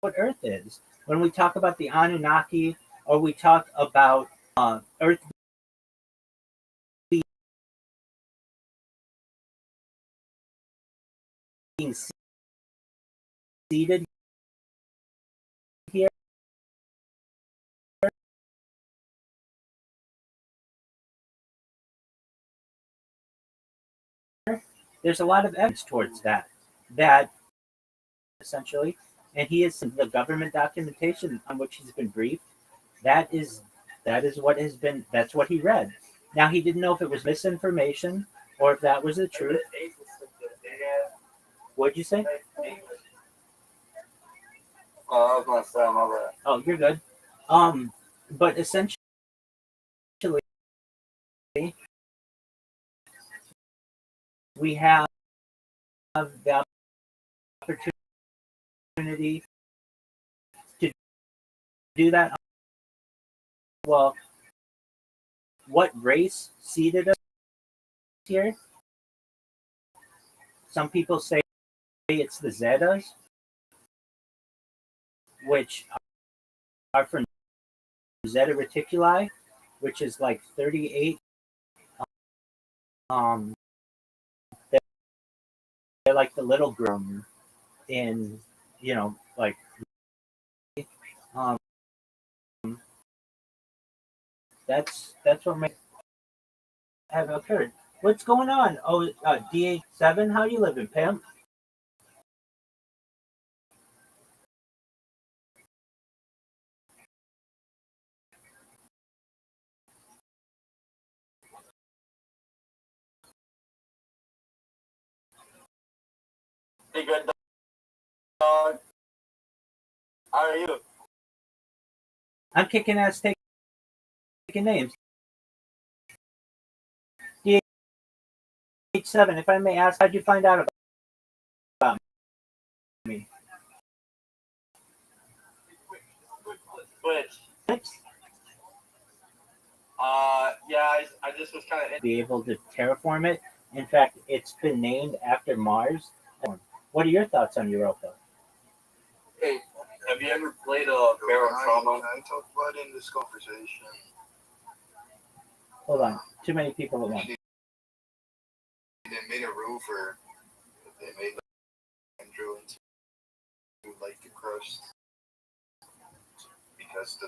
what Earth is. When we talk about the Anunnaki, or we talk about Earth being seated here, there's a lot of evidence towards that essentially, and he is the government documentation on which he's been briefed. That is what has been. That's what he read. Now he didn't know if it was misinformation or if that was the truth. What'd you say? I was gonna say my bad. Oh, you're good. But essentially, we have the opportunity to do that. Well, what race seeded us here. Some people say it's the Zetas, which are from Zeta Reticuli, which is like 38. They're like the little groom in, like um, that's what may have occurred. What's going on? Oh, DH7, how you living, pimp? Hey, good dog. How are you? I'm kicking ass, taking names. DH7, if I may ask, how'd you find out about me? Twitch. Yeah, I just was kind of Be able to terraform it. In fact, it's been named after Mars. What are your thoughts on Europa? Hey, have you ever played a Barrel Trauma? Can I talk about it in this conversation? Hold on, too many people at once. They made a rover. They made like drill into like the crust because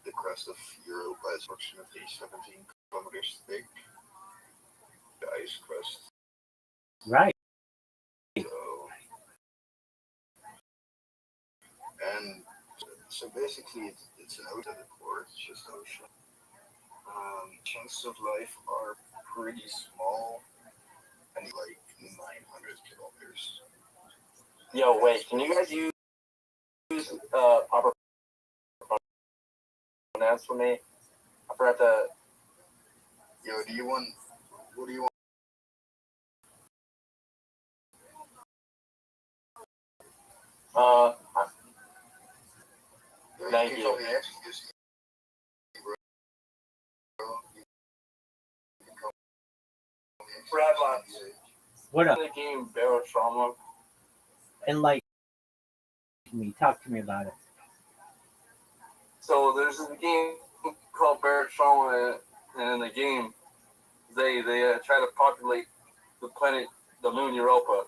the crust of Europa is approximately 17 kilometers thick. The ice crust. Right. So basically, it's an ocean core. It's just ocean. Chances of life are pretty small, and like 900 kilometers. Yo, wait, can you guys use proper pronouns for me? I forgot to. Yo, what do you want? Thank you. Rabbi, What up? the game Barrel Trauma. Enlighten me. Talk to me about it. So there's a game called Barrel Trauma, and in the game, they try to populate the planet, the moon Europa,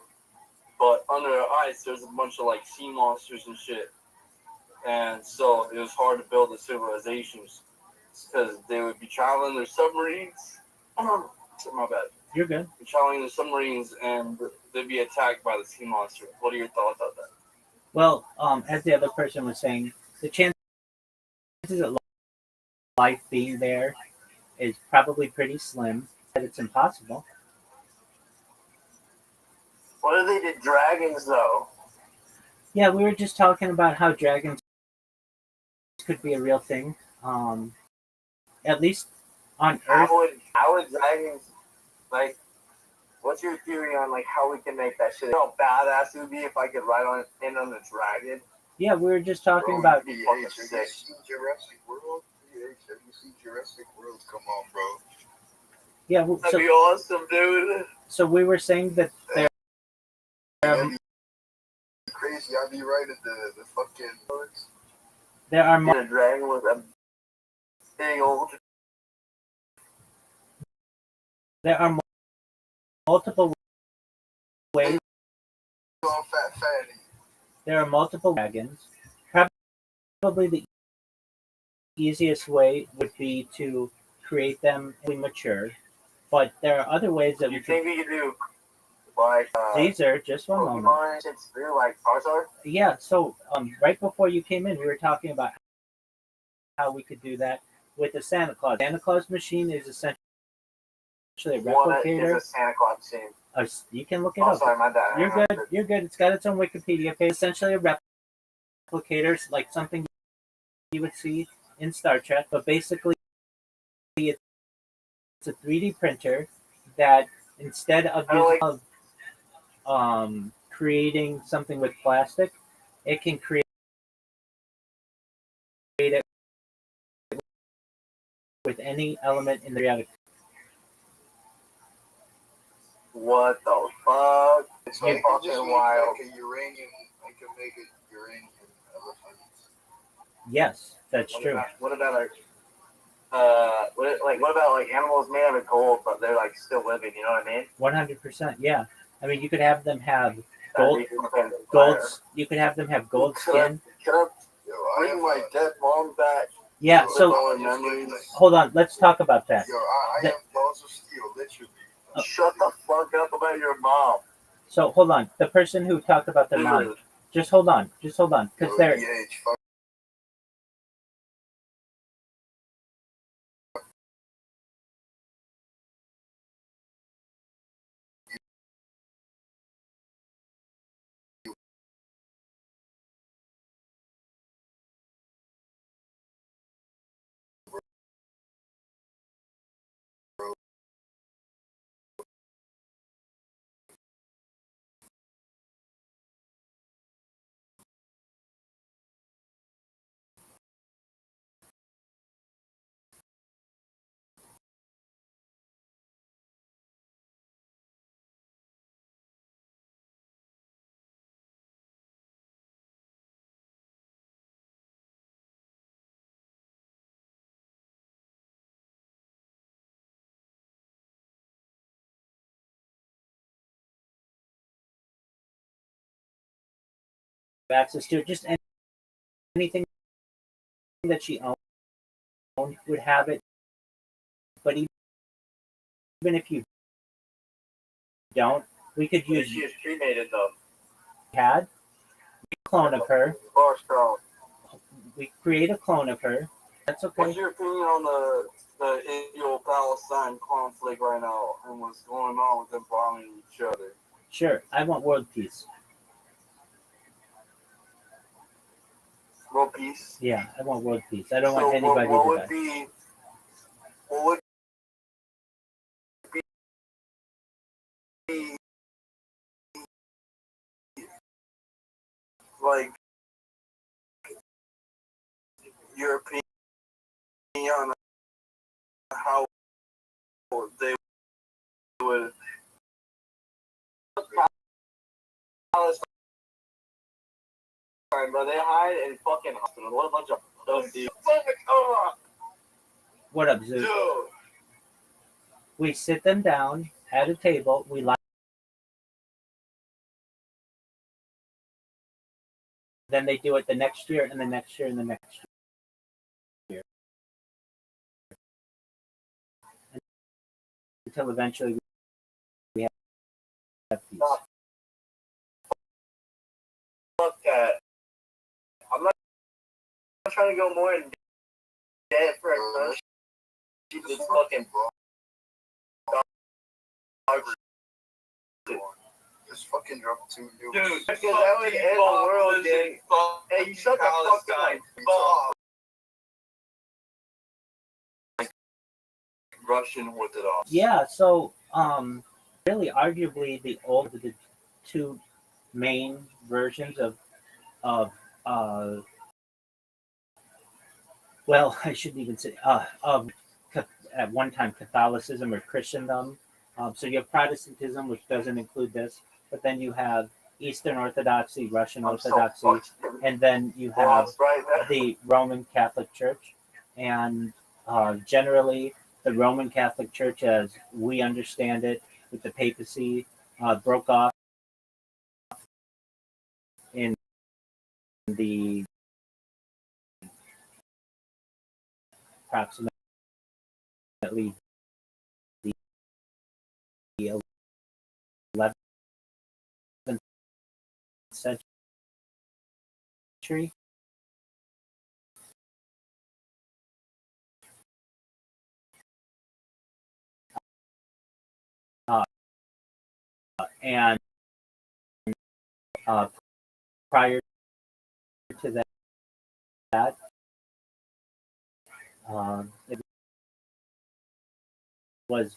but under the ice, there's a bunch of like sea monsters and shit, and so it was hard to build the civilizations because they would be traveling their submarines. My bad. You're good. Traveling the submarines, and they'd be attacked by the sea monster. What are your thoughts on that? Well, as the other person was saying, the chances of life being there is probably pretty slim. But it's impossible. What if they did dragons though? Yeah, we were just talking about how dragons could be a real thing. At least on Earth. How would dragons, like, what's your theory on like how we can make that shit? How badass it would be if I could ride on a dragon? Yeah, we were just talking about. Have you seen Jurassic World? Have you seen Jurassic World? Come on, bro. Yeah, that'd be awesome, dude. So we were saying that there. Crazy, I'd be right at the fucking. There are a dragon with a big old. There are multiple ways. There are multiple dragons. Probably the easiest way would be to create them mature, but there are other ways that we could do. Like Caesar, just one moment. Like Charizard? Yeah, so right before you came in, we were talking about how we could do that with the Santa Claus. Santa Claus machine is essentially a replicator. What is a Santa Claus machine? You can look it up. Sorry, my bad. You're good. You're good. It's got its own Wikipedia page. Essentially a replicator, like something you would see in Star Trek, but basically it's a 3D printer that instead of creating something with plastic, it can create it with any element in the periodic. What the fuck? It's Yeah. like fucking wild. Like a uranium, I can make it uranium elephants. Yes, that's true. What about like animals made out of gold, but they're like still living? You know what I mean? 100%. Yeah. I mean, you could have them have Gold. gold. You could have them have gold skin. Can I bring my dead mom back? Yeah. So Memories. hold on. Let's talk about that. Yo, I have balls of steel, literally. Shut the fuck up about your mom. So hold on. The person who talked about their mom. Just hold on. Just hold on. Because they're. Access to it. Just anything that she owned would have it. But even if you don't, we could use. She is cremated though. Had a clone of her. Rothschild. We create a clone of her. That's okay. What's your opinion on the Israel-Palestine conflict right now and what's going on with them bombing each other? Sure, I want world peace. World peace? Yeah, I want world peace. I don't want anybody to die. What would be like your opinion on how they would Bro, they hide in fucking hospital. What a bunch of pussies. What up, Zeus? We sit them down at a table. We lie. Then they do it the next year and the next year and the next year. Until eventually we have peace. Fuck that. I'm not trying to go more in depth for a She's just fucking Just fucking drop 2 nukes. dude, because that would end the world, gang. Hey, you shut the fuck up. Russian Orthodox. Yeah, so really arguably the two main versions of well, I shouldn't even say at one time Catholicism or Christendom. So you have Protestantism, which doesn't include this, but then you have Eastern Orthodoxy, Russian Orthodoxy, and then you have the Roman Catholic Church. And generally, the Roman Catholic Church, as we understand it, with the papacy, broke off in the approximately the 11th century. And prior to that, it was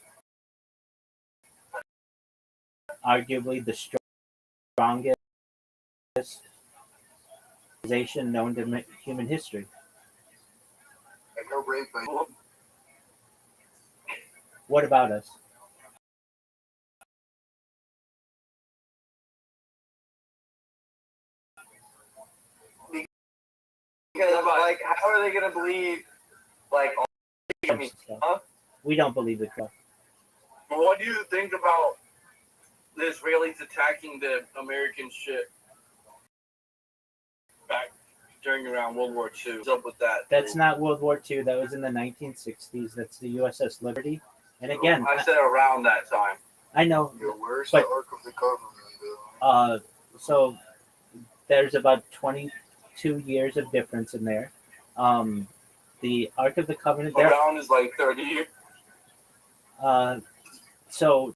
arguably the strongest civilization known to human history. What about us? Because like, how are they gonna believe like? I mean, huh? We don't believe the Trump. What do you think about the Israelis attacking the American ship back during around World War II? What's up with that? That's not World War II. That was in the 1960s. That's the USS Liberty. And again, I said around that time. I know. Yo, where's But- the Ark of the Covenant? So there's about 22 years of difference in there. The Ark of the Covenant. There, Around is like 30 years. So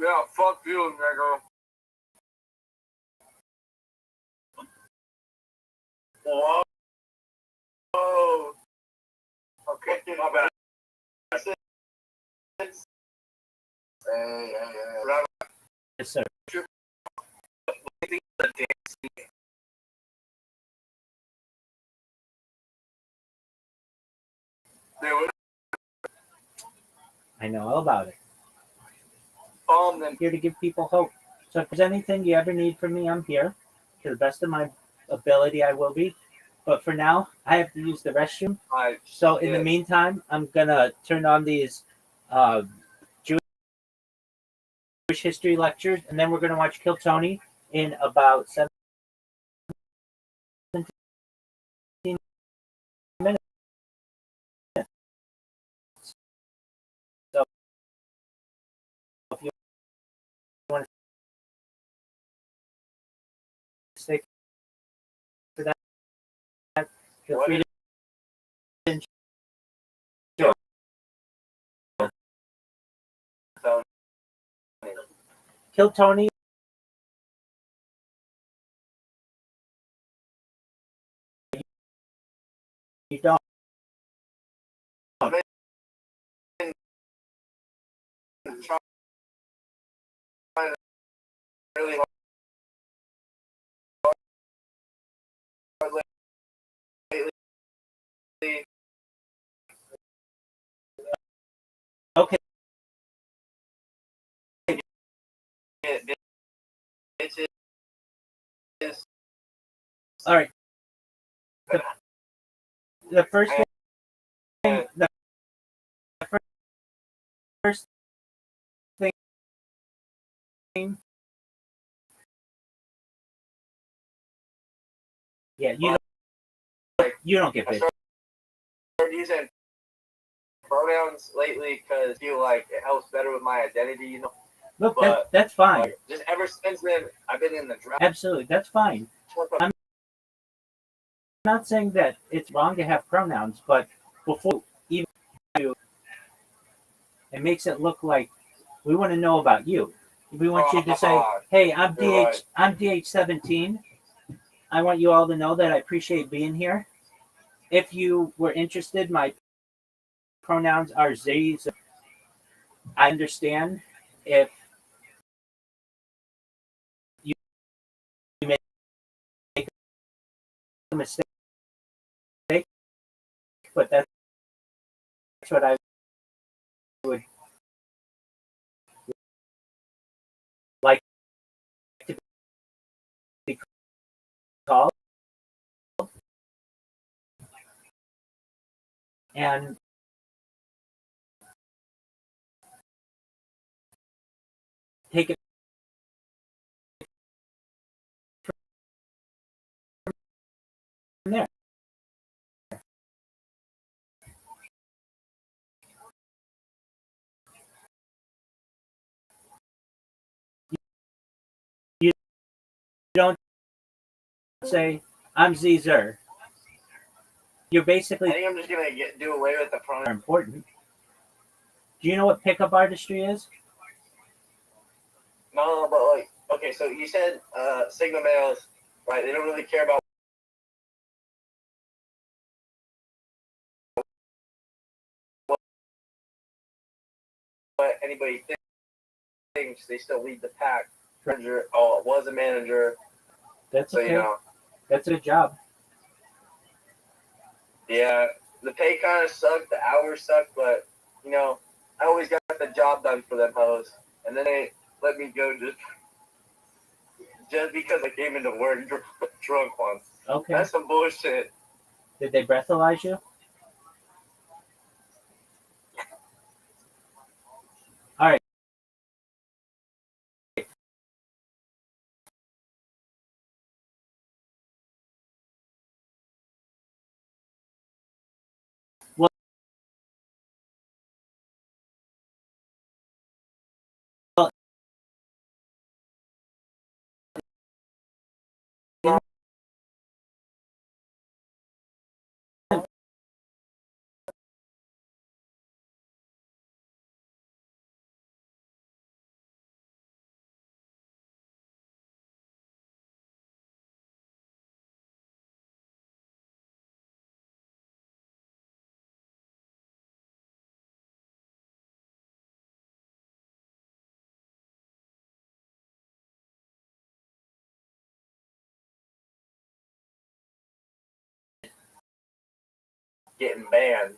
Yeah, fuck you, nigga. Whoa. Okay, my bad. Hey. yes, sir. I know all about it. Then Here to give people hope. So if there's anything you ever need from me, I'm here. To the best of my ability, I will be. But for now, I have to use the restroom. So in the meantime, I'm gonna turn on these Jewish history lectures, and then we're gonna watch Kill Tony in about 17 minutes. So if you want to stay for that, feel free to enjoy. Kill Tony. You don't. really hard lately. Okay. All right. The first thing, the first thing, yeah, you don't get I bit. started using pronouns lately because I feel like it helps better with my identity, you know. Look, But that's fine. like, just ever since then, I've been in the draft. Absolutely, that's fine. I'm not saying that it's wrong to have pronouns, but before even you, it makes it look like we want to know about you. We want you to say, "Hey, I'm You're I'm DH17. I want you all to know that I appreciate being here. If you were interested, my pronouns are they." I understand if you make a mistake, but that's what I would like to be called. And take it from there. don't say I'm Zer. You're I basically think I'm just gonna do away with the pronoun. important. Do you know what pickup artistry is? No, but like, okay, so you said Sigma males, right? They don't really care about what anybody thinks. They still lead the pack. Manager, was a manager. That's So okay. you know, That's a job. yeah, the pay kind of sucked, the hours sucked, but you know, I always got the job done for them hoes, and then they let me go just because I came into work drunk once. Okay. That's some bullshit. Did they breathalyze you? All right. Well, Getting banned.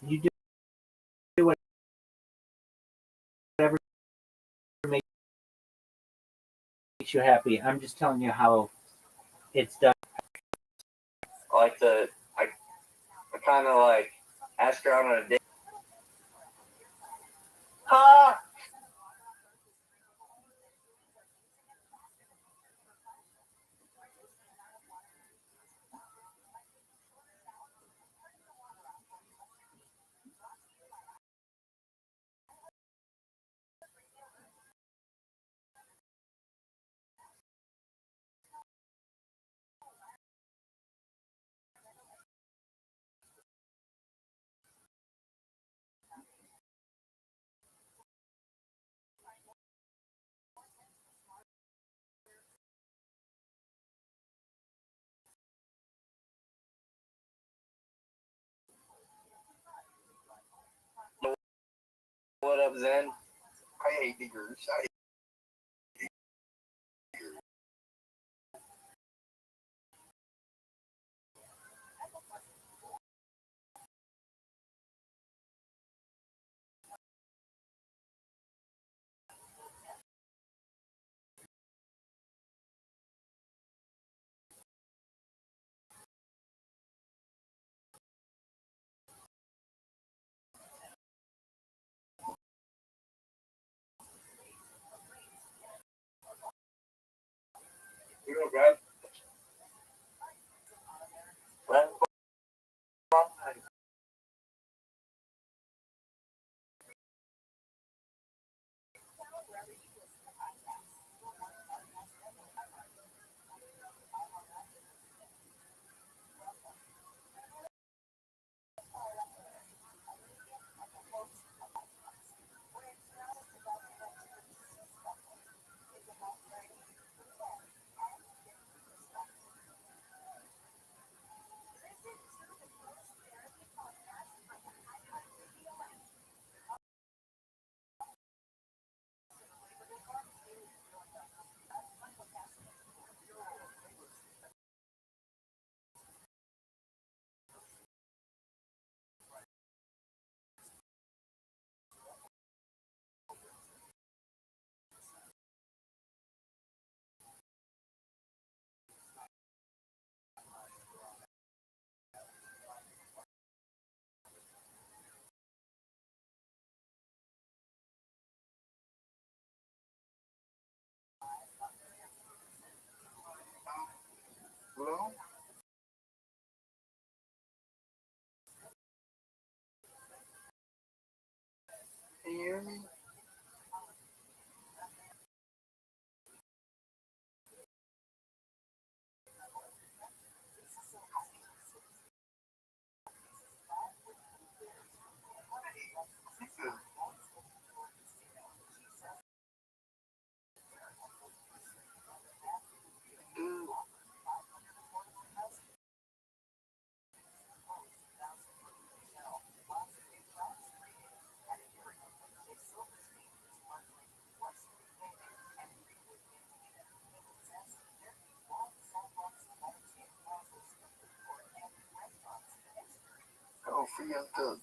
you do whatever makes you happy. I'm just telling you how it's done. I kind of like ask her out on a date. Ha! What up, Zen? I hate diggers. Oh, free up the